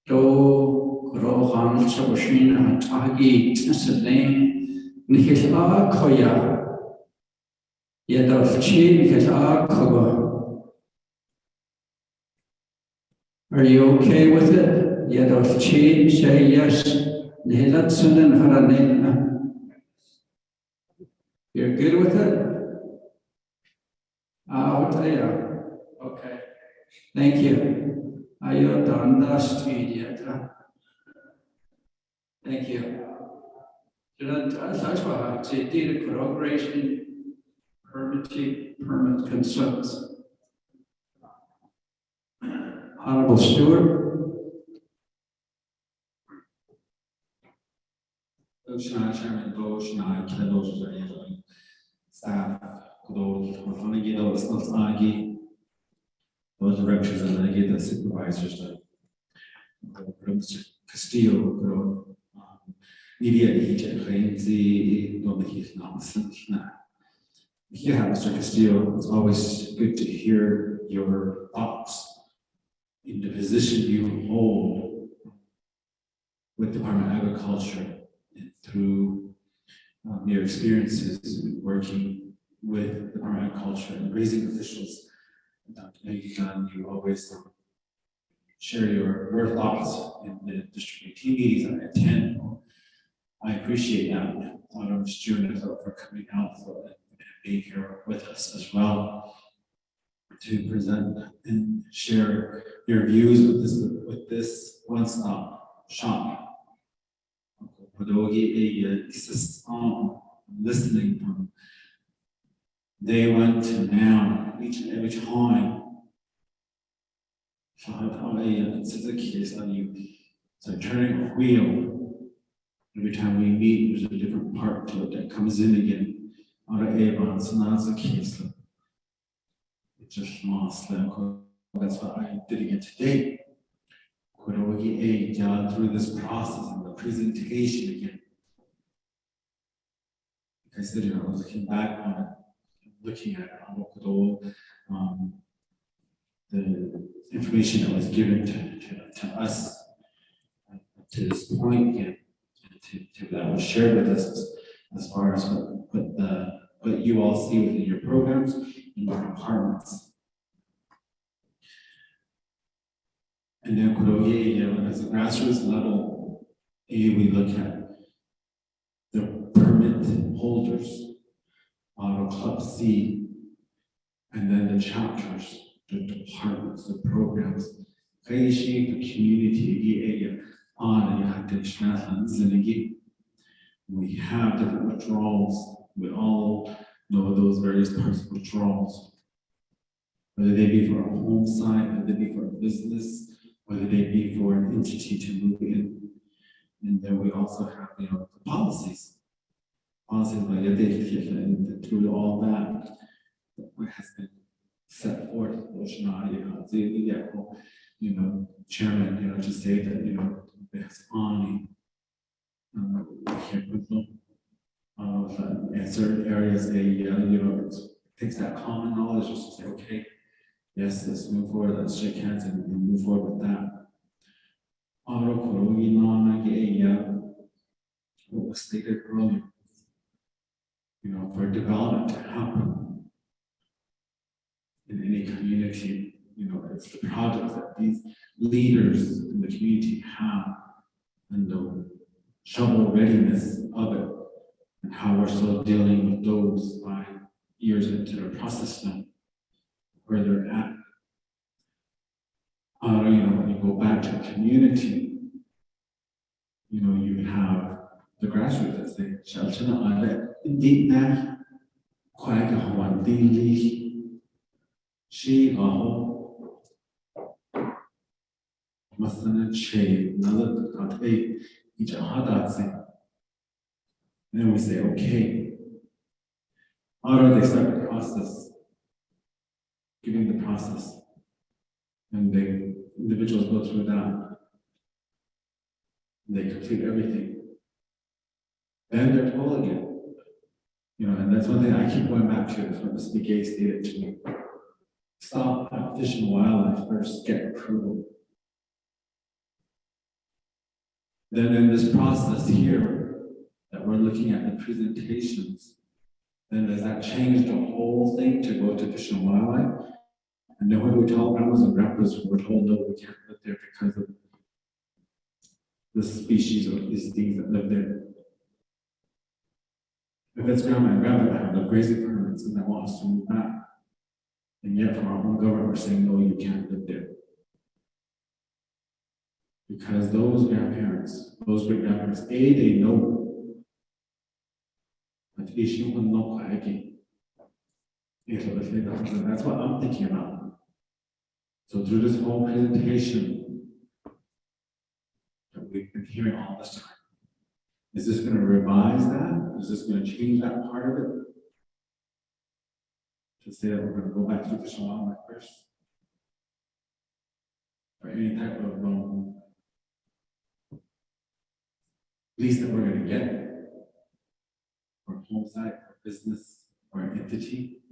Do, Rohan, Sabashina, Tagi, Tessane, Nikita Koya, yet of Chi, Nikita Koba. Are you okay with it? Yet of Chi, say yes. Nihilatsun and Haranina. You're good with it? I'll tell you. Okay. Thank you. Ayo Danda Street. Thank you. That's what I say. Data corroboration, permit concerns. Honorable Stewart. Chairman, staff, those directors and the supervisors, Mr. Castillo, media agency, Mr. Castillo, it's always good to hear your thoughts in the position you hold with Department of Agriculture and through your experiences working with the Department of Agriculture and raising officials. You always share your thoughts in the district meetings I attend. I appreciate that. Honorable students for coming out and being here with us as well to present and share your views with this one-stop shop. Listening from day one to now, each and every time. It's a case of it's like turning a wheel. Every time we meet, there's a different part to it that comes in again. So now it's a case of it's just lost. That's what I did again today. Through this process and the presentation again. I said, I was looking back on it, looking at the information that was given to us to this point again, that was shared with us as far as what you all see within your programs in your departments. And then as a grassroots level, we look at the permit holders, Club C, and then the chapters, the departments, the programs, the community, we have different withdrawals. We all know those various parts of withdrawals, whether they be for a home site, whether they be for a business, whether they be for an entity to move in. And then we also have, the policies by and through all that has been set forth, you know, chairman, you know, to say that, you know, it's on in certain areas, you know, it takes that common knowledge just to say, okay, yes, let's move forward, let's shake hands and move forward with that. What was stated earlier, you know, for development to happen in any community, you know, it's the projects that these leaders in the community have and the shovel readiness of it, and how we're still dealing with those 5 years into the process now, where they're at. You know, when you go back to the community, you know, you have the grassroots that say, Shalchana Ale, indeed, now, quite a one daily, she, Masana Che, Nala, Kat A, each Hadatse. Then we say, okay, how do they start the process? Giving the process. And the individuals go through that. They complete everything. Then they're told again. You know, and that's one thing I keep going back to, is what Mr. Gay stated to me. Stop at Fish and Wildlife first, get approval. Then in this process here, that we're looking at the presentations, then does that change the whole thing to go to Fish and Wildlife? And then when we tell grandmas and grandpas, we're told no, we can't live there because of the species or these things that live there. If it's grandma and grandpa that have the grazing permits and they want us to move back, and yet from our own government, we're saying, no, you can't live there. Because those grandparents, those great grandparents, they know that issue will not quite again. That's what I'm thinking about. So through this whole presentation that we've been hearing all this time, is this going to revise that? Is this going to change that part of it? To say that we're going to go back to the Shalom first? Or any type of lease that we're going to get, or home site, or business, or an entity.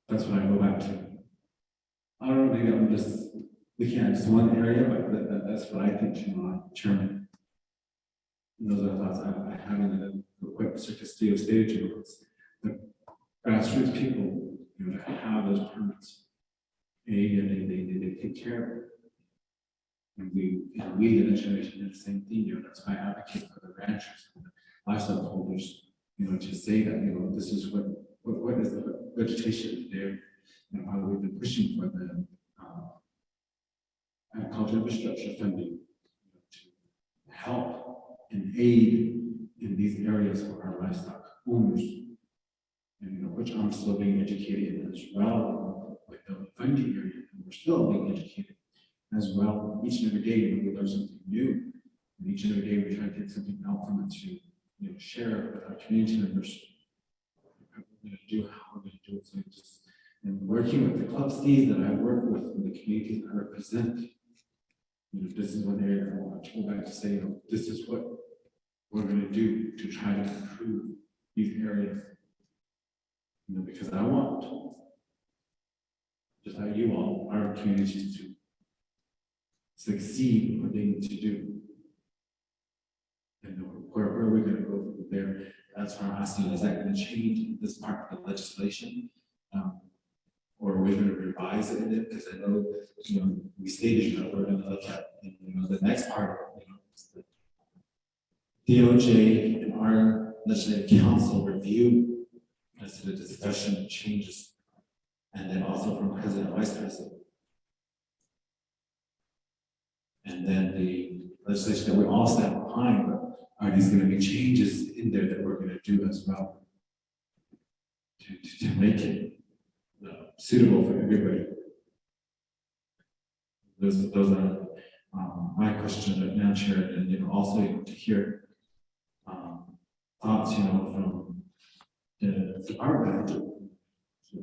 That's what I go back to. I don't know, maybe I'm just looking at just one area, but that's what I think, Chairman. And those are thoughts I have in the quick circus stage to the grassroots people, you know, that have those permits. They take care of it. And we, you know, we the next generation did the same thing, you know, that's why I advocate for the ranchers and the livestock holders, you know, to say that, you know, this is what is the vegetation there, you know, how we've been pushing for the agriculture infrastructure funding, you know, to help and aid in these areas for our livestock owners, and you know, which I'm still being educated in as well with the funding area, and we're still being educated as well. Each and every day, you know, we learn something new, and each and every day we try to take something out from it to, you know, share with our community members. What we're going to do, how we're going to do it. So just, and working with the club steeds that I work with in the communities I represent, you know, this is one area that I want to go back to say, you know, this is what we're going to do to try to improve these areas. You know, because I want, just like you all, our communities to succeed in what they need to do. And where are we going to go from there? That's why I'm asking, is that going to change this part of the legislation? Or are we going to revise it in it? Because I know, you know, we stated, you know, we're going to look at, you know, the next part, you know, DOJ and our legislative council review as to the discussion of changes, and then also from President and Vice President. And then the legislation that we all stand behind, but are these going to be changes in there that we're going to do as well to make it suitable for everybody? Those are my question right now, Chair, and you know, also to hear thoughts, you know, from the the our manager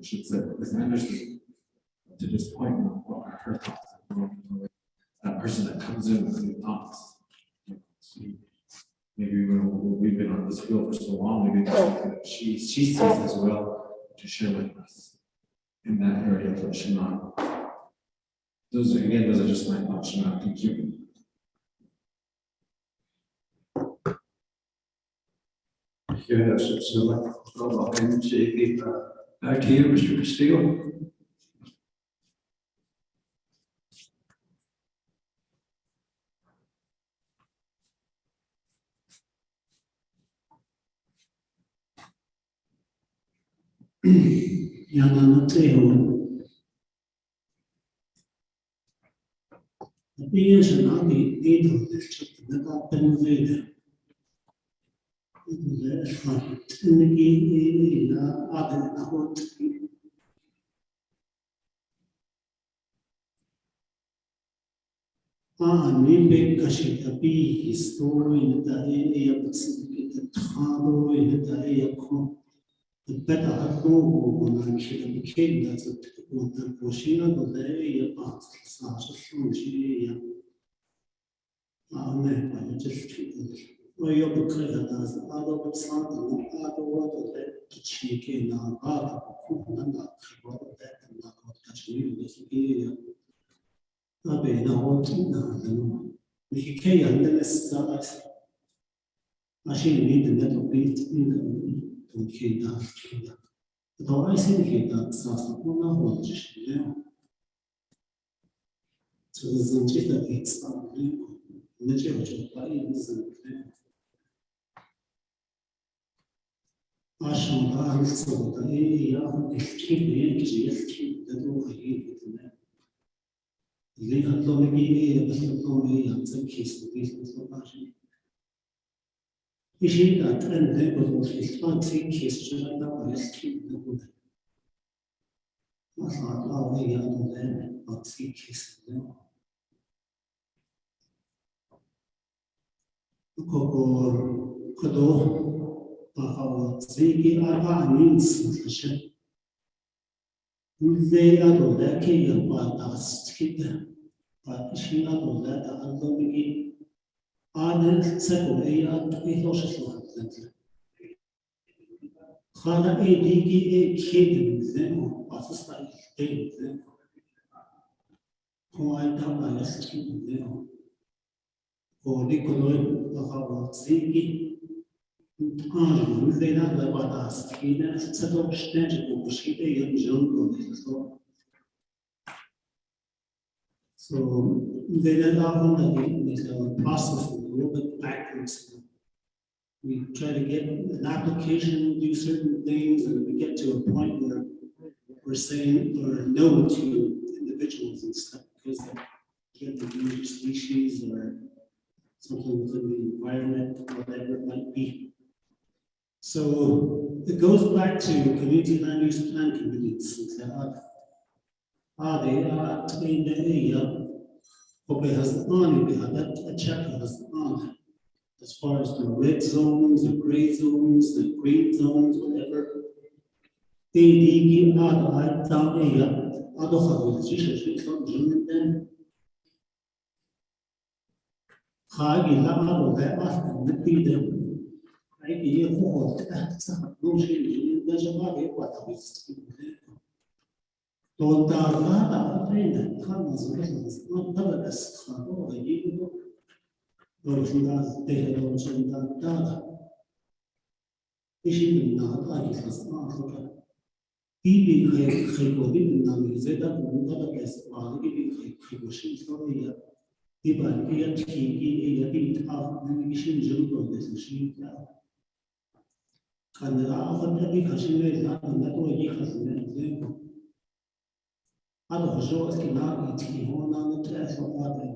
should say, because I understood to just point out what are her thoughts. That person that comes in with new thoughts. Maybe we've been on this field for so long, maybe there's something that she sees as well to share with us in that area of Shinan. Those are just my thoughts, Shinan. Thank you. Yes, it's back to you, Mr. Castillo. Yana Teo. The years and all the need of this trip that I've been with. The front in the game, other about Nibe Kashikabi, story in the area of the Tado in the area of the better I go when I should have became that's what the Poshina, but the area of Sasha from Shia. I just treated. Well, you're clear as the other something, other water that to check in our other, and not about that and not what catching this area. I be no one thing now. We can't understand. I should need the little bit in the kid that. But I see the kid that starts to know what just now. So there's a bit that it's not new. The church of Bali isn't there. I should also the area of the kid, the door here. They had to be a some case of business for passion. Issue that and they was responsive case to like that was keep the wood. I thought, oh, they are then, but see case. Kado, Ziggy Aga means the ship. They are the key about us, but she are that are the beginning. Other second, a social. Hana a digi a kid with them, or style with them. Who I doubt I asked with them. Or Nicoloi, the Ziggy. They not about us, he does set up stanchial, she a jungle. So they then often is a process a little bit backwards. We try to get an application, do certain things, and we get to a point where we're saying or no to individuals and stuff because they get the endangered species or something within the environment, whatever it might be. So it goes back to community land use plan committees. They are in the area. Okay, has on we have that a chapter has on as far as the red zones, the gray zones, the green zones, whatever. They give out down area. Other have restrictions from then. High in that of that and be them. I hear for that. No shame. There's a lot of what we see. Don't doubt that I comes not nevertheless, or you know, those who are data also that data. Issue not, I just not. He be a Zeta, another best are giving a question story. If I get a bit of navigation journal, this machine. And there are often applications that way has an example. Other shows cannot be on the test of other.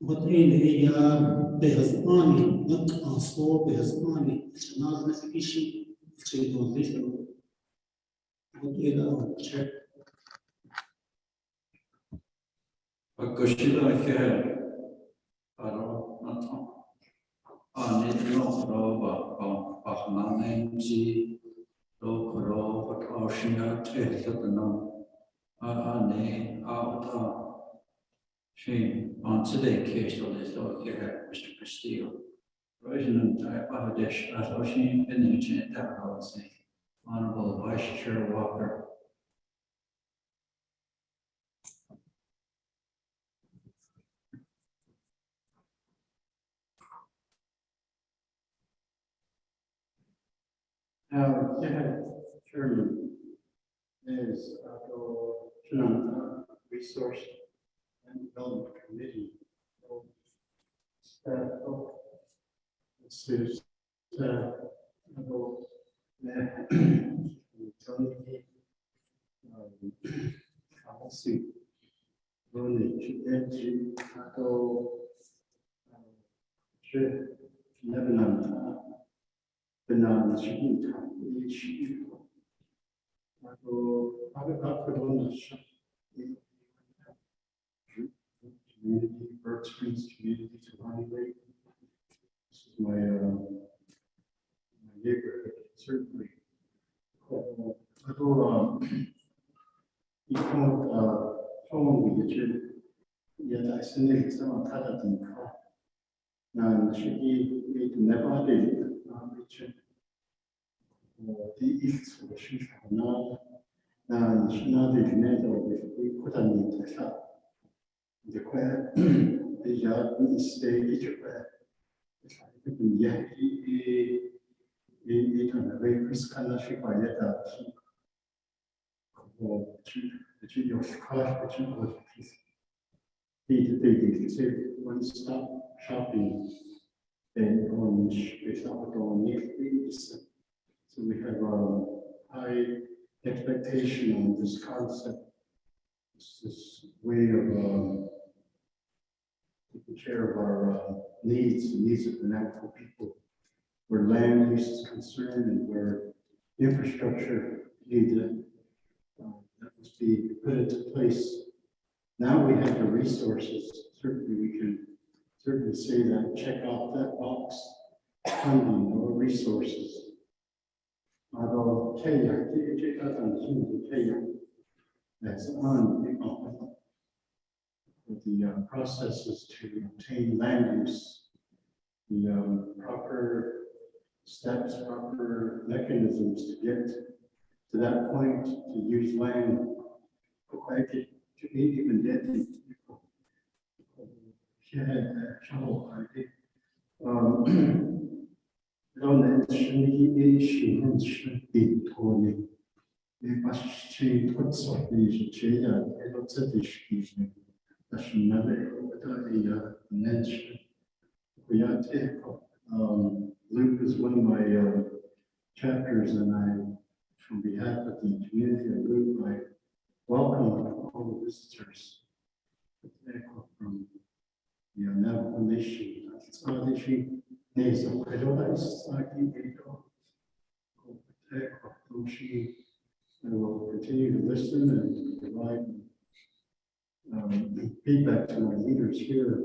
But in the there's money, not on store, there's money. It's not an issue. It's a condition. But check. Because like I don't know, Shia Te Tatano, Ne, Avata. Shane, on today's case, Mr. Castillo. President Bangladesh, Asoshin, Benedict Policy, Honorable Vice Chair Walker. Chairman, is Resource and Development Committee. This is policy. Community, Bird Springs community to evaluate. This is my neighborhood, certainly. I send some now she never did the east of Shishana. Now she not the we could have made the quack, the yard, the state, each of that. Yeah, he on a very scholarship by that. The junior scholarship, which was he said one stop shopping and on without on next. So we have high expectation on this concept. This way of taking care of our needs, the needs of the Navajo people, where land use is concerned and where infrastructure needed that must be put into place. Now we have the resources. Certainly, we can certainly say that, check off that box, funding or resources. Although that's on the processes to obtain land use, the proper steps, proper mechanisms to get to that point, to use land, to even get people. Luke is one of my chapters, and I, on behalf of the community of Luke, I welcome all the visitors from the Navajo Nation. I will continue to listen and provide feedback to my leaders here.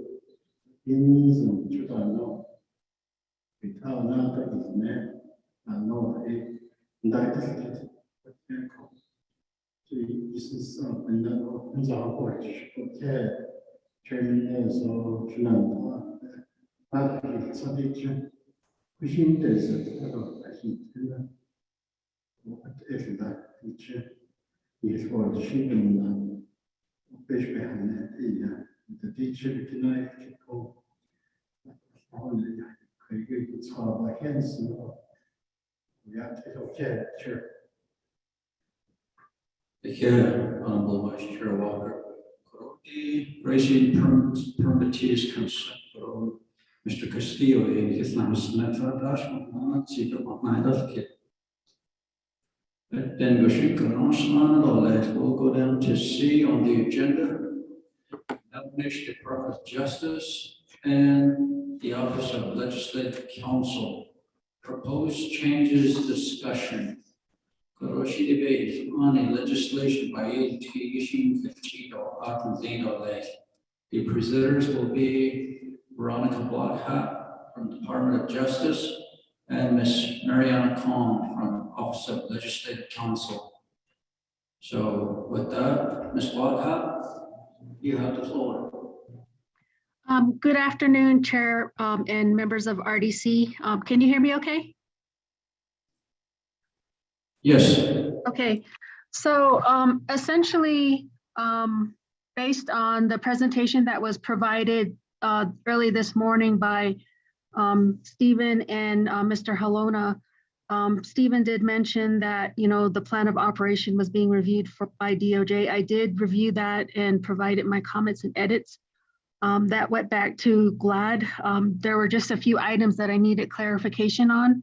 This is something that Chairman is Honorable Vice Chair Walker. Raising permittees consent. Mr. Castillo, his name is then we'll go down to C on the agenda. Navajo Department of Justice and the Office of Legislative Counsel. Proposed changes discussion. Koroshi debate on a legislation by The presenters will be Veronica Blockhart from the Department of Justice and Ms. Mariana Kong from Office of Legislative Counsel. So with that, Ms. Lockhart, you have the floor. Good afternoon, Chair, and members of RDC. Can you hear me okay? Yes. Okay, so essentially, based on the presentation that was provided early this morning by Stephen and Mr. Halona, Stephen did mention that, the plan of operation was being reviewed by DOJ. I did review that and provided my comments and edits. That went back to GLAD. There were just a few items that I needed clarification on.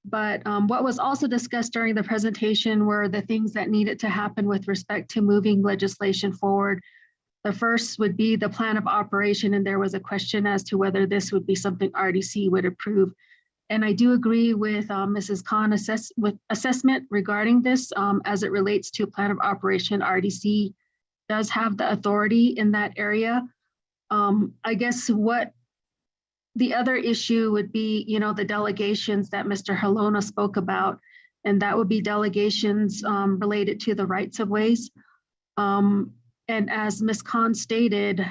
But what was also discussed during the presentation were the things that needed to happen with respect to moving legislation forward. The first would be the plan of operation, and there was a question as to whether this would be something RDC would approve. And I do agree with Mrs. Khan's assessment regarding this as it relates to plan of operation. RDC does have the authority in that area. I guess what the other issue would be, the delegations that Mr. Halona spoke about, and that would be delegations related to the rights of ways. And as Ms. Khan stated,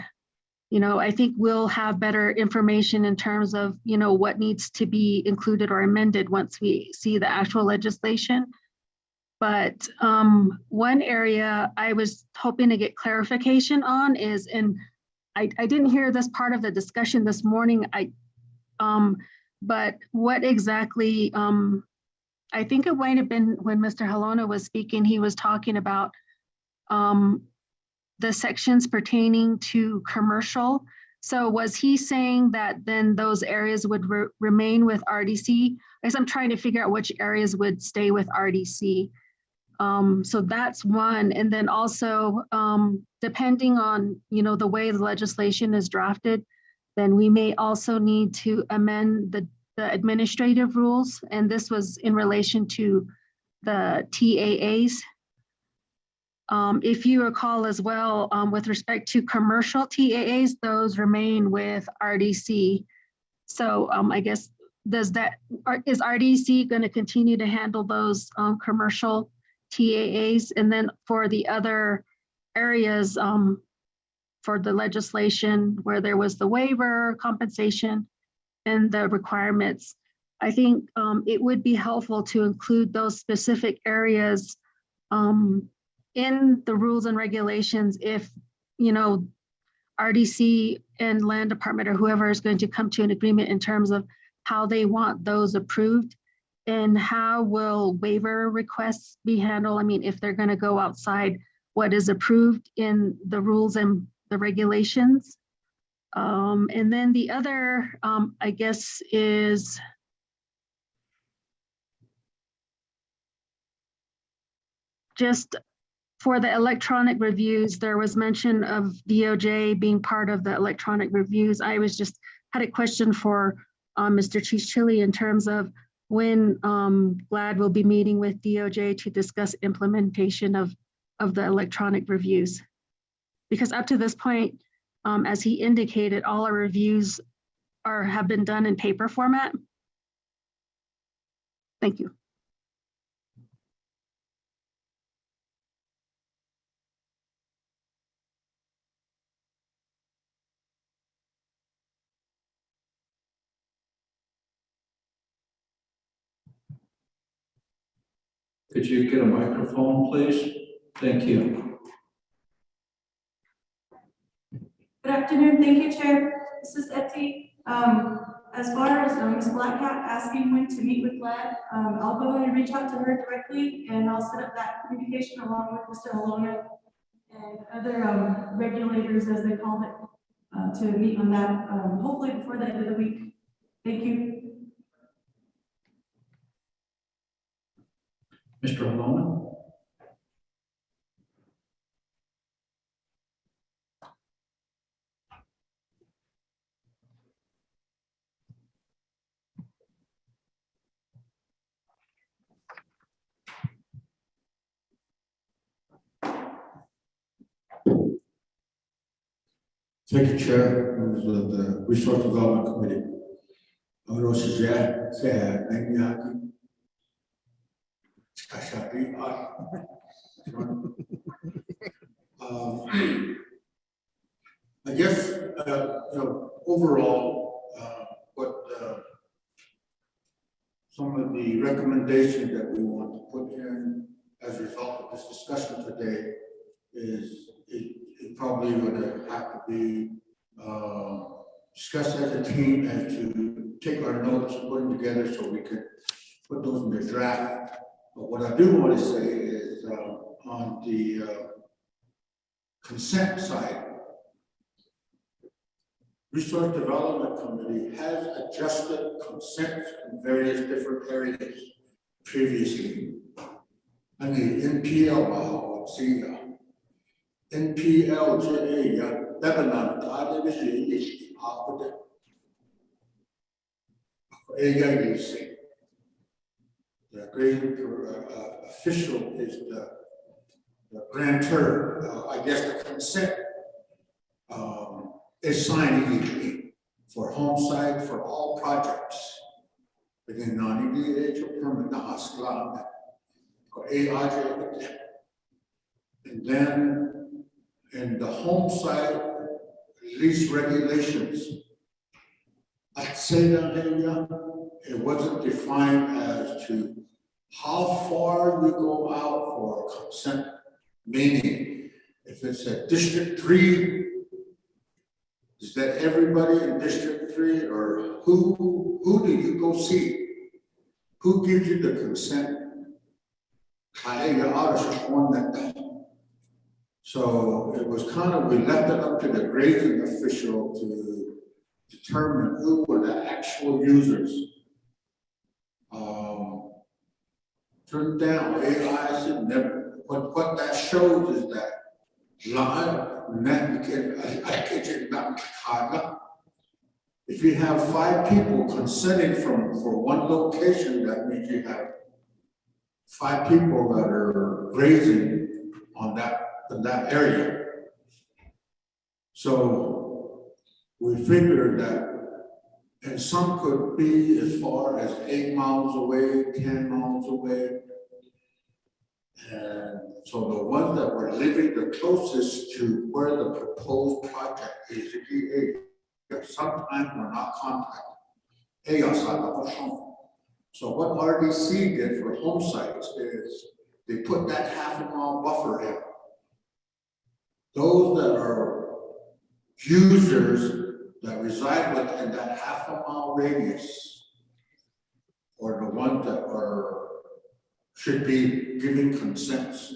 I think we'll have better information in terms of, what needs to be included or amended once we see the actual legislation. But one area I was hoping to get clarification on is, and I didn't hear this part of the discussion this morning. But what exactly, I think it might have been when Mr. Halona was speaking, he was talking about the sections pertaining to commercial. So was he saying that then those areas would remain with RDC? I guess I'm trying to figure out which areas would stay with RDC. So that's one. And then also, depending on, the way the legislation is drafted, then we may also need to amend the administrative rules. And this was in relation to the TAAs. If you recall as well, with respect to commercial TAAs, those remain with RDC. So I guess, is RDC going to continue to handle those commercial TAAs? And then for the other areas, for the legislation where there was the waiver, compensation, and the requirements, I think it would be helpful to include those specific areas in the rules and regulations if, RDC and Land Department or whoever is going to come to an agreement in terms of how they want those approved. And how will waiver requests be handled? I mean, if they're going to go outside what is approved in the rules and the regulations. And then the other, I guess, is just for the electronic reviews. There was mention of DOJ being part of the electronic reviews. I was just had a question for Mr. Chichili in terms of when GLAD will be meeting with DOJ to discuss implementation of the electronic reviews. Because up to this point, as he indicated, all our reviews have been done in paper format. Thank you. Could you get a microphone, please? Thank you. Good afternoon. Thank you, Chair. This is Etsy. As far as Ms. Blackcat asking when to meet with GLAD, I'll go ahead and reach out to her directly, and I'll set up that communication along with Mr. Halona and other regulators, as they call it, to meet on that, hopefully before the end of the week. Thank you. Mr. Halona? Thank you, Chair, members of the Resource Development Committee. I guess, overall, what some of the recommendations that we want to put in as a result of this discussion today is it probably would have to be discussed as a team and to take our notes and put them together so we can put those in the draft. But what I do want to say is on the consent side, Resource Development Committee has adjusted consent in various different areas previously. I mean, NPL, NPL, Lebanon, the grading official is the grantor. I guess the consent is signed immediately for home site for all projects within 90 days of permit. And then in the home site lease regulations, I'd say that area, it wasn't defined as to how far you go out for consent, meaning if it's a District 3, is that everybody in District 3, or who do you go see? Who gives you the consent? So it was kind of, we left it up to the grading official to determine who were the actual users. Turned down, AI said never. What that shows is that if you have 5 people consenting for one location, that means you have 5 people that are grazing on that area. So we figured that, and some could be as far as 8 miles away, 10 miles away. And so the ones that were living the closest to where the proposed project is, sometimes we're not contacted. So what RDC did for home sites is they put that half-a-mile buffer in. Those that are users that reside within that half-a-mile radius, or the ones that should be giving consents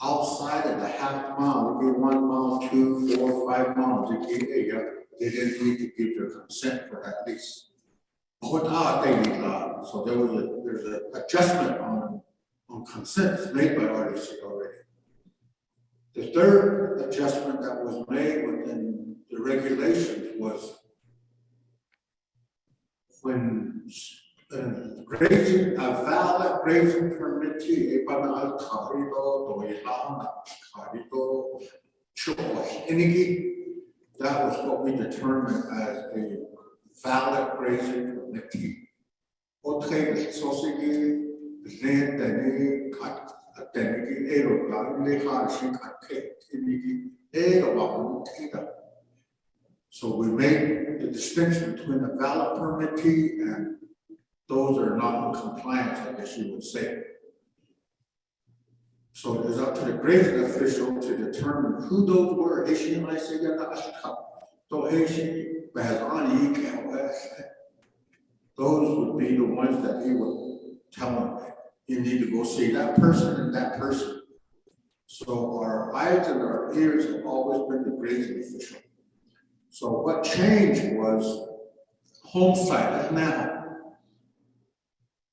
outside of the half mile, maybe 1 mile, 2, 4, 5 miles, they didn't need to give their consent for that lease. So there's an adjustment on consents made by RDC already. The third adjustment that was made within the regulations was when grazing, a valid grazing permittee, that was what we determined as a valid grazing permittee. So we made the distinction between a valid permittee and those that are not in compliance, I guess you would say. So it is up to the grading official to determine who those were. Those would be the ones that he would tell them, you need to go see that person and that person. So our eyes and our ears have always been the grading official. So what changed was home site now.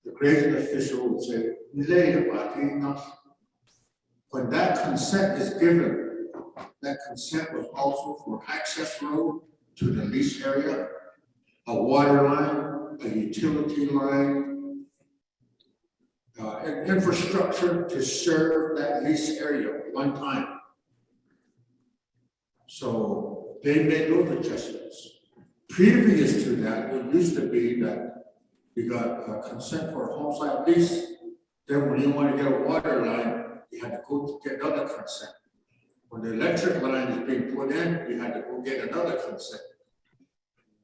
The grading official would say, when that consent is given, that consent was also for access road to the lease area, a water line, a utility line, and infrastructure to serve that lease area one time. So they made those adjustments. Previous to that, it used to be that you got consent for a home site lease. Then when you want to get a water line, you had to go to get another consent. When the electric line is being put in, you had to go get another consent.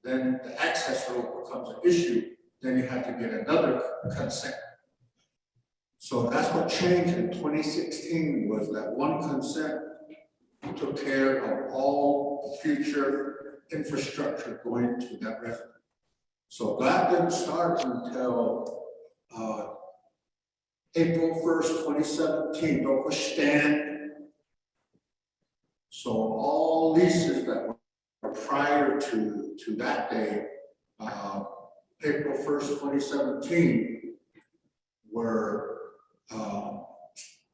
Then the access road becomes an issue, then you have to get another consent. So that's what changed in 2016 was that one consent took care of all future infrastructure going to that resident. So that didn't start until April 1st, 2017, notwithstanding. So all leases that were prior to that day, April 1st, 2017,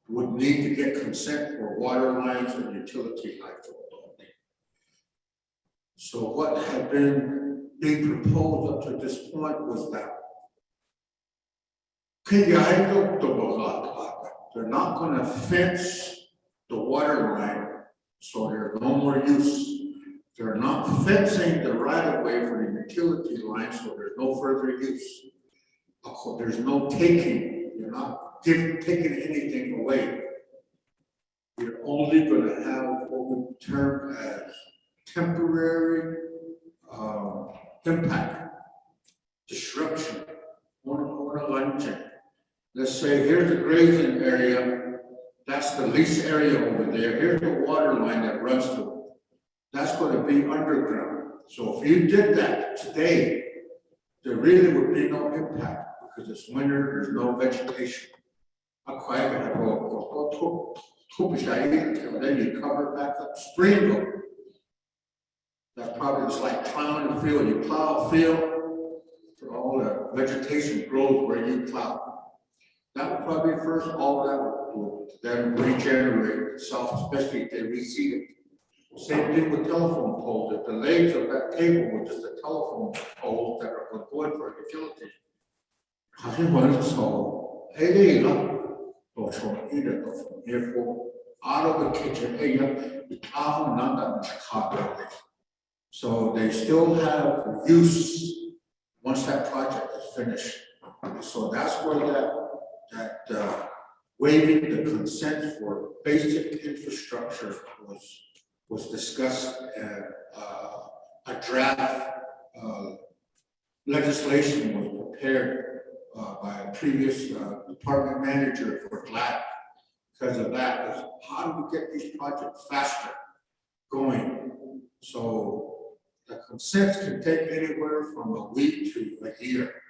would need to get consent for water lines and utility lines. So what had been being proposed up to this point was that they're not going to fence the water line, so there's no more use. They're not fencing the right of way for the utility line, so there's no further use. There's no taking. You're not taking anything away. You're only going to have what we term as temporary impact, disruption, or luncheon. Let's say here's the grazing area, that's the lease area over there. Here's the water line that runs to it. That's going to be underground. So if you did that today, there really would be no impact because it's winter, there's no vegetation. Then you cover back up spring road. That's probably just like plowing the field. You plow a field, for all the vegetation grows where you plow. That would probably first, all that would then regenerate itself, especially if they reseed it. Same thing with telephone poles. If the legs of that table were just the telephone poles that are going for utilities. Out of the kitchen, so they still have use once that project is finished. So that's where that waiving the consent for basic infrastructure was discussed, and a draft legislation was prepared by a previous department manager for GLAD. Because of that, is how do we get these projects faster going? So the consents can take anywhere from a week to a year.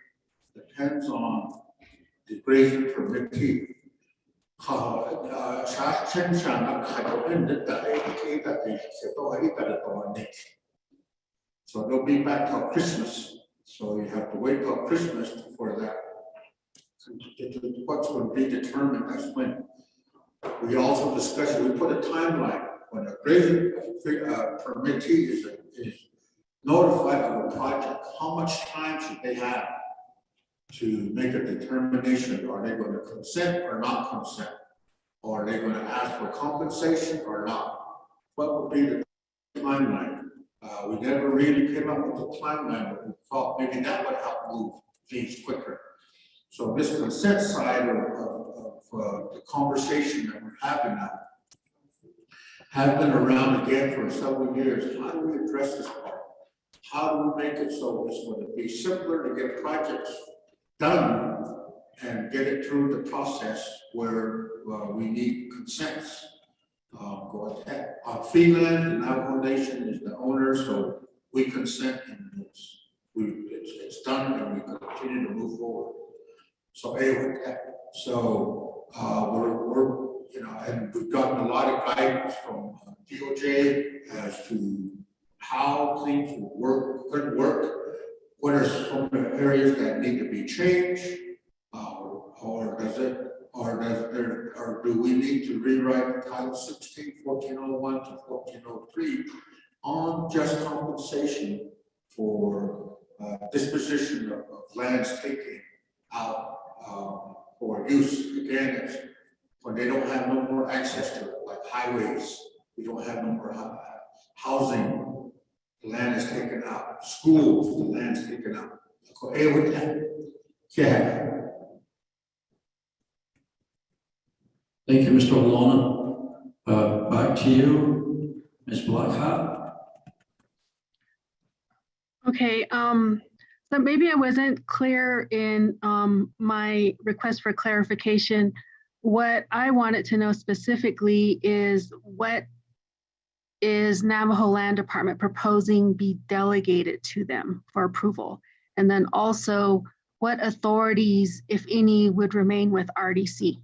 Depends on the grazing permittee. So they'll be back till Christmas. So you have to wait till Christmas for that. What's going to be determined as when. We also discussed, we put a timeline when a grazing permittee is notified of a project. How much time should they have to make a determination? Are they going to consent or not consent? Or are they going to ask for compensation or not? What would be the timeline? We never really came up with a timeline, but we thought maybe that would help move things quicker. So this consent side of the conversation that we're having now has been around again for several years. How do we address this part? How do we make it so it's going to be simpler to get projects done and get it through the process where we need consents? Go ahead. Finland, the Navajo Nation is the owner, so we consent and it's done and we continue to move forward. So anyway, we're and we've gotten a lot of guidance from DOJ as to how things would work, could work, what are some of the areas that need to be changed, or do we need to rewrite Title 16, 1401 to 1403 on just compensation for disposition of lands taken out for use. Again, it's when they don't have no more access to it, like highways, we don't have no more housing, the land is taken out, schools, the land is taken out. Yeah. Thank you, Mr. Olona. Back to you, Ms. Blackhart. Okay, so maybe I wasn't clear in my request for clarification. What I wanted to know specifically is what is Navajo Land Department proposing be delegated to them for approval? And then also, what authorities, if any, would remain with RDC?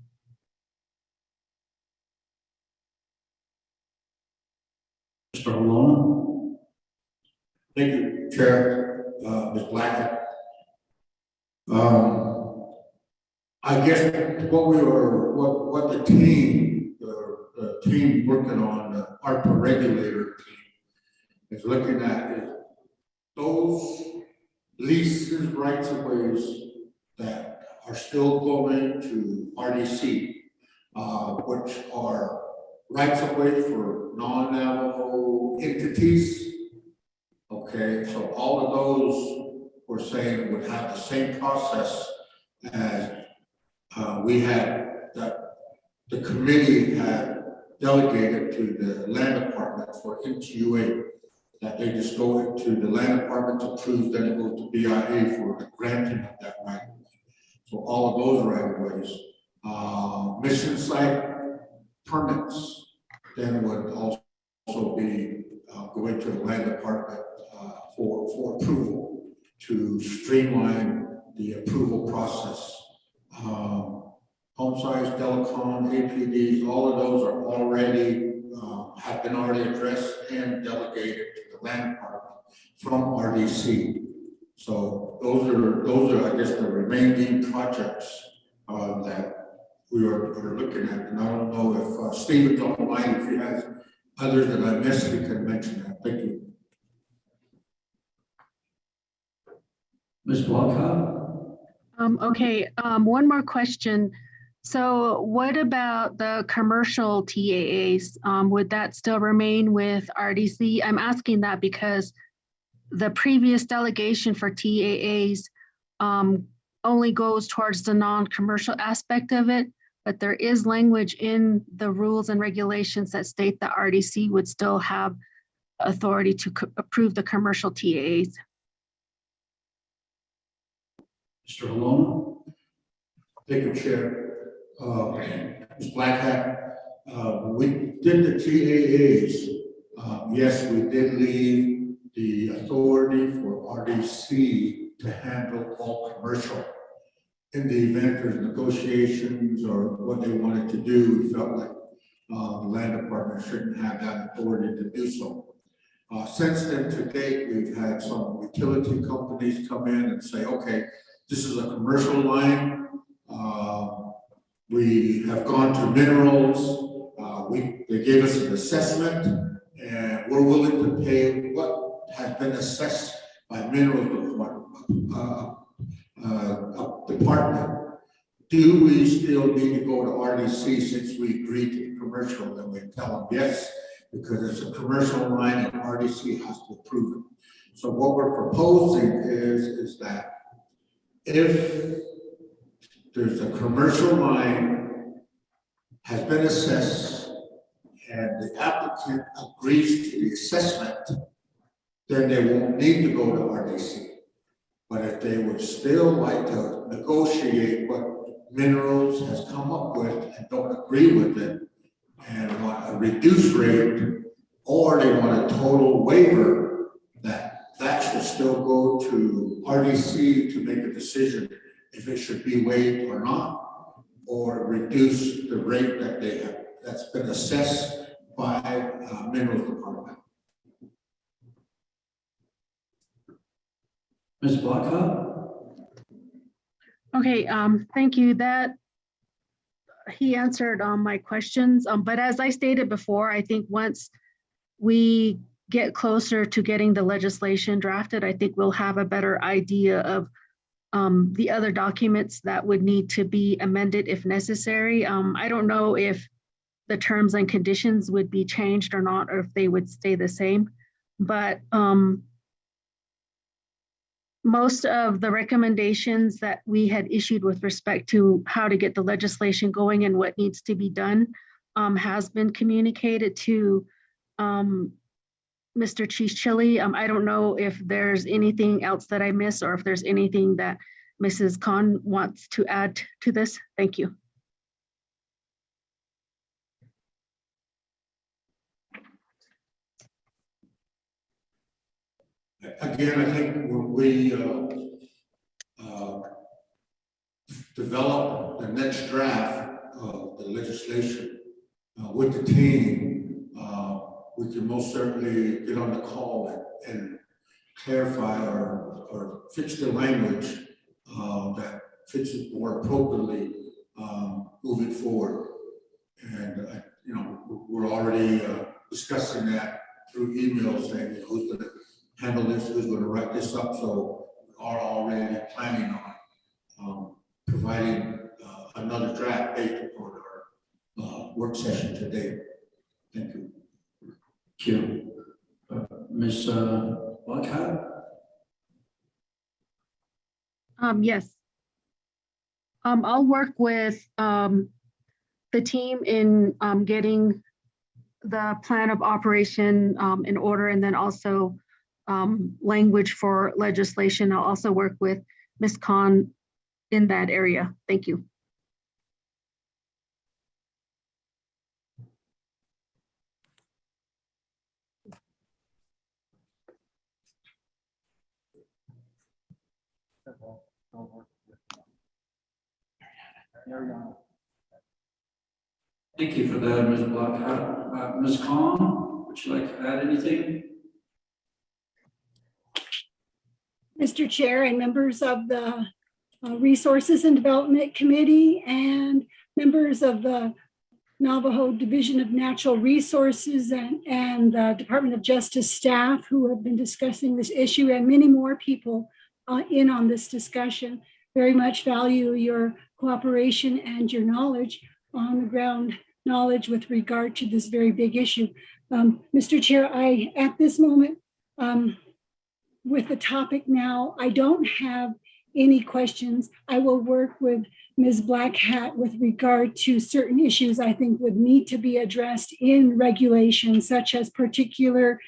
Mr. Olona. Thank you, Chair, Ms. Blackett. I guess what the team, the team working on the ARPA regulator team is looking at is those leases, rights of ways that are still going to RDC, which are rights of way for non-Navajo entities. Okay, so all of those we're saying would have the same process as we had, that the committee had delegated to the land department for MTUA, that they just go into the land department to approve, then it goes to BIA for the granting of that right of way. So all of those right of ways, mission site permits then would also be going to the land department for approval to streamline the approval process. Home sites, telecom, APDs, all of those are already have been already addressed and delegated to the land department from RDC. So those are I guess the remaining projects that we are looking at. And I don't know if Stephen don't mind if he has others that I missed, he can mention that. Thank you. Ms. Blackhart. Okay, one more question. So what about the commercial TAAs? Would that still remain with RDC? I'm asking that because the previous delegation for TAAs only goes towards the non-commercial aspect of it, but there is language in the rules and regulations that state that RDC would still have authority to approve the commercial TAAs. Mr. Olona. Thank you, Chair. Ms. Blackhat, we did the TAAs. Yes, we did leave the authority for RDC to handle all commercial. In the event there's negotiations or what they wanted to do, we felt like the land department shouldn't have that authority to do so. Since then, to date, we've had some utility companies come in and say, okay, this is a commercial line. We have gone to minerals. They gave us an assessment, and we're willing to pay what has been assessed by minerals department. Do we still need to go to RDC since we agreed to the commercial? Then we tell them yes, because it's a commercial line and RDC has to approve it. So what we're proposing is that if there's a commercial line has been assessed and the applicant agrees to the assessment, then they won't need to go to RDC. But if they would still like to negotiate what minerals has come up with and don't agree with it and want a reduced rate, or they want a total waiver, that should still go to RDC to make a decision if it should be waived or not, or reduce the rate that they have, that's been assessed by Minerals Department. Ms. Blackhart. Okay, thank you. That he answered my questions. But as I stated before, I think once we get closer to getting the legislation drafted, I think we'll have a better idea of the other documents that would need to be amended if necessary. I don't know if the terms and conditions would be changed or not, or if they would stay the same. But most of the recommendations that we had issued with respect to how to get the legislation going and what needs to be done has been communicated to Mr. Chichili. I don't know if there's anything else that I missed or if there's anything that Mrs. Khan wants to add to this. Thank you. Again, I think when we develop the next draft of the legislation with the team, we can most certainly get on the call and clarify or fix the language that fits it more appropriately moving forward. And you know, we're already discussing that through emails, saying, you know, who's going to handle this, who's going to write this up. So we are already planning on providing another draft based upon our work session today. Thank you. Thank you. Ms. Lockhart? Yes. I'll work with the team in getting the plan of operation in order, and then also language for legislation. I'll also work with Ms. Khan in that area. Thank you. Thank you for that, Ms. Blockhart. Ms. Khan, would you like to add anything? Mr. Chair and members of the Resources and Development Committee and members of the Navajo Division of Natural Resources and Department of Justice staff who have been discussing this issue, and many more people in on this discussion. Very much value your cooperation and your knowledge, on the ground knowledge with regard to this very big issue. Mr. Chair, at this moment, with the topic now, I don't have any questions. I will work with Ms. Blackhat with regard to certain issues I think would need to be addressed in regulations, such as particular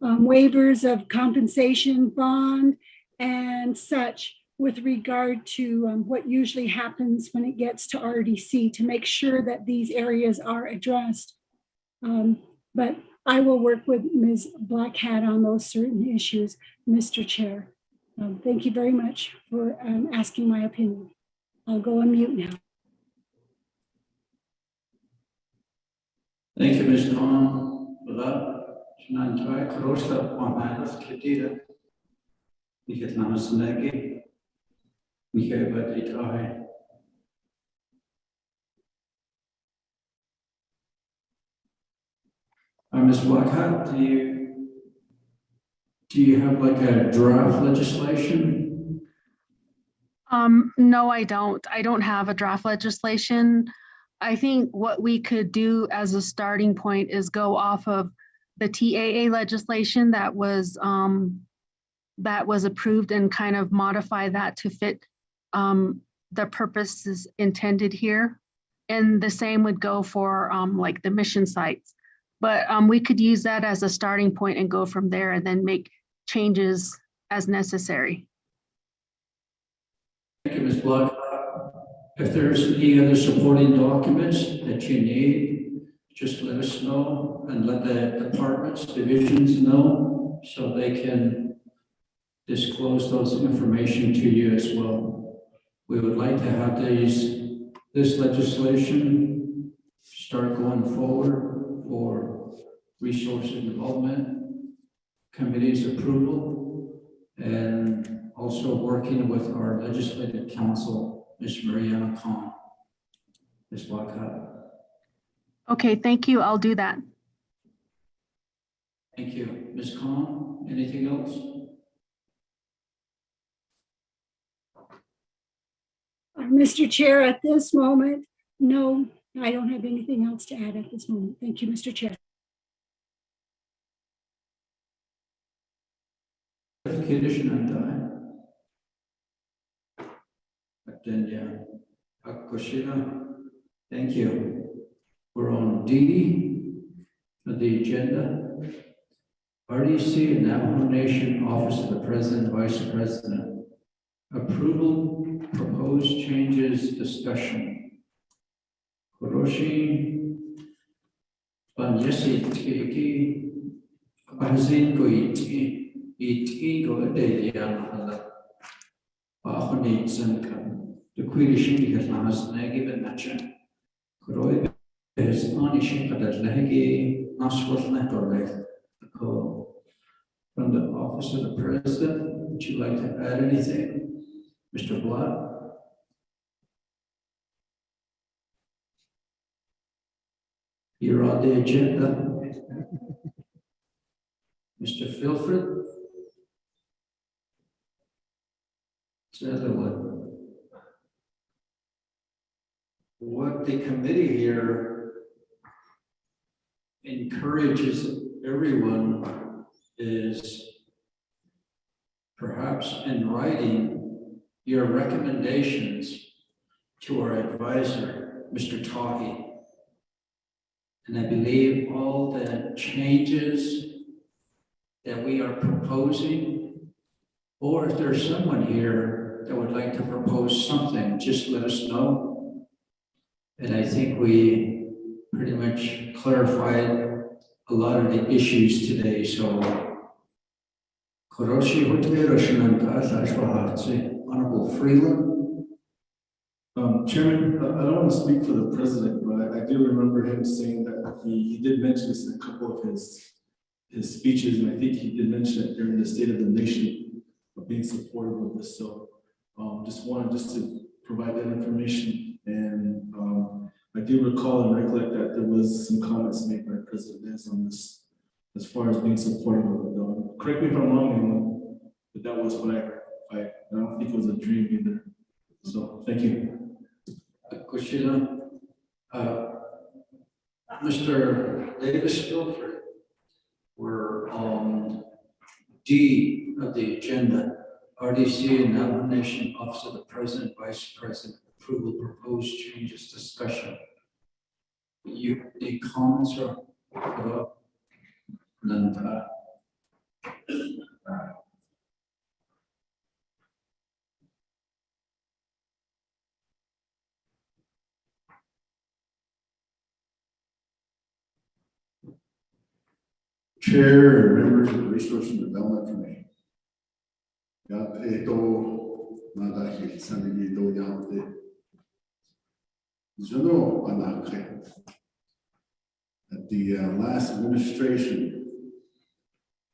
waivers of compensation bond and such, with regard to what usually happens when it gets to RDC, to make sure that these areas are addressed. But I will work with Ms. Blackhat on those certain issues, Mr. Chair. Thank you very much for asking my opinion. I'll go on mute now. Thank you, Ms. Khan, for that. Shanantai, Karosta, Wamadas, Kitira. Niket Namasanegi. Niket Batitai. Ms. Blackhart, do you have like a draft legislation? No, I don't. I don't have a draft legislation. I think what we could do as a starting point is go off of the TAA legislation that was approved and kind of modify that to fit the purposes intended here. And the same would go for like the mission sites. But we could use that as a starting point and go from there and then make changes as necessary. Thank you, Ms. Blackhart. If there's any other supporting documents that you need, just let us know and let the departments, divisions know so they can disclose those information to you as well. We would like to have this legislation start going forward for Resource and Development Committee's approval, and also working with our Legislative Council, Ms. Mariana Khan. Ms. Blackhart. Okay, thank you. I'll do that. Thank you. Ms. Khan, anything else? Mr. Chair, at this moment, no, I don't have anything else to add at this moment. Thank you, Mr. Chair. Adenya, Akushina. Thank you. We're on D of the agenda. RDC and Navajo Nation Office of the President, Vice President. Approval, proposed changes, discussion. Kuroshi, Banyasi Tiki, Bazin Goiti, Iti Godeya, Bahoni Zankan, the Quidishin has Namas Nagi and Nacha. Kuroi is Anishin Kadalagi, Naswat Nakorek. From the Office of the President, would you like to add anything? Mr. Blatt? You're on the agenda. Mr. Filford? What the committee here encourages everyone is perhaps in writing your recommendations to our advisor, Mr. Tahi. And I believe all the changes that we are proposing, or if there's someone here that would like to propose something, just let us know. And I think we pretty much clarified a lot of the issues today, so Honorable Freeland. Chairman, I don't want to speak for the president, but I do remember him saying that he did mention this in a couple of his speeches, and I think he did mention it during the State of the Nation of being supportive of this. So just wanted to provide that information, and I do recall and recollect that there was some comments made by President Nez on this as far as being supportive of it. Correct me if I'm wrong, anyone, but that was what I don't think it was a dream either. So thank you. Kushina, Mr. Davis Filford, we're on D of the agenda. RDC and Navajo Nation Office of the President, Vice President, approval proposed changes, discussion. You have any comments or none? Chair and members of the Resource and Development Committee. Eto Nadahi Sanigi Do Yamte. Zono Anake. At the last administration,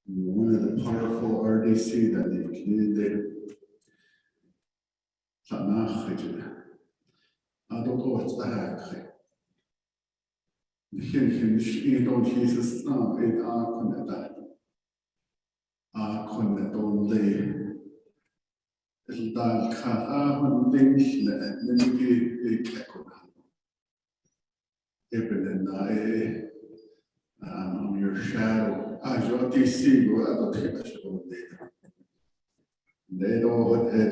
one of the powerful RDC that they created. Tanachijina. Adoko it's the hack. The don't Jesus now it are connected lay. It'll die car when things that many echo. Even on your shadow, as your DC go out of the they don't what they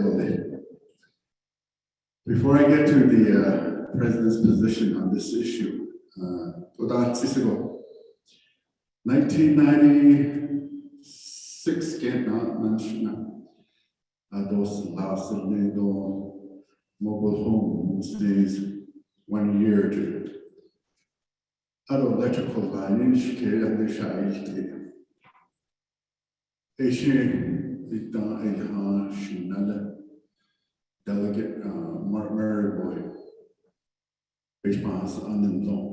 Before I get to the president's position on this issue, 1996 can't not mention those last mobile homes these 1 year to electrical line in Shikir and the Shai. Asian Ilha Shinada Delegate Mark Maryboy response on the law.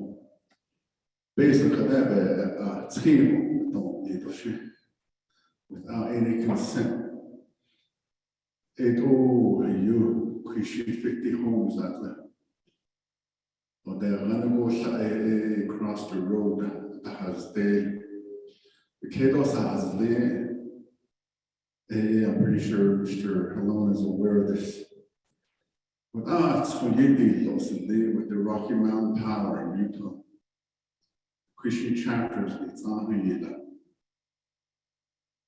Basically, that team don't need to shit without any consent. It all you could 50 homes that way. But they're gonna go across the road that has the Kados has there. I'm pretty sure Mr. Helon is aware of this. But it's for Yindi with the Rocky Mountain Power in Utah. Christian chapters, it's on the Yida.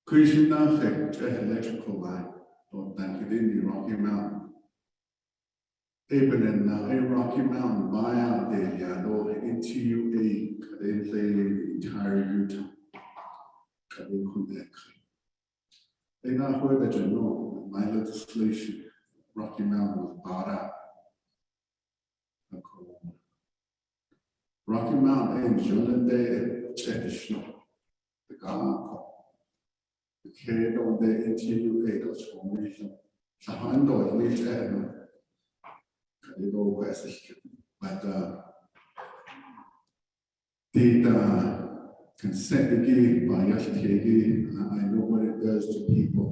Christian electrical line, don't thank it in the Rocky Mountain. Even in Rocky Mountain, buyout day, yeah, no, NTUA, they play the entire Utah. They connect. They not heard that you know, my legislation, Rocky Mountain was bought out. Rocky Mountain, in June, they check the snow. The guy, the kid on the NTUA, that's for reason. So I know at least that. They go west, but the consent decree by yesterday, I know what it does to people.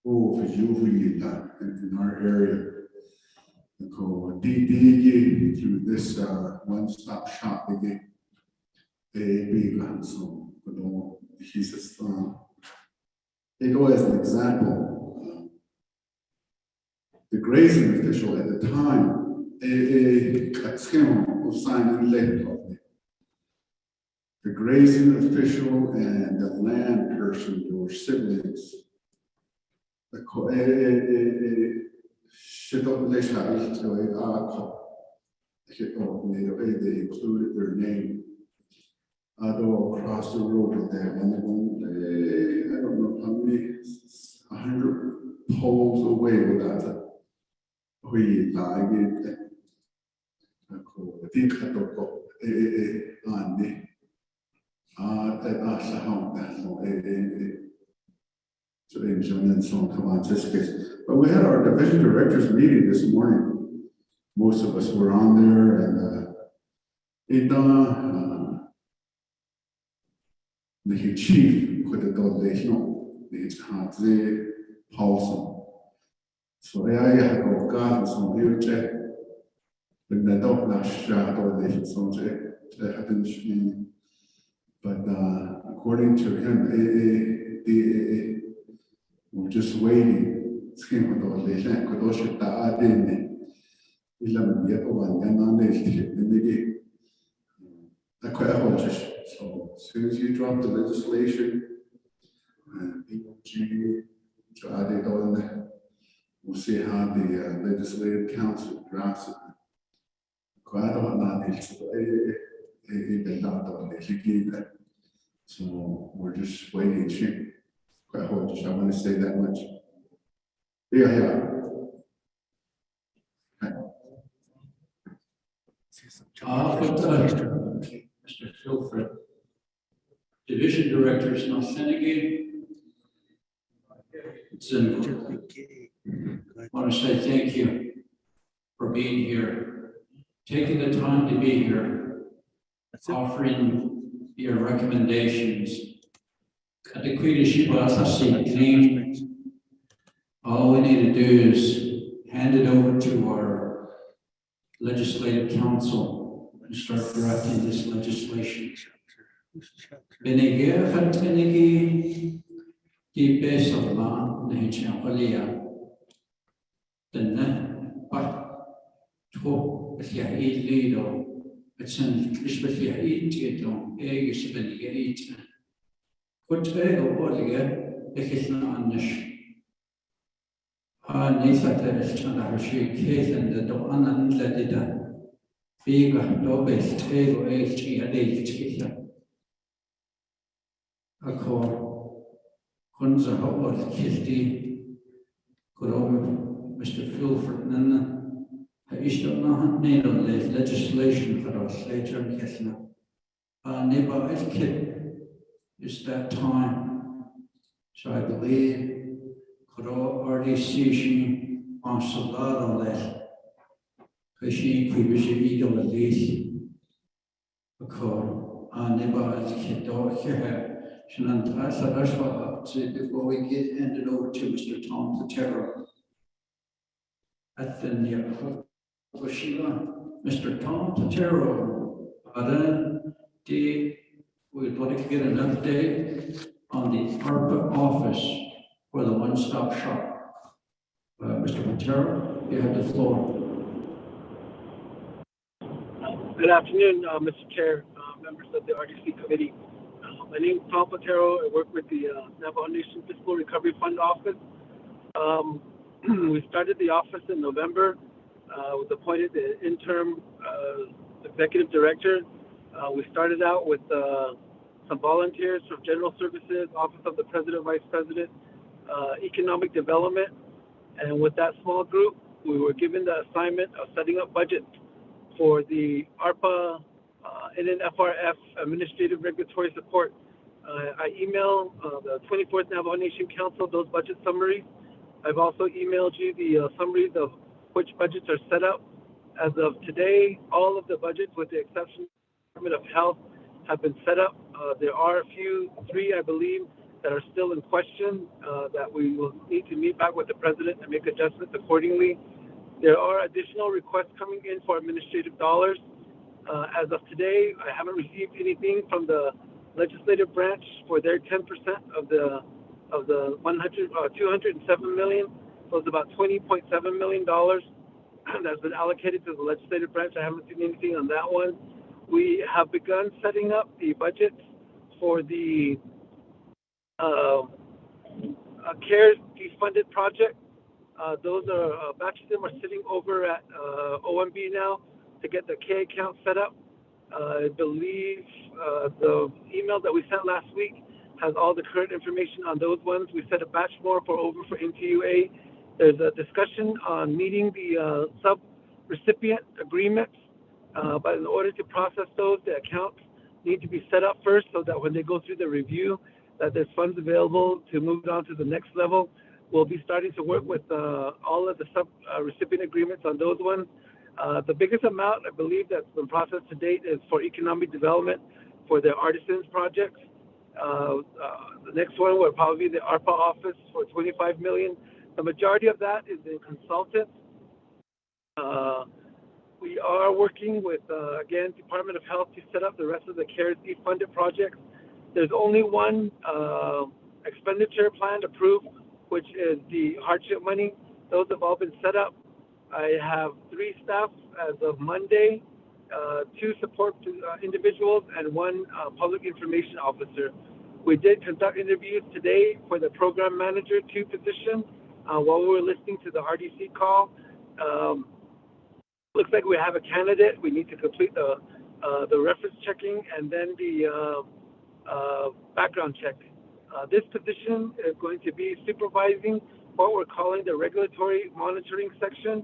Oh, for you in our area. Through this one-stop shop, they get a big so he says, they go as an example. The grazing official at the time, a scheme was signed in late. The grazing official and the land person were siblings. They included their name. Although across the road there, and I don't know how many, 100 poles away without that. We died it. I think I don't go. But we had our division directors meeting this morning. Most of us were on there, and the chief could have done this, the Paulson. So I have got some new check. But I don't know shadow they so but according to him, we're just waiting. Scheme of the land could also die in the 11 year old and on the so as soon as you drop the legislation, people to add it on, we'll see how the legislative council drafts it. So we're just waiting. I want to say that much. Yeah. Mr. Philford, Division Director is not Finnegan. I want to say thank you for being here, taking the time to be here, offering your recommendations. All we need to do is hand it over to our legislative council and start drafting this legislation. It's an especially What Mr. Philford Nana. Is legislation for us later in Kesna. Neighbor is that time. So I believe RDC on Solado left. She previously a lease. Neighbor is here. So before we get handed over to Mr. Tom Platero. At the Mr. Tom Platero, we'd like to get an update on the ARPA office for the one-stop shop. Mr. Platero, you have the floor. Good afternoon, Mr. Chair, members of the RDC committee. My name is Tom Platero. I work with the Navajo Nation Fiscal Recovery Fund office. We started the office in November. was appointed the interim executive director. We started out with some volunteers from General Services, Office of the President, Vice President, Economic Development, and with that small group, we were given the assignment of setting up budgets for the ARPA and then FRF Administrative Regulatory Support. I emailed the 24th Navajo Nation Council those budget summaries. I've also emailed you the summaries of which budgets are set up. As of today, all of the budgets, with the exception of the Department of Health, have been set up. There are three, I believe, that are still in question that we will need to meet back with the president and make adjustments accordingly. There are additional requests coming in for administrative dollars. As of today, I haven't received anything from the legislative branch for their 10% of the 207 million. So it's about $20.7 million that's been allocated to the legislative branch. I haven't seen anything on that one. We have begun setting up the budgets for the CARES defunded project. Those are, a batch of them are sitting over at OMB now to get the K account set up. I believe the email that we sent last week has all the current information on those ones. We set a batch more for NTUA. There's a discussion on meeting the sub-recipient agreements, but in order to process those, the accounts need to be set up first so that when they go through the review, that there's funds available to move it on to the next level. We'll be starting to work with all of the sub-recipient agreements on those ones. The biggest amount, I believe, that's been processed to date is for economic development for their artisans projects. The next one will probably be the ARPA office for $25 million. The majority of that is in consultants. We are working with, again, Department of Health to set up the rest of the CARES defunded projects. There's only one expenditure plan approved, which is the hardship money. Those have all been set up. I have 3 staff as of Monday, 2 support individuals, and 1 public information officer. We did conduct interviews today for the program manager 2 position while we were listening to the RDC call. Looks like we have a candidate. We need to complete the reference checking and then the background check. This position is going to be supervising what we're calling the regulatory monitoring section,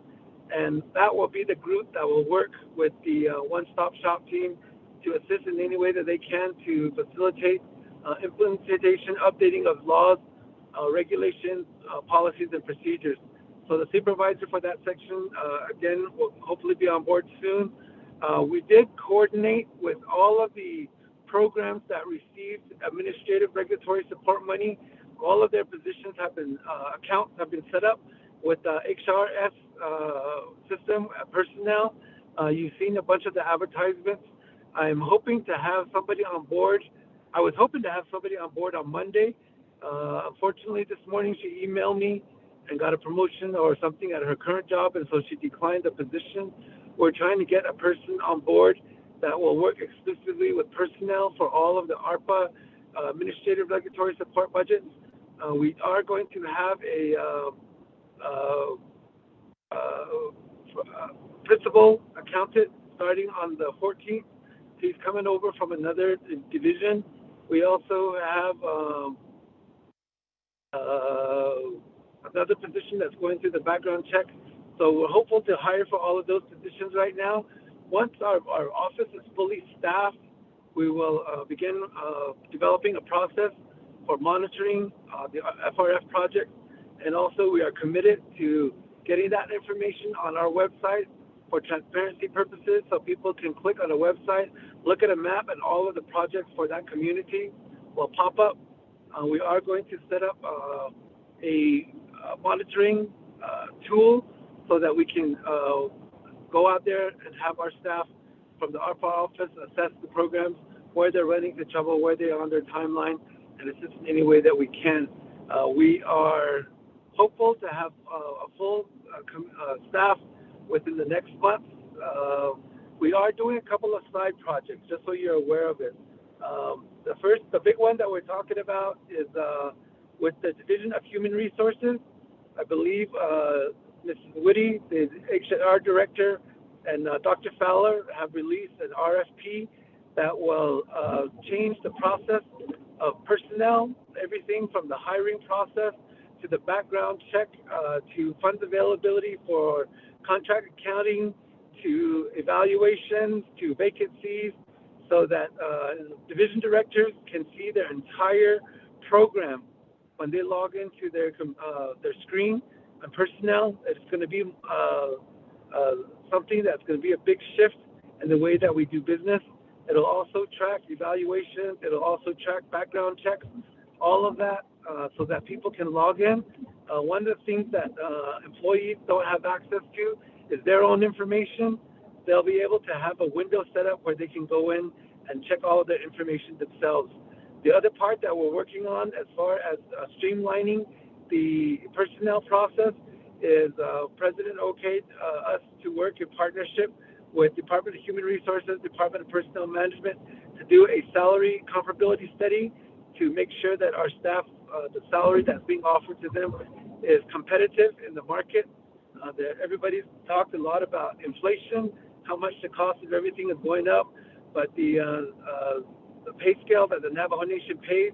and that will be the group that will work with the one-stop shop team to assist in any way that they can to facilitate implementation, updating of laws, regulations, policies, and procedures. So the supervisor for that section, again, will hopefully be on board soon. We did coordinate with all of the programs that received administrative regulatory support money. All of their positions have been, accounts have been set up with HRS system personnel. You've seen a bunch of the advertisements. I'm hoping to have somebody on board. I was hoping to have somebody on board on Monday. Unfortunately, this morning she emailed me and got a promotion or something at her current job, and so she declined the position. We're trying to get a person on board that will work exclusively with personnel for all of the ARPA administrative regulatory support budgets. We are going to have a principal accountant starting on the 14th. He's coming over from another division. We also have another position that's going through the background check. So we're hopeful to hire for all of those positions right now. Once our office is fully staffed, we will begin developing a process for monitoring the FRF project. And also we are committed to getting that information on our website for transparency purposes, so people can click on a website, look at a map, and all of the projects for that community will pop up. We are going to set up a monitoring tool so that we can go out there and have our staff from the ARPA office assess the programs, where they're running into trouble, where they are on their timeline, and assist in any way that we can. We are hopeful to have a full staff within the next month. We are doing a couple of side projects, just so you're aware of it. The big one that we're talking about is with the Division of Human Resources. I believe Mrs. Woody, the HR director, and Dr. Fowler have released an RFP that will change the process of personnel, everything from the hiring process to the background check, to funds availability for contract accounting, to evaluations, to vacancies, so that division directors can see their entire program when they log into their screen and personnel. It's going to be something that's going to be a big shift in the way that we do business. It'll also track evaluations. It'll also track background checks, all of that, so that people can log in. One of the things that employees don't have access to is their own information. They'll be able to have a window set up where they can go in and check all of their information themselves. The other part that we're working on as far as streamlining the personnel process is President okayed us to work in partnership with Department of Human Resources, Department of Personnel Management, to do a salary comparability study to make sure that our staff, the salary that's being offered to them is competitive in the market. Everybody's talked a lot about inflation, how much the cost of everything is going up, but the pay scale that the Navajo Nation pays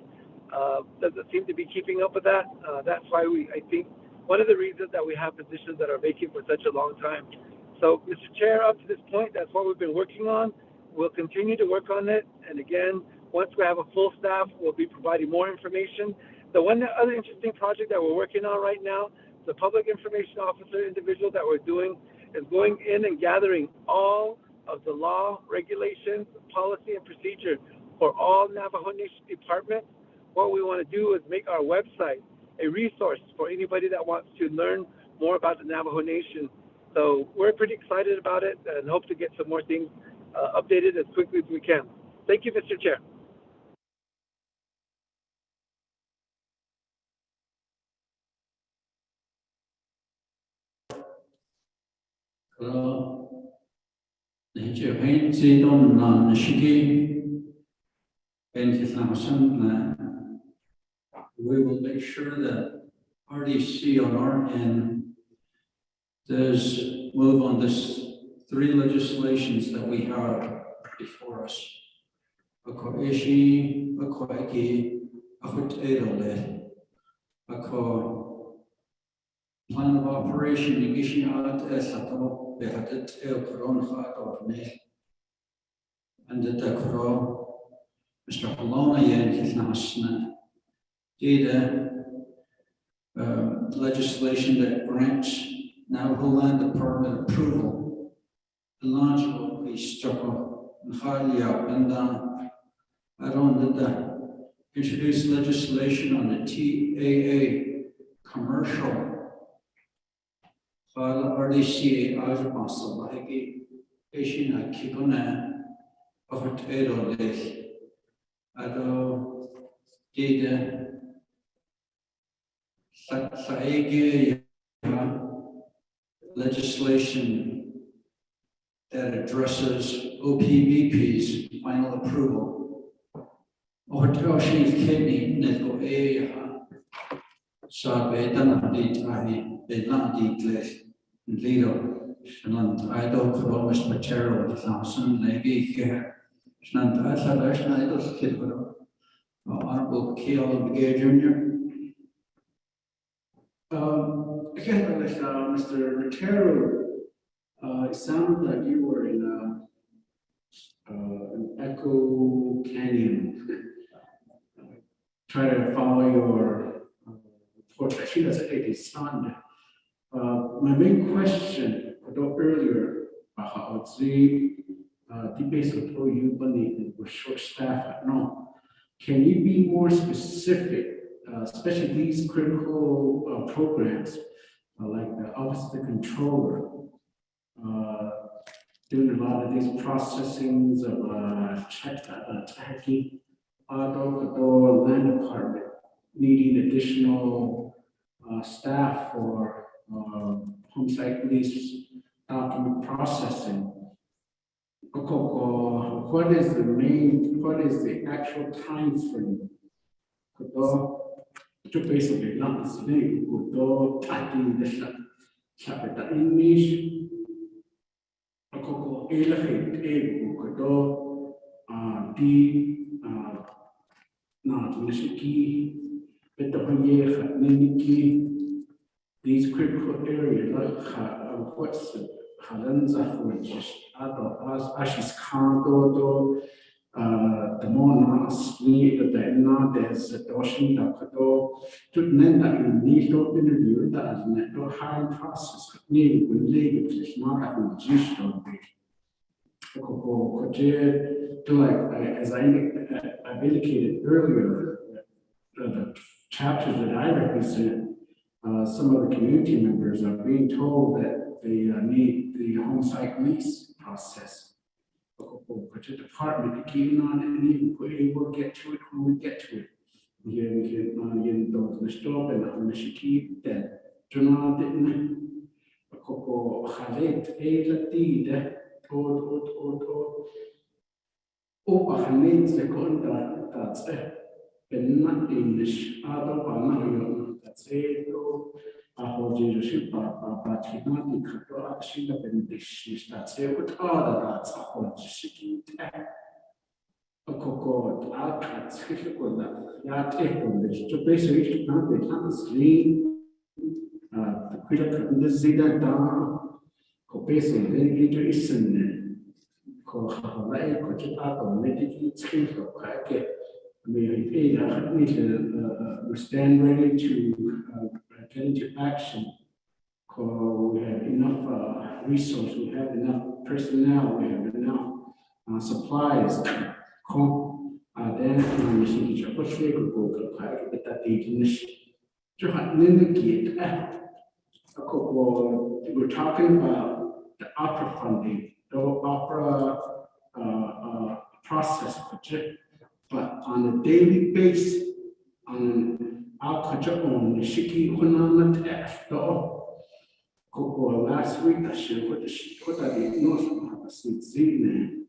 doesn't seem to be keeping up with that. That's why I think one of the reasons that we have positions that are vacant for such a long time. So, Mr. Chair, up to this point, that's what we've been working on. We'll continue to work on it. And again, once we have a full staff, we'll be providing more information. The one other interesting project that we're working on right now, the public information officer individual that we're doing is going in and gathering all of the law, regulations, policy, and procedure for all Navajo Nation departments. What we want to do is make our website a resource for anybody that wants to learn more about the Navajo Nation. So we're pretty excited about it and hope to get some more things updated as quickly as we can. Thank you, Mr. Chair. We will make sure that RDC on our end does move on this 3 legislations that we have before us. Ako ishi, ako eki, ako teidole, ako plan of operation ishi at esato behadet el koron hat orne, and the koro Mr. Halona yen his nasna data legislation that grants Navajo land department approval. The launch will be struck and highly up and down. I don't introduce legislation on the TAA commercial. File RDCA Azabasa Lahiki Ashina Kikona of a potato lake. Ado data Saege legislation that addresses OPVP's final approval. Ohotoshi's kidney netko sabe danadi tahi belandi gles lido shanant idol kromis patero thousand legi here shanant asadash idols kidro Honorable Keel Begay Jr. Again, Mr. Rotero, it sounded like you were in an Echo Canyon. Try to follow your report. Actually, that's a sound. My main question, although earlier, the base of you bunny was short staff. No, can you be more specific? Especially these critical programs, like the Office of the Controller, doing a lot of these processings of tracking, auto, land department, needing additional staff for home site lease document processing. What is the actual time frame? To basically not listening, to Sapeta English, Akoko Elafit Kodo, D, Not Mishiki, Betapaye, Niniki, these critical areas like what's Halanza, which is Ashis Kando, the Monas, the Enna, there's a Doshin, Dakado, to Nenda in Nito interview that as Neto high process, need with legal, which is not having Gishon. As I've indicated earlier, the chapters that I represent, some of the community members are being told that they need the home site lease process. The department keen on it, and we will get to it when we get to it. We can the stop and on the shiki that Jonah didn't a couple Halet, a deed, Opa Halet, the contact that's and not English, other Panayo, that's it. Leadership, but he not the corruption of the dish that's it with other that's a whole shiki tech. A cocoa, outcuts, Hikola, Yate, to basically not the honestly, the critical in the Zida down, Copesa, then leader is in Kohalai, Kochitato, medical skill of packet. We stand ready to get into action. We have enough resources, we have enough personnel, we have enough supplies. Then we see each other, we're talking about the opera funding, the opera process project. But on a daily basis, on our culture on the Shiki Honana text, last week, I shared with the Shikota, the North of the Zine,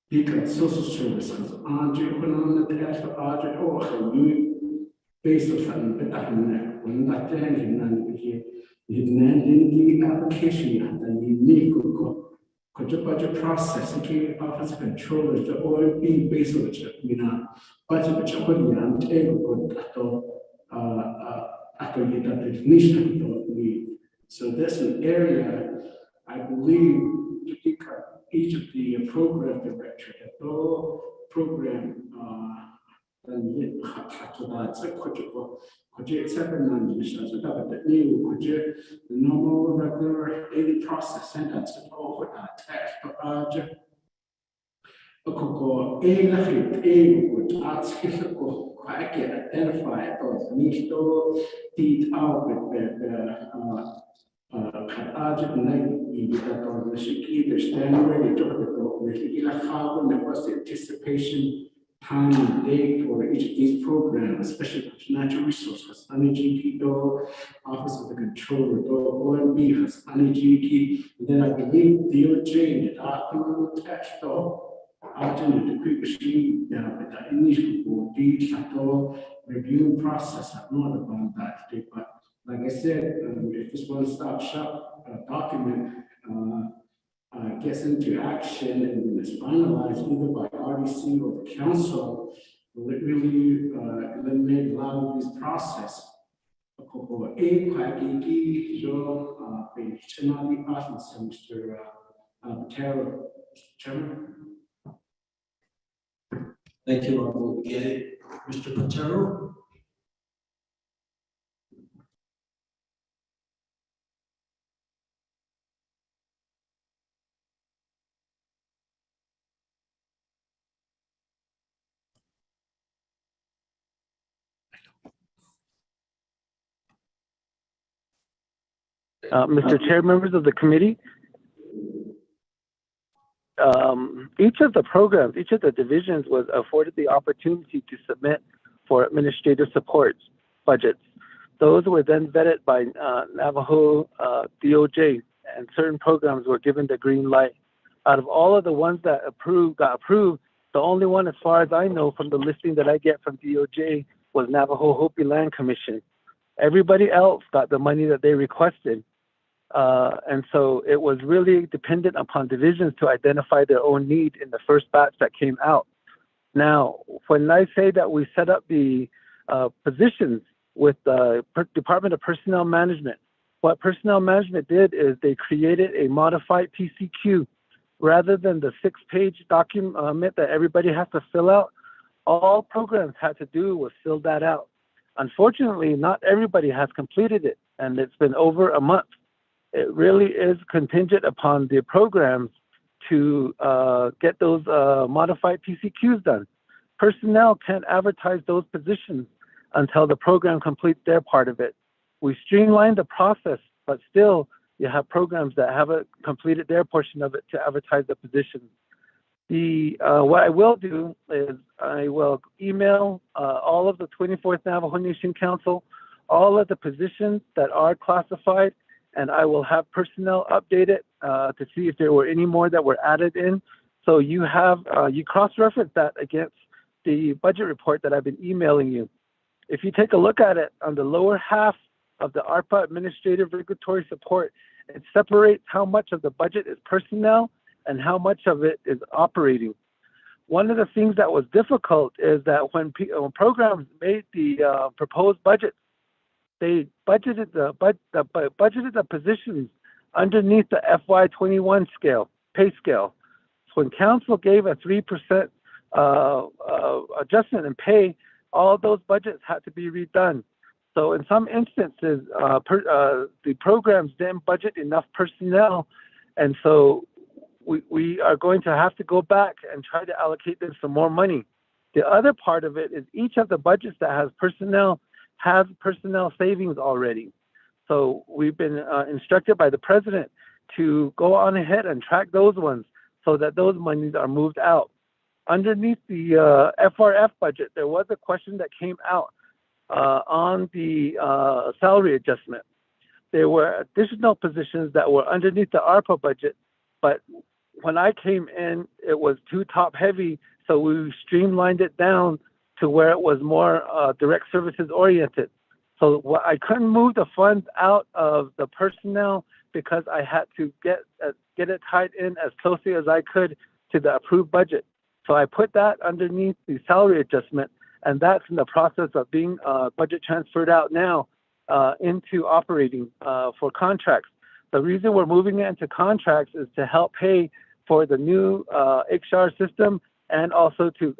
because social services, Andre Honana text, Andre, oh, you based on Betahan, when that then he the application, and you need budget process, the office controllers, the OMB based on the budget, which I am able to so that's an area I believe each of the program director, the program and it's a could you accept an ambition so that the new the normal regular daily process and that's all text project a cocoa would ask I can identify those needs to teach out with the stand ready to how the anticipation time and date for each of these programs, especially natural resources, energy Office of the Controller, OMB has energy, and then I believe DOJ did optimal text the quick machine with the English board, the review process. I'm not about that today, but like I said, if this one-stop shop document gets into action and is finalized either by RDC or the council, will it really eliminate a lot of this process? Mr. Patero, Chairman. Thank you, Honorable Gay. Mr. Patero? Mr. Chair, members of the committee, each of the programs, each of the divisions was afforded the opportunity to submit for administrative support budgets. Those were then vetted by Navajo DOJ, and certain programs were given the green light. Out of all of the ones that got approved, the only one, as far as I know from the listing that I get from DOJ, was Navajo Hopi Land Commission. Everybody else got the money that they requested. And so it was really dependent upon divisions to identify their own need in the first batch that came out. Now, when I say that we set up the positions with the Department of Personnel Management, what Personnel Management did is they created a modified PCQ. Rather than the 6-page document that everybody has to fill out, all programs had to do was fill that out. Unfortunately, not everybody has completed it, and it's been over a month. It really is contingent upon the programs to get those modified PCQs done. Personnel can't advertise those positions until the program completes their part of it. We streamlined the process, but still you have programs that haven't completed their portion of it to advertise the positions. What I will do is I will email all of the 24th Navajo Nation Council, all of the positions that are classified, and I will have personnel update it to see if there were any more that were added in. So you have, you cross-reference that against the budget report that I've been emailing you. If you take a look at it on the lower half of the ARPA Administrative Regulatory Support, it separates how much of the budget is personnel and how much of it is operating. One of the things that was difficult is that when programs made the proposed budget, they budgeted the positions underneath the FY21 scale, pay scale. So when council gave a 3% adjustment in pay, all those budgets had to be redone. So in some instances, the programs didn't budget enough personnel, and so we are going to have to go back and try to allocate them some more money. The other part of it is each of the budgets that has personnel savings already. So we've been instructed by the president to go on ahead and track those ones so that those monies are moved out. Underneath the FRF budget, there was a question that came out on the salary adjustment. There were additional positions that were underneath the ARPA budget, but when I came in, it was too top heavy, so we streamlined it down to where it was more direct services oriented. So I couldn't move the funds out of the personnel because I had to get it tied in as closely as I could to the approved budget. So I put that underneath the salary adjustment, and that's in the process of being budget transferred out now into operating for contracts. The reason we're moving it into contracts is to help pay for the new HR system and also to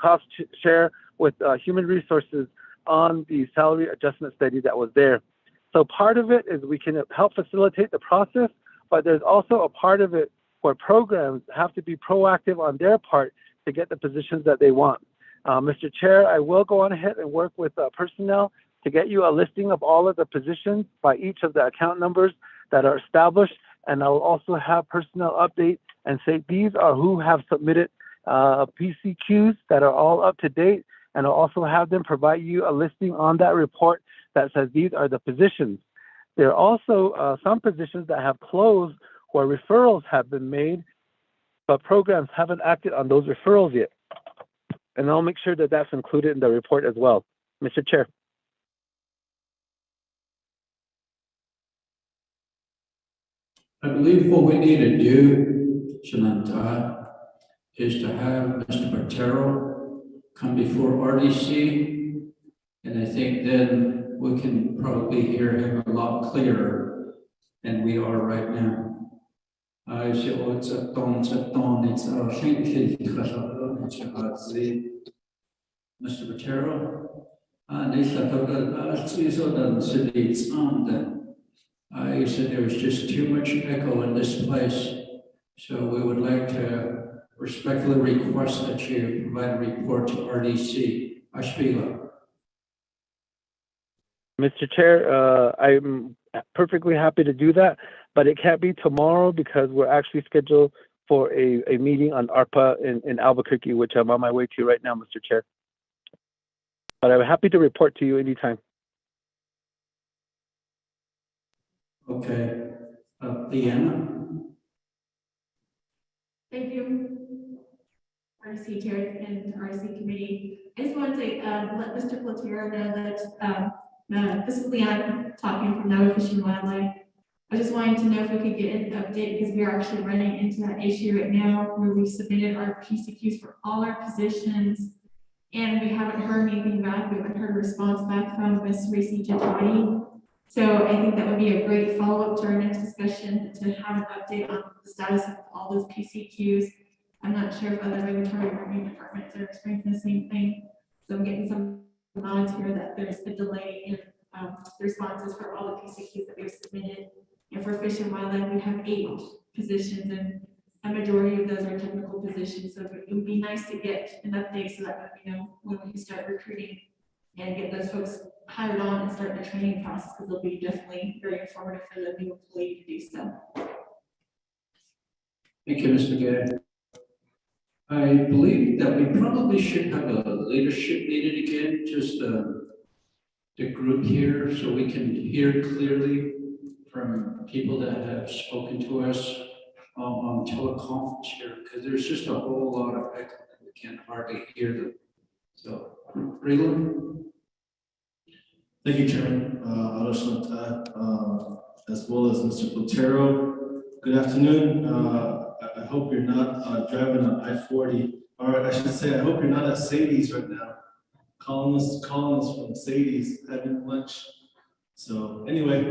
cost share with human resources on the salary adjustment study that was there. So part of it is we can help facilitate the process, but there's also a part of it where programs have to be proactive on their part to get the positions that they want. Mr. Chair, I will go on ahead and work with personnel to get you a listing of all of the positions by each of the account numbers that are established, and I'll also have personnel update and say these are who have submitted PCQs that are all up to date, and I'll also have them provide you a listing on that report that says these are the positions. There are also some positions that have closed where referrals have been made, but programs haven't acted on those referrals yet. And I'll make sure that that's included in the report as well. Mr. Chair. I believe what we need to do, Shananta, is to have Mr. Bertero come before RDC, and I think then we can probably hear him a lot clearer than we are right now. Mr. Bertero, I said there was just too much echo in this place, so we would like to respectfully request that you provide a report to RDC. Ashpila. Mr. Chair, I'm perfectly happy to do that, but it can't be tomorrow because we're actually scheduled for a meeting on ARPA in Albuquerque, which I'm on my way to right now, Mr. Chair. But I'm happy to report to you anytime. Okay. Leanna? Thank you, RC Chair and RC Committee. I just wanted to let Mr. Platero know that this is Leanna talking from Navajo Fish and Wildlife. I just wanted to know if we could get an update, because we are actually running into that issue right now, where we've submitted our PCQs for all our positions, and we haven't heard anything back. We haven't heard a response back from Ms. Reese Jatani. So I think that would be a great follow-up to our next discussion, to have an update on the status of all those PCQs. I'm not sure if other regulatory review departments are experiencing the same thing. So I'm getting some nods here that there's a delay in the responses for all the PCQs that we've submitted. And for Fish and Wildlife, we have 8 positions, and a majority of those are technical positions. So it would be nice to get an update so that we know when we can start recruiting and get those folks hired on and start the training process, because it'll be definitely very informative for the new employee to do so. Thank you, Ms. McGee. I believe that we probably should have a leadership meeting again, just the group here, so we can hear clearly from people that have spoken to us on teleconference here, because there's just a whole lot of echo. We can't hardly hear them. So, Raylan? Thank you, Chairman, as well as Mr. Botero. Good afternoon. I hope you're not driving on I-40, or I should say, I hope you're not at Sadie's right now. Calling us from Sadie's, having lunch. So anyway,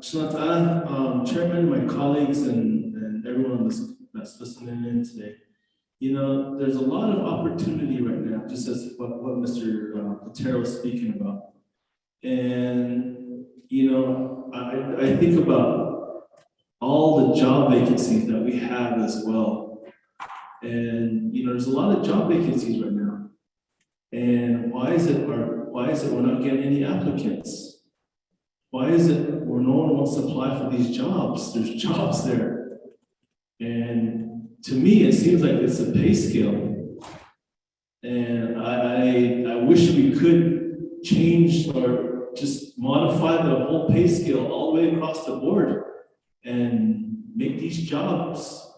Chairman, my colleagues, and everyone that's listening in today. You know, there's a lot of opportunity right now, just as what Mr. Botero was speaking about. And, you know, I think about all the job vacancies that we have as well. And, you know, there's a lot of job vacancies right now. And why is it we're not getting any applicants? Why is it where no one wants to apply for these jobs? There's jobs there. And to me, it seems like it's a pay scale. And I wish we could change or just modify the whole pay scale all the way across the board and make these jobs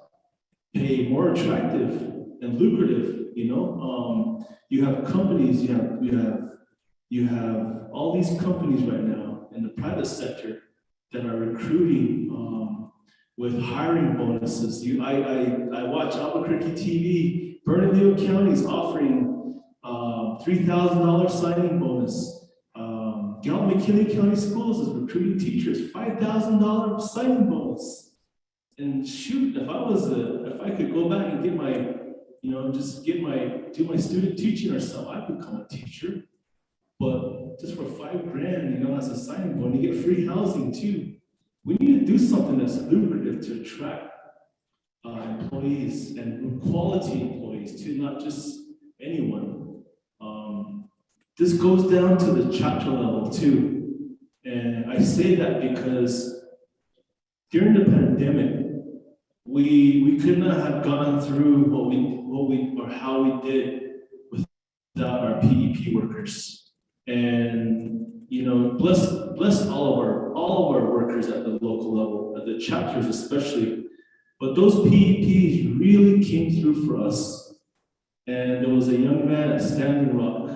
pay more attractive and lucrative. You know, you have companies, you have all these companies right now in the private sector that are recruiting with hiring bonuses. I watch Albuquerque TV. Bernalillo County is offering $3,000 signing bonus. Gallup-McKinley County Schools is recruiting teachers, $5,000 signing bonus. And shoot, if I could go back and get my, you know, do my student teaching or something, I'd become a teacher. But just for $5,000, you know, as a signing bonus, you get free housing too. We need to do something that's lucrative to attract employees and quality employees too, not just anyone. This goes down to the chapter level too. And I say that because during the pandemic, we could not have gone through how we did without our PEP workers. And you know, bless all of our workers at the local level, at the chapters especially. But those PEPs really came through for us. And there was a young man at Standing Rock.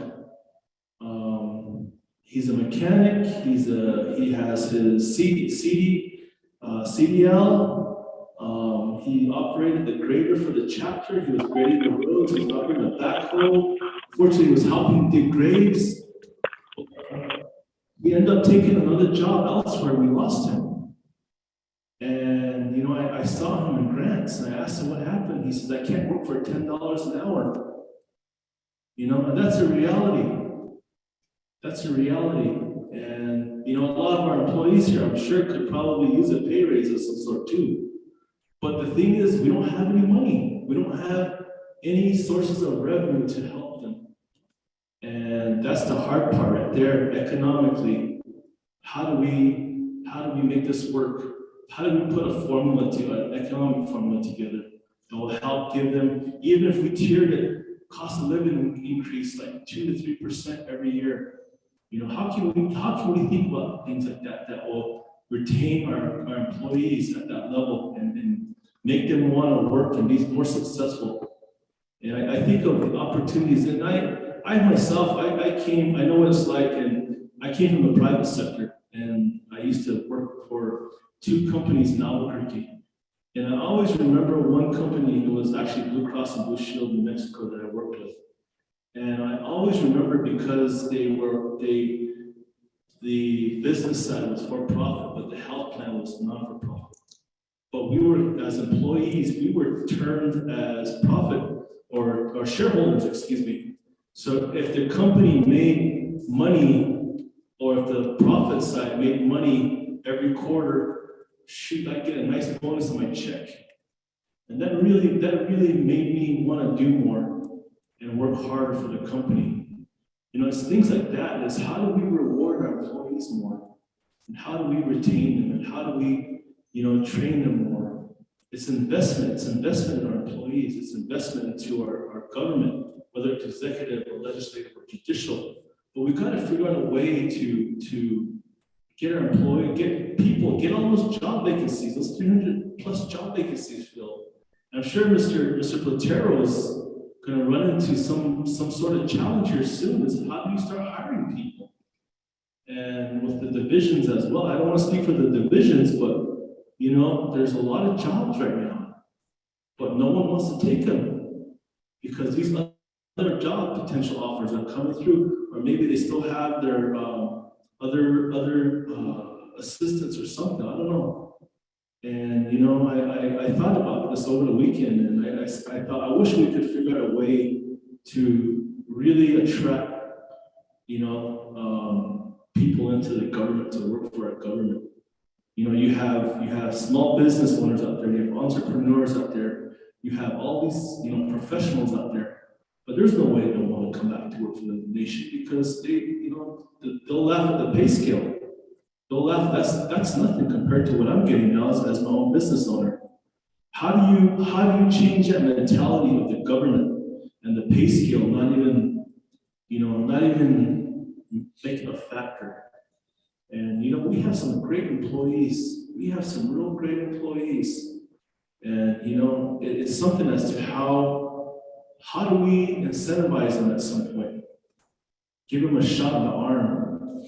He's a mechanic. He has his CDL. He operated the grader for the chapter. He was grading the roads. He was operating the backhoe. Fortunately, he was helping dig graves. We ended up taking another job elsewhere. We lost him. And, you know, I saw him in grants and I asked him what happened. He says, I can't work for $10 an hour. You know, and that's a reality. That's a reality. And, you know, a lot of our employees here, I'm sure, could probably use a pay raise of some sort too. But the thing is, we don't have any money. We don't have any sources of revenue to help them. And that's the hard part right there, economically. How do we make this work? How do we put an economic formula together that will help give them, even if we tiered it, cost of living increase like 2 to 3% every year. You know, how can we think about things like that will retain our employees at that level and make them want to work and be more successful? And I think of the opportunities, and I myself, I know what it's like, and I came from the private sector, and I used to work for 2 companies in Albuquerque. And I always remember one company, it was actually Blue Cross and Blue Shield in Mexico that I worked with. And I always remember because the business side was for profit, but the health plan was not for profit. But we were, as employees, we were termed as profit or shareholders, excuse me. So if the company made money, or if the profit side made money every quarter, shoot, I get a nice bonus on my check. And that really made me want to do more and work harder for the company. You know, it's things like that. Is how do we reward our employees more? And how do we retain them? And how do we, you know, train them more? It's investment. It's investment in our employees. It's investment into our government, whether it's executive or legislative or judicial. But we've got to figure out a way to get our employees, get all those job vacancies, those 300 plus job vacancies filled. And I'm sure Mr. Platero is going to run into some sort of challenge here soon. Is how do you start hiring people? And with the divisions as well. I don't want to speak for the divisions, but you know, there's a lot of jobs right now, but no one wants to take them because these other job potential offers are coming through, or maybe they still have their other assistants or something. I don't know. And you know, I thought about this over the weekend, and I thought I wish we could figure out a way to really attract, you know, people into the government to work for our government. You know, you have small business owners out there, you have entrepreneurs out there, you have all these, you know, professionals out there, but there's no way they'll want to come back to work for the nation because they, you know, they'll laugh at the pay scale. They'll laugh, that's nothing compared to what I'm getting now as my own business owner. How do you change that mentality of the government and the pay scale not even making a factor? And you know, we have some great employees. We have some real great employees. And you know, it's something as to how do we incentivize them at some point? Give them a shot in the arm.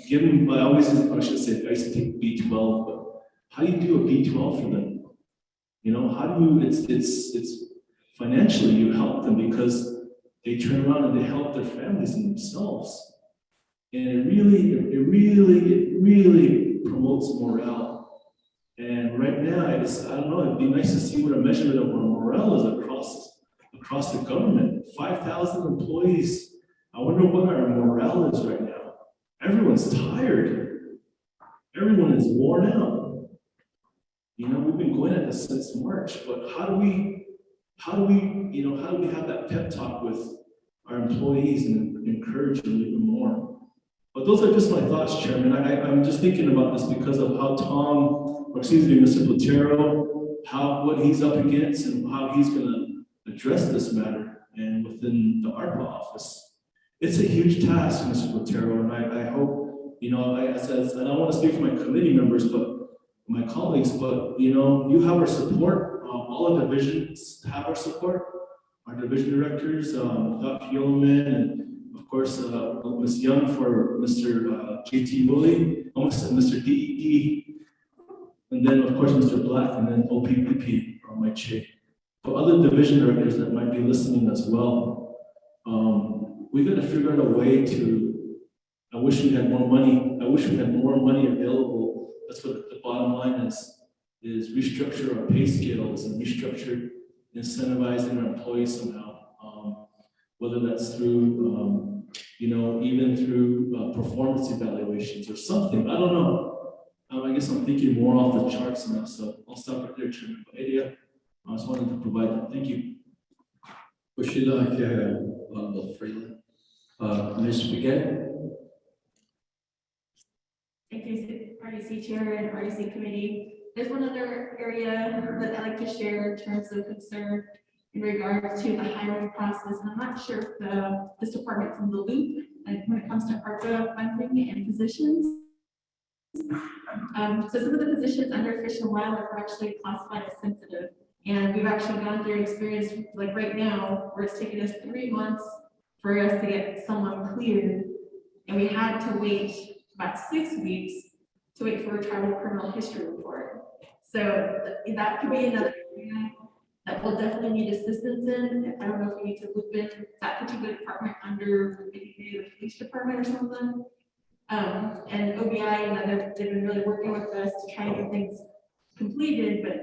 Give them, I should say, I used to take B12, but how do you do a B12 for them? You know, how do you, it's financially you help them because they turn around and they help their families and themselves. And it really promotes morale. And right now, I don't know, it'd be nice to see what a measurement of our morale is across the government. 5,000 employees. I wonder what our morale is right now. Everyone's tired. Everyone is worn out. You know, we've been going at this since March, but how do we have that pep talk with our employees and encourage them even more? But those are just my thoughts, Chairman. I'm just thinking about this because of how Mr. Platero, what he's up against and how he's going to address this matter and within the ARPA office. It's a huge task, Mr. Platero, and I hope, you know, and I want to speak for my committee members, but my colleagues, but you know, you have our support. All the divisions have our support. Our division directors, Dr. Yeoman, and of course, Ms. Young for Mr. JT Woolley, almost Mr. DED, and then of course Mr. Black, and then OPPP or my chief. For other division directors that might be listening as well, we got to figure out a way to. I wish we had more money. I wish we had more money available. That's what the bottom line is restructure our pay scales and restructure incentivizing our employees somehow. Whether that's through, you know, even through performance evaluations or something. I don't know. I guess I'm thinking more off the charts now, so I'll stop right there, Chairman. But idea, I just wanted to provide that. Thank you. Would you like Honorable Freeland? Ms. Spaghetti? Thank you, RDC Chair and RDC Committee. There's one other area that I'd like to share in terms of concern in regards to the hiring process. And I'm not sure if this department's in the loop when it comes to ARPA funding and positions. So some of the positions under Fish and Wildlife are actually classified as sensitive. And we've actually gone through an experience like right now where it's taken us 3 months for us to get someone cleared. And we had to wait about 6 weeks to wait for a tribal criminal history report. So that could be another area that we'll definitely need assistance in. I don't know if we need to loop in that particular department under maybe the police department or something. And OBI, they've been really working with us to try and get things completed, but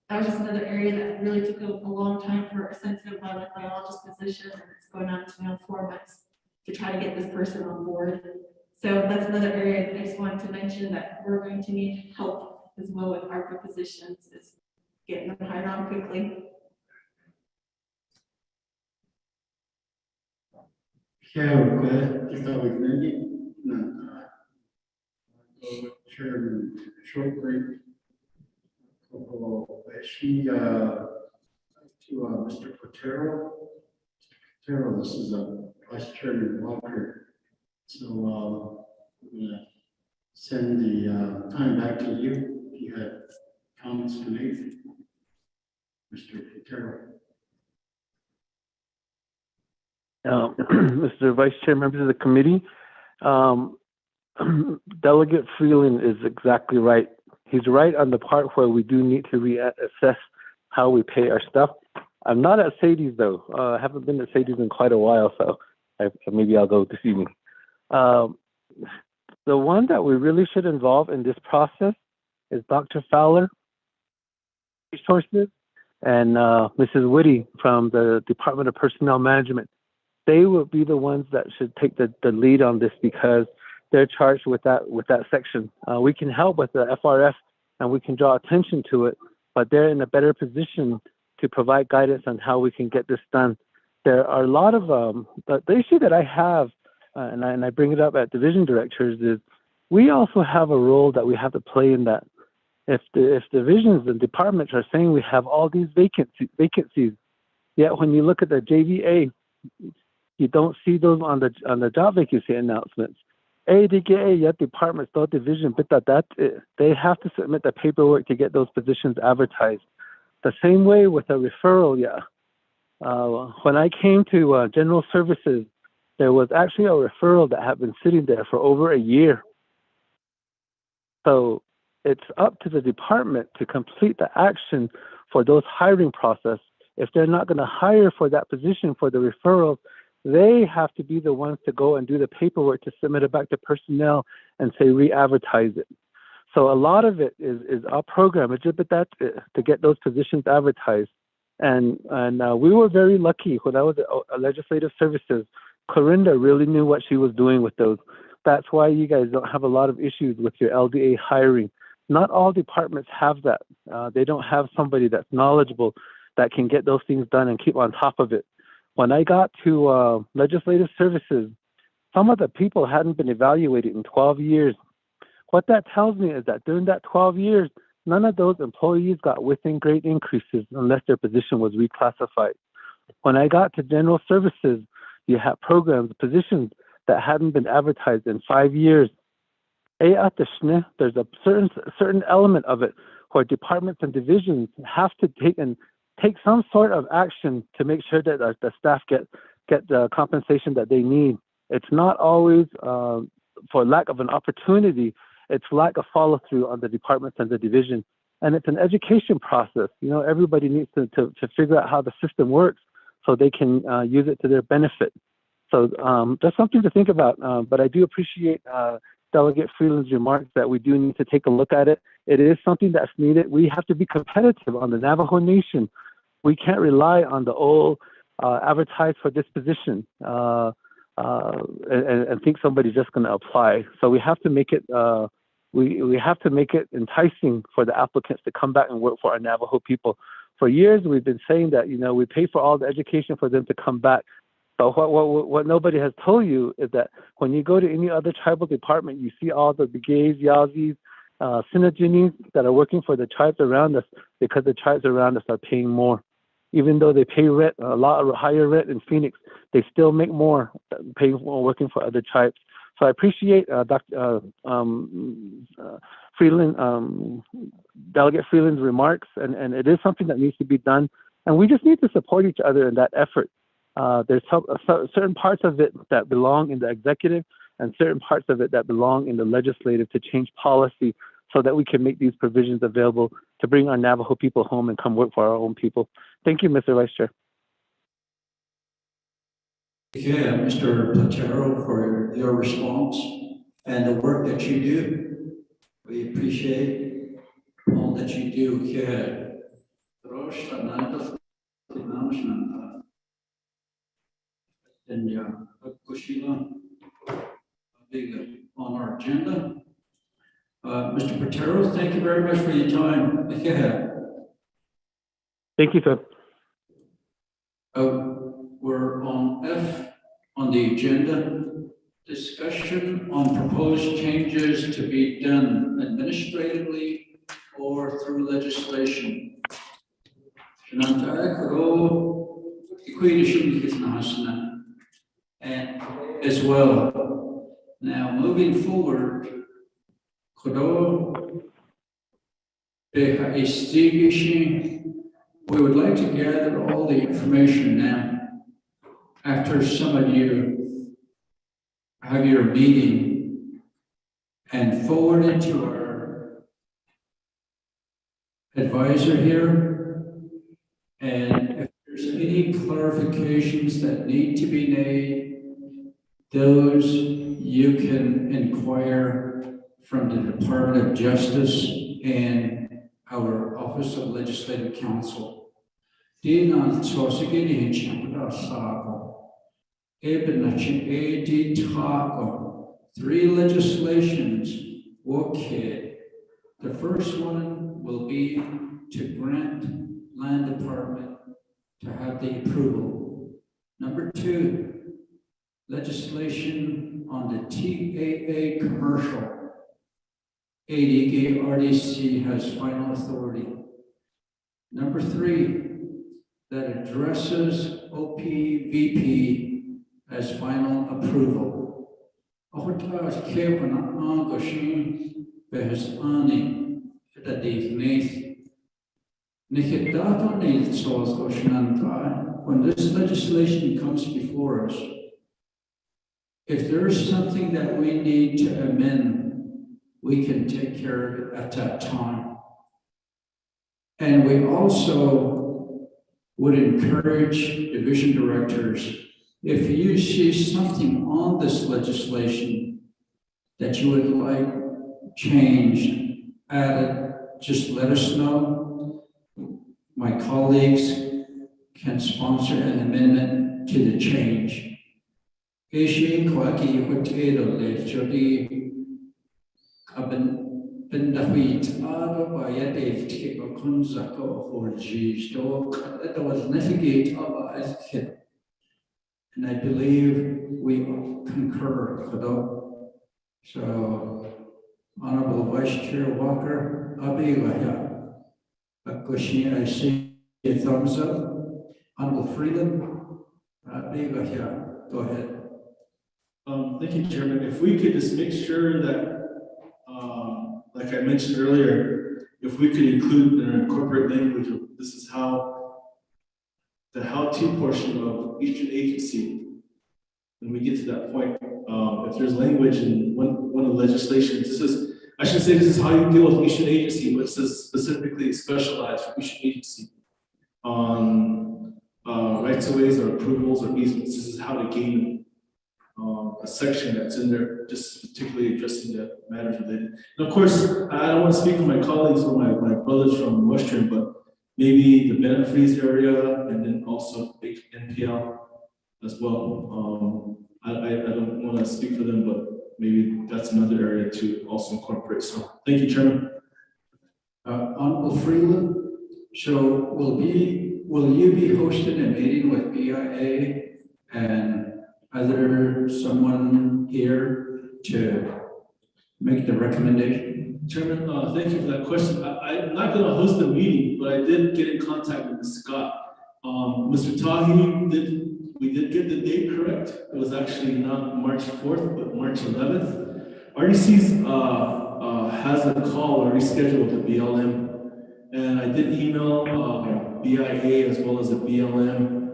that was just another area that really took a long time for a sensitive wildlife biologist position, and it's going on to now 4 months to try to get this person on board. So that's another area that I just wanted to mention that we're going to need help as well with ARPA positions, is getting them hired on quickly. Chairman, short break. To Mr. Potero. Potero, this is Vice Chairman Walker. So I'm gonna send the time back to you. If you had comments to make, Mr. Potero. Mr. Vice Chair, members of the committee, Delegate Freeland is exactly right. He's right on the part where we do need to reassess how we pay our stuff. I'm not at Sadie's though. I haven't been at Sadie's in quite a while, so maybe I'll go this evening. The one that we really should involve in this process is Dr. Fowler, Resources, and Mrs. Whitty from the Department of Personnel Management. They will be the ones that should take the lead on this because they're charged with that section. We can help with the FRF and we can draw attention to it, but they're in a better position to provide guidance on how we can get this done. There are a lot of the issue that I have, and I bring it up at division directors, is we also have a role that we have to play in that. If divisions and departments are saying we have all these vacancies, yet when you look at the JVA, you don't see those on the job vacancy announcements. Departments, division, but they have to submit the paperwork to get those positions advertised. The same way with a referral, when I came to General Services, there was actually a referral that had been sitting there for over a year. So it's up to the department to complete the action for those hiring process. If they're not going to hire for that position for the referrals, they have to be the ones to go and do the paperwork to submit it back to personnel and say re-advertise it. So a lot of it is our program, to get those positions advertised. And we were very lucky when I was at Legislative Services. Corinda really knew what she was doing with those. That's why you guys don't have a lot of issues with your LDA hiring. Not all departments have that. They don't have somebody that's knowledgeable that can get those things done and keep on top of it. When I got to Legislative Services, some of the people hadn't been evaluated in 12 years. What that tells me is that during that 12 years, none of those employees got within grade increases unless their position was reclassified. When I got to General Services, you have programs, positions that hadn't been advertised in 5 years. There's a certain element of it where departments and divisions have to take some sort of action to make sure that the staff get the compensation that they need. It's not always for lack of an opportunity. It's lack of follow through on the departments and the division. And it's an education process. Everybody needs to figure out how the system works so they can use it to their benefit. So that's something to think about. But I do appreciate Delegate Freeland's remarks that we do need to take a look at it. It is something that's needed. We have to be competitive on the Navajo Nation. We can't rely on the old advertise for this position and think somebody's just going to apply. So we have to make it we have to make it enticing for the applicants to come back and work for our Navajo people. For years, we've been saying that we pay for all the education for them to come back. But what nobody has told you is that when you go to any other tribal department, you see all the Bigays, Yazis, Sinajinis that are working for the tribes around us because the tribes around us are paying more. Even though they pay rent, a lot higher rent in Phoenix, they still make more paying for working for other tribes. So I appreciate Dr. Freeland, Delegate Freeland's remarks, and it is something that needs to be done. And we just need to support each other in that effort. There's certain parts of it that belong in the executive and certain parts of it that belong in the legislative to change policy so that we can make these provisions available to bring our Navajo people home and come work for our own people. Thank you, Mr. Vice Chair. Yeah, Mr. Platero, for your response and the work that you do. We appreciate all that you do here. On our agenda. Mr. Patero, thank you very much for your time. Yeah. Thank you, sir. We're on F on the agenda. Discussion on proposed changes to be done administratively or through legislation. And as well, now moving forward, we would like to gather all the information now after some of you have your meeting and forward it to our advisor here. And if there's any clarifications that need to be made, those you can inquire from the Department of Justice and our Office of Legislative Counsel. Three legislations. Okay. The first one will be to grant land department to have the approval. Number two, legislation on the TAA commercial. ADG RDC has final authority. Number three, that addresses OPVP as final approval. When this legislation comes before us, if there's something that we need to amend, we can take care of it at that time. And we also would encourage division directors, if you see something on this legislation that you would like changed, added, just let us know. My colleagues can sponsor an amendment to the change. And I believe we concur, so Honorable Vice Chair Walker, I see a thumbs up. Honorable Freeland, go ahead. Thank you, Chairman. If we could just make sure that, like I mentioned earlier, if we could include and incorporate language of this is how, the how-to portion of each agency, when we get to that point, if there's language in one of the legislations, this is, I should say this is how you deal with each agency, but this is specifically specialized for each agency on rights of ways or approvals or easements. This is how to gain a section that's in there, just particularly addressing the matters related. And of course, I don't want to speak for my colleagues or my brothers from Western, but maybe the Bennett Freeze area and then also NPL as well. I don't want to speak for them, but maybe that's another area to also incorporate. So thank you, Chairman. Honorable Freeland, so will you be hosting a meeting with BIA and someone here to make the recommendation? Chairman, thank you for that question. I'm not going to host the meeting, but I did get in contact with Mr. Scott. Mr. Tahi, we did get the date correct. It was actually not March 4th, but March 11th. RDC's has a call already scheduled with the BLM, and I did email BIA as well as the BLM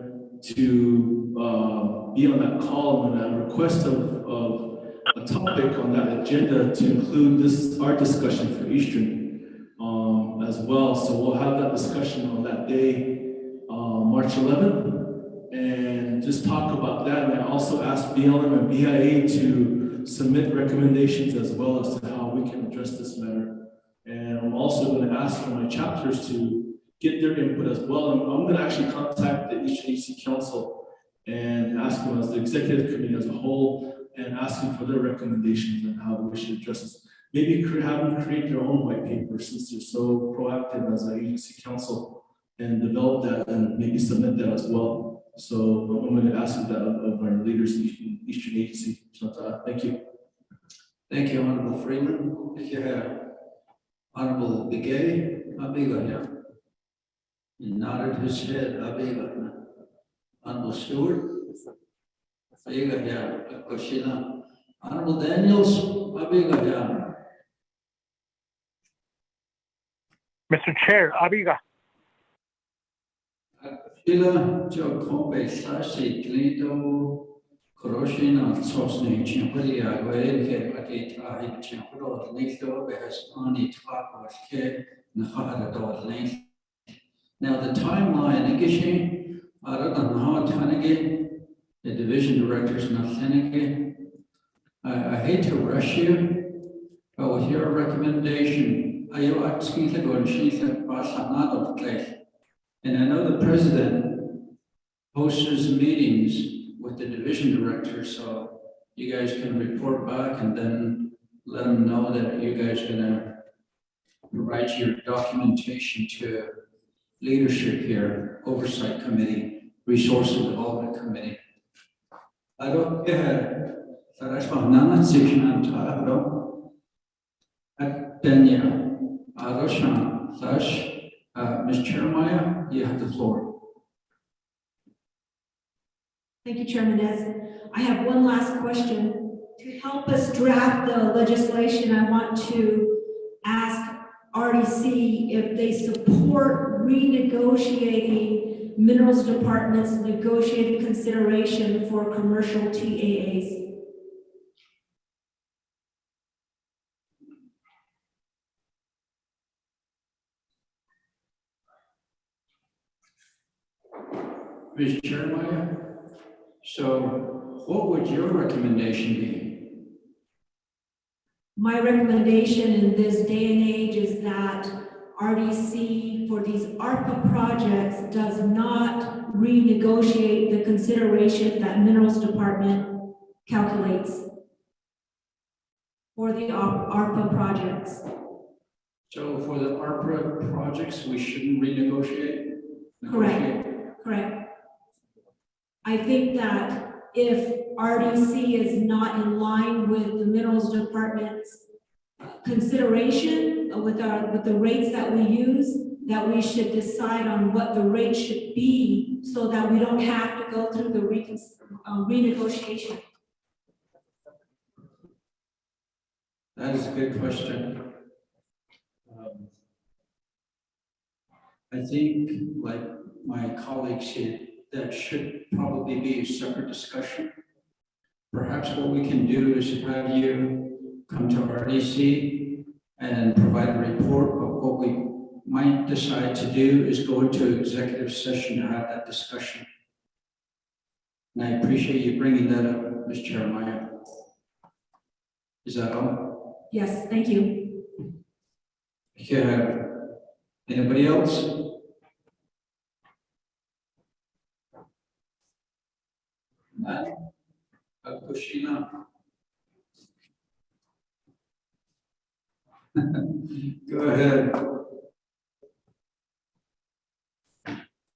to be on that call, and a request of a topic on that agenda to include our discussion for Eastern as well. So we'll have that discussion on that day, March 11th, and just talk about that. And I also asked BLM and BIA to submit recommendations as well as to how we can address this matter. And I'm also going to ask for my chapters to get their input as well. And I'm going to actually contact the Eastern Agency Council and ask them as the executive committee as a whole and ask them for their recommendations on how we should address this. Maybe have them create their own white paper since they're so proactive as an agency council and develop that and maybe submit that as well. So I'm going to ask that of our leaders in Eastern Agency. So, thank you. Thank you, Honorable Freeman. Honorable Begay, Abiga. He nodded his head, Abiga. Honorable Stewart. Abiga, Koshina. Honorable Daniels, Abiga. Mr. Chair, Abiga. Sheila, Joe Combe, Sashi, Glido, Koroshina, Sosni, Chimpoli, Aguelke, Akita, Chimpolo, Lito, Behasani, Tapa, Ke, Nahada, Link. Now, the timeline, Igishi, Aradan Tanagi, the division directors, Nathaniki. I hate to rush you, but with your recommendation, are you asking to go and she's a Basanado place? And I know the president hosts meetings with the division director, so you guys can report back and then let them know that you guys are gonna provide your documentation to leadership here, oversight committee, resource and development committee. I don't get Sarashma section on top at Denya, Aroshan, Sash. Ms. Jeremiah, you have the floor. Thank you, Chairman Des. I have one last question. To help us draft the legislation, I want to ask RDC if they support renegotiating Minerals Department's negotiated consideration for commercial TAAs. Ms. Jeremiah, so what would your recommendation be? My recommendation in this day and age is that RDC for these ARPA projects does not renegotiate the consideration that Minerals Department calculates for the ARPA projects. So for the ARPA projects, we shouldn't renegotiate? Correct. I think that if RDC is not in line with the Minerals Department's consideration with the rates that we use, that we should decide on what the rate should be so that we don't have to go through the renegotiation. That is a good question. I think, like my colleagues said, that should probably be a separate discussion. Perhaps what we can do is have you come to RDC and provide a report, but what we might decide to do is go into executive session to have that discussion. And I appreciate you bringing that up, Ms. Jeremiah. Is that all? Yes, thank you. Yeah. Anybody else? None? Kushina. Go ahead.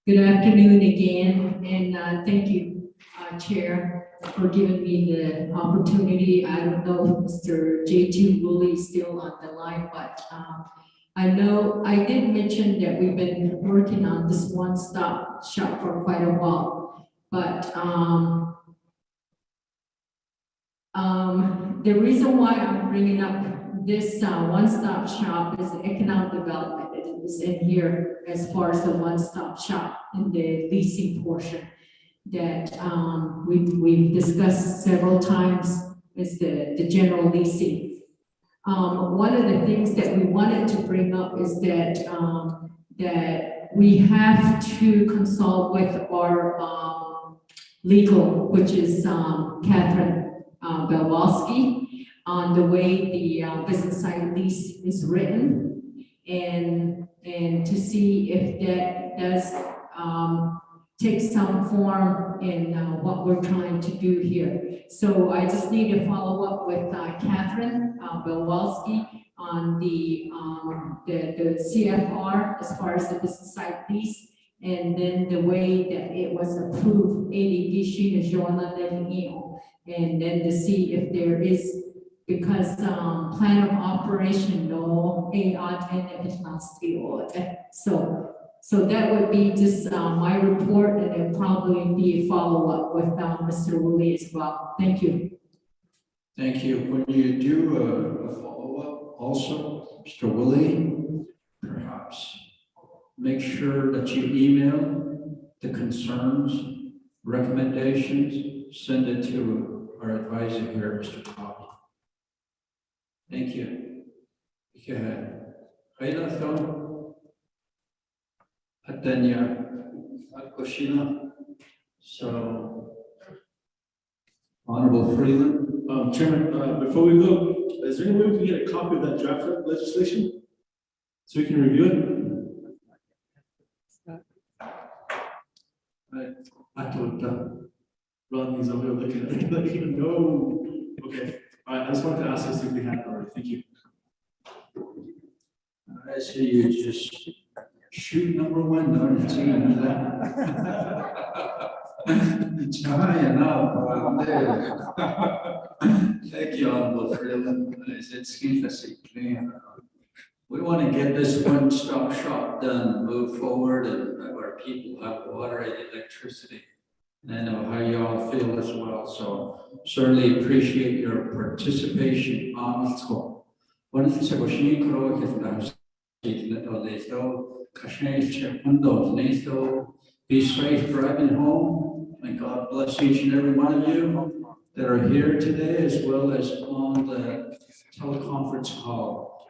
Good afternoon again, and thank you, Chair, for giving me the opportunity. I don't know if Mr. J2 Woolley is still on the line, but I know I did mention that we've been working on this one-stop shop for quite a while, but the reason why I'm bringing up this one-stop shop is economic development. It is in here as far as the one-stop shop in the leasing portion that we've discussed several times the general leasing. One of the things that we wanted to bring up is that, that we have to consult with our, legal, which is, Catherine, Belwowski, on the way the, business site lease is written. And to see if that does, take some form in, what we're trying to do here. So I just need to follow up with, Catherine, Belwowski on the CFR as far as the business site lease, and then the way that it was approved, and then to see if there is, because plan of operation no so that would be just my report, and it'll probably be a follow-up with Mr. Woolley as well. Thank you. Thank you. When you do a follow-up also, Mr. Willie, perhaps make sure that you email the concerns, recommendations, send it to our advisor here, Mr. Cobb. Thank you. So, Honorable Freeland. Chairman, before we go, is there any way we can get a copy of that draft legislation so we can review it? Rodney's over here looking at it, like, no. Okay, all right, I just wanted to ask us if we had it already. Thank you. I see you just shoot number one, don't you? Giant up there. Thank you, Honorable Freeland. It's interesting. We want to get this one-stop shop done, move forward, and have our people have water and electricity. And I know how you all feel as well. So certainly appreciate your participation on the call. One of the things be safe driving home, and God bless each and every one of you that are here today, as well as on the teleconference call.